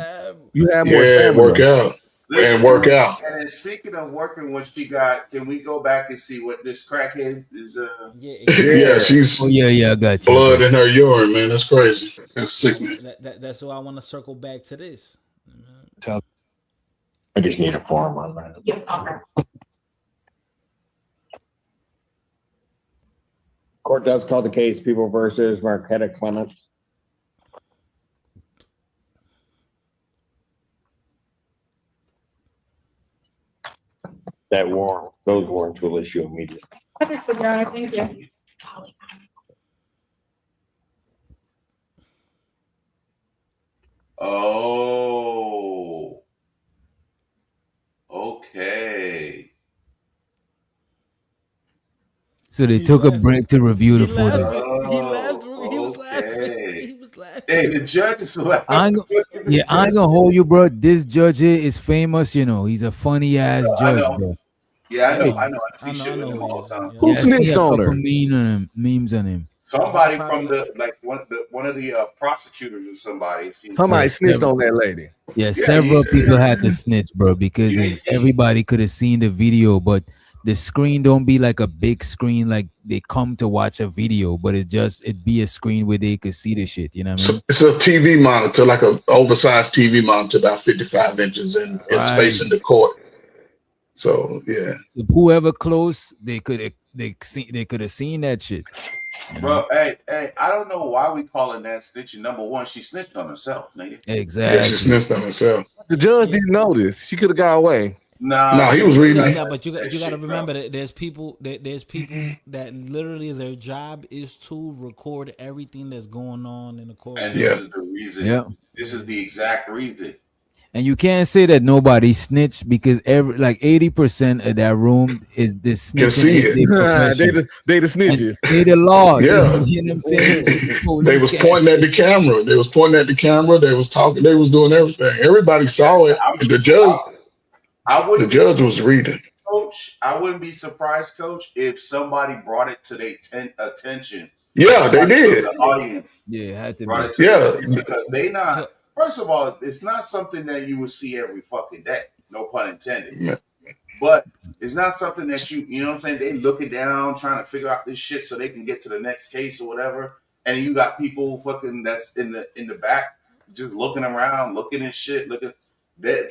You have more stamina. Work out. And work out. And speaking of working, what she got, can we go back and see what this crackhead is? Yeah, she's. Oh yeah, I got you. Blood in her urine, man. That's crazy. That's sickening. That's why I want to circle back to this. I just need a form on that. Court does call the case People versus Marquetta Clement. those warrants will issue immediately. Understood, Your Honor. Thank you. Oh, okay. So they took a break to review the footage. He laughed. He was laughing. Okay. He was laughing. Hey, the judge is laughing. I ain't gonna hold you, bro. This judge here is famous, you know. He's a funny ass judge, bro. Yeah, I know. Hey. I see shit with him all the time. Yeah, I see a couple memes on him. Somebody from one of the prosecutors or somebody. Somebody snitched on that lady. Yeah, several people had to snitch, bro, because everybody could have seen the video, but the screen don't be like a big screen like they come to watch a video, but it be a screen where they could see the shit. You know what I mean? It's a TV monitor, like an oversized TV monitor, about 55 inches, and it's facing the court. So yeah. So whoever close, they could have seen that shit. Bro, hey, I don't know why we calling that snitching. Number one, she snitched on herself, nigga. Exactly. Yeah, she snitched on herself. The judge didn't know this. She could have got away. No, he was reading. No, but you got to remember that there's people that literally their job is to record everything that's going on in the court. And this is the reason. Yeah. This is the exact reason. And you can't say that nobody snitched because 80% of that room is this snitching. They the snitches. They the law. Yeah. You know what I'm saying? They was pointing at the camera. They was pointing at the camera. They was talking. They was doing everything. Everybody saw it. The judge was reading. Coach, I wouldn't be surprised, Coach, if somebody brought it to their attention. Yeah, they did. The audience. Yeah, had to brought it to because they not. First of all, it's not something that you would see every fucking day. No pun intended. Yeah. But it's not something that you know what I'm saying? They looking down, trying to figure out this shit so they can get to the next case or whatever. And you got people fucking that's in the back just looking around, looking at shit,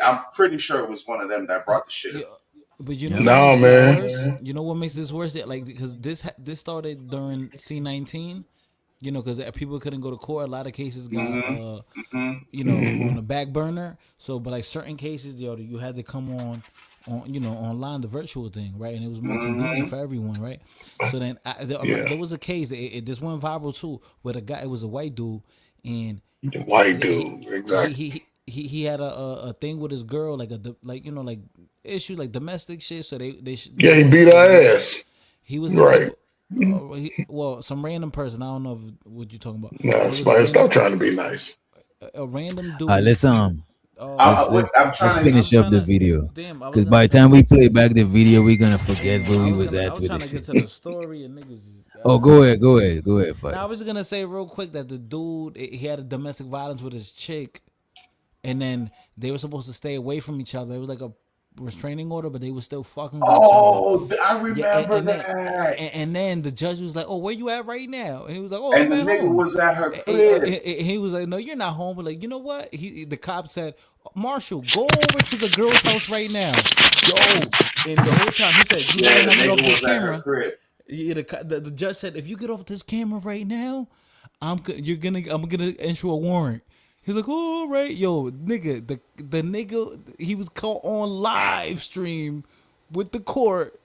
I'm pretty sure it was one of them that brought the shit up. But you know, you know what makes this worse? Like because this started during C-19. You know, because people couldn't go to court. A lot of cases got, you know, on the back burner. So, but like certain cases, you had to come on, you know, online, the virtual thing, right? And it was more convenient for everyone, right? So then there was a case. This went viral too, where it was a white dude, and exactly. He had a thing with his girl, like issue like domestic shit. So they he beat her ass. He was right. Some random person. I don't know what you're talking about. No, somebody stop trying to be nice. A random dude. Let's finish up the video. Because by the time we play back the video, we're gonna forget where we was at with trying to get to the story and niggas. Go ahead. Now, I was gonna say real quick that the dude he had a domestic violence with his chick, and then they were supposed to stay away from each other. It was like a restraining order, but they were still fucking with each other. I remember that. And then the judge was like, "Oh, where you at right now?" And he was like, "Oh, and I'm the at nigga home." was at her crib. And he was like, "No, you're not home." But like, you know what? The cop said, "Marshall, go over to the girl's house right now." And the whole time he said, "You better not get off this camera." The judge said, "If you get off this camera right now, I'm gonna issue a warrant." He's like, "Oh, right, yo, nigga, the nigga, he was caught on live stream with the court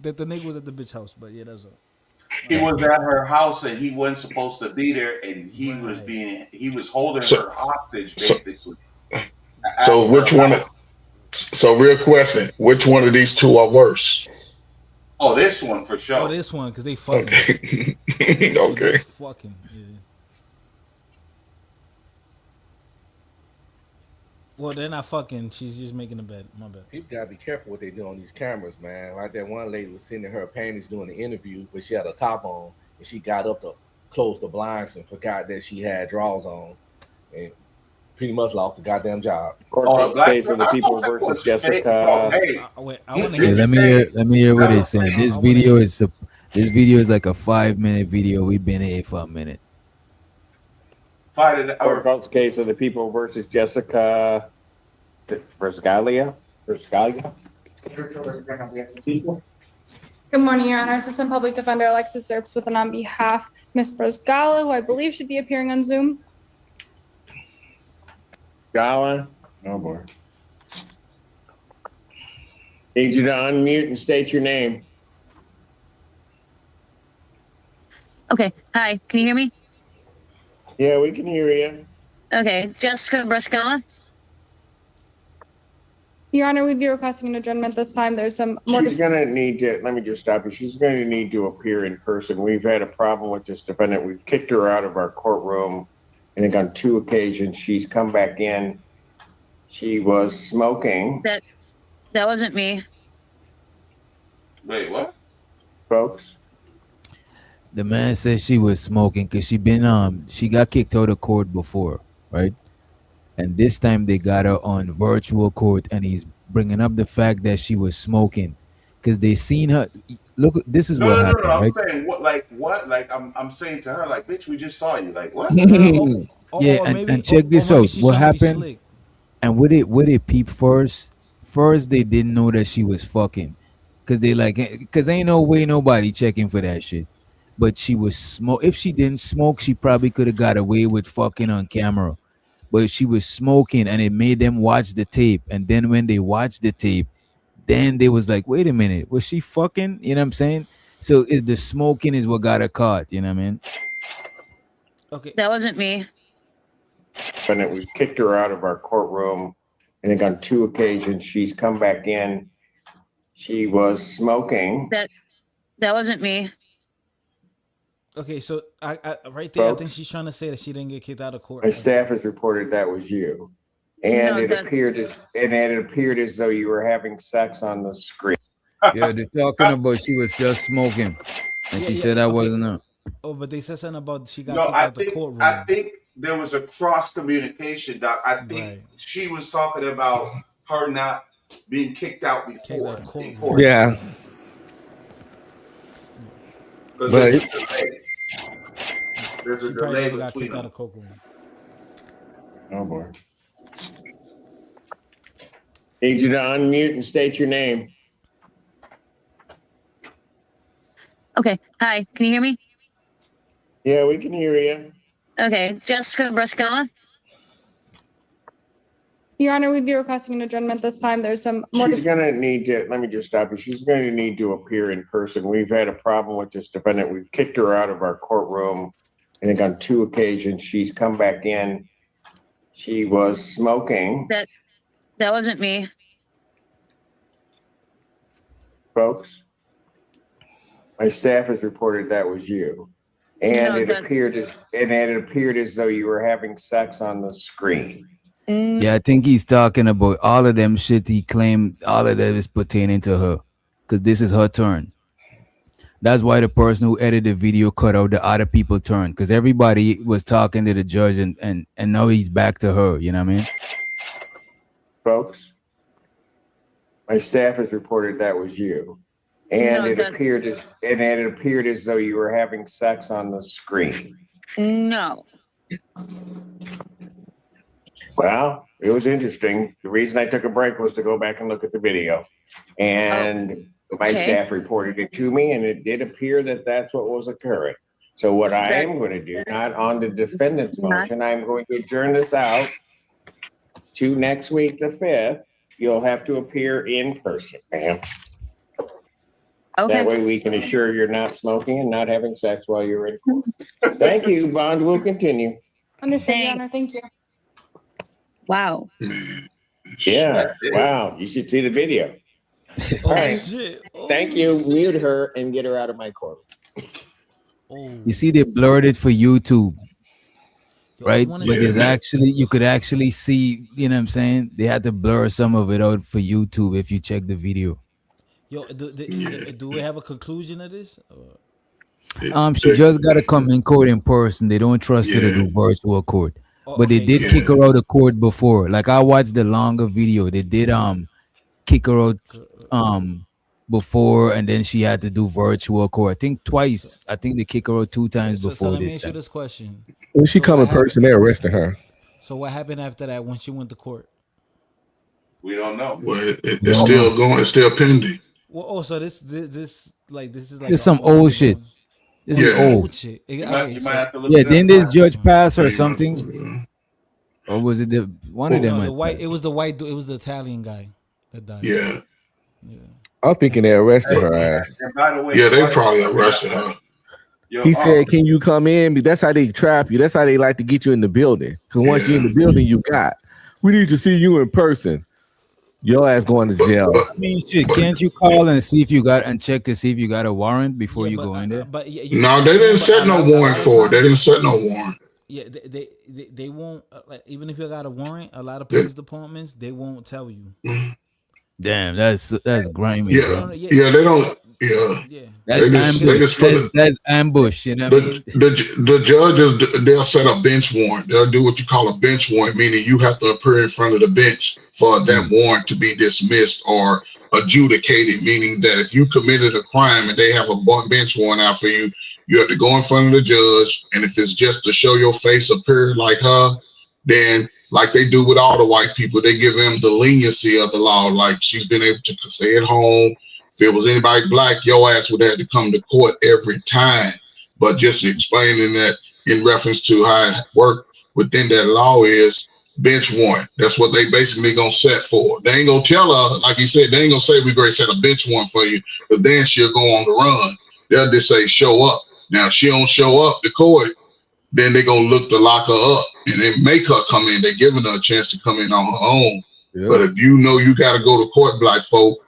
that the nigga was at the bitch house." But yeah, that's all. He was at her house and he wasn't supposed to be there, and he was holding her hostage basically. So which one? So real question: which one of these two are worse? Oh, this one for sure. Oh, this one because they fucking. Okay. Fucking. Yeah. Well, they're not fucking. She's just making the bed. My bad. People gotta be careful what they do on these cameras, man. Like that one lady was sitting in her panties doing the interview, but she had a top on, and she got up to close the blinds and forgot that she had drawers on, and pretty much lost the goddamn job. The people versus Jessica. Let me hear what they're saying. This video is like a 5-minute video. We've been here for a minute. Court's case of the people versus Jessica versus Galia. Good morning, Your Honor. Assistant Public Defender Alexis Earps with and on behalf Ms. Brasgala, who I believe should be appearing on Zoom. Gala. Oh boy. Need you to unmute and state your name. Okay. Hi. Can you hear me? Yeah, we can hear you. Okay. Jessica Bruscella. Your Honor, we'd be requesting an adjournment this time. There's some more. She's going to need to, let me just stop you. She's going to need to appear in person. We've had a problem with this defendant. We've kicked her out of our courtroom. I think on 2 occasions she's come back in. She was smoking. That wasn't me. Wait, what? Folks? The man says she was smoking because she got kicked out of court before, right? And this time they got her on virtual court, and he's bringing up the fact that she was smoking because they seen her. Look, this is what happened. I'm right? saying what? Like I'm saying to her, like, bitch, we just saw you. Like what? Yeah, and check this out. What happened? And would it peep first? First, they didn't know that she was fucking, cause ain't no way nobody checking for that shit. But she was smoke. If she didn't smoke, she probably could have got away with fucking on camera. But she was smoking, and it made them watch the tape. And then when they watched the tape, then they was like, wait a minute, was she fucking? You know what I'm saying? So is the smoking is what got her caught, you know what I mean? Okay. That wasn't me. And we kicked her out of our courtroom. I think on 2 occasions she's come back in. She was smoking. That wasn't me. Okay, so I right there, I think she's trying to say that she didn't get kicked out of court. My staff has reported that was you. And it appeared as though you were having sex on the screen. Yeah, they're talking about she was just smoking, and she said that wasn't her. Oh, but they said something about she got No, kicked out the courtroom. I think there was a cross communication, Doc. I think she was talking about her not being kicked out before. In court. Yeah. But there's a delay between them. Oh boy. Need you to unmute and state your name. Okay. Hi. Can you hear me? Yeah, we can hear you. Okay. Jessica Bruscella. Your Honor, we'd be requesting an adjournment this time. There's some more. She's going to need to, let me just stop you. She's going to need to appear in person. We've had a problem with this defendant. We've kicked her out of our courtroom. I think on 2 occasions she's come back in. She was smoking. That wasn't me. Folks, my staff has reported that was you. And it appeared as though you were having sex on the screen. Yeah, I think he's talking about all of them shit he claimed, all of that is pertaining to her. Because this is her turn. That's why the person who edited the video cut out the other people turn. Because everybody was talking to the judge and now he's back to her, you know what I mean? Folks, my staff has reported that was you. And it appeared as though you were having sex on the screen. No. Well, it was interesting. The reason I took a break was to go back and look at the video. And my staff reported it to me, and it did appear that that's what was occurring. So what I am going to do, not on the defendant's motion, I'm going to adjourn this out to next week, the 5th. You'll have to appear in person, ma'am. Okay. That way we can assure you're not smoking and not having sex while you're in court. Thank you. Bond will continue. Understood, Your Honor. Thank you. Wow. Yeah. Wow. You should see the video. All right. Thank you. Mute her and get her out of my court. You see, they blurred it for YouTube, right? But there's actually, you could actually see, you know what I'm saying? They had to blur some of it out for YouTube if you check the video. Yo, do we have a conclusion of this? She just got to come in court in person. They don't trust her to do virtual court. But they did kick her out of court before. Like I watched the longer video. They did kick her out before, and then she had to do virtual court. I think twice. I think they kick her out 2 times before so let me this ask time. you this question. When she come in person, they're arresting her. So what happened after that when she went to court? We don't know. Well, it's still going. It's still pending. Well, so this is like It's some old shit. This is old shit. You might have to look Yeah, it up. didn't this judge pass or something? Or was it one of them? No, it was the white dude. It was the Italian guy that died. Yeah. I'm thinking they arrested her ass. And by the way, Yeah, they probably arrested her. He said, "Can you come in?" That's how they trap you. That's how they like to get you in the building. Because once you're in the building, you got. We need to see you in person. Your ass going to jail. I mean, shit, can't you call and see if you got and check to see if you got a warrant before you go in there? No, they didn't set no warrant for it. They didn't set no warrant. Yeah, they won't. Like, even if you got a warrant, a lot of police departments they won't tell you. Damn, that's grimy. Yeah, bro. yeah, they don't. Yeah, That's ambush. You know what I mean? The judges, they'll set a bench warrant. They'll do what you call a bench warrant, meaning you have to appear in front of the bench for that warrant to be dismissed or adjudicated, meaning that if you committed a crime and they have a bench warrant out for you, you have to go in front of the judge. And if it's just to show your face, appear like her, then like they do with all the white people, they give them the leniency of the law. Like she's been able to stay at home. If it was anybody black, your ass would have to come to court every time. But just explaining that in reference to how it worked within that law is bench warrant. That's what they basically gonna set for. They ain't gonna tell her, like you said, they ain't gonna say we're gonna set a bench warrant for you, but then she'll go on the run. They'll just say show up. Now if she don't show up to court, then they're gonna look to lock her up and then make her come in. They're giving her a chance to come in on her own. Yeah. But if you know you gotta go to court, black folk,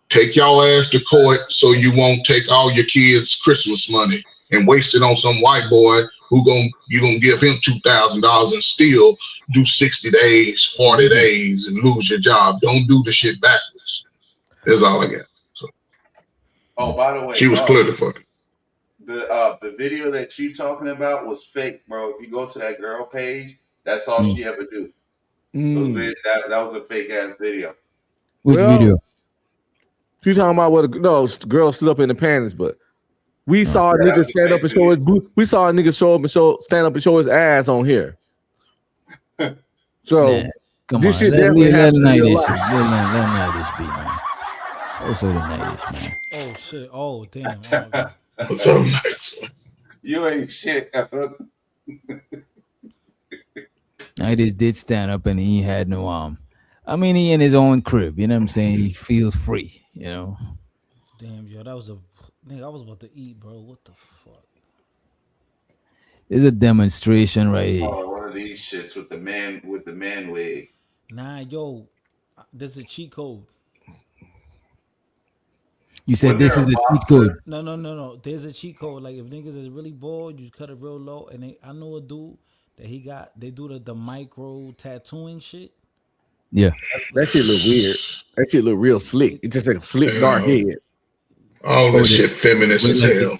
take y'all ass to court so you won't take all your kids' Christmas money and waste it on some white boy who you gonna give him $2,000 and still do 60 days, 40 days and lose your job. Don't do the shit backwards. That's all I got. So, oh, by the way, she was clear to fuck. The video that you talking about was fake, bro. If you go to that girl page, that's all she ever do. That was a fake ass video. Which video? She's talking about what the girl stood up in the panties, but we saw a nigga stand up and show his we saw a nigga stand up and show his ass on here. So come this on, shit definitely happened. Let night this be, man. Also the night man. Oh shit! Oh damn! Oh, God. What's up, nice? You ain't shit. Nightis did stand up and he had no arm. I mean, he in his own crib. You know what I'm saying? He feels free. You know. Damn, yo, that was a nigga. I was about to eat, bro. What the fuck? There's a demonstration right here. Oh, one of these shits with the man wig. Nah, yo, there's a cheat code. You said this is the cheat code. No. There's a cheat code. Like if niggas is really bored, you cut it real low. And I know a dude that they do the micro tattooing shit. Yeah, that shit look weird. That shit look real slick. It's just like a slick dark head. All this shit feminist as hell.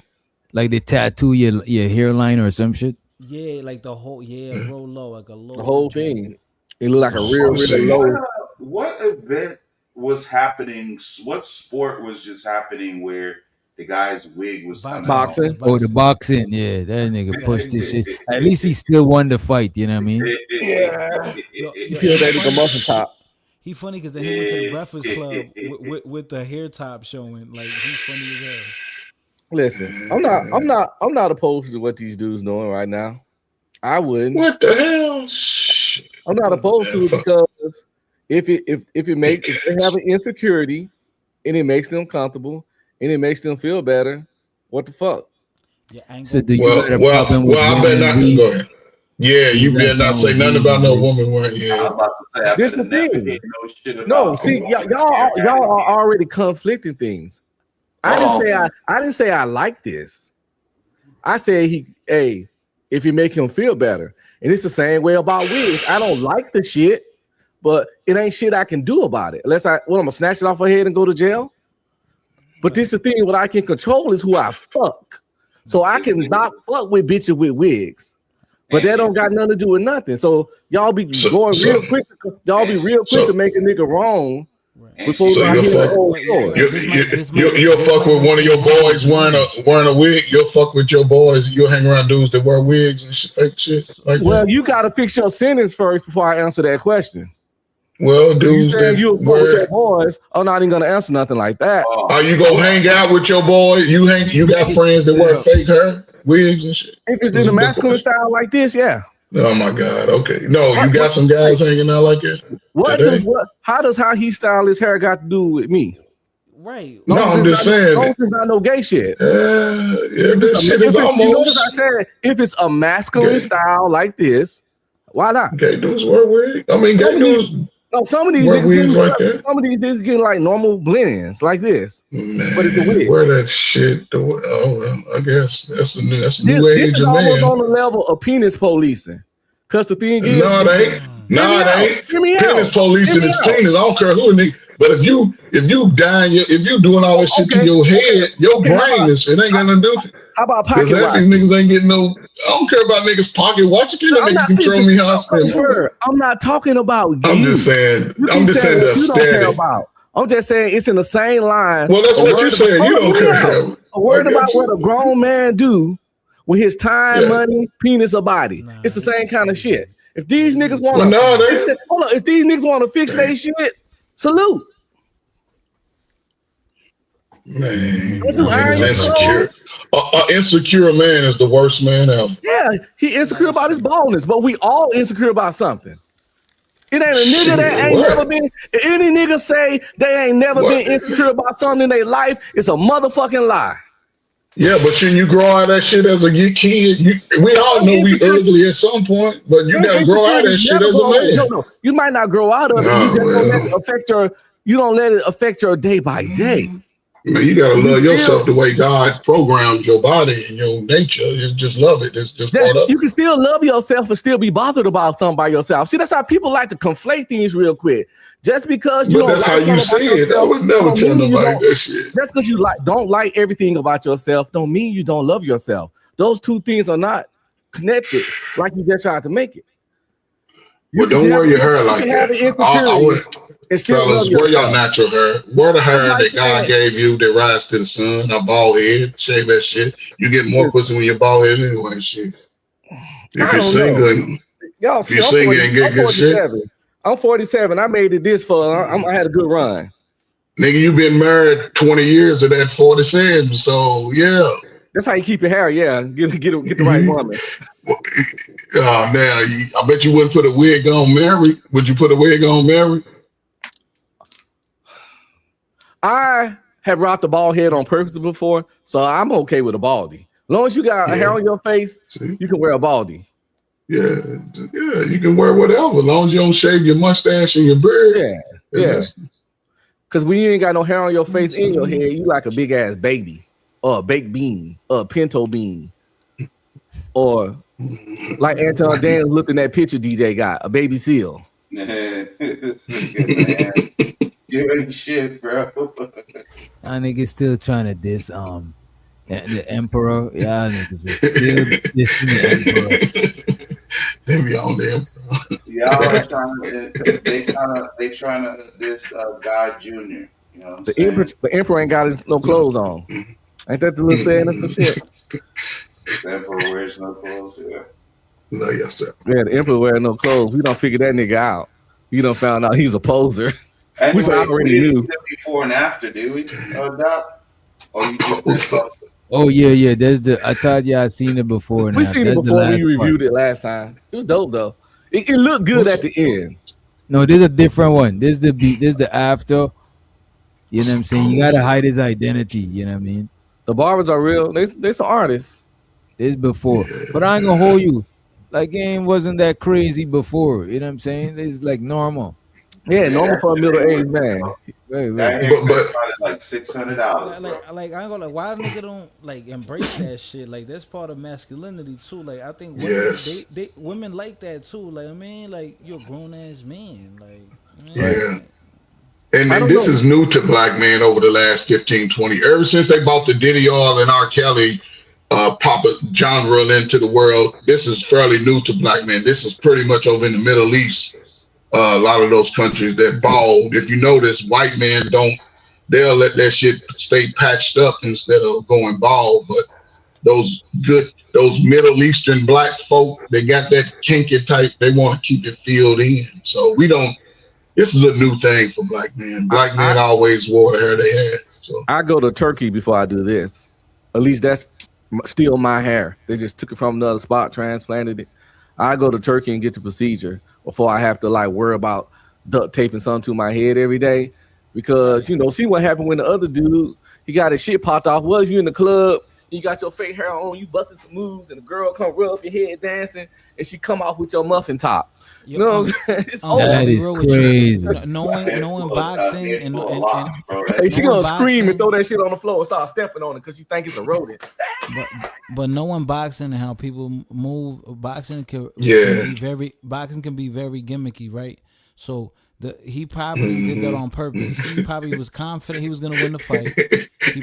Like they tattoo your hairline or some shit. Yeah, like the whole real low, like a low. The whole thing. It look like a real low. What event was happening? What sport was just happening where the guy's wig was boxing? Oh, the boxing. Yeah, that nigga pushed this shit. At least he still won the fight. You know what I mean? Yeah. You feel that nigga muscle top. He funny because then he went to the Breakfast Club with the hair top showing. Like he's funny as hell. Listen, I'm not opposed to what these dudes doing right now. I wouldn't. What the hell? I'm not opposed to it because if they have an insecurity and it makes them comfortable and it makes them feel better, what the fuck? Yeah, so do you got a problem with I better not go ahead. Yeah, you better not say nothing about no woman wearing. Yeah, this the thing. No, see, y'all are already conflicting things. I didn't say I like this. I said if you make him feel better, and it's the same way about wigs. I don't like the shit, but it ain't shit I can do about it. Unless I'm gonna snatch it off her head and go to jail. But this is the thing. What I can control is who I fuck. So I can not fuck with bitches with wigs. But that don't got nothing to do with nothing. So y'all be real quick. Y'all be real quick to make a nigga wrong. Before you'll fuck with one of your boys wearing a wig. You'll fuck with your boys. You'll hang around dudes that wear wigs and fake shit like that. You gotta fix your sentence first before I answer that question. Well, dudes, you saying you'll fuck with your boys? I'm not even gonna answer nothing like that. Are you gonna hang out with your boy? You got friends that wear fake hair, wigs and shit. If it's in a masculine style like this, yeah. Oh my God. Okay. No, you got some guys hanging out like that. How he styled his hair got to do with me? Right. No, I'm just saying. It's not no gay shit. This shit is almost. You notice I said if it's a masculine style like this, why not? Gay dudes wear wigs. I mean, gay dudes. No, some of these niggas getting like normal blend-ins like this. Man, but it's a wig. Wear that shit. Oh, well, I guess that's a new This age is of almost man. on the level of penis policing. Cause the thing is, No, it ain't. No, it ain't. Penis policing is penis. I don't care who it is. But if you dying, if you doing all this shit to your head, your brain is it ain't got nothing to do with it. How about pocket watch? These niggas ain't getting no. I don't care about niggas pocket watch. You can't niggas control me how I spend money. I'm not talking about you. I'm just saying. I'm just saying the aesthetic. I'm just saying it's in the same line. Well, that's what you said. You don't care. A word about what a grown man do with his time, money, penis, or body. It's the same kind of shit. If these niggas want to, if these niggas want to fix their shit, salute. Man, insecure. Insecure man is the worst man ever. Yeah, he insecure about his baldness, but we all insecure about something. It ain't a nigga that ain't never been. If any nigga say they ain't never been insecure about something in their life, it's a motherfucking lie. Yeah, but shouldn't you grow out of that shit as a kid? We all know we ugly at some point, but you gotta grow out of that shit as a man. No, you might not grow out of it. You just don't let it affect your. You don't let it affect your day by day. Man, you gotta love yourself the way God programmed your body and your nature. You just love it. It's just part of it. You can still love yourself and still be bothered about something by yourself. See, that's how people like to conflate things real quick. Just because you don't that's like how you see it. I would never tell nobody that shit. Just because you don't like everything about yourself, don't mean you don't love yourself. Those two things are not connected, like you just tried to make it. Well, don't wear your hair like that. I wouldn't. Fellas, wear your natural hair. Wear the hair that God gave you that rise to the sun. A bald head, shave that shit. You get more pussy when you're bald head anyway. Shit. If you're single, y'all see, and get good shit. I'm 47. I made it this far. I had a good run. Nigga, you been married 20 years of that 47. So yeah. That's how you keep your hair. Yeah, get the right woman. Oh man, I bet you wouldn't put a wig on Mary. Would you put a wig on Mary? I have rocked a bald head on purpose before, so I'm okay with a baldy. As long as you got a hair on your face, you can wear a baldy. Yeah, you can wear whatever, as long as you don't shave your mustache and your beard. Yeah. Because when you ain't got no hair on your face in your head, you like a big ass baby, or a baked bean, or a pinto bean, or like Anton Dan looked in that picture DJ got, a baby seal. Man, man. You ain't shit, bro. I niggas still trying to diss the emperor. Yeah, niggas is still dissing the emperor. They be on the emperor. Y'all they trying to diss God Jr. You know what I'm saying? The emperor ain't got no clothes on. Ain't that the little saying or some shit? The emperor wears no clothes. Yeah. Love yourself. Yeah, the emperor wearing no clothes. We don't figure that nigga out. You done found out he's a poser. Anyway, we already knew. Before and after, do we? Doc? Or you just Oh yeah. There's I told you I seen it before. We seen it before. We reviewed it last time. It was dope though. It looked good at the end. No, there's a different one. There's the beat. There's the after. You know what I'm saying? You gotta hide his identity. You know what I mean? The barbers are real. They some artists. There's before, but I ain't gonna hold you. Like game wasn't that crazy before. You know what I'm saying? It's like normal. Yeah, normal for a middle-aged man. Right. But like $600. Like I ain't gonna why the nigga don't like embrace that shit. Like that's part of masculinity too. Like I think women, they women like that too. Like I mean, like you're a grown ass man. Like And this is new to black men over the last 15, 20. Ever since they bought the Diddy All and R. Kelly pop genre into the world, this is fairly new to black men. This is pretty much over in the Middle East. A lot of those countries that bald, if you notice, white men they'll let that shit stay patched up instead of going bald. But those Middle Eastern black folk, they got that kinky type, they want to keep it filled in. So this is a new thing for black men. Black men always wore the hair they had. So I go to Turkey before I do this. At least that's still my hair. They just took it from another spot, transplanted it. I go to Turkey and get the procedure before I have to like worry about duct taping something to my head every day. because see what happened when the other dude he got his shit popped off. What if you in the club, you got your fake hair on, you busting some moves, and the girl come rub your head dancing, and she come off with your muffin top. You know what I'm saying? It's that is crazy. Knowing boxing and hey, she gonna scream and throw that shit on the floor and start stepping on it because she think it's a rodent. But knowing boxing and how people move, boxing can be very gimmicky, right? So he probably did that on purpose. He probably was confident he was gonna win the fight. He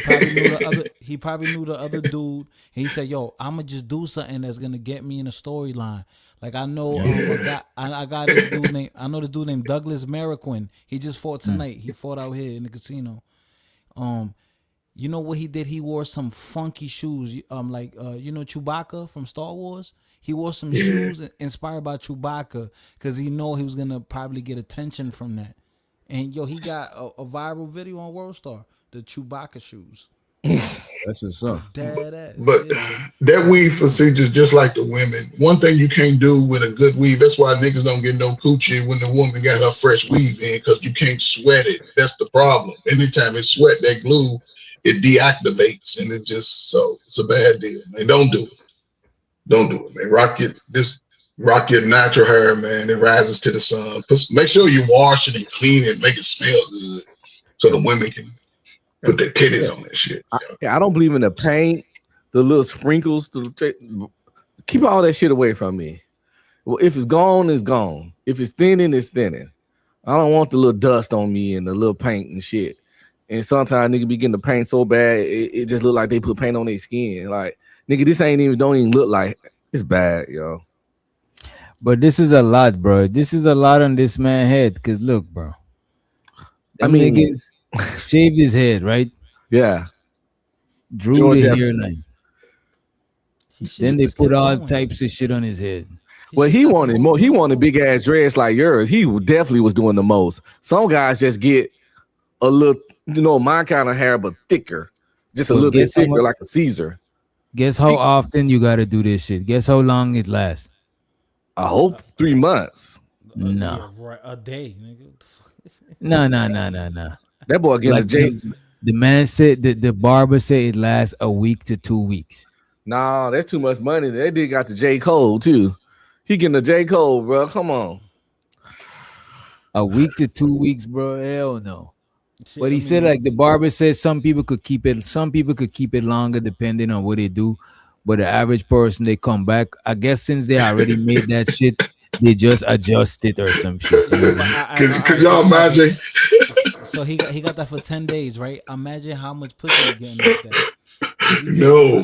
probably knew the other dude, and he said, "Yo, I'm gonna just do something that's gonna get me in a storyline." Like I know, I got this dude named this dude named Douglas Merriquin. He just fought tonight. He fought out here in the casino. You know what he did? He wore some funky shoes. Like Chewbacca from Star Wars. He wore some shoes inspired by Chewbacca because he know he was gonna probably get attention from that. And he got a viral video on World Star, the Chewbacca shoes. That's what's up. But that weave procedure is just like the women. One thing you can't do with a good weave, that's why niggas don't get no coochie when the woman got her fresh weave in, because you can't sweat it. That's the problem. Anytime it sweat, that glue, it deactivates, and it's a bad deal, man. Don't do it. Don't do it, man. Rock your natural hair, man. It rises to the sun. Make sure you wash it and clean it, make it smell good, so the women can put their titties on that shit. I don't believe in the paint, the little sprinkles. Keep all that shit away from me. Well, if it's gone, it's gone. If it's thinning, it's thinning. I don't want the little dust on me and the little paint and shit. And sometimes nigga be getting the paint so bad, it just look like they put paint on their skin. Like, nigga, this don't even look like it's bad, yo. But this is a lot, bro. This is a lot on this man's head. Because look, bro. Niggas shaved his head, right? Yeah. Drew the hairline. Then they put all types of shit on his head. Well, he wanted more. He wanted big ass dreads like yours. He definitely was doing the most. Some guys just get a little, my kind of hair, but thicker. Just a little bit thicker, like a Caesar. Guess how often you gotta do this shit? Guess how long it lasts? I hope 3 months. No. A day, nigga. No. That boy getting the man said the barber said it lasts a week to 2 weeks. Nah, that's too much money. They did got the J. Cole too. He getting the J. Cole, bro. Come on. A week to 2 weeks, bro. Hell no. But he said, like the barber said, some people could keep it longer depending on what they do. But the average person, they come back. I guess since they already made that shit, they just adjust it or some shit. Could y'all imagine? So he got that for 10 days, right? Imagine how much pussy he's getting like that. No.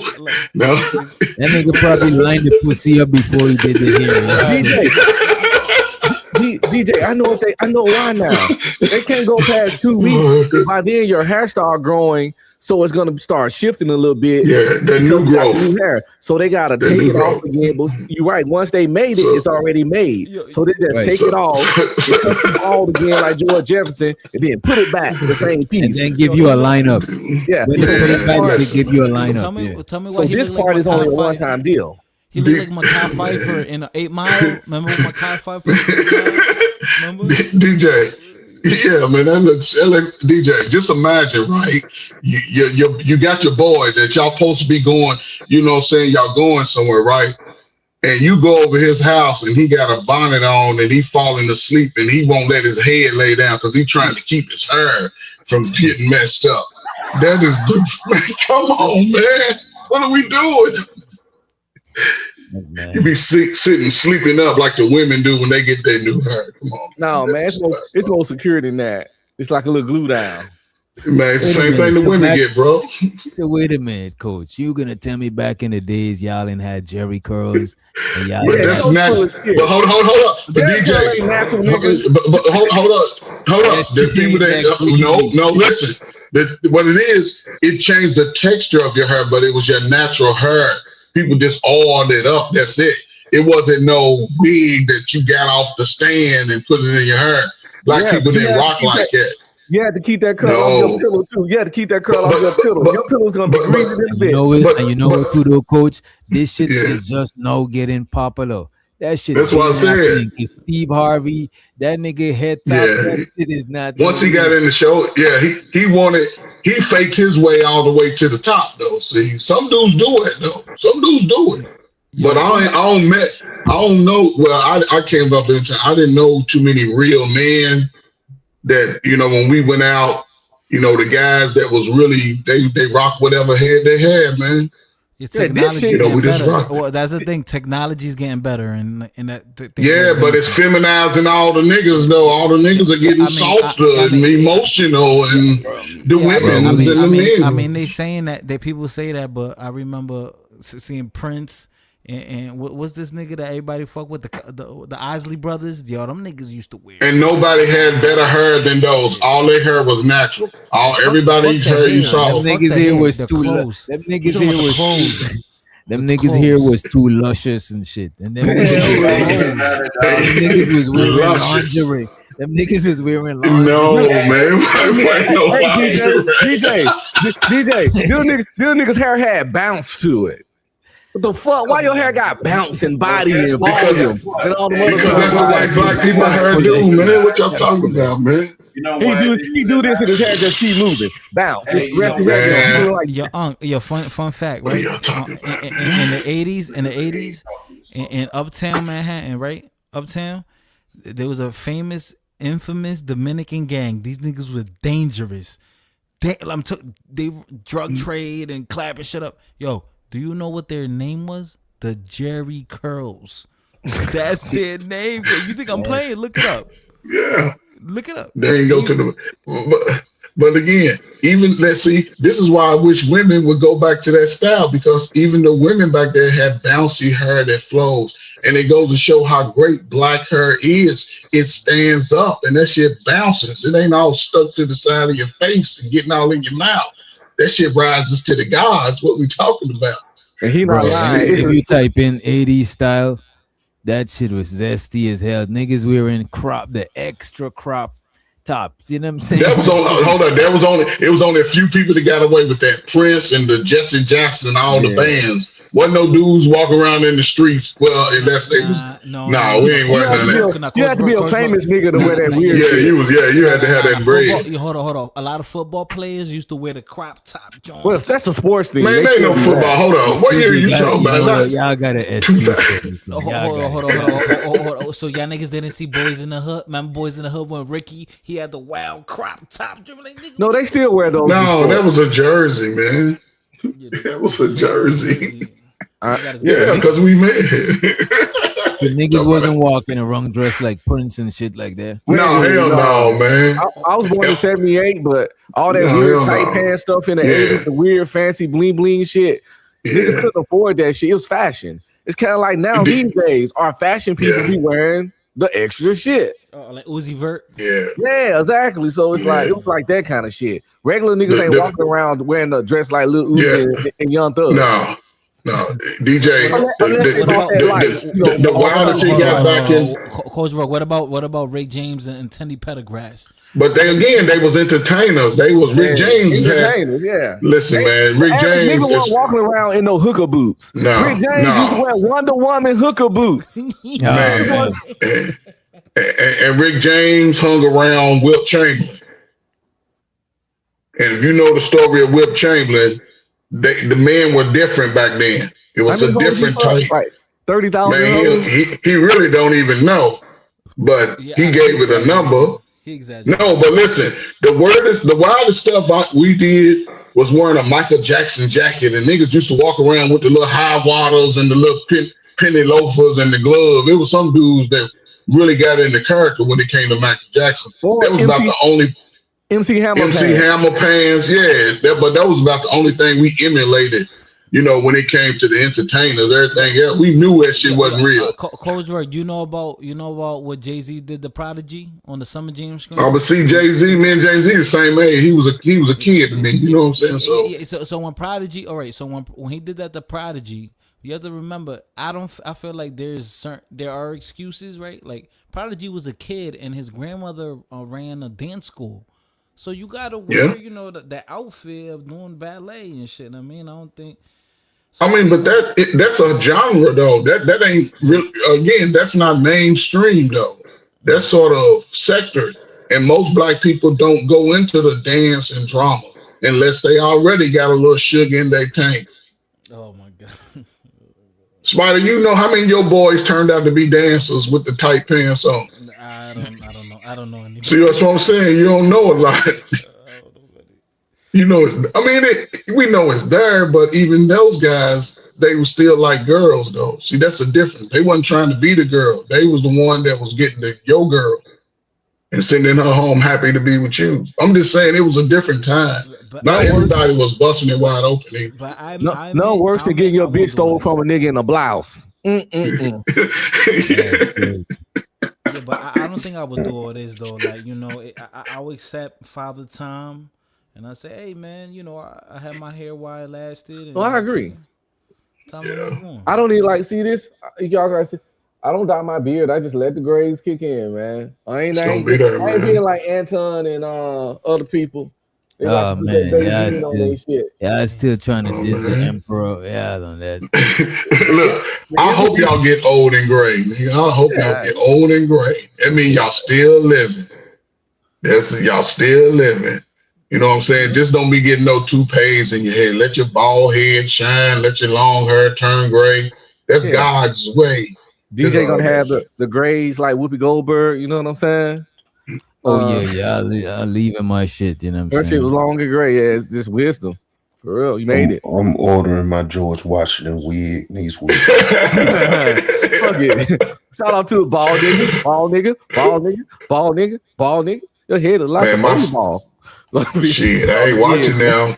That nigga probably lined the pussy up before he did the hair. DJ, I know why now. They can't go past 2 weeks. By then your hair start growing, so it's gonna start shifting a little bit. Yeah, the new growth. New hair. So they gotta take it off again. But you're right. Once they made it, it's already made. So they just take it off, cut the ball again like George Jefferson, and then put it back the same piece. And then give you a lineup. Yeah. When they put it back, they give you a lineup. Tell me why so this part is only a one-time deal. He looked like Makai Pfeiffer in 8 Mile. Remember Makai Pfeiffer? Remember? DJ, yeah, man, that looks DJ. Just imagine, right? You got your boy that y'all supposed to be going. You know what I'm saying? Y'all going somewhere, right? And you go over his house and he got a bonnet on and he falling asleep and he won't let his head lay down because he's trying to keep his hair from getting messed up. That is different. Come on, man. What are we doing? You be sitting sleeping up like the women do when they get their new hair. Come on. No, man, it's more secure than that. It's like a little glue down. Man, it's the same thing the women get, bro. So wait a minute, coach. You gonna tell me back in the days y'all ain't had Jerry curls and y'all that's natural. But hold up. But DJ, but hold up. The people that no, listen. What it is, it changed the texture of your hair, but it was your natural hair. People just oiled it up. That's it. It wasn't no wig that you got off the stand and put it in your hair. Black people didn't rock like that. You had to keep that curl off your pillow too. You had to keep that curl off your pillow. Your pillow's gonna be greasy in a bit. And you know what, too, though, coach? This shit is just now getting popular. That shit. That's what I said. Steve Harvey, that nigga head top. Yeah. That shit is not. Once he got in the show, yeah, he faked his way all the way to the top though. See, some dudes do it though. Some dudes do it. But I don't know. Well, I came up into, I didn't know too many real men that, you know, when we went out, you know, the guys that was really, they rock whatever head they had, man. Your technology, you know, we just rock. Well, that's the thing. Technology's getting better, and that. Yeah, but it's feminizing all the niggas though. All the niggas are getting softer and emotional, and the women and the men. I mean, they saying that people say that, but I remember seeing Prince. And what's this nigga that everybody fuck with, the Isley brothers? Yo, them niggas used to wear. And nobody had better hair than those. All their hair was natural. Everybody's hair you saw. Them niggas here was too. Them niggas here was too. Them niggas here was too luscious and shit. And them niggas was wearing lingerie. Them niggas was wearing lingerie. No, man. DJ, them niggas' hair had bounce to it. What the fuck? Why your hair got bounce and body and volume and all the other stuff? That's what white black people hair do, man. What y'all talking about, man? You know he do this and his hair just keep moving. Bounce. Hey, Your fun fact, right? In the 80s, in Uptown Manhattan, right? Uptown, there was a infamous Dominican gang. These niggas were dangerous. They drug trade and clapping shit up. Yo, do you know what their name was? The Jerry Curls. That's their name. You think I'm playing? Look it up. Yeah. Look it up. They ain't go to the. But again, even let's see. This is why I wish women would go back to that style, because even the women back there had bouncy hair that flows, and it goes to show how great black hair is. It stands up and that shit bounces. It ain't all stuck to the side of your face and getting all in your mouth. That shit rises to the gods. What we talking about? And he not lying. If you type in 80s style, that shit was zesty as hell. Niggas wearing the extra crop tops. You know what I'm saying? That was it was only a few people that got away with that. Prince and the Jesse Jackson, all the bands. Wasn't no dudes walking around in the streets. Well, if that's we ain't wearing that. You have to be a famous nigga to wear that weird shit. You had to have that bread. Hold on. A lot of football players used to wear the crop top joint. Well, that's a sports thing. Man, they ain't no football. Hold on. What year you talking about? Y'all got an Hold on. So y'all niggas didn't see Boys in the Hood? Remember Boys in the Hood when Ricky, he had the wild crop top? No, they still wear those. No, that was a jersey, man. That was a jersey. Yeah, because we made it. So niggas wasn't walking around dressed like Prince and shit like that. No, hell no, man. I was born in 78, but all that weird tight pants stuff in the 80s, the weird fancy bling bling shit, niggas couldn't afford that shit. It was fashion. It's kind of like now these days, our fashion people be wearing the extra shit. Like Uzi Vert. Yeah, exactly. So it's like it was like that kind of shit. Regular niggas ain't walking around wearing a dress like Lil Uzi and Young Thug. No, DJ. The wildest he got back in. Coach Rock, what about Rick James and Teddy Pendergrass? But they was entertainers. They was Rick James. Listen, man, Rick James. Nigga wasn't walking around in no hooker boots. No, Rick James used to wear Wonder Woman hooker boots. Man. And Rick James hung around Wilt Chamberlain. And if you know the story of Wilt Chamberlain, the men were different back then. It was a different type. Right. 30,000. Man, he really don't even know, but he gave it a number. No, but listen, the wildest stuff we did was wearing a Michael Jackson jacket, and niggas used to walk around with the little high waters and the little penny loafers and the glove. It was some dudes that really got into character when it came to Michael Jackson. That was about the only. MC Hammer pants, but that was about the only thing we emulated, you know, when it came to the entertainers. Everything else, we knew that shit wasn't real. Coach Roy, you know about what Jay-Z did the Prodigy on the Summer Jam screen? Oh, but see, Jay-Z, me and Jay-Z the same age. He was a kid to me, you know what I'm saying? So when Prodigy, all right, so when he did that, the Prodigy, you have to remember, I feel like there are excuses, right? Like Prodigy was a kid and his grandmother ran a dance school. So you gotta wear, you know, the outfit of doing ballet and shit. I mean, I don't think I mean, but that's a genre though. That ain't really, again, that's not mainstream though. That's sort of sector. And most black people don't go into the dance and drama unless they already got a little sugar in their tank. Oh my God. Spider, you know how many of your boys turned out to be dancers with the tight pants on? I don't know anymore. See, that's what I'm saying. You don't know a lot. You know, we know it's there, but even those guys, they were still like girls though. See, that's the difference. They wasn't trying to be the girl. They was the one that was getting your girl and sending her home happy to be with you. I'm just saying it was a different time. Not everybody was busting it wide open either. But no worse than getting your bitch stolen from a nigga in a blouse. Yeah, but I don't think I would do all this though. Like, you know, I would accept Father Time, and I say, hey man, you know, I had my hair while it lasted. And, well, I agree. Time to move on. I don't even like see this. Y'all gotta see. I don't dye my beard. I just let the grays kick in, man. I ain't being like Anton and other people. They Oh like man, I still trying to diss the emperor. Yeah, on that. Look, I hope y'all get old and gray. Nigga. I hope y'all get old and gray. I mean, y'all still living. Y'all still living. You know what I'm saying? Just don't be getting no toupees in your head. Let your bald head shine. Let your long hair turn gray. That's God's way. DJ gonna have the grays like Whoopi Goldberg. You know what I'm saying? Oh yeah. I'll leave in my shit. You know what I'm saying? Her shit was long and gray. Yeah, it's just wisdom. For real, you made it. I'm ordering my George Washington wig. These wigs. Shout out to the bald nigga. Your head is like a ball. Shit, I ain't watching now.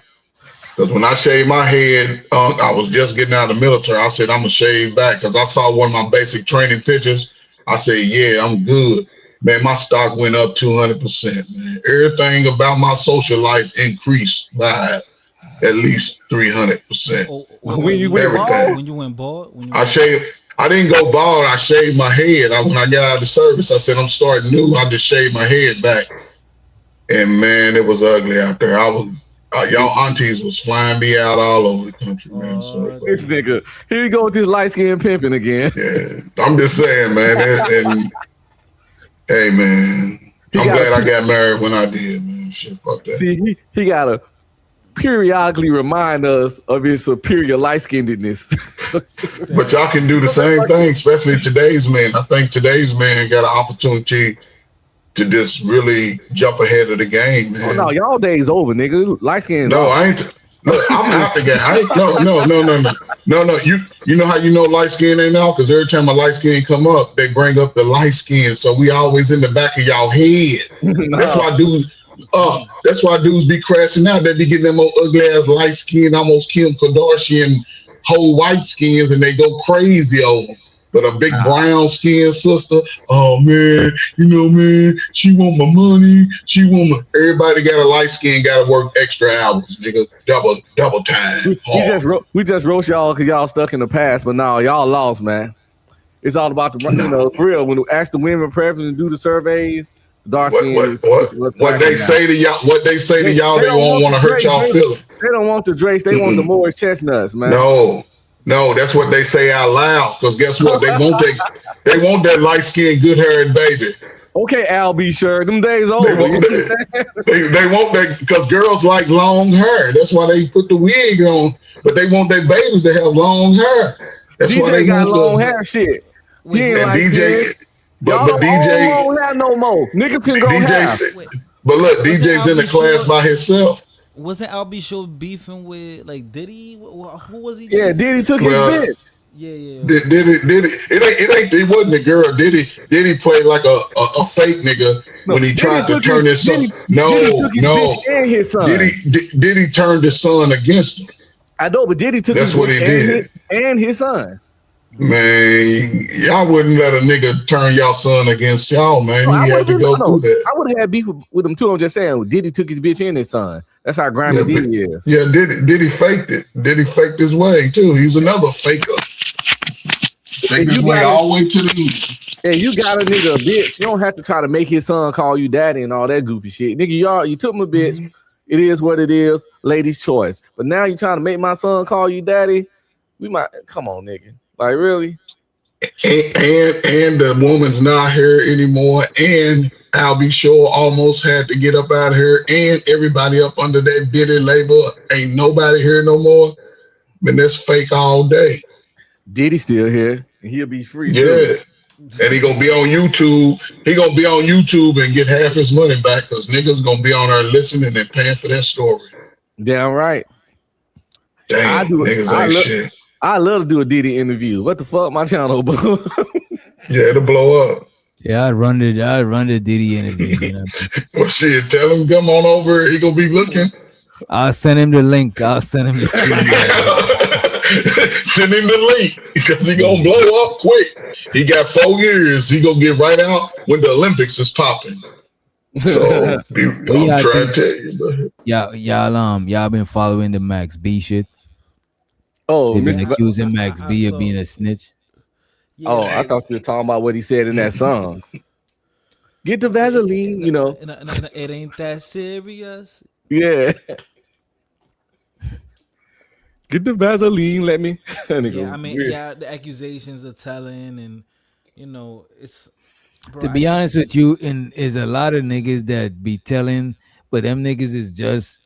Because when I shaved my head, I was just getting out of the military. I said, I'm going to shave back because I saw one of my basic training pictures. I said, yeah, I'm good. Man, my stock went up 200%. Man. Everything about my social life increased by at least 300%. When you went bald? When you went bald? I didn't go bald. I shaved my head. When I got out of the service, I said, I'm starting new. I just shaved my head back. And man, it was ugly out there. Y'all aunties was flying me out all over the country, man. This nigga, here you go with this light skin pimping again. Yeah, I'm just saying, man. And hey, man, I'm glad I got married when I did, man. Shit, fuck that. See, he gotta periodically remind us of his superior light skinnedness. But y'all can do the same thing, especially today's men. I think today's man got an opportunity to just really jump ahead of the game, man. Oh no, y'all days over, nigga. Light skin. No, I ain't. Look, I'm out the game. No. You know how you know light skin ain't out? Because every time a light skin come up, they bring up the light skin. So we always in the back of y'all head. No. That's why dudes be crashing out. They be getting them old ugly ass light skin, almost Kim Kardashian whole white skins, and they go crazy over them. But a big brown skin sister, oh man, you know, man, she want my money. Everybody got a light skin, got to work extra hours, nigga, double time. We just roast y'all because y'all stuck in the past, but now y'all lost, man. It's all about the for real. When we ask the women preference and do the surveys, dark skin. What they say to y'all, they won't want to hurt y'all feelings. They don't want the Drakes. They want the Morris chestnuts, man. No, that's what they say out loud. Because guess what? They want that light skinned, good haired baby. Okay, Al B. Sure, them days over. They want that because girls like long hair. That's why they put the wig on. But they want their babies to have long hair. That's DJ why they got long hair. Shit. He ain't like DJ. But DJ don't have no more. Niggas can go DJ. But look, DJ's in the class by himself. Wasn't Albie Show beefing with like Diddy? Who was he? Yeah, Diddy took his bitch. Yeah. Diddy. It wasn't a girl. Diddy played like a fake nigga when he tried to turn his son. Diddy turned his son against him. I know, but Diddy took That's what he did. And his son. Man, y'all wouldn't let a nigga turn y'all son against y'all, man. He had to go through that. I would have had beef with him too. I'm just saying, Diddy took his bitch and his son. That's how grimy Diddy is. Yeah, Diddy faked it. Diddy faked his way too. He's another faker. Faked his way all the way to the end. And you got a nigga a bitch. You don't have to try to make his son call you daddy and all that goofy shit. Nigga, you took my bitch. It is what it is. Lady's choice. But now you trying to make my son call you daddy. We might come on, nigga. Like really? And the woman's not here anymore. And Albie Shore almost had to get up out of here. And everybody up under that Diddy label. Ain't nobody here no more. Man, that's fake all day. Diddy still here. And he'll be free Yeah. soon. And he gonna be on YouTube. He gonna be on YouTube and get half his money back because niggas gonna be on there listening and paying for that story. Damn right. Damn, niggas ain't shit. I love to do a Diddy interview. What the fuck? My channel blew. Yeah, it'll blow up. Yeah, I'd run the Diddy interview. You know? Well, shit, tell him come on over. He gonna be looking. I'll send him the link. I'll send him the screen. Send him the link because he gonna blow up quick. He got 4 years. He gonna get right out when the Olympics is popping. So I'm trying to tell you, y'all been following the Max B shit. Oh, they've been accusing Max B of being a snitch. Yeah. Oh, I thought you were talking about what he said in that song. Get the Vaseline, you know. It ain't that serious. Yeah. Get the Vaseline, let me. Yeah, I mean, the accusations are telling, and you know, it's. Bro, to be honest with you, and is a lot of niggas that be telling, but them niggas is just,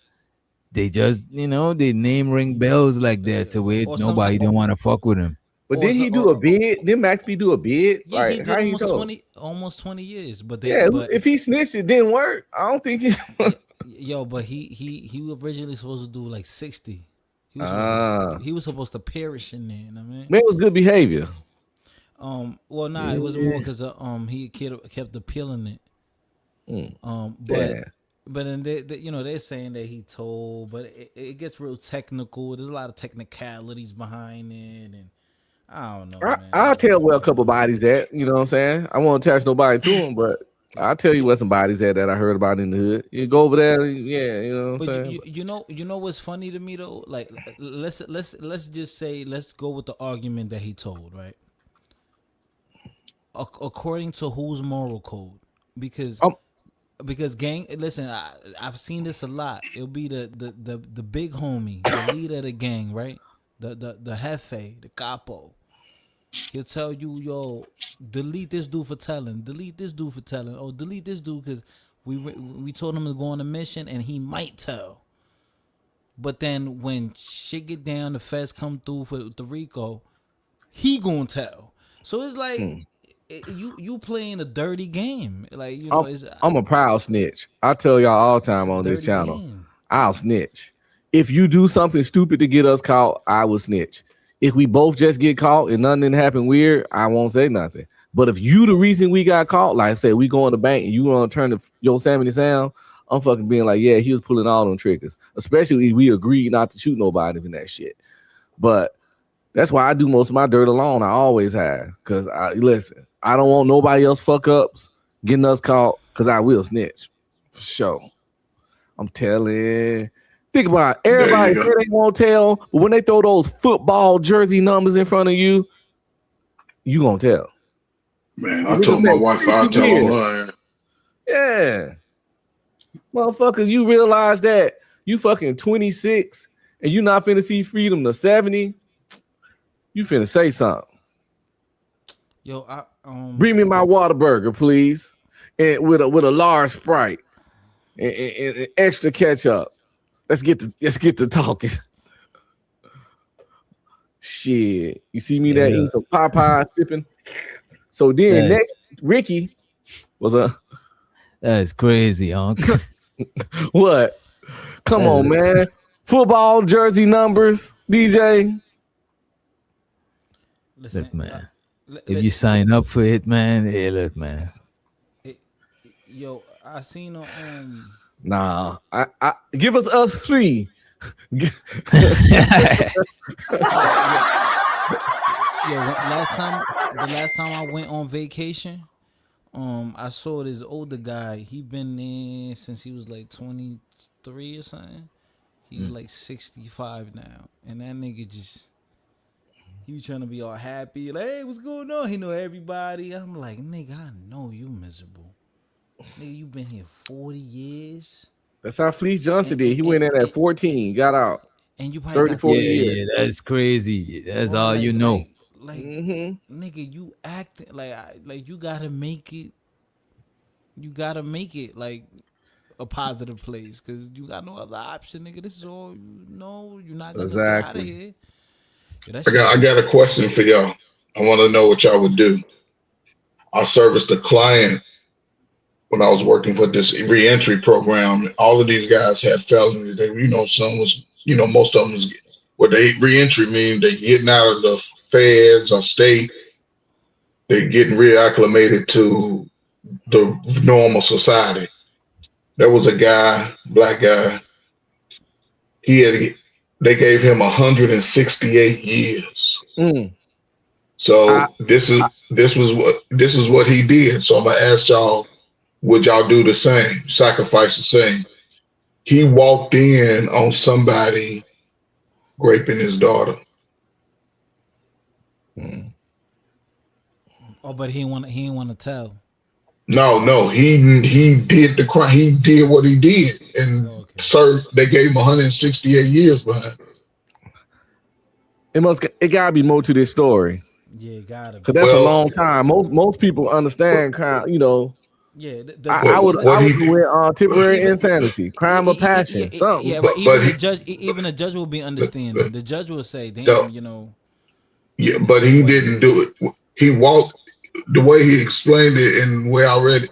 they name ring bells like that to where nobody don't want to fuck with him. But did he do a bid? Did Max B do a bid? Yeah, like, he did almost 20 years. But if he snitched, it didn't work. I don't think he. But he originally supposed to do like 60. He was supposed to perish in there. You know what I mean? Man, it was good behavior. Well, nah, it was more because he kept appealing it. But then they're saying that he told, but it gets real technical. There's a lot of technicalities behind it, and I don't know. I'll tell where a couple bodies at. You know what I'm saying? I won't attach nobody to him, but I'll tell you where some bodies at that I heard about in the hood. You go over there, yeah, you know what I'm saying? You know what's funny to me though? Like let's just say, let's go with the argument that he told, right? According to whose moral code? Because gang, listen, I've seen this a lot. It'll be the big homie, the leader of the gang, right? The jefe, the capo. He'll tell you, yo, delete this dude for telling. Delete this dude for telling. Oh, delete this dude because we told him to go on a mission and he might tell. But then when shit get down, the feds come through for the RICO, he gonna tell. So it's like you playing a dirty game. Like I'm a proud snitch. I tell y'all all the time on this channel. I'll snitch. If you do something stupid to get us caught, I will snitch. If we both just get caught and nothing happen weird, I won't say nothing. But if you the reason we got caught, like I said, we go in the bank and you want to turn the Yosemite Sound, I'm fucking being like, yeah, he was pulling all them triggers. Especially if we agreed not to shoot nobody in that shit. But that's why I do most of my dirt alone. I always have. Because listen, I don't want nobody else fuck ups getting us caught because I will snitch. For sure. I'm telling. Think about it. Everybody say they won't tell, but when they throw those football jersey numbers in front of you, you gonna tell. Man, I told my wife I'll tell her. Yeah. Motherfuckers, you realize that you fucking 26 and you not finna see freedom to 70, you finna say something. Yo, bring me my Whataburger, please. And with a large Sprite and extra ketchup. Let's get to talking. Shit. You see me that eating some Popeye sipping. So then next, Ricky was that's crazy, uncle. What? Come on, man. Football jersey numbers, DJ. Listen, look, man. If you sign up for it, man, hey, look, man. Yo, I seen Nah, I give us three. Yo, the last time I went on vacation, I saw this older guy. He been there since he was like 23 or something. He's like 65 now, and that nigga he was trying to be all happy. Like, hey, what's going on? He know everybody. I'm like, nigga, I know you miserable. Nigga, you been here 40 years. That's how Fleece Johnson did. He went in at 14, got out. And you probably 30, 40 years. Yeah, that's crazy. That's all you know. Like nigga, you acting like you gotta make it. You gotta make it like a positive place because you got no other option, nigga. This is all you know. You're not gonna get out of here. Yeah, I got a question for y'all. I want to know what y'all would do. I serviced a client when I was working for this reentry program. All of these guys had felony. They, some was, most of them was what they reentry mean. They getting out of the feds or state. They getting reacclimated to the normal society. There was a guy, black guy. They gave him 168 years. So this is what he did. So I'm gonna ask y'all, would y'all do the same? Sacrifice the same? He walked in on somebody raping his daughter. Oh, but he didn't want to tell. No, he did the crime. He did what he did, and served. They gave him 168 years behind. It gotta be more to this story. Yeah, gotta. Because that's a long time. Most people understand crime. Yeah, I would with temporary insanity, crime of passion, something. Yeah, but even the judge will be understanding. The judge will say, "Damn, Yeah, but he didn't do it. He walked. The way he explained it and the way I read it,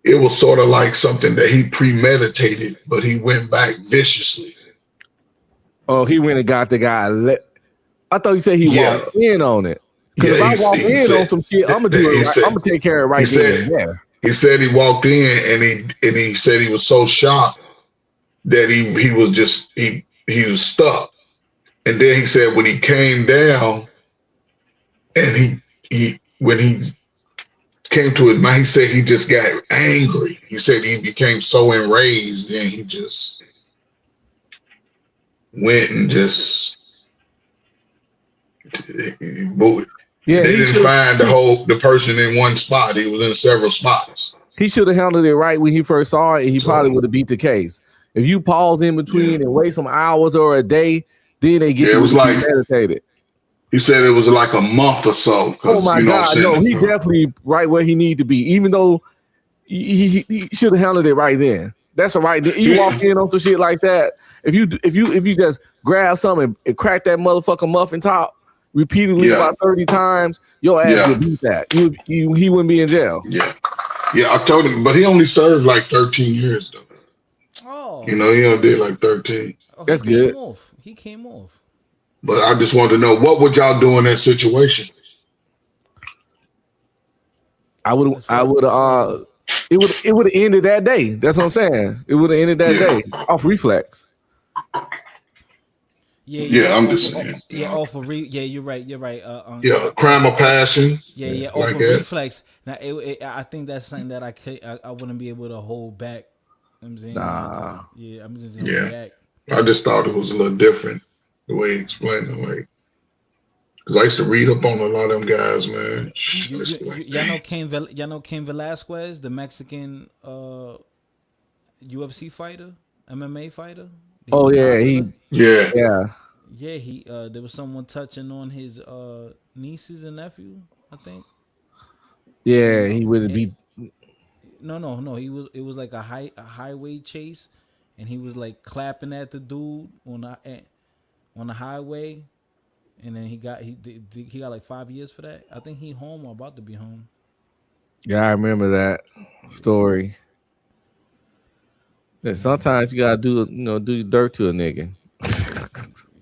it was sort of like something that he premeditated, but he went back viciously. Oh, he went and got the guy. I thought you said he walked in on it. Because if I walk in on some shit, I'm gonna do it. I'm gonna take care of it right then. Yeah. He said he walked in and he said he was so shocked that he was stuck. And then he said when he came down and when he came to his mind, he said he just got angry. He said he became so enraged and he just went and just moved. Yeah, they didn't find the person in one spot. He was in several spots. He should have handled it right when he first saw it. He probably would have beat the case. If you pause in between and wait some hours or a day, then they get it was like meditated. He said it was like a month or so. Oh my God! No, he definitely right where he needed to be. Even though he should have handled it right then. That's a right. You walk in on some shit like that. If you just grab something and crack that motherfucking muffin top repeatedly about 30 times, your ass would beat that. He wouldn't be in jail. Yeah, I told him, but he only served like 13 years though. Oh, he only did like 13. That's good. He came off. But I just wanted to know, what would y'all do in that situation? It would have ended that day. That's what I'm saying. It would have ended that day off reflex. I'm just saying. Off of you're right. You're right. Crime of passion. Off like of that. Reflex. Now, I think that's something that I wouldn't be able to hold back. You know what I'm saying, nah. I'm just gonna react. I just thought it was a little different the way he explained it, like, because I used to read up on a lot of them guys, man. Y'all know Cain Velasquez, the Mexican UFC fighter, MMA fighter. Oh yeah, he there was someone touching on his nieces and nephew, I think. Yeah, he would be. No. It was like a highway chase, and he was like clapping at the dude on the highway, and then he got like 5 years for that. I think he home or about to be home. Yeah, I remember that story. Yeah, sometimes you gotta do dirt to a nigga.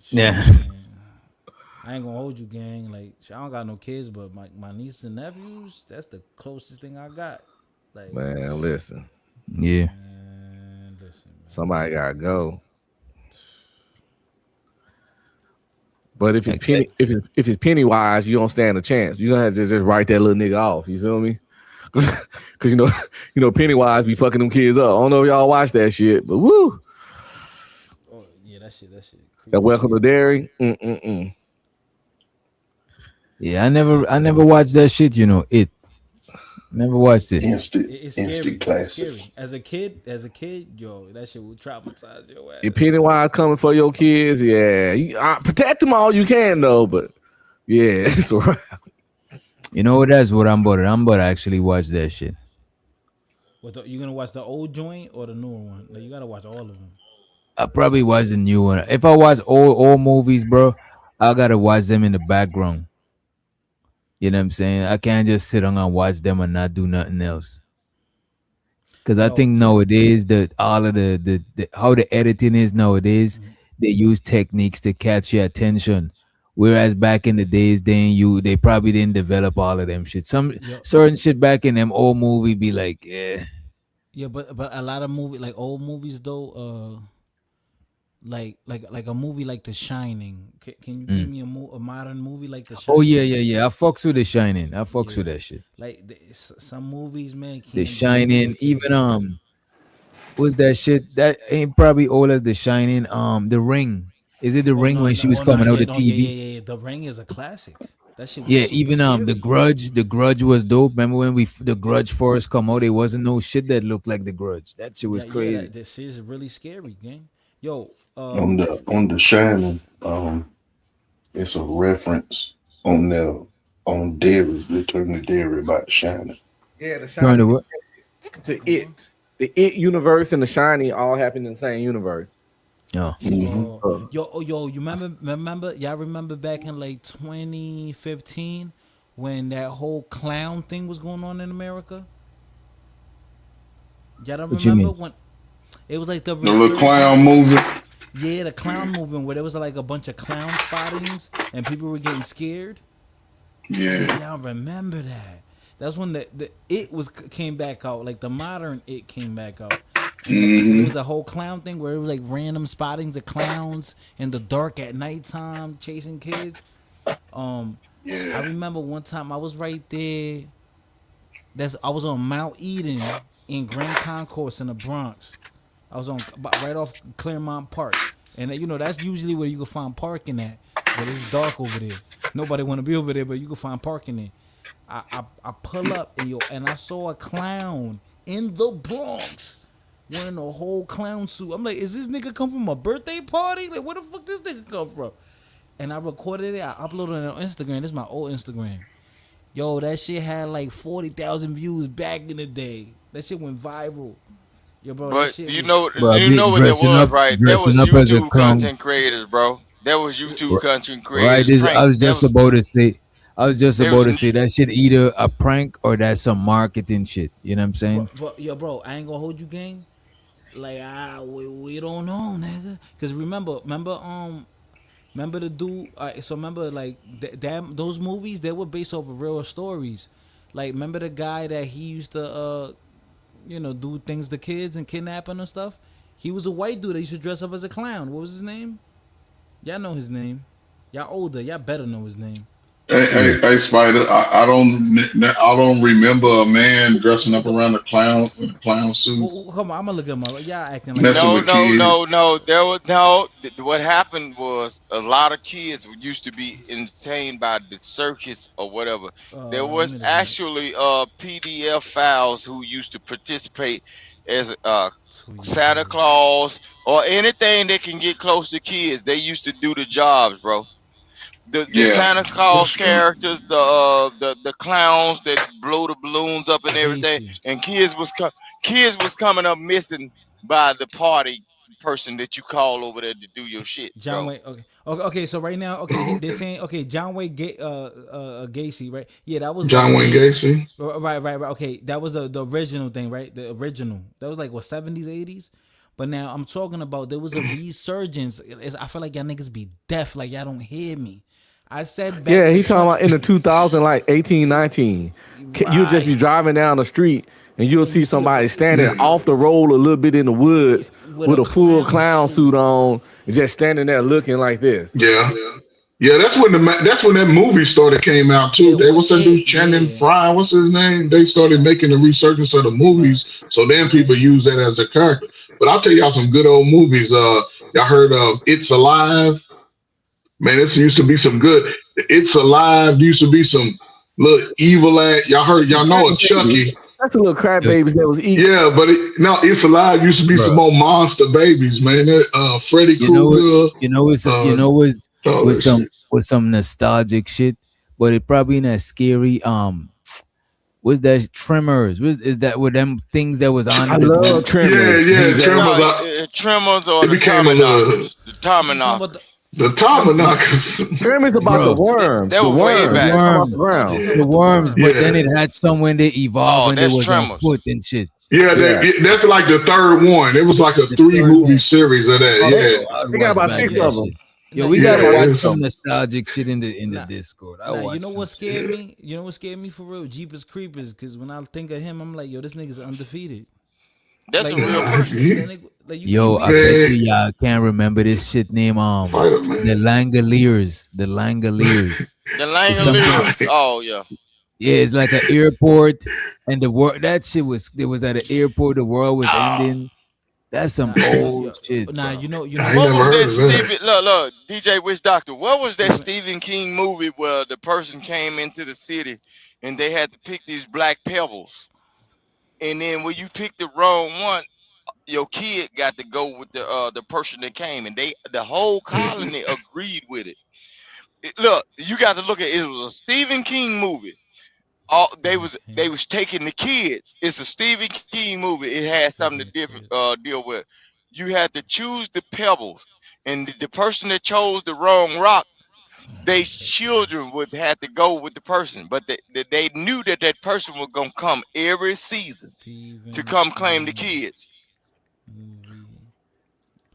Yeah. I ain't gonna hold you, gang. Like, I don't got no kids, but my nieces and nephews, that's the closest thing I got. Like, man, listen. Yeah. Man, listen, man. Somebody gotta go. But if it's Pennywise, you don't stand a chance. You don't have to just write that little nigga off. You feel me? Because Pennywise be fucking them kids up. I don't know if y'all watch that shit, but woo. Oh yeah, that shit. That Welcome to Derry. Yeah, I never watched that shit. It. Never watched it. It's scary. Instant It's classic. scary. As a kid, yo, that shit will traumatize your ass. If Pennywise coming for your kids, yeah, protect them all you can though. But yeah, it's alright. You know, that's what I'm about. I'm about to actually watch that shit. What you gonna watch the old joint or the newer one? Like, you gotta watch all of them. I probably watch the new one. If I watch all movies, bro, I gotta watch them in the background. You know what I'm saying? I can't just sit on and watch them and not do nothing else. Cause I think nowadays that all of the how the editing is nowadays, they use techniques to catch your attention. Whereas back in the days, they probably didn't develop all of them shit. Some certain shit back in them old movie be like, yeah. Yeah, but a lot of like old movies though, like a movie like The Shining. Can you give me a modern movie like The Shining? Oh yeah. I fucks with The Shining. I fucks with that shit. Like some movies, man. The Shining, even what's that shit? That ain't probably old as The Shining. The Ring. Is it The Ring when she was coming out of TV? Yeah. The Ring is a classic. That shit was even scary. The Grudge was dope. Remember when the Grudge first come out? There wasn't no shit that looked like The Grudge. That shit was crazy. This shit is really scary, gang. Yo, on the Shining, it's a reference on Derry, Return to Derry about the Shining. Yeah, the Shining. What? To It. The It universe and the Shining all happen in the same universe. Oh. Yo, you remember? Y'all remember back in like 2015 when that whole clown thing was going on in America? Y'all don't remember when it was like the little clown movement? Yeah, the clown movement where there was like a bunch of clown spottings and people were getting scared. Yeah. Y'all remember that? That's when the came back out, like the modern It came back out. It was a whole clown thing where it was like random spottings of clowns in the dark at nighttime chasing kids. I remember one time I was right there. I was on Mount Eden in Grand Concourse in the Bronx. I was right off Claremont Park, and that's usually where you can find parking at. But it's dark over there. Nobody want to be over there, but you can find parking there. I pull up and I saw a clown in the Bronx wearing a whole clown suit. I'm like, is this nigga come from a birthday party? Like, where the fuck this nigga come from? And I recorded it. I uploaded it on Instagram. This is my old Instagram. Yo, that shit had like 40,000 views back in the day. That shit went viral. Yo, bro, but you know what it was, right? That was YouTube content creators, bro. That was YouTube content creators. Right. I was just about to say that shit either a prank or that's some marketing shit. You know what I'm saying? Bro, I ain't gonna hold you, gang. Like, we don't know, nigga. Cause remember the dude. So remember, like those movies, they were based off of real stories. Like, remember the guy that he used to, do things to kids and kidnapping and stuff. He was a white dude that used to dress up as a clown. What was his name? Y'all know his name. Y'all older. Y'all better know his name. Hey, Spider. I don't remember a man dressing up around a clown in a clown suit. Well, come on, I'm gonna look at y'all acting like no. There was no. What happened was a lot of kids used to be entertained by the circus or whatever. There was actually PDF files who used to participate as Santa Claus or anything that can get close to kids. They used to do the jobs, bro. The Santa Claus characters, the clowns that blow the balloons up and everything, and kids was coming up missing by the party person that you call over there to do your shit. John Wayne. Okay. So right now, they're saying John Wayne Gacy, right? Yeah, that was John Wayne Gacy. Right. Okay, that was the original thing, right? The original. That was like what 70s, 80s. But now I'm talking about there was a resurgence. I feel like y'all niggas be deaf, like y'all don't hear me. I said back he talking about in the 2000, like 18, 19. Right. You'll just be driving down the street and you'll see somebody standing off the road a little bit in the woods with a full clown suit on and just standing there looking like this. Yeah, that's when that movie came out too. They was some dude Channing Frye, what's his name? They started making the resurgence of the movies, so then people use that as a character. But I'll tell y'all some good old movies. Y'all heard of It's Alive? Man, this used to be some good. It's Alive used to be some little evil ass. Y'all know a Chucky. That's a little crap babies that was eating. Yeah, but it's a lot. Used to be some more monster babies, man. Freddy Krueger. With some nostalgic shit, but it probably not scary. Was that Tremors? Is that with them things that was on? I love Tremors. Yeah, Tremors or it became a little. the Tommyknockers. The Tommyknockers. Tremors about the worms. That was way back. The worms, but then it had some when they evolved and it was on Tremors. foot and shit. Yeah, that's like the third one. It was like a 3-movie series of that. They got about 6 of them. Yo, we gotta watch some nostalgic shit in the Discord. You know what scared me? You know what scared me for real? Jeepers Creepers. Because when I think of him, I'm like, yo, this nigga's undefeated. That's a real person. Yo, I bet you y'all can't remember this shit name. The Langoliers. The Langoliers. The Langoliers. Oh yeah. Yeah, it's like an airport, and the world. That shit was. It was at an airport. The world was ending. That's some old shit. Nah, you know. What was that Stephen? Look, DJ Witch Doctor. What was that Stephen King movie where the person came into the city and they had to pick these black pebbles, and then when you picked the wrong one, your kid got to go with the person that came, and the whole colony agreed with it. Look, you got to look at it. It was a Stephen King movie. They was taking the kids. It's a Stephen King movie. It had something to different deal with. You had to choose the pebbles, and the person that chose the wrong rock, their children would have to go with the person. But they knew that person was gonna come every season to come claim the kids.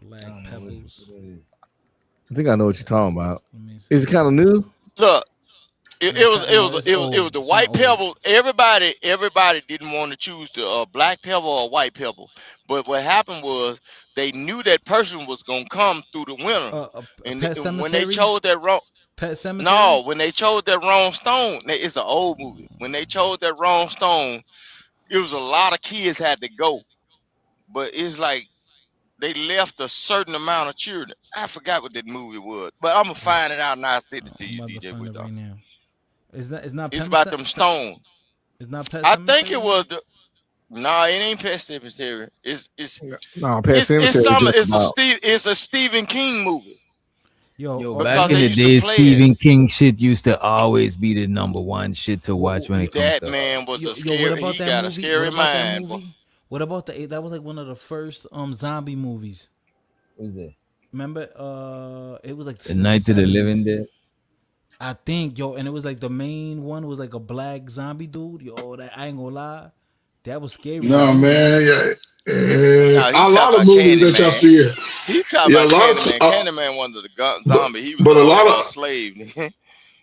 Black pebbles. I think I know what you're talking about. Is it kind of new? Look. It was the white pebble. Everybody didn't want to choose the black pebble or white pebble. But what happened was they knew that person was gonna come through the winter. And when they chose that wrong, when they chose that wrong stone, it's an old movie. When they chose that wrong stone, it was a lot of kids had to go. But it's like they left a certain amount of children. I forgot what that movie was, but I'm gonna find it out and I'll send it to you, DJ With right now. It's not. It's about them stones. It's not. I think it was the. Nah, it ain't Pet Cemetery. It's a Stephen King movie. Yo, back in the day, Stephen King shit used to always be the #1 shit to watch when it comes to. That man was a scary. He got a scary mind. What about that was like one of the first zombie movies. What was that? Remember? It was like the Night of the Living Dead. I think, and it was like the main one was like a black zombie dude. That I ain't gonna lie, that was scary. No, man, a lot of movies that y'all see. He talking about Candyman wasn't the zombie. He was a lot of slave.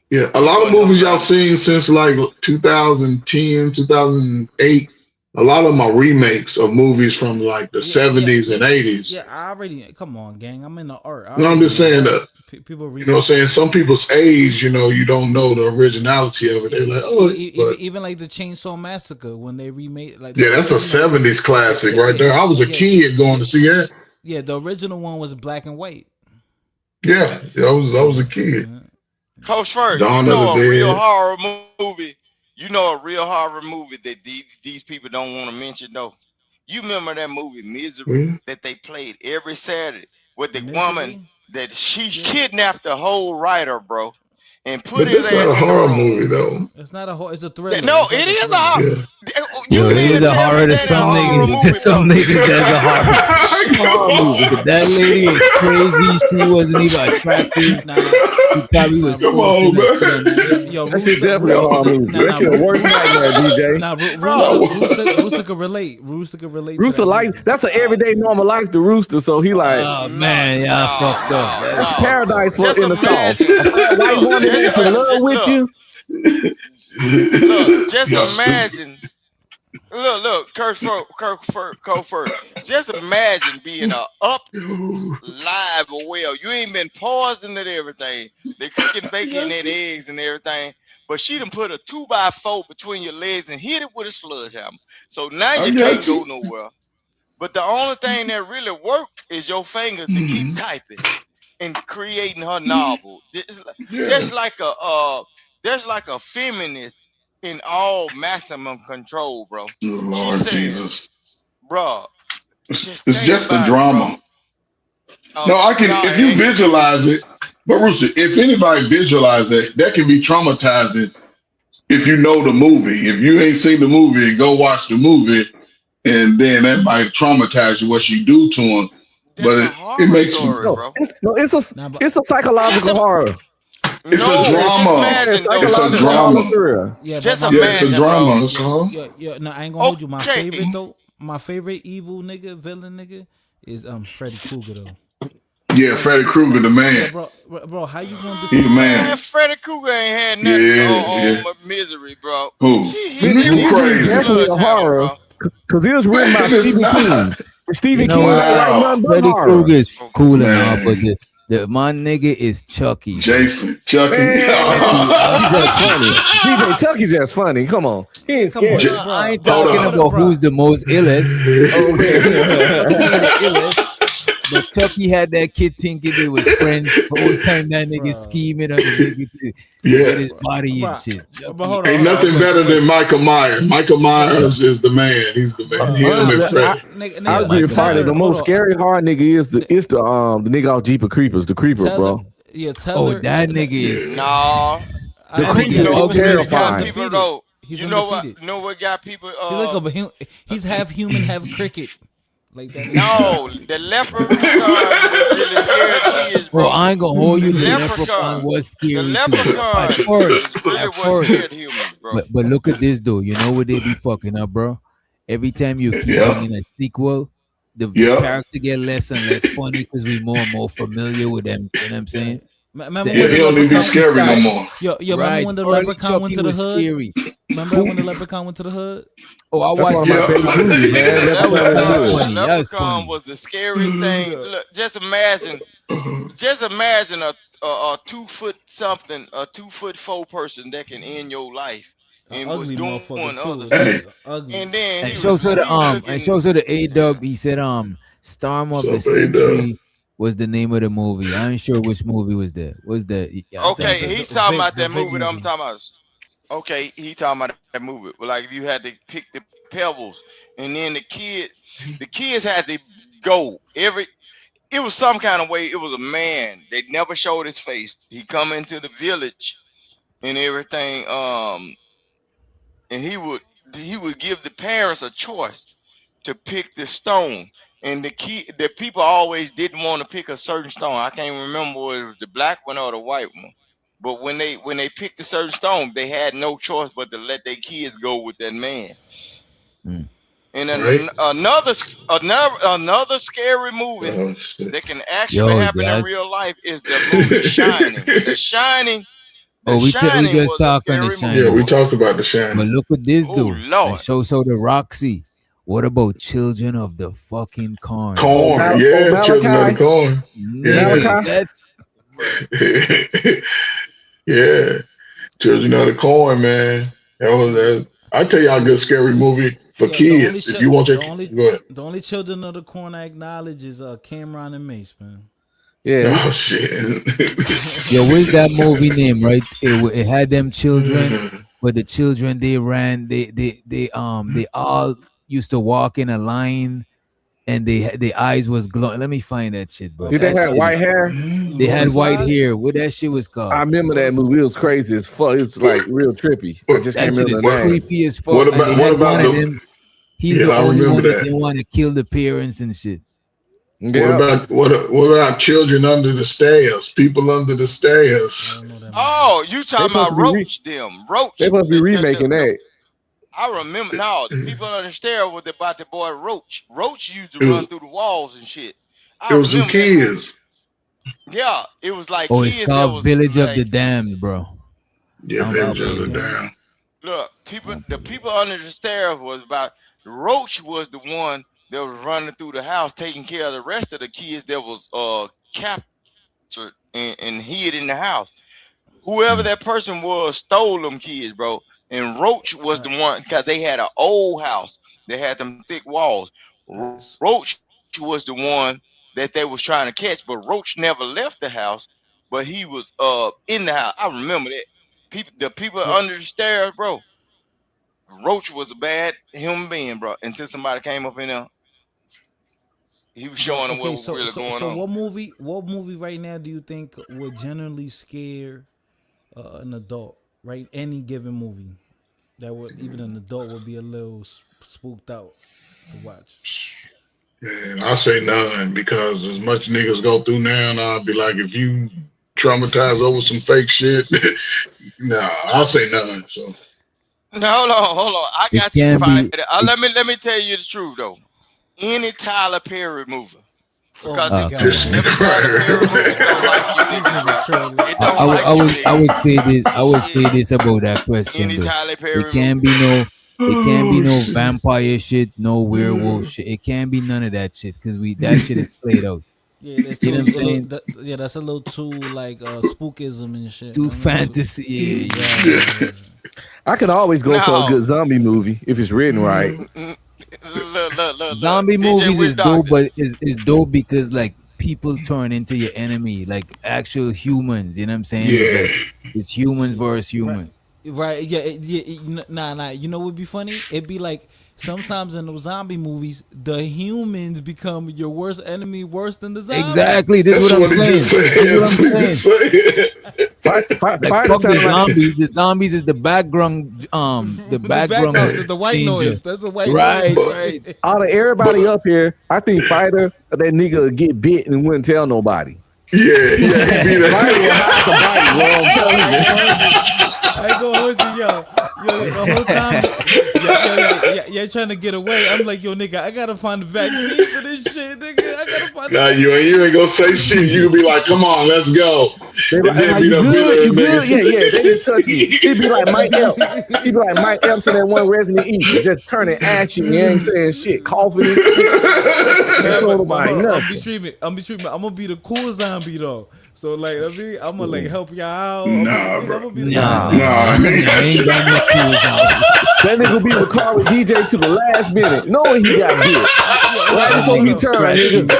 Yeah, a lot of movies y'all seen since like 2010, 2008. A lot of them are remakes of movies from like the 70s and 80s. Yeah, I already. Come on, gang. I'm in the art. No, I'm just saying that. People, you know, what I'm saying some people's age, you don't know the originality of it. They're like, even like the Chainsaw Massacre when they remade. Like, that's a 70s classic right there. I was a kid going to see that. Yeah, the original one was black and white. Yeah, I was a kid. Coach Ferg, a real horror movie. You know a real horror movie that these people don't want to mention though. You remember that movie Misery that they played every Saturday with the woman that she kidnapped the whole writer, bro, and put his ass in the room. It's not a horror movie though. It's not a horror. It's a thriller. No, it is a horror. Yo, it is a horror to some niggas. To some niggas, that's a horror movie. That lady is crazy. She wasn't even attractive. She probably was. Come on, man. Yo, that shit definitely a horror movie. That's your worst nightmare, DJ. Nah, Rooster could relate. Rooster could relate. Rooster like that's an everyday normal life to Rooster. So he like, oh man, y'all fucked up. That's paradise for in the South. White woman that's in love with you. Look, just imagine. Look, Kirk. Just imagine being up live well. You ain't been poisoned and everything. They cooking bacon and eggs and everything. But she done put a 2x4 between your legs and hit it with a sledgehammer. So now you can't go nowhere. But the only thing that really worked is your fingers to keep typing and creating her novel. There's like a feminist in all maximum control, bro. Oh, She Lord said, Jesus. bro, just It's think just the about drama. it, bro. No, I can, No, if you visualize it, but Rooster, if anybody visualize that can be traumatizing if you know the movie. If you ain't seen the movie, go watch the movie, and then that might traumatize you what she do to him. But it makes you. It's a psychological horror. It's a drama. It's a drama. Yeah, just Yeah, it's a drama. So Yeah, no, I ain't gonna hold you. My favorite though, my favorite evil nigga, villain nigga, is Freddy Krueger though. yeah, Freddy Krueger, the man. Yeah, bro, how you gonna He the man. man, Freddy Krueger ain't had nothing Yeah. on Misery, bro. Who? He Misery is crazy. definitely a horror because it was written by Stephen King. Stephen King ain't write nothing but Freddy horror. Krueger is cool and all, but my nigga is Chucky. Jason, Chucky. Chucky's just funny. DJ Chucky's just funny. Come on. He ain't scared. I ain't talking about who's the most illest. But Chucky had that kid thinking they was friends. The whole time that nigga scheming on the nigga to get his body and shit. Ain't nothing better than Michael Myers. Michael Myers is the man. He's the man. Him and Freddy. I agree with Friday. The most scary hard nigga is the nigga off Jeep of Creepers, the Creeper, bro. Yeah, tell her. That nigga is. No. The Creeper is terrifying. People though. He's You know undefeated. what? You know what got people? He's half human, half cricket. Like that. No, the leprechaun really scared kids, bro. Bro, I ain't gonna hold you. The leprechaun was scary. The leprechaun is really what scared humans, bro. But look at this though. You know what they be fucking up, bro? Every time you keep bringing a sequel, the character get less and less funny because we more and more familiar with them. You know what I'm saying? Remember he don't even be scary no more. Yo, remember when the leprechaun went to the hood? Scary. Remember when the leprechaun went to the hood? Oh, I watched my favorite movie, man. That was kind of funny. That was Leprechaun funny. was the scariest thing. Look, just imagine a 2 foot something, a 2'4" person that can end your life and was doing other stuff. And then And shows her the A-Dub. He said Storm of the Century was the name of the movie. I ain't sure which movie was that. Okay, he's talking about that movie that I'm talking about. Okay, he talking about that movie. But like you had to pick the pebbles, and then the kids had to go it was some kind of way. It was a man. They never showed his face. He come into the village and everything. And he would give the parents a choice to pick the stone. And the people always didn't want to pick a certain stone. I can't remember whether it was the black one or the white one. But when they picked a certain stone, they had no choice but to let their kids go with that man. And another scary movie that can actually happen in real life is the movie Shining. The Shining. We just talked on The Shining. Yeah, we talked about The Shining. But look at this dude. Lord. So the Roxy. What about Children of the fucking Corn? Corn, yeah, Children of the Corn. Yeah, Children of the Corn, man. I tell y'all a good scary movie for kids. If you want your go ahead. The only Children of the Corn I acknowledge is Cameron and Mace, man. Yeah. Oh shit. Yo, what's that movie name? Right? It had them children, but the children they ran. They all used to walk in a line, and their eyes was glowing. Let me find that shit, bro. Did they have white hair? They had white hair. What that shit was called? I remember that movie. It was crazy as fuck. It was like real trippy. I just can't remember the name. Creepy as fuck. What about them? He's the only one that didn't want to kill the parents and shit. Yeah. What about Children Under the Stairs? People Under the Stairs. Oh, you talking about Roach? Roach. They must be remaking that. I remember. No, the people on the stair was about the boy Roach. Roach used to run through the walls and shit. It was some kids. Yeah, it was like kids. It's called Village of like, the Damned, bro. Yeah, Village of the Damned. Look, the people under the stairs was about. Roach was the one that was running through the house, taking care of the rest of the kids that was captured and hid in the house. Whoever that person was stole them kids, bro. And Roach was the one because they had an old house. They had them thick walls. Roach was the one that they was trying to catch, but Roach never left the house. But he was in the house. I remember that. The people under the stairs, bro. Roach was a bad human being, bro. Until somebody came up in there, he was showing them what was really going on. So what movie right now do you think would generally scare an adult? Right, any given movie that would even an adult would be a little spooked out to watch. And I say none, because as much niggas go through now, and I'll be like, if you traumatized over some fake shit, nah, I'll say none. So No, hold on. I got you. Let me tell you the truth though. Any Tyler Perry movie. Because I would say this about that question. It can't be no vampire shit, no werewolf shit. It can't be none of that shit, because that shit is played out. Yeah, that's you know what I'm saying? That's a little too like spookism and shit. Too fantasy. Yeah. I can always go for a good zombie movie if it's written right. Look, zombie movies is dope, but is dope because like people turn into your enemy, like actual humans. You know what I'm saying? Yeah. It's humans versus human. Right. Yeah. Nah. You know what would be funny? It'd be like sometimes in those zombie movies, the humans become your worst enemy, worse than the zombies. Exactly. This is what I'm saying. The zombies is the background. The white danger. noise. That's the white noise. Right. Out of everybody up here, I think Fighter, that nigga would get bit and wouldn't tell nobody. Yeah. I go hold you, yo, the whole time, you're trying to get away. I'm like, yo, nigga, I gotta find the vaccine for this shit, nigga. I gotta find. Nah, you ain't gonna say shit. You be like, come on, let's go. They be like, you good? Yeah. They didn't touch you. He'd be like Mike Epps. He'd be like Mike Epps in that one Resident Evil, just turning at you. He ain't saying shit, coughing and shit. I'm be streaming. I'm gonna be the cool zombie though. So like, I'm gonna like help y'all out. I'm gonna be the That nigga be in the car with DJ to the last minute, knowing he got bit. Right before he turned.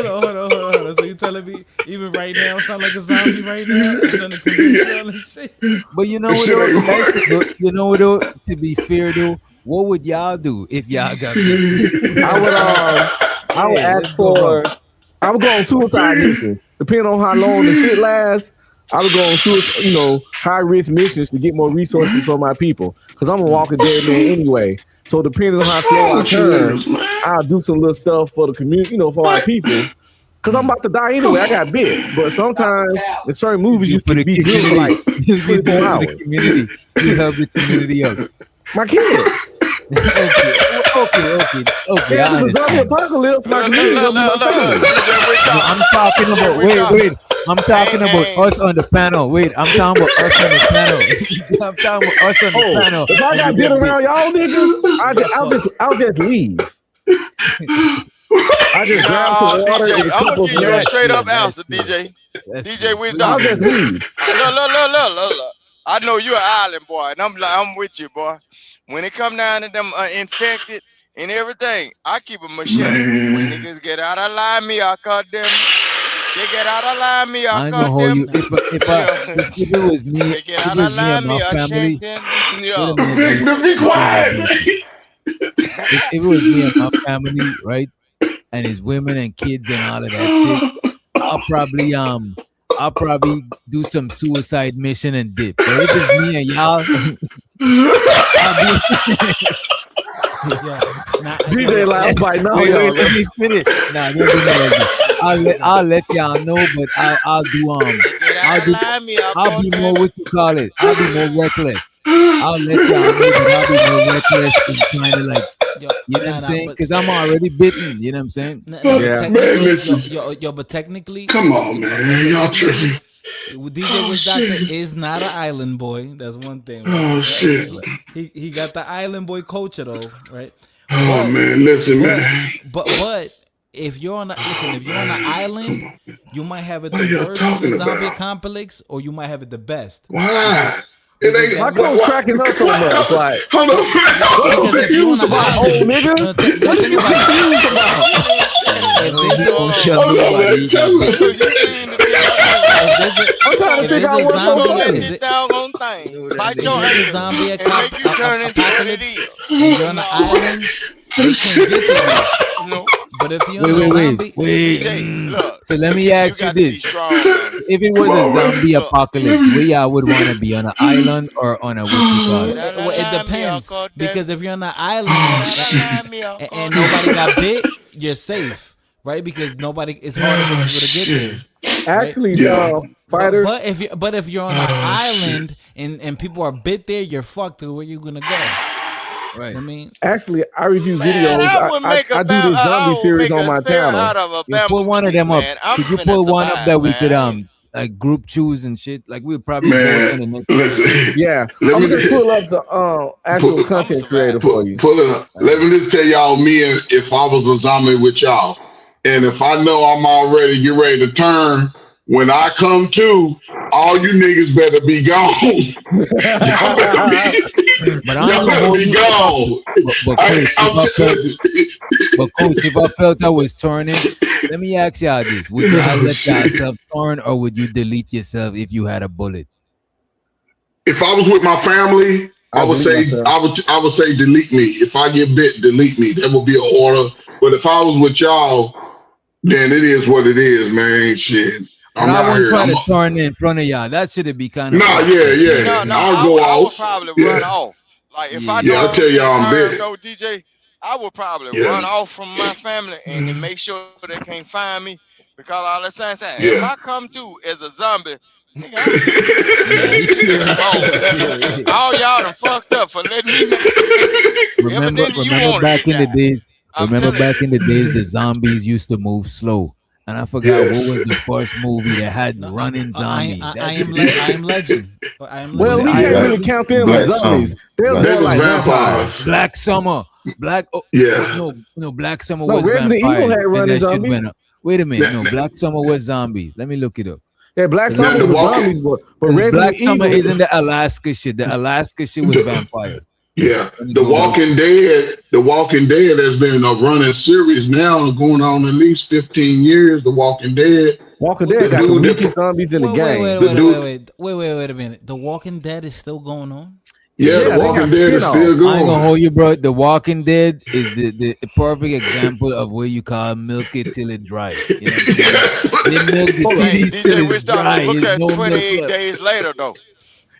Hold on. So you telling me even right now I sound like a zombie right now? I'm trying to convince y'all. But you know what? You know what? To be fair though, what would y'all do if y'all got bit? I would ask for. I would go on suicide missions. Depending on how long the shit lasts, I would go on high risk missions to get more resources for my people. Because I'm a walking dead man anyway. So depending on how slow I turn, I'll do some little stuff for the community, for my people. Because I'm about to die anyway. I got bit. But sometimes in certain movies you can be good for like 24 hours. You help the community out. My kid. Okay. Yeah, the zombie apocalypse. I'm talking about wait. I'm talking about us on the panel. Wait, I'm talking about us on the panel. I'm talking about us on the panel. If I got bit around y'all niggas, I'll just leave. I just grab some water DJ, and a I'm couple gonna give you a straight up answer, DJ. DJ Wigs. I'll just leave. Look. I know you're an island boy, and I'm with you, boy. When it come down to them infected and everything, I keep a machete. When niggas get out of line, me, I cut them. They get out of line, me, I cut them. If it was me, they get out of line, me, I family, check them. Victor, be quiet. If it was me and my family, right, and his women and kids and all of that shit, I'll probably do some suicide mission and dip. But if it's me and y'all, DJ loud by now. Wait, let me finish. I'll let y'all know, but I'll be more what you call it. I'll be more reckless. I'll let y'all know, but I'll be more reckless and kind of like, you know what I'm saying? Because I'm already bitten. You know what I'm saying? But technically, come on, man, y'all tripping. DJ Wigs Doctor is not an island boy. That's one thing. Right? Oh shit. He got the island boy culture though, right? Oh man, listen, man. But if you're on an island, you might have it the worst of the zombie complex, or you might have it the best. Why? My clothes cracking up so much. Like, hold on. What you confused about, old nigga? What you confused about? I'm trying to figure out what's so funny. thing, bite your ankle, zombie and make you turn into what it is. And you're on the island, they can't get to you. No. But if you're on a zombie, So let me ask you this: if it was a zombie apocalypse, where y'all would want to be, on an island or on a what you call it? Well, it depends, because if you're on the island and nobody got bit, you're safe, right? Because it's harder for people to get there. Actually, fighters. But if you're on an island and people are bit there, you're fucked. Where you gonna go? Right. I mean, actually, I review videos. I do this zombie series on my channel. You put one of them up. Could you put one up that we could like group choose and shit? Like we would probably listen. Yeah, I'm gonna pull up the actual content creator for you. Pull it up. Let me just tell y'all, if I was a zombie with y'all, and if I know I'm already get ready to turn, when I come to, all you niggas better be gone. Y'all better be gone. But coach, if I felt I was turning, let me ask y'all this: would y'all let yourself turn, or would you delete yourself if you had a bullet? If I was with my family, I would say delete me. If I get bit, delete me. That would be an order. But if I was with y'all, then it is what it is, man. Shit. I wouldn't try to turn in front of y'all. That should be kind of. No, I would probably run off. Like if I know I'll tell y'all I'm big. Though, DJ, I would probably run off from my family and then make sure they can't find me, because all the time saying, if I come to as a zombie, nigga, all y'all done fucked up for letting me. Remember back in the days. The zombies used to move slow. And I forgot what was the first movie that had running zombies. I am Legend. Well, we can't really count them as zombies. They're like vampires. Black Summer. Black Summer was Resident Evil had running zombies. Wait a minute. No, Black Summer was zombies. Let me look it up. Yeah, Black Summer was zombies, but Black Summer isn't the Alaska shit. The Alaska shit was vampire. Yeah, The Walking Dead has been a running series now, going on at least 15 years. The Walking Dead got the weakest zombies in the game. Wait a minute. The Walking Dead is still going on? Yeah, The Walking Dead is still going. I ain't gonna hold you, bro. The Walking Dead is the perfect example of where you call milk it till it dry. You know what I'm they milk the titties till it's dry. Look at 28 days later, though.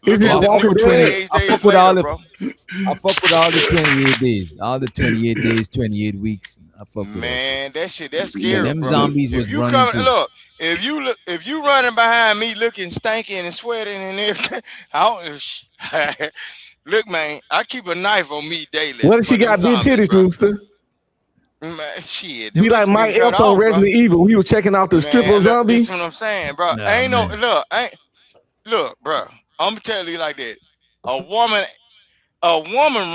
I fuck with all the 28 days. All the 28 days, 28 weeks. I fuck with that's scary. Them zombies was running too. Look, if you running behind me looking stinking and sweating and everything, look, man, I keep a knife on me daily. What if she got big titties, Rooster? Man, shit. Be like Mike Epps on Resident Evil. He was checking out the stripper zombie. That's what I'm saying, bro. Look, bro. I'm gonna tell you like that. A woman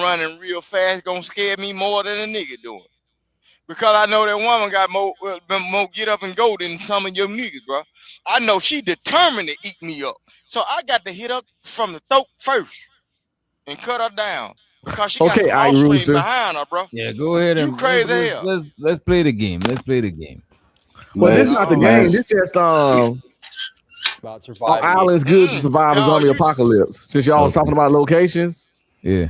running real fast gonna scare me more than a nigga doing, because I know that woman got more get up and go than some of your niggas, bro. I know she determined to eat me up, so I got to hit her from the throat first and cut her down, because she got some offspring behind her, bro. Yeah, go ahead and let's play the game. Let's play the game. Well, this is not the game. This just about surviving. Our island's good to survive a zombie apocalypse. Since y'all was talking about locations, yeah.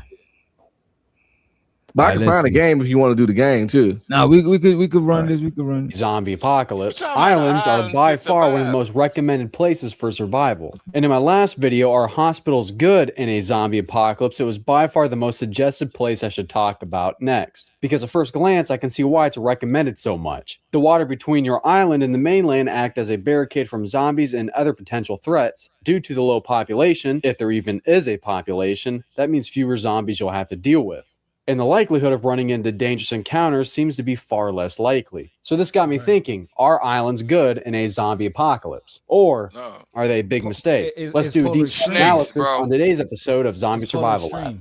But I can find a game if you want to do the game too. No, we could run this. We could run zombie apocalypse. Islands are by far one of the most recommended places for survival. And in my last video, are hospitals good in a zombie apocalypse? It was by far the most suggested place I should talk about next, because at first glance I can see why it's recommended so much. The water between your island and the mainland act as a barricade from zombies and other potential threats. Due to the low population, if there even is a population, that means fewer zombies you'll have to deal with. And the likelihood of running into dangerous encounters seems to be far less likely. So this got me thinking, are islands good in a zombie apocalypse? Or are they a big mistake? Let's do a deep analysis on today's episode of Zombie Survival Lab.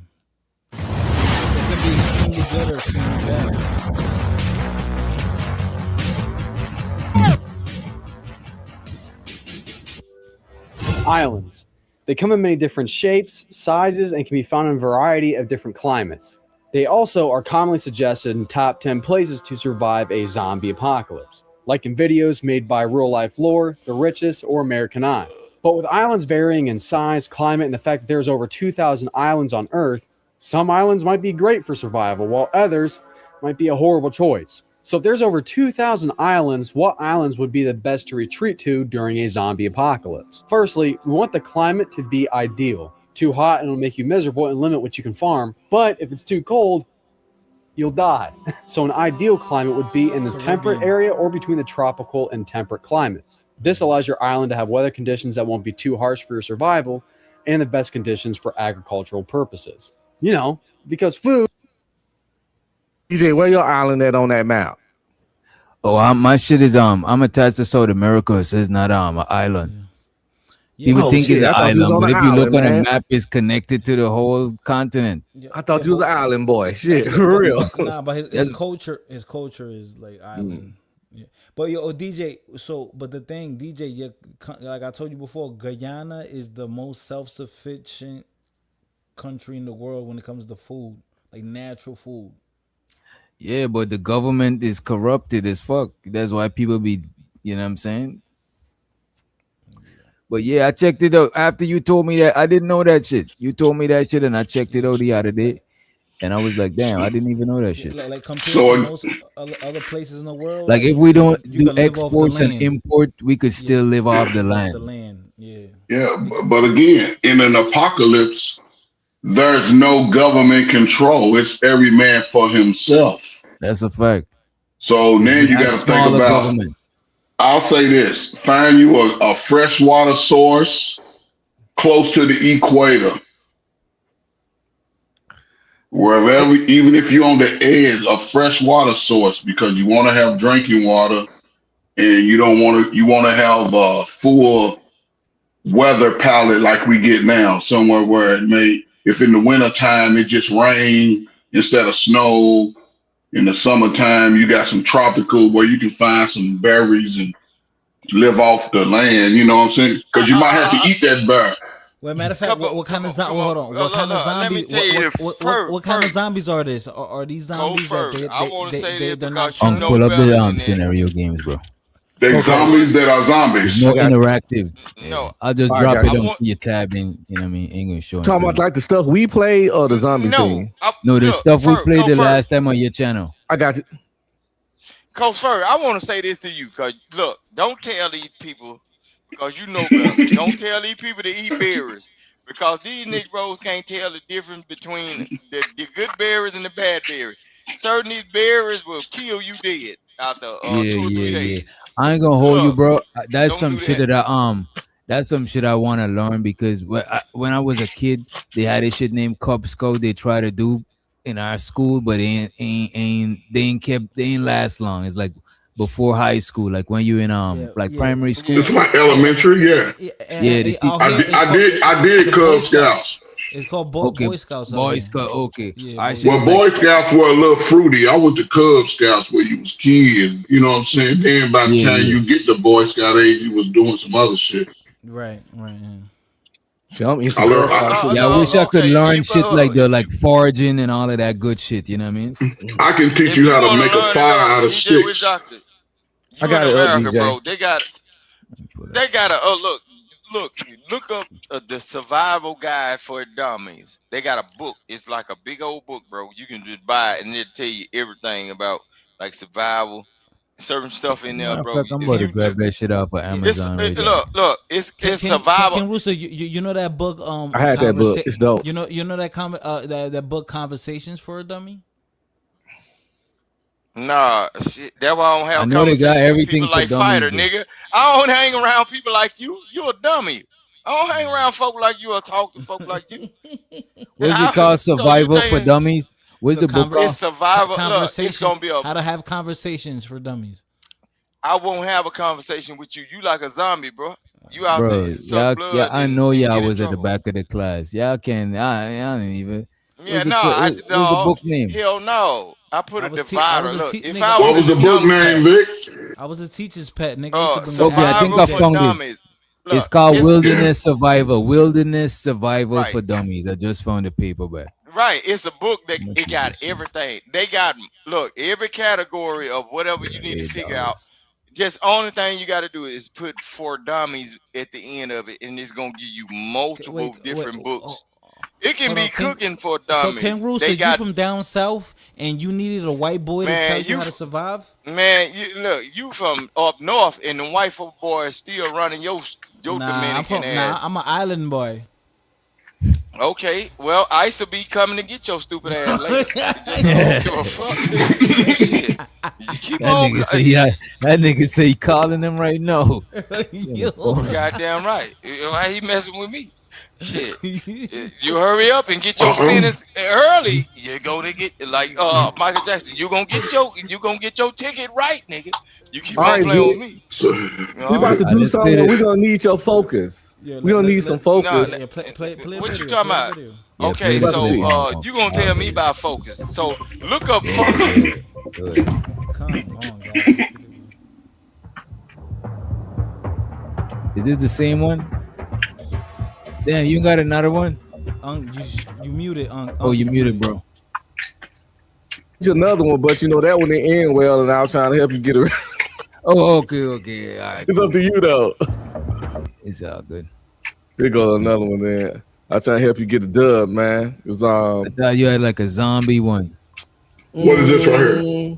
Islands. They come in many different shapes, sizes, and can be found in a variety of different climates. They also are commonly suggested in top 10 places to survive a zombie apocalypse, like in videos made by Real Life Lore, The Richest, or American Eye. But with islands varying in size, climate, and the fact that there's over 2,000 islands on Earth, some islands might be great for survival, while others might be a horrible choice. So if there's over 2,000 islands, what islands would be the best to retreat to during a zombie apocalypse? Firstly, we want the climate to be ideal. Too hot and it'll make you miserable and limit what you can farm. But if it's too cold, you'll die. So an ideal climate would be in the temperate area or between the tropical and temperate climates. This allows your island to have weather conditions that won't be too harsh for your survival and the best conditions for agricultural purposes. You know, because food. DJ, where your island at on that map? Oh, my shit is I'm attached to South America, so it's not an island. People think it's an island, but if you look on the map, it's connected to the whole continent. I thought you was an island boy. Shit, for real. Nah, but his culture is like island. Yeah. But yo, DJ. So, but the thing, DJ, like I told you before, Guyana is the most self-sufficient country in the world when it comes to food, like natural food. Yeah, but the government is corrupted as fuck. That's why people be, you know what I'm saying? But yeah, I checked it out after you told me that. I didn't know that shit. You told me that shit, and I checked it out the other day, and I was like, damn, I didn't even know that shit. Like compared to most other places in the world. Like if we don't do exports and import, we could still live off the land. Yeah, but again, in an apocalypse, there's no government control. It's every man for himself. That's a fact. So now you got to think about government. I'll say this: find you a freshwater source close to the equator, wherever. Even if you're on the edge, a freshwater source, because you want to have drinking water, and you don't want to. You want to have a full weather palette like we get now, somewhere where it may. If in the wintertime it just rain instead of snow, in the summertime you got some tropical where you can find some berries and live off the land, you know what I'm saying? Because you might have to eat that berry. Well, matter of fact, what kind of what kind of zombies are this? Are these zombies that I want to say that they're not pull up the scenario games, bro. They zombies that are zombies. No interactive. No, I'll just drop it on your tab and you know what I mean. Ain't gonna show. Talking about like the stuff we play or the zombie thing? No, the stuff we played the last time on your channel. I got you. Coach Fur, I want to say this to you, cause look, don't tell these people, because you know better. Don't tell these people to eat berries, because these Negroes can't tell the difference between the good berries and the bad berries. Certain these berries will kill you dead after 2 or 3 days. I ain't gonna hold you, bro. That's some shit that that's some shit I want to learn, because when I was a kid, they had a shit named Cub Scout. They try to do in our school, but they ain't last long. It's like before high school, like when you in primary school. It's like elementary, yeah. I did Cub Scouts. It's called Boy Scouts. Boy Scout, okay. Yeah, well, Boy Scouts were a little fruity. I went to Cub Scouts where you was kids, you know what I'm saying? Then by the time you get to Boy Scout age, you was doing some other shit. Right. I wish I could learn shit like foraging and all of that good shit. You know what I mean? I can teach you how to make a fire out of sticks. I got it, America, bro. They got look up the survival guide for dummies. They got a book. It's like a big old book, bro. You can just buy it and it'll tell you everything about like survival, certain stuff in there, bro. I'm about to grab that shit off of Amazon. Look, it's survival. Ken Russo, you know that book? I had that book. It's dope. You know that book, Conversations for a Dummy. Nah, shit. That's why I don't have conversations with people like Fighter, nigga. I don't hang around people like you. You a dummy. I don't hang around folk like you or talk to folk like you. What's it called? Survival for Dummies? What's the book called? It's survival. Look, it's gonna be how to have conversations for dummies. I won't have a conversation with you. You like a zombie, bro. You out bro, there. I know y'all was at the back of the class. Y'all can. I didn't even. Yeah, what's the book name? Hell no. I put a divider. Look, what was the book name, Vic? I was a teacher's pet, nigga. I think I found it. Look, it's called Wilderness Survival. Wilderness Survival for Dummies. I just found the paperback. Right, it's a book that it got everything. They got every category of whatever you need to figure out. Just only thing you got to do is put 4 dummies at the end of it, and it's gonna give you multiple different books. It can be cooking for dummies. So Ken Rooster, you from down south, and you needed a white boy to tell you how to survive? Man, you from up north, and the white folk boy is still running your Dominican ass. I'm an island boy. Okay, well, ICE will be coming to get your stupid ass later. Just don't give a fuck. Shit. You keep on. That nigga say he calling him right now. Goddamn right. Why he messing with me? Shit. You hurry up and get your sentence early. You're gonna get like Michael Jackson. You gonna get your ticket right, nigga. You keep on playing with me. We about to do something. We're gonna need your focus. We're gonna need some focus. What you talking about? Okay, so you gonna tell me about focus. So look up focus. Come on, guys. Is this the same one? Damn, you got another one? You muted. Oh, you muted, bro. It's another one, but you know that one didn't end well, and I was trying to help you get it. Oh, okay. All right. It's up to you though. It's all good. Here goes another one then. I try to help you get a dub, man. It was I thought you had like a zombie one. What is this right here?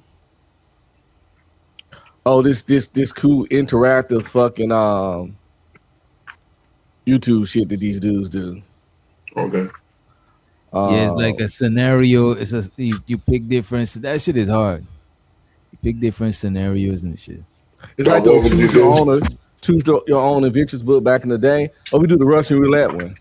Oh, this cool interactive fucking YouTube shit that these dudes do. Okay. Yeah, it's like a scenario. You pick different. That shit is hard. You pick different scenarios and shit. It's like those choose your own adventures book back in the day. Or we do the Russian roulette one.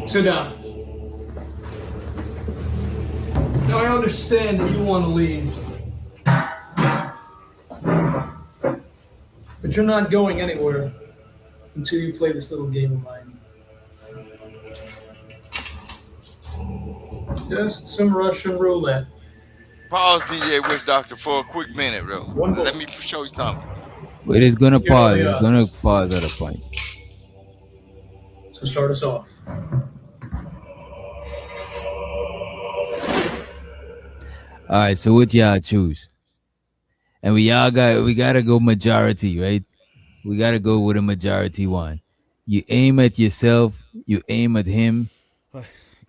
Sit down. Now I understand that you want to leave. But you're not going anywhere until you play this little game of mine. Just some Russian roulette. Pause DJ Witch Doctor for a quick minute, bro. Let me show you something. It is gonna pause. It's gonna pause at a point. So start us off. All right, so what y'all choose? And we gotta go majority, right? We gotta go with a majority one. You aim at yourself, you aim at him.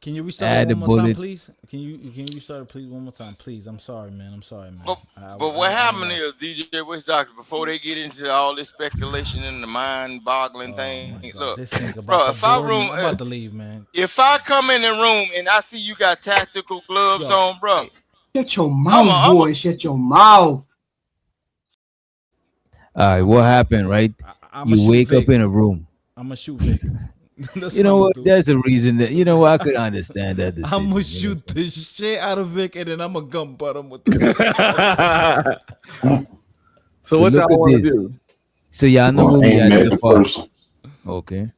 Can you restart it one more time, please? Can you restart it, please, one more time, please? I'm sorry, man. But what happened is, DJ Witch Doctor, before they get into all this speculation and the mind-boggling thing, look, bro, if I room, I'm about to leave, man. If I come in the room and I see you got tactical gloves on, bro. Shut your mouth, boy. Shut your mouth. All right, what happened, right? You wake up in a room. I'm gonna shoot Vic. You know what? There's a reason that I could understand that decision. I'm gonna shoot the shit out of Vic, and then I'm gonna gun butt him with the. So what y'all want to do? So y'all know what we had so far. Okay.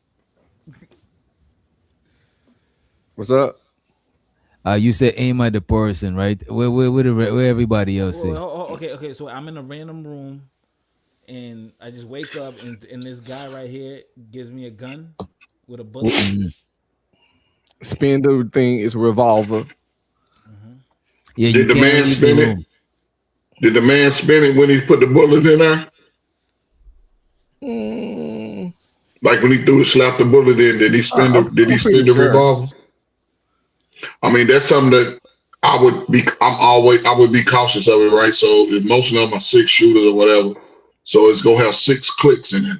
What's up? You said aim at the person, right? Where everybody else say? Okay. So I'm in a random room, and I just wake up, and this guy right here gives me a gun with a bullet. Spin the thing. It's a revolver. Yeah. Did the man spin it? Did the man spin it when he put the bullet in there? Like when he slapped the bullet in, did he spin the revolver? I mean, that's something that I would be cautious of it, right? So if most of them are 6 shooters or whatever, so it's gonna have 6 clicks in it.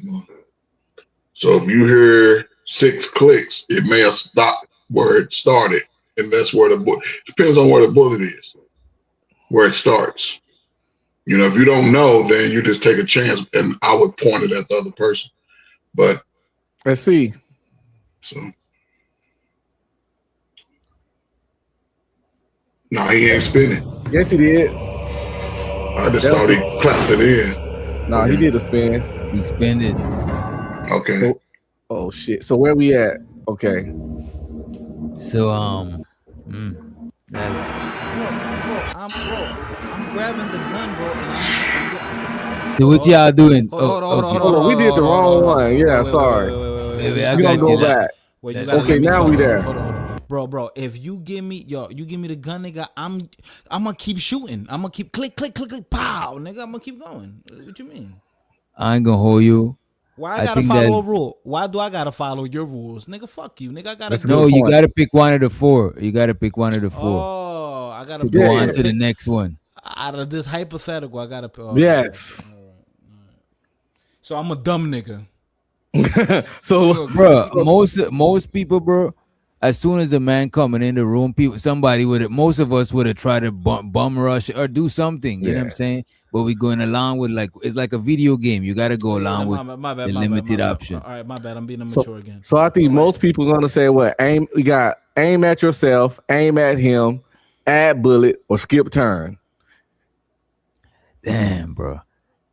So if you hear 6 clicks, it may have stopped where it started, and that's where the bullet depends on where the bullet is, where it starts. If you don't know, then you just take a chance, and I would point it at the other person. But let's see. So. No, he ain't spinning. Yes, he did. I just thought he clapped it in. No, he did a spin. He spun it. Okay. Oh shit. So where we at? Okay. So let That's I'm grabbing the gun, bro, and I'm so what y'all doing? Hold on, Okay. Hold on, we did the wrong one. Yeah, sorry. Wait, I We gonna got you. go back. Wait, you gotta Okay, let me now talk. we there. Hold on. Bro, if you give me the gun, nigga, I'm gonna keep shooting. I'm gonna keep click, pow, nigga. I'm gonna keep going. What you mean? I ain't gonna hold you. Why I gotta think follow that a rule? Why do I gotta follow your rules, nigga? Fuck you, nigga. I gotta no, you gotta pick one of the four. You gotta pick one of the four. Oh, I gotta Go on to the next one. Out of this hypothetical, I gotta pick. Yes. All right. So I'm a dumb nigga. So, bro, most people, bro, as soon as the man coming in the room, somebody would have, most of us would have tried to bum rush or do something. You know what I'm saying? But we going along with it's like a video game. You got to go along with the limited option. All right, my bad. I'm being immature again. So I think most people are gonna say, "What aim? We got aim at yourself, aim at him, add bullet, or skip turn." Damn, bro.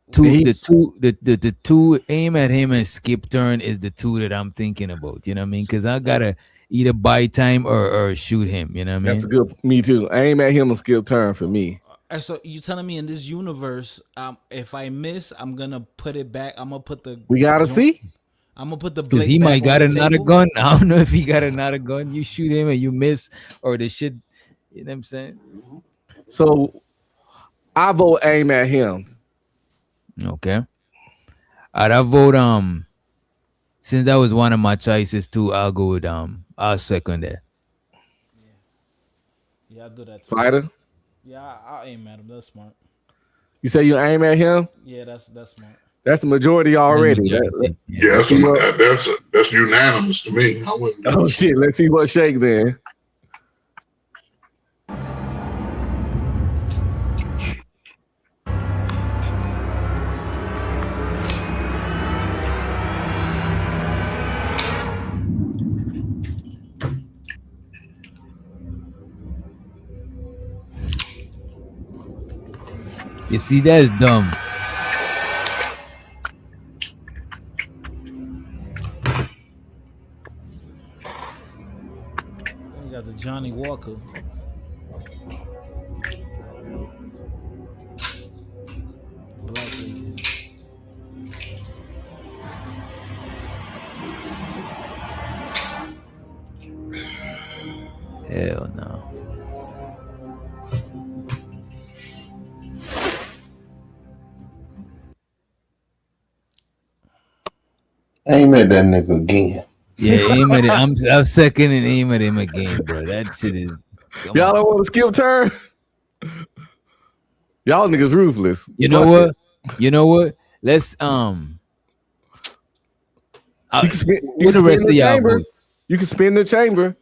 The two aim at him and skip turn is the two that I'm thinking about. You know what I mean? Because I gotta either buy time or shoot him. You know what I mean? That's a good. Me too. Aim at him and skip turn for me. So you telling me in this universe, if I miss, I'm gonna put it back. I'm gonna put the. We gotta see. I'm gonna put the. Because he might got another gun. I don't know if he got another gun. You shoot him and you miss, or the shit. You know what I'm saying? So I vote aim at him. Okay. I vote since that was one of my choices too, I'll go with I'll second that. Yeah, I'll do that too. Fighter. Yeah, I'll aim at him. That's smart. You say you aim at him? Yeah, that's smart. That's the majority already. Yeah, that's unanimous to me. I wouldn't. Oh shit! Let's see what shake then. You see, that's dumb. You got the Johnny Walker. Black lady. Hell no. Aim at that nigga again. Yeah, aim at it. I'm second and aim at him again, bro. That shit is. Y'all don't want to skip turn. Y'all niggas ruthless. You know what? You know what? Let's You can spin, you can spin the chamber.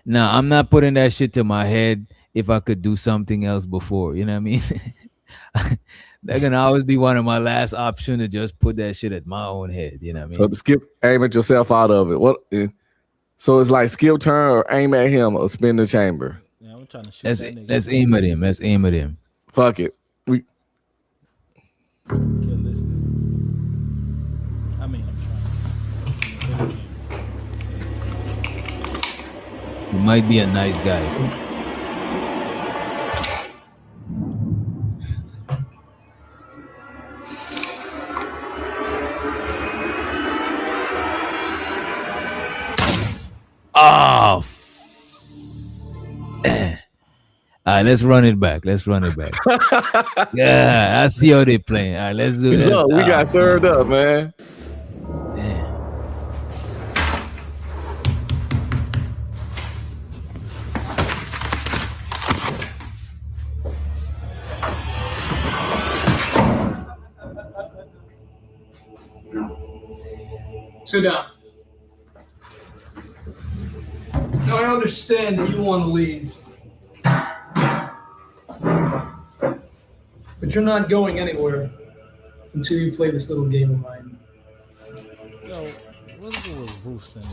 Nah, I'm not putting that shit to my head if I could do something else before. You know what I mean? That can always be one of my last options to just put that shit at my own head. You know what I mean? So to skip, aim at yourself out of it. So it's like skip turn or aim at him or spin the chamber. Yeah, I'm trying to shoot that nigga. Let's aim at him. Let's aim at him. Fuck it. Kill this nigga. I mean, I'm trying to. He might be a nice guy. Oh, all right, let's run it back. Let's run it back. Yeah, I see how they playing. All right, let's do that. We got served up, man. Sit down. Now I understand that you want to leave. But you're not going anywhere until you play this little game of mine. Yo, what's the word roost in the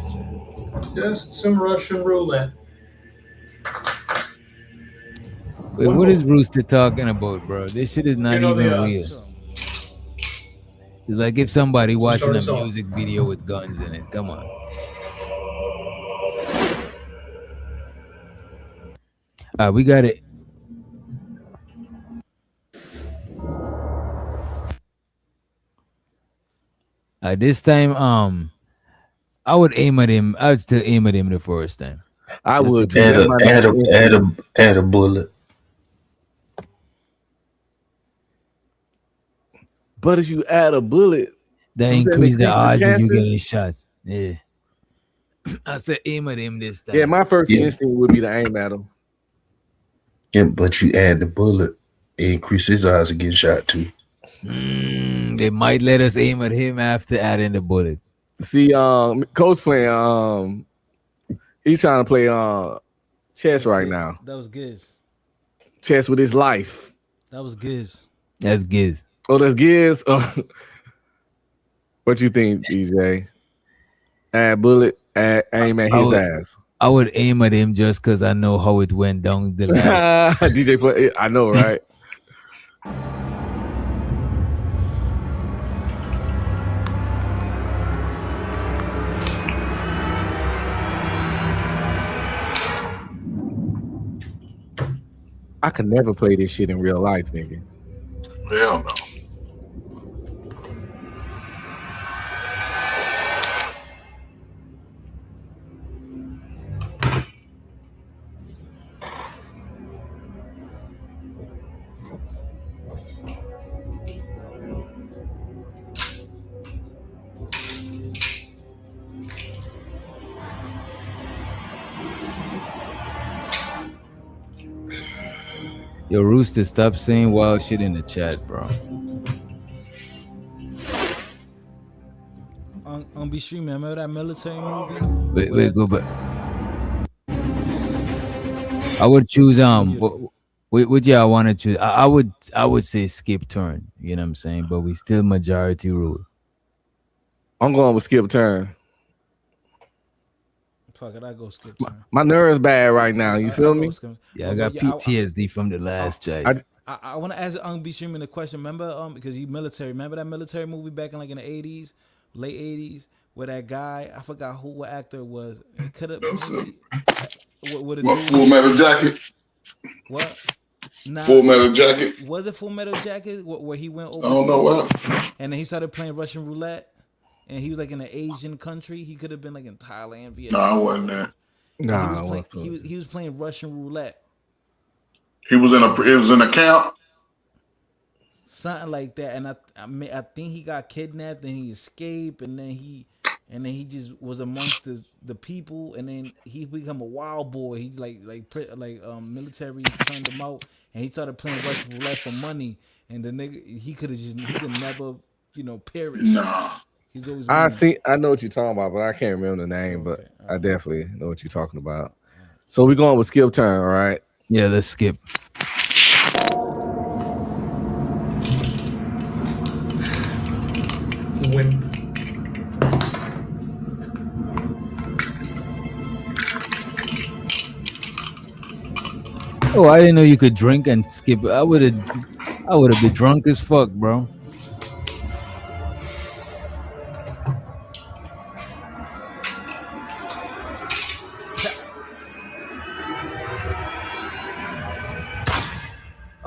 chat? Just some Russian roulette. Wait, what is Rooster talking about, bro? This shit is not even real. It's like if somebody watching a music video with guns in it. Come on. We got it. This time, I would aim at him. I would still aim at him the first time. I Just would to too. be- That might be Add a bullet. But if you add a bullet, that does increase the increase odds of you chances? getting shot. Yeah. I said aim at him this time. Yeah, my first Yeah. instinct would be to aim at him. Yeah, but you add the bullet, it increases his odds of getting shot too. They might let us aim at him after adding the bullet. See, Coach playing, he's trying to play chess right now. That was Giz. Chess with his life. That was Giz. That's Giz. Oh, that's Giz. What you think, DJ? Add bullet, aim at his ass. I would aim at him just because I know how it went down the last. DJ play. I know, right? I could never play this shit in real life, nigga. Hell no. Yo, Rooster, stop saying wild shit in the chat, bro. On be streaming. Remember that military movie? Wait, go back. I would choose what I want to choose. I would say skip turn. You know what I'm saying? But we still majority rule. I'm going with skip turn. Fuck it, I go skip turn. My nerves bad right now. You feel me? Yeah, I got PTSD from the last chase. I want to ask be streaming the question. Remember, because you military. Remember that military movie back in like in the 80s, late 80s, where that guy, I forgot what actor it was. It could have. What Full Metal Jacket? What? Nah, Full Metal Jacket. Was it Full Metal Jacket where he went overseas? I don't know what. And then he started playing Russian roulette. And he was like in an Asian country. He could have been like in Thailand, Vietnam. No, I wasn't there. Nah, he was playing Russian roulette. It was in a camp. Something like that. And I think he got kidnapped and he escaped and then he just was amongst the people and then he become a wild boy. He military turned him out and he started playing Russian roulette for money. And the nigga he could never, perish. Nah. I know what you're talking about, but I can't remember the name. But I definitely know what you're talking about. So we're going with skip turn, all right? Yeah, let's skip. Win. Oh, I didn't know you could drink and skip. I would have been drunk as fuck, bro.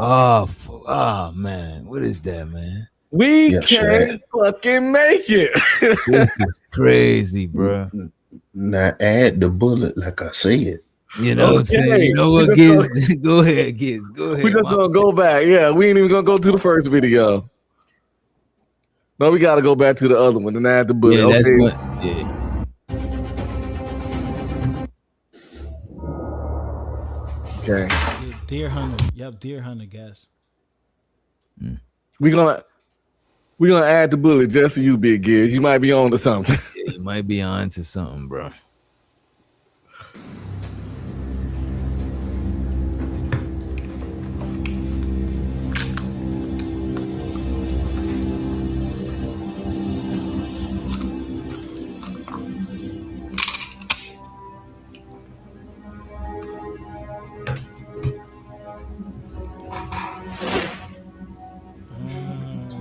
Oh man, what is that, man? We can't fucking make it. This is crazy, bro. Now add the bullet, like I said. You know what I'm saying? You know what, Giz? Go ahead, Giz. Go ahead. We just gonna go back. Yeah, we ain't even gonna go to the first video. No, we gotta go back to the other one and add the bullet. Yeah, that's okay. what. Yeah. Okay. Yeah, Deer Hunter. Yep, Deer Hunter, guys. We're gonna add the bullet just for you, Big Giz. You might be on to something. Yeah, you might be on to something, bro.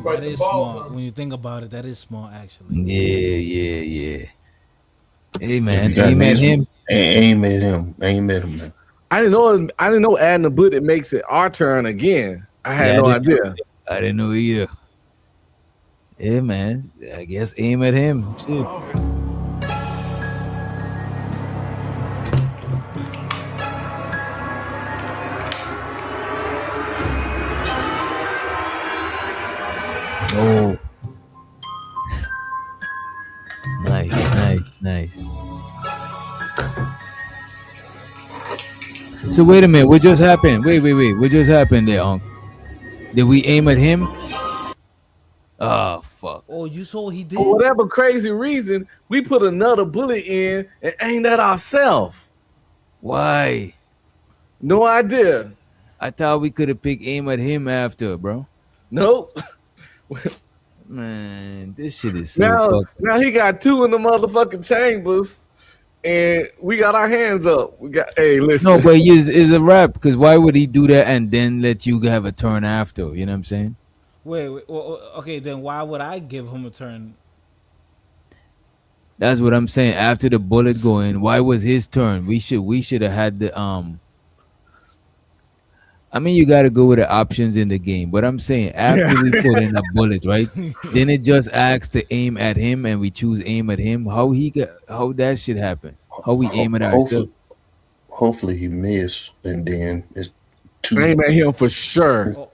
That is smart. When you think about it, that is smart, actually. Yeah. Hey, man. Aim Aim at him. Aim at him, man. I didn't know adding a bullet makes it our turn again. I had no idea. I didn't know either. Yeah, man. I guess aim at him. Shit. Oh. Nice. So wait a minute, what just happened? Wait. What just happened there, Unc? Did we aim at him? Oh, fuck. Oh, you saw he did? For whatever crazy reason, we put another bullet in and aimed at ourselves. Why? No idea. I thought we could have picked aim at him after, bro. Nope. Man, this shit is so now he got 2 in the motherfucking chambers, and we got our hands up. We got listen. No, but it's a wrap, because why would he do that and then let you have a turn after? You know what I'm saying? Wait, well, okay, then why would I give him a turn? That's what I'm saying. After the bullet going, why was his turn? We should have had the I mean, you got to go with the options in the game, but I'm saying after we put in a bullet, right? Then it just asks to aim at him, and we choose aim at him. How that should happen? How we aim at ourselves? Hopefully he missed, and then it's 2. Aim at him for sure.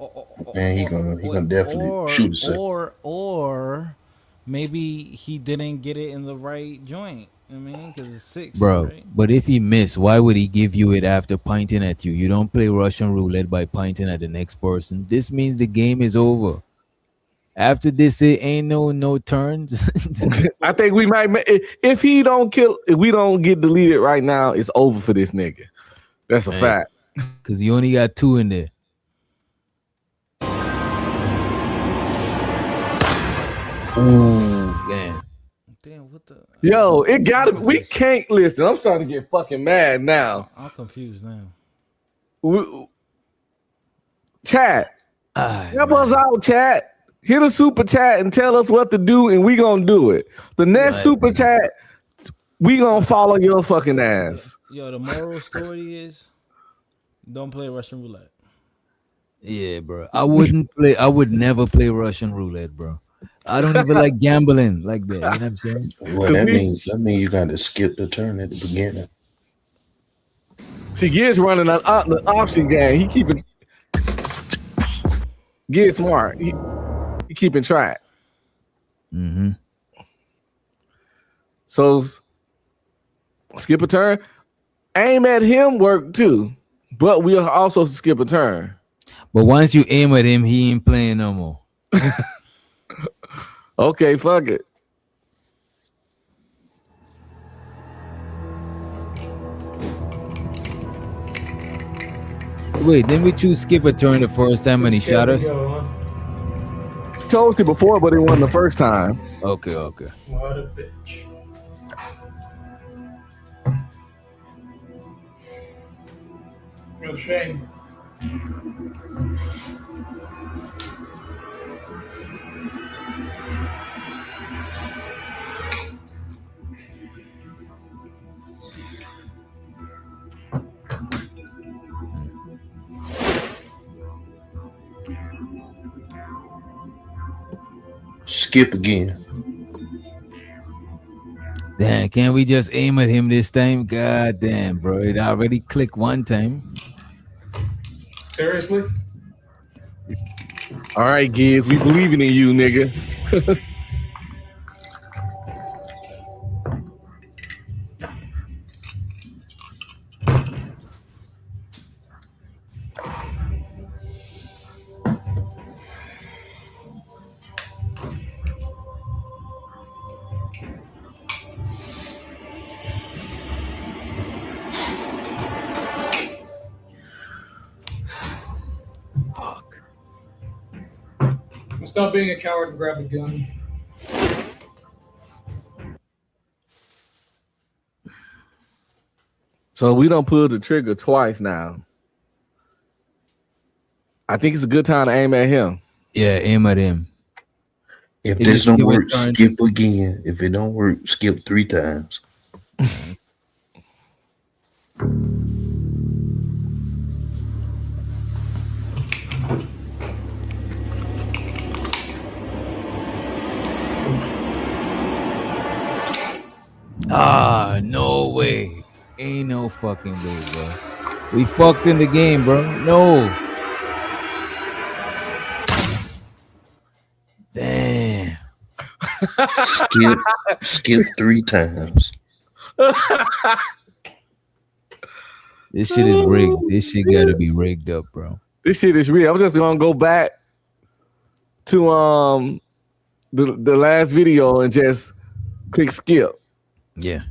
And he gonna definitely shoot himself. Or maybe he didn't get it in the right joint. I mean, because it's 6, bro. Right? But if he missed, why would he give you it after pointing at you? You don't play Russian roulette by pointing at the next person. This means the game is over. After this, it ain't no turns. I think we might. If we don't get deleted right now, it's over for this nigga. That's a fact. Because you only got 2 in there. Ooh, damn. What the? Yo, it gotta. We can't listen. I'm starting to get fucking mad now. I'm confused now. Chat, help us out, chat. Hit a super chat and tell us what to do, and we gonna do it. The next super chat, we gonna follow your fucking ass. Yo, the moral story is, don't play Russian roulette. Yeah, bro. I would never play Russian roulette, bro. I don't even like gambling like that. You know what I'm saying? Well, that means you got to skip the turn at the beginning. See, Gid's running the option game. He keeping Gid smart. He keeping track. Mm-hmm. So skip a turn. Aim at him work too, but we'll also skip a turn. But once you aim at him, he ain't playing no more. Okay, fuck it. Wait, didn't we choose skip a turn the first time when he shot us? Chose it before, but it wasn't the first time. Okay. What a bitch. Real shame. Skip again. Damn, can't we just aim at him this time? God damn, bro. It already clicked one time. Seriously? All right, Giz, we believing in you, nigga. Stop being a coward and grab a gun. So we don't pull the trigger twice now. I think it's a good time to aim at him. Yeah, aim at him. If this don't work, skip again. If it don't work, skip 3 times. fucking way, bro. We fucked in the game, bro. No. Damn. Skip 3 times. This shit is rigged. This shit gotta be rigged up, bro. This shit is real. I'm just gonna go back to the last video and just click skip. Yeah.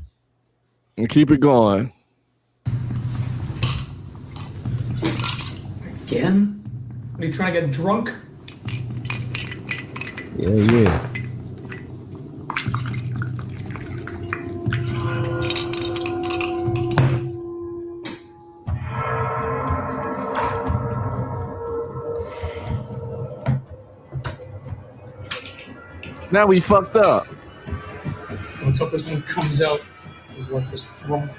And keep it going. Again? Are you trying to get drunk? Yeah. Now we fucked up. Let's hope this one comes out with this drunk.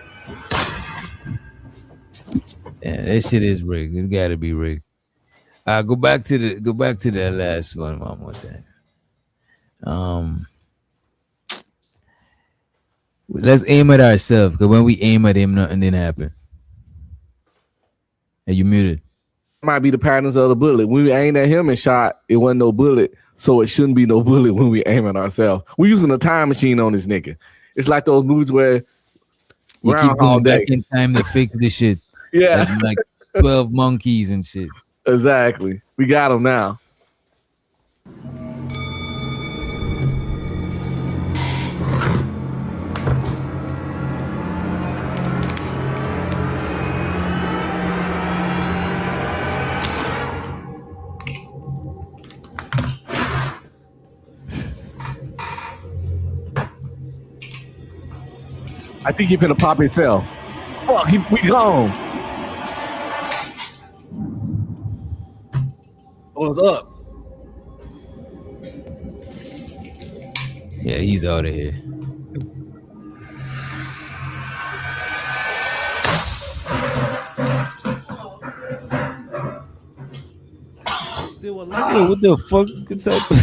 Yeah, that shit is rigged. It gotta be rigged. Go back to that last one more time. Let's aim at ourselves, because when we aim at him, nothing didn't happen. And you muted. Might be the patterns of the bullet. When we aimed at him and shot, it wasn't no bullet, so it shouldn't be no bullet when we aim at ourselves. We're using a time machine on this nigga. It's like those movies where you keep going back in time to fix this shit. Yeah, like 12 monkeys and shit. Exactly. We got him now. I think he finna pop himself. Fuck, we gone. What's up? Yeah, he's out of here. Still alive. Yo, what the fuck? What type of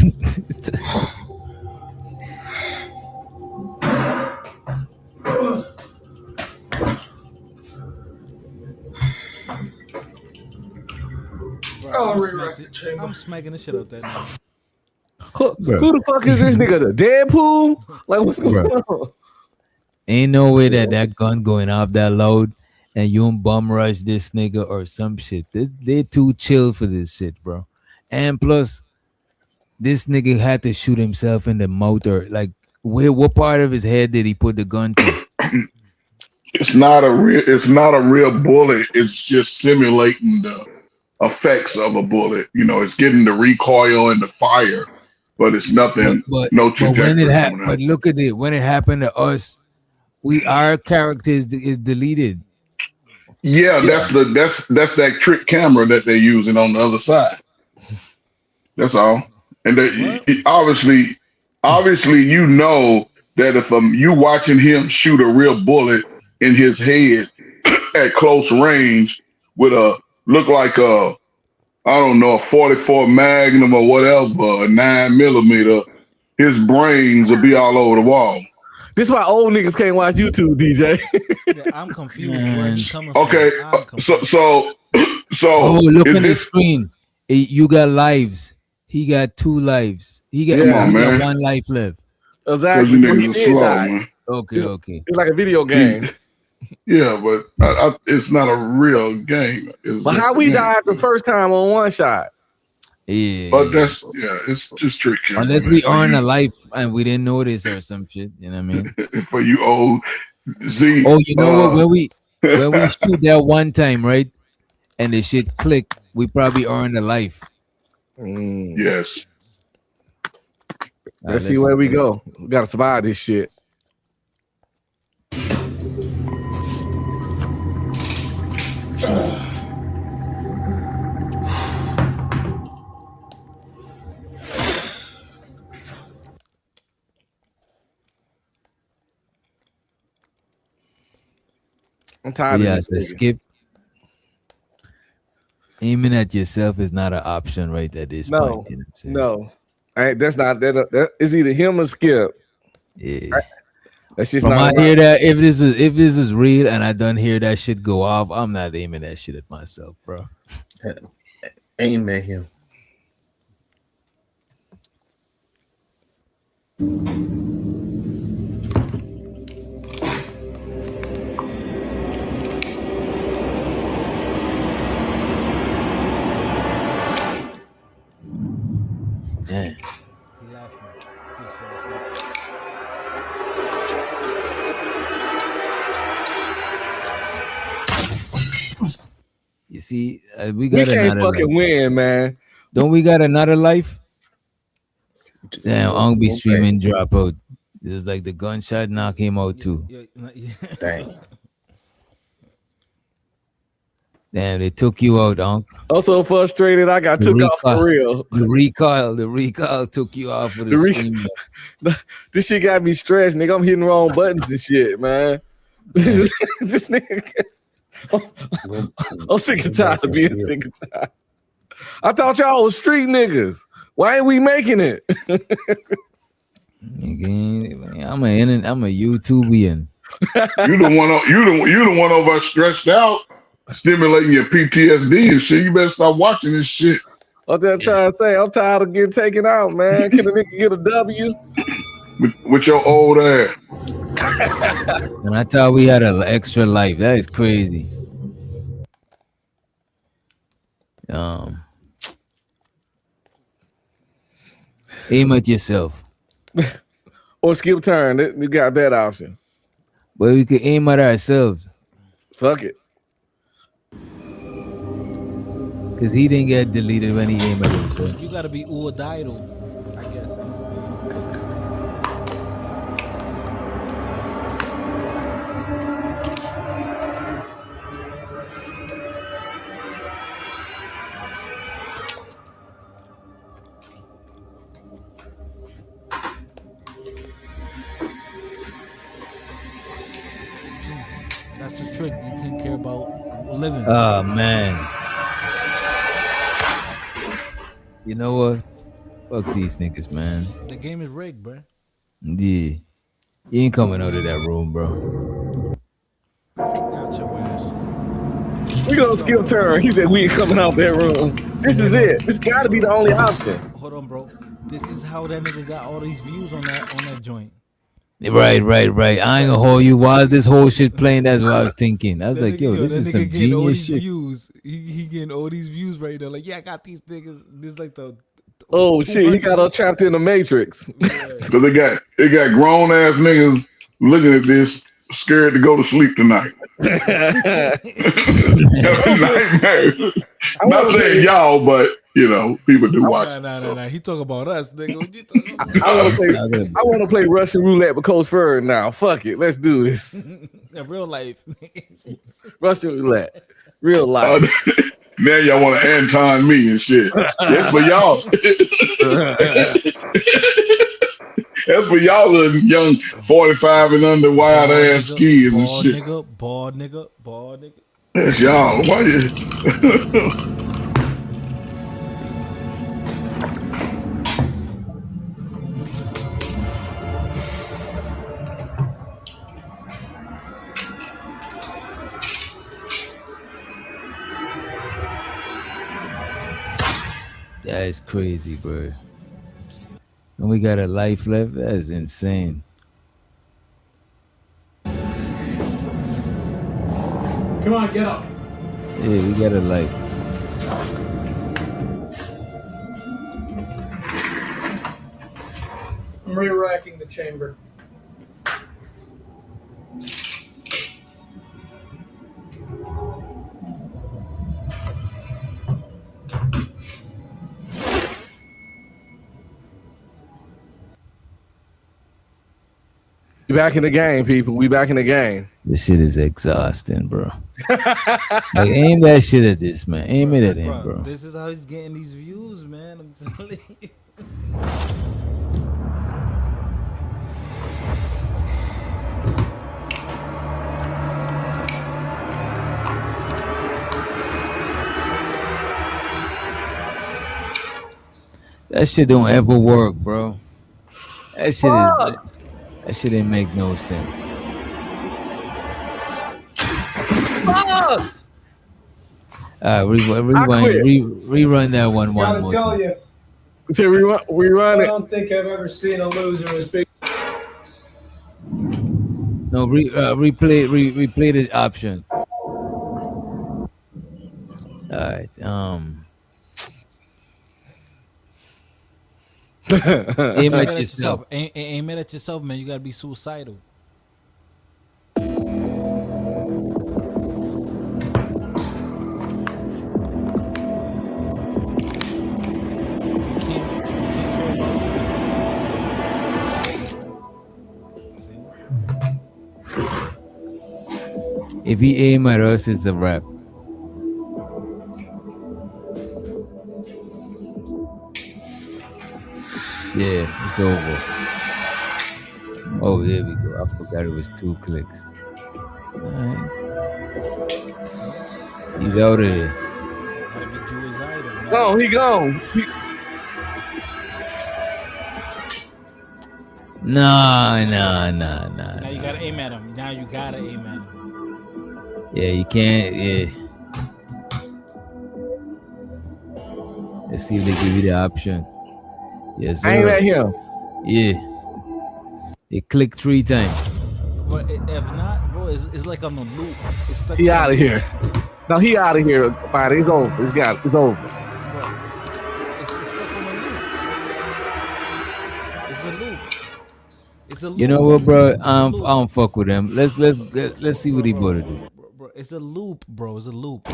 I'm smacking the shit out that nigga. Who the fuck is this nigga? The Deadpool? Like, what's going on? Ain't no way that gun going off that loud and you don't bum rush this nigga or some shit. They too chill for this shit, bro. And plus, this nigga had to shoot himself in the mouth, or like, what part of his head did he put the gun to? It's not a real bullet. It's just simulating the effects of a bullet. You know, it's getting the recoil and the fire, but it's nothing. No trajectory. But look at it. When it happened to us, our character is deleted. Yeah, that's that trick camera that they're using on the other side. That's all. And obviously, you know that if you watching him shoot a real bullet in his head at close range with look like a 44 Magnum or whatever, a 9mm, his brains will be all over the wall. This is why old niggas can't watch YouTube, DJ. Yeah, I'm confused. Where you coming Okay, from? so oh, look at the screen. You got lives. He got 2 lives. He got 1 life left. Exactly. Okay. It's like a video game. Yeah, but it's not a real game. But how we died the first time on one shot? Yeah. But it's just trick camera. Unless we earn a life and we didn't notice or some shit. You know what I mean? For you old Z. Oh, you know what? When we shoot that one time, right? And the shit click, we probably earned a life. Yes. Let's see where we go. We gotta survive this shit. I'm tired of this. So skip. Aiming at yourself is not an option right at this point. You know what I'm saying? No. That's not that. It's either him or Skip. Yeah. That's just From not I right. hear that if this is real and I done hear that shit go off, I'm not aiming that shit at myself, bro. Aim at him. Damn. He laughing. You see, we We got can't another fucking life. win, man. Don't we got another life? Damn, I'll be Okay. streaming drop out. It's like the gunshot knock him out too. Dang. Damn, they took you out, Unc. I'm so frustrated. I got took off for real. The recoil took you off of the stream. This shit got me stressed, nigga. I'm hitting wrong buttons and shit, man. This nigga. I'm sick and tired of being sick and tired. I thought y'all was street niggas. Why ain't we making it? Again, I'm a YouTubian. You the one over stressed out, stimulating your PTSD and shit. You better stop watching this shit. I'm just trying to say, I'm tired of getting taken out, man. Can a nigga get a W? With your old ass. And I thought we had an extra life. That is crazy. Aim at yourself. Or skip turn. You got that option. But we could aim at ourselves. Fuck it. Because he didn't get deleted when he aimed at himself. You gotta be or die though, I guess. That's the trick. You can't care about living. Oh man. You know what? Fuck these niggas, man. The game is rigged, bro. Yeah. You ain't coming out of that room, bro. Got your ass. We gonna skip turn. He said we ain't coming out that room. This is it. This gotta be the only option. Hold on, bro. This is how that nigga got all these views on that joint. Right. I ain't gonna hold you. While this whole shit playing, that's what I was thinking. I was like, yo, this is some genius shit. Views. He getting all these views right there. Like, yeah, I got these niggas. This like the Oh shit, he got us trapped in the Matrix. Because they got grown ass niggas looking at this, scared to go to sleep tonight. Nightmare. Not saying y'all, but you know, people do watch. Nah. He talk about us, nigga. What you talking about? I want to play Russian roulette with Coach Furr now. Fuck it, let's do this. Real life. Russian roulette, real life. Now y'all want to Anton me and shit. That's for y'all. That's for y'all little young 45 and under wild ass kids and shit. Bald nigga. That's y'all. Why you? That is crazy, bro. And we got a life left. That is insane. Come on, get up. Yeah, we got a life. I'm re-racking the chamber. We back in the game, people. We back in the game. This shit is exhausting, bro. Like, aim that shit at this, man. Aim it at him, bro. This is how he's getting these views, man. I'm telling you. That shit don't ever work, bro. That That shit didn't make no sense. Rerun that one more Gotta tell time. you, So rerun I it. don't think I've ever seen a loser as big. No, replay the option. All right. Aim at yourself. Aim it at yourself, man. You gotta be suicidal. If he aim at us, it's a wrap. Yeah, it's over. Oh, there we go. I forgot it was 2 clicks. All right. He's out of here. Gotta be suicidal, man. No, he gone. Nah. Now you gotta aim at him. Yeah, you can't. Yeah. Let's see if they give you the option. Yes, sir. Aim at him. Yeah. It clicked 3 times. But if not, bro, it's like on a loop. It's stuck He on out a of loop. here. No, he out of here. Fine, it's over. It's over. It's a loop. You know what, bro? I don't fuck with him. Let's see what he about to do. Bro, it's a loop, bro. It's a loop.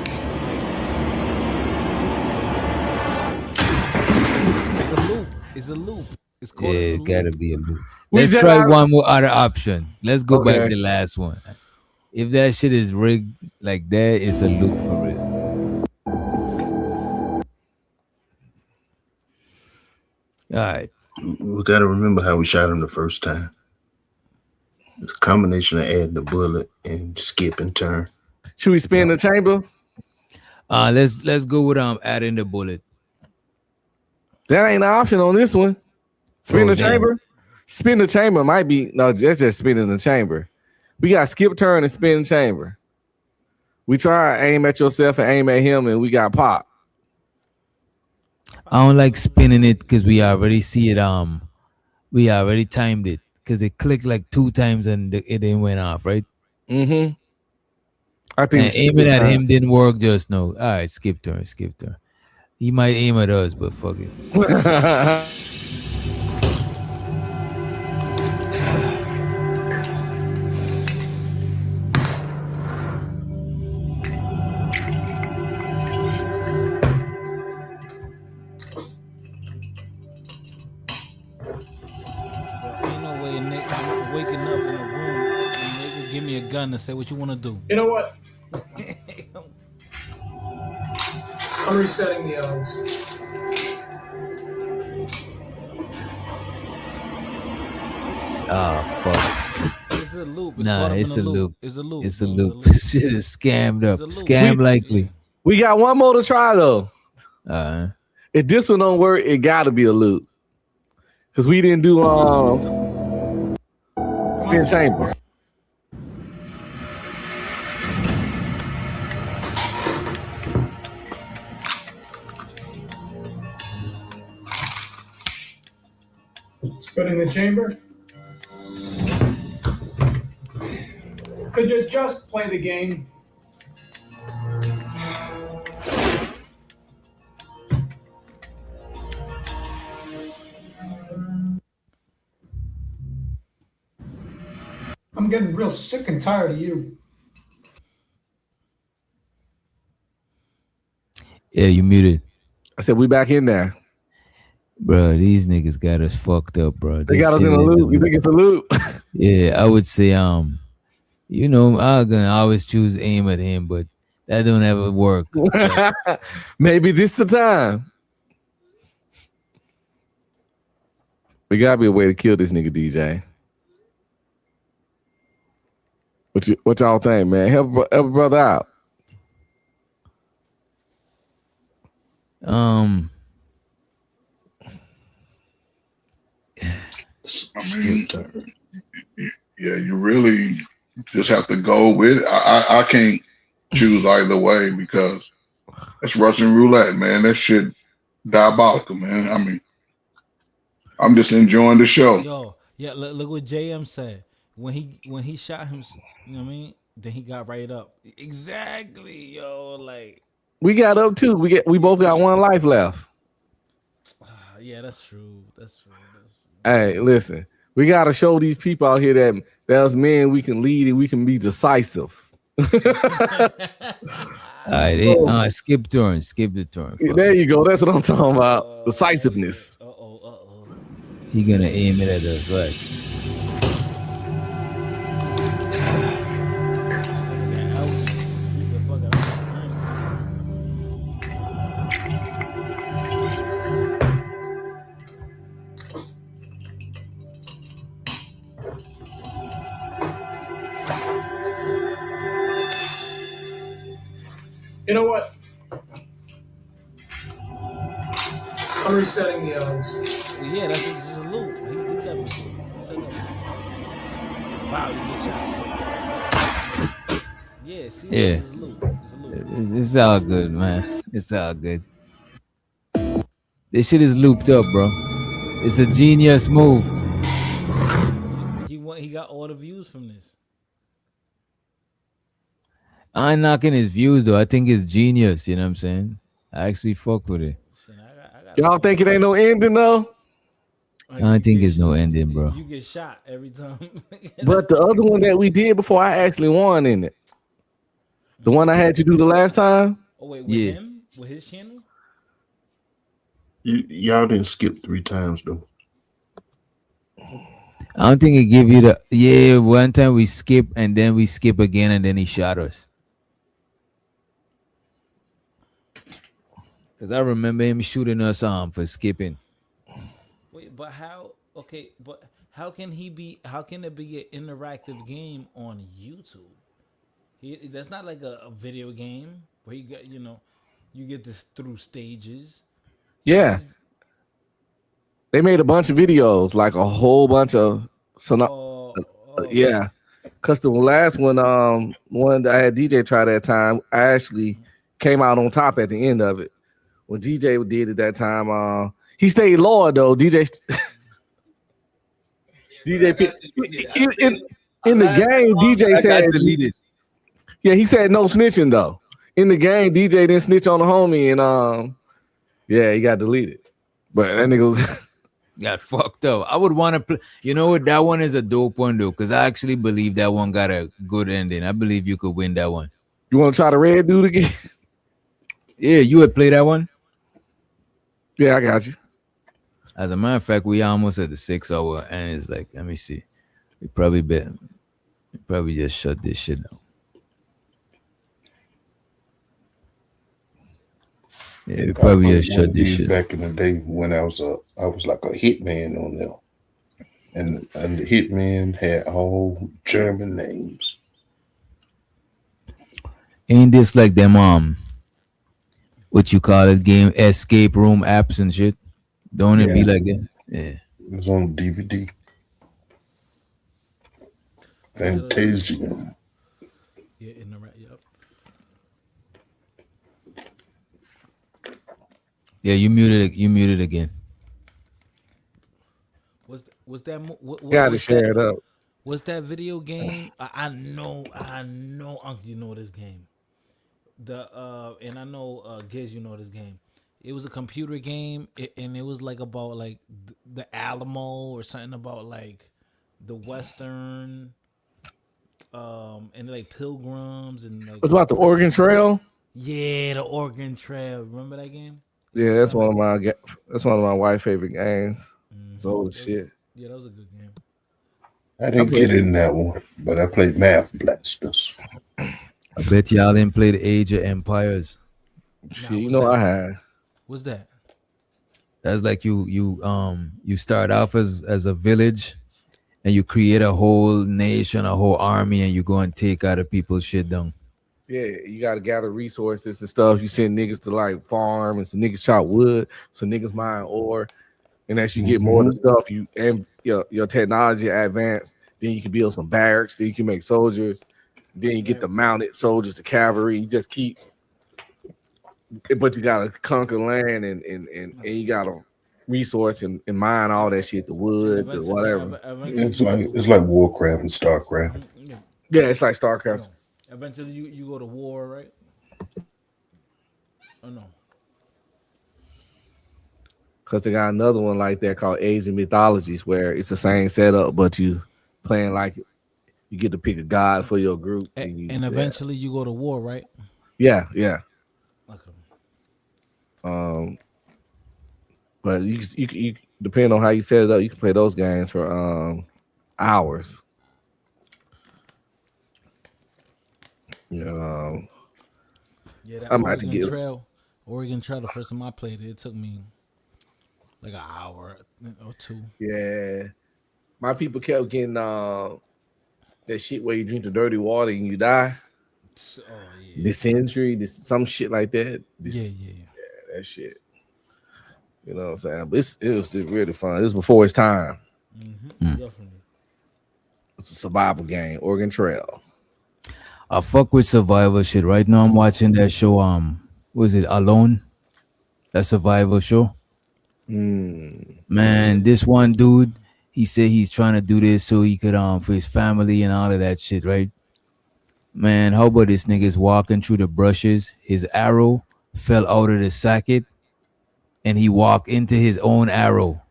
It's a loop. It's called Yeah, a it loop. gotta be a loop. We Let's just try gotta- one more other option. Let's go back Okay. to the last one. If that shit is rigged like that, it's a loop for real. All right. We got to remember how we shot him the first time. It's a combination of adding the bullet and skip and turn. Should we spin the chamber? Let's go with adding the bullet. That ain't an option on this one. Spin Oh, the damn. chamber. Spin the chamber might be that's just spinning the chamber. We got skip turn and spin the chamber. We try aim at yourself and aim at him, and we got pop. I don't like spinning it because we already see it. We already timed it because it clicked like 2 times and it didn't went off, right? Mm-hmm. I think And aiming at him didn't work just now. All right, skip turn. He might aim at us, but fuck it. Ain't no way Nick waking up in a room and nigga give me a gun and say what you want to do. You know what? I'm resetting the odds. Oh fuck. It's a loop. Nah, it's a loop. It's a loop. It's a loop. This shit is scammed up. Scam likely. We got one more to try though. Uh-huh. If this one don't work, it gotta be a loop. Cause we didn't do spin chamber. Spinning the chamber. Could you just play the game? I'm getting real sick and tired of you. Yeah, you muted. I said we back in there. Bro, these niggas got us fucked up, bro. They This got us shit in a is loop. You think it's a loop? Yeah, I would say you know, I'm gonna always choose aim at him, but that don't ever work. So, Maybe this the time. There gotta be a way to kill this nigga, DJ. What y'all think, man? Help a brother out. Skip turn. Yeah, you really just have to go with it. I can't choose either way because that's Russian roulette, man. That shit diabolical, man. I mean, I'm just enjoying the show. Yo, yeah, look what JM said. When he shot him, you know what I mean? Then he got right up. Exactly, yo, like We got up too. We both got one life left. yeah, that's true. That's true. Hey, listen, we gotta show these people out here that us men we can lead and we can be decisive. All right, skip turn, skip the turn. Yeah, there you go. That's what I'm talking about. Decisiveness. He gonna aim it at us, right? You know what? I'm resetting the odds. Well, yeah, that's just a loop. He did that before. He said that. Wow, you get shot. Yeah, see, Yeah, it's a loop. It's a loop. it's all good, man. It's all good. This shit is looped up, bro. It's a genius move. He got all the views from this. I ain't knocking his views though. I think it's genius. You know what I'm saying? I actually fuck with it. Y'all think it ain't no ending though? I don't think it's no ending, bro. You get shot every time. But the other one that we did before, I actually won in it. The one I had you do the last time. Oh wait, with him? With his channel? Y'all didn't skip 3 times though. I don't think it give you the one time we skip and then we skip again and then he shot us. Cause I remember him shooting us for skipping. Wait, but how? Okay, but how can he be? How can it be an interactive game on YouTube? That's not like a video game where you get you get this through stages. Yeah. They made a bunch of videos, like a whole bunch of yeah. Cause the last one that I had DJ try that time, I actually came out on top at the end of it. When DJ did it that time, he stayed lower though. DJ in the game, DJ said deleted. Yeah, he said no snitching though. In the game, DJ didn't snitch on the homie, and yeah, he got deleted. But that nigga was got fucked up. I would want to play. You know what? That one is a dope one though, because I actually believe that one got a good ending. I believe you could win that one. You want to try the red dude again? Yeah, you would play that one. Yeah, I got you. As a matter of fact, we almost at the 6 hour, and it's like, let me see. We probably just shut this shit down. Yeah, we probably just shut this shit. Back in the day when I was like a hitman on there, and the hitman had all German names. Ain't this like them what you call it, game escape room apps and shit? Don't it be like that? Yeah. It was on DVD. Fantasia. Yeah, in the right. Yep. Yeah, you muted again. Was that? Gotta share it up. Was that video game? I know, Uncle, you know this game. And I know, Giz, you know this game. It was a computer game, and it was like about like the Alamo or something about like the Western, and like pilgrims and like. It's about the Oregon Trail. Yeah, the Oregon Trail. Remember that game? Yeah, that's one of my wife's favorite games. It's old as shit. Yeah, that was a good game. I didn't get in that one, but I played Math Blasters. I bet y'all didn't play the Age of Empires. Shit, you know I had. What's that? That's like you start off as a village, and you create a whole nation, a whole army, and you go and take other people's shit down. Yeah, you gotta gather resources and stuff. You send niggas to like farm, and some niggas chop wood, so niggas mine ore, and as you get more of the stuff, your technology advance, Then you can build some barracks. Then you can make soldiers. Then you get the mounted soldiers, the cavalry. You just keep, but you gotta conquer land and you gotta resource and mine all that shit, the wood, the whatever. It's like Warcraft and Starcraft. Yeah, it's like Starcraft. Eventually, you go to war, right? Oh no. Because they got another one like that called Asian Mythologies, where it's the same setup, but you playing like you get to pick a god for your group, and eventually you go to war, right? Yeah. Okay. But you depending on how you set it up, you can play those games for hours. Yeah, that I'm about to get Oregon Trail. The first time I played it took me like an hour or two. Yeah, my people kept getting that shit where you drink the dirty water and you die. Dysentery, some shit like that. Yeah, that shit. You know what I'm saying? But it was really fun. This was before its time. Definitely. It's a survival game, Oregon Trail. I fuck with survival shit. Right now I'm watching that show, what is it, Alone? That survival show. Man, this one dude, he said he's trying to do this so he could for his family and all of that shit, right? Man, how about this nigga's walking through the brushes, his arrow fell out of the socket and he walked into his own arrow.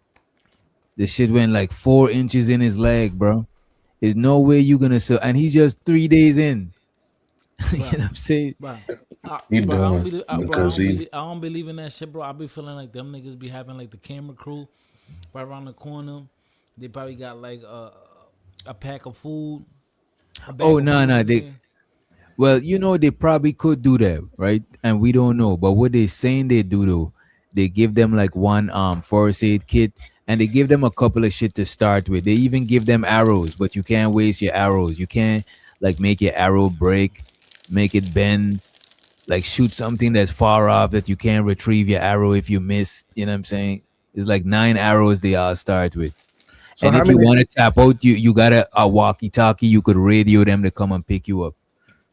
The shit went like 4 inches in his leg, bro. There's no way you gonna sell, and he's just 3 days in. You know what I'm saying? I don't believe in that shit, bro. I be feeling like them niggas be having like the camera crew right around the corner. They probably got like a pack of food. Oh no, well, you know, they probably could do that, right? And we don't know. But what they saying they do though, they give them like one first aid kit, and they give them a couple of shit to start with. They even give them arrows, but you can't waste your arrows. You can't like make your arrow break, make it bend, like shoot something that's far off that you can't retrieve your arrow if you miss. You know what I'm saying? It's like 9 arrows they all start with. So and if you want to tap out, you got a walkie-talkie. You could radio them to come and pick you up.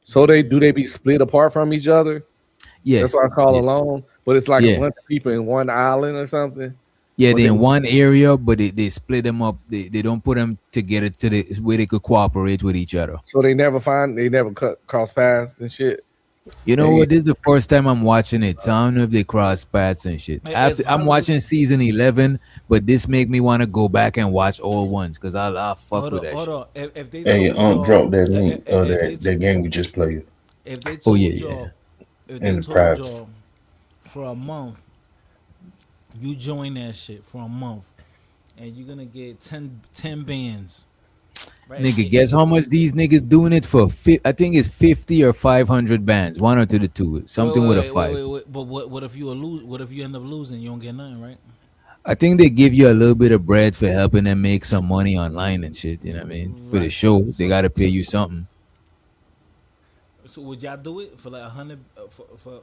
So they be split apart from each other? Yeah, that's what I call alone. But it's like a bunch of people in one island or something. Yeah, they're in one area, but they split them up. They don't put them together to the where they could cooperate with each other. So they never cross paths and shit. You know what? This is the first time I'm watching it, so I don't know if they cross paths and shit. I'm watching season 11, but this make me want to go back and watch all ones because I'll fuck with that shit. If they drop that link of that game we just played. If they told y'all, if they told y'all for a month, you join that shit for a month, and you're gonna get 10 bands. Right? Nigga, guess how much these niggas doing it for? I think it's 50 or 500 bands. One or the two, something with a 5. But what if you lose? What if you end up losing? You don't get nothing, right? I think they give you a little bit of bread for helping them make some money online and shit. You know what I mean? For the show, they gotta pay you something. So would y'all do it for like 100 for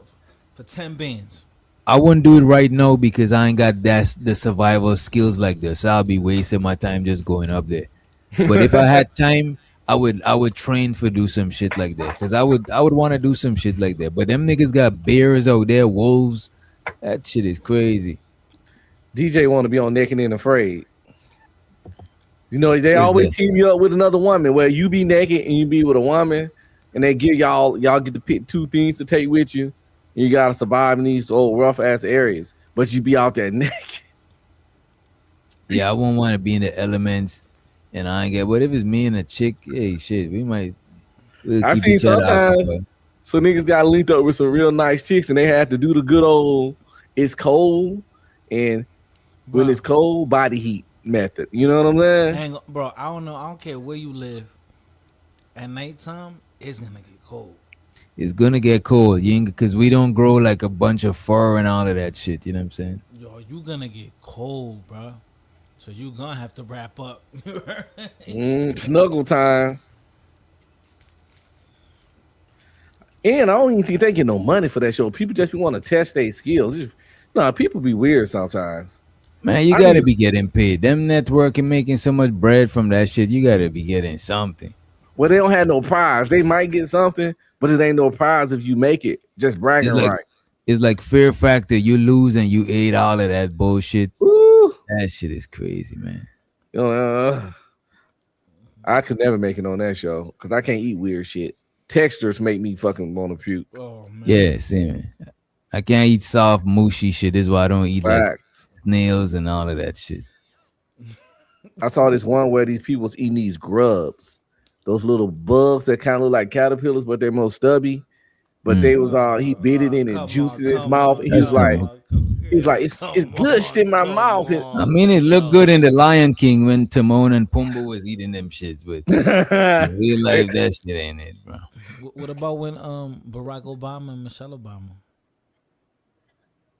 10 bands? I wouldn't do it right now because I ain't got the survival skills like this. I'll be wasting my time just going up there. But if I had time, I would train for do some shit like that because I would want to do some shit like that. But them niggas got bears out there, wolves. That shit is crazy. DJ want to be on Naked and Afraid. You know they always team you up with another woman where you be naked and you be with a woman, and they give y'all get to pick 2 things to take with you. And you gotta survive in these old rough ass areas, but you be out there naked. Yeah, I won't want to be in the elements. And I ain't get, but if it's me and a chick, hey, shit, we'll I seen sometimes so niggas got linked up with some real nice chicks and they had to do the good old it's cold and when it's cold, body heat method. You know what I'm saying? Hang on, bro, I don't know. I don't care where you live. At nighttime, it's gonna get cold. It's gonna get cold, because we don't grow like a bunch of fur and all of that shit. You know what I'm saying? Yo, you gonna get cold, bro. So you gonna have to wrap up. Snuggle time. And I don't even think they get no money for that show. People just want to test their skills. People be weird sometimes. Man, you gotta be getting paid. Them network and making so much bread from that shit. You gotta be getting something. Well, they don't have no prize. They might get something, but it ain't no prize if you make it. Just bragging rights. It's like Fear Factor. You lose and you ate all of that bullshit. Woo. That shit is crazy, man. I could never make it on that show because I can't eat weird shit. Textures make me fucking want to puke. Oh man. Yeah, see, man. I can't eat soft, mushy shit. This is why I don't eat like snails and all of that shit. I saw this one where these people's eating these grubs, those little bugs that kind of look like caterpillars, but they're more stubby. But they was he bit it in and juiced it in his mouth. And he's like, it's gushed in my mouth. I mean, it looked good in the Lion King when Timon and Pumbaa was eating them shits, but in real life, that shit ain't it, bro. What about when Barack Obama and Michelle Obama?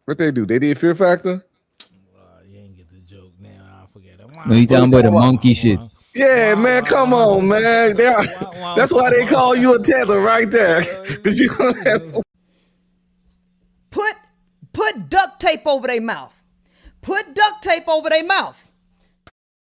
What they do? They did Fear Factor? You ain't get the joke now. I forget it. No, he's talking about the monkey shit. Yeah, man, come on, man. That's why they call you a tether right there. Because you don't have Put duct tape over their mouth. Put duct tape over their mouth.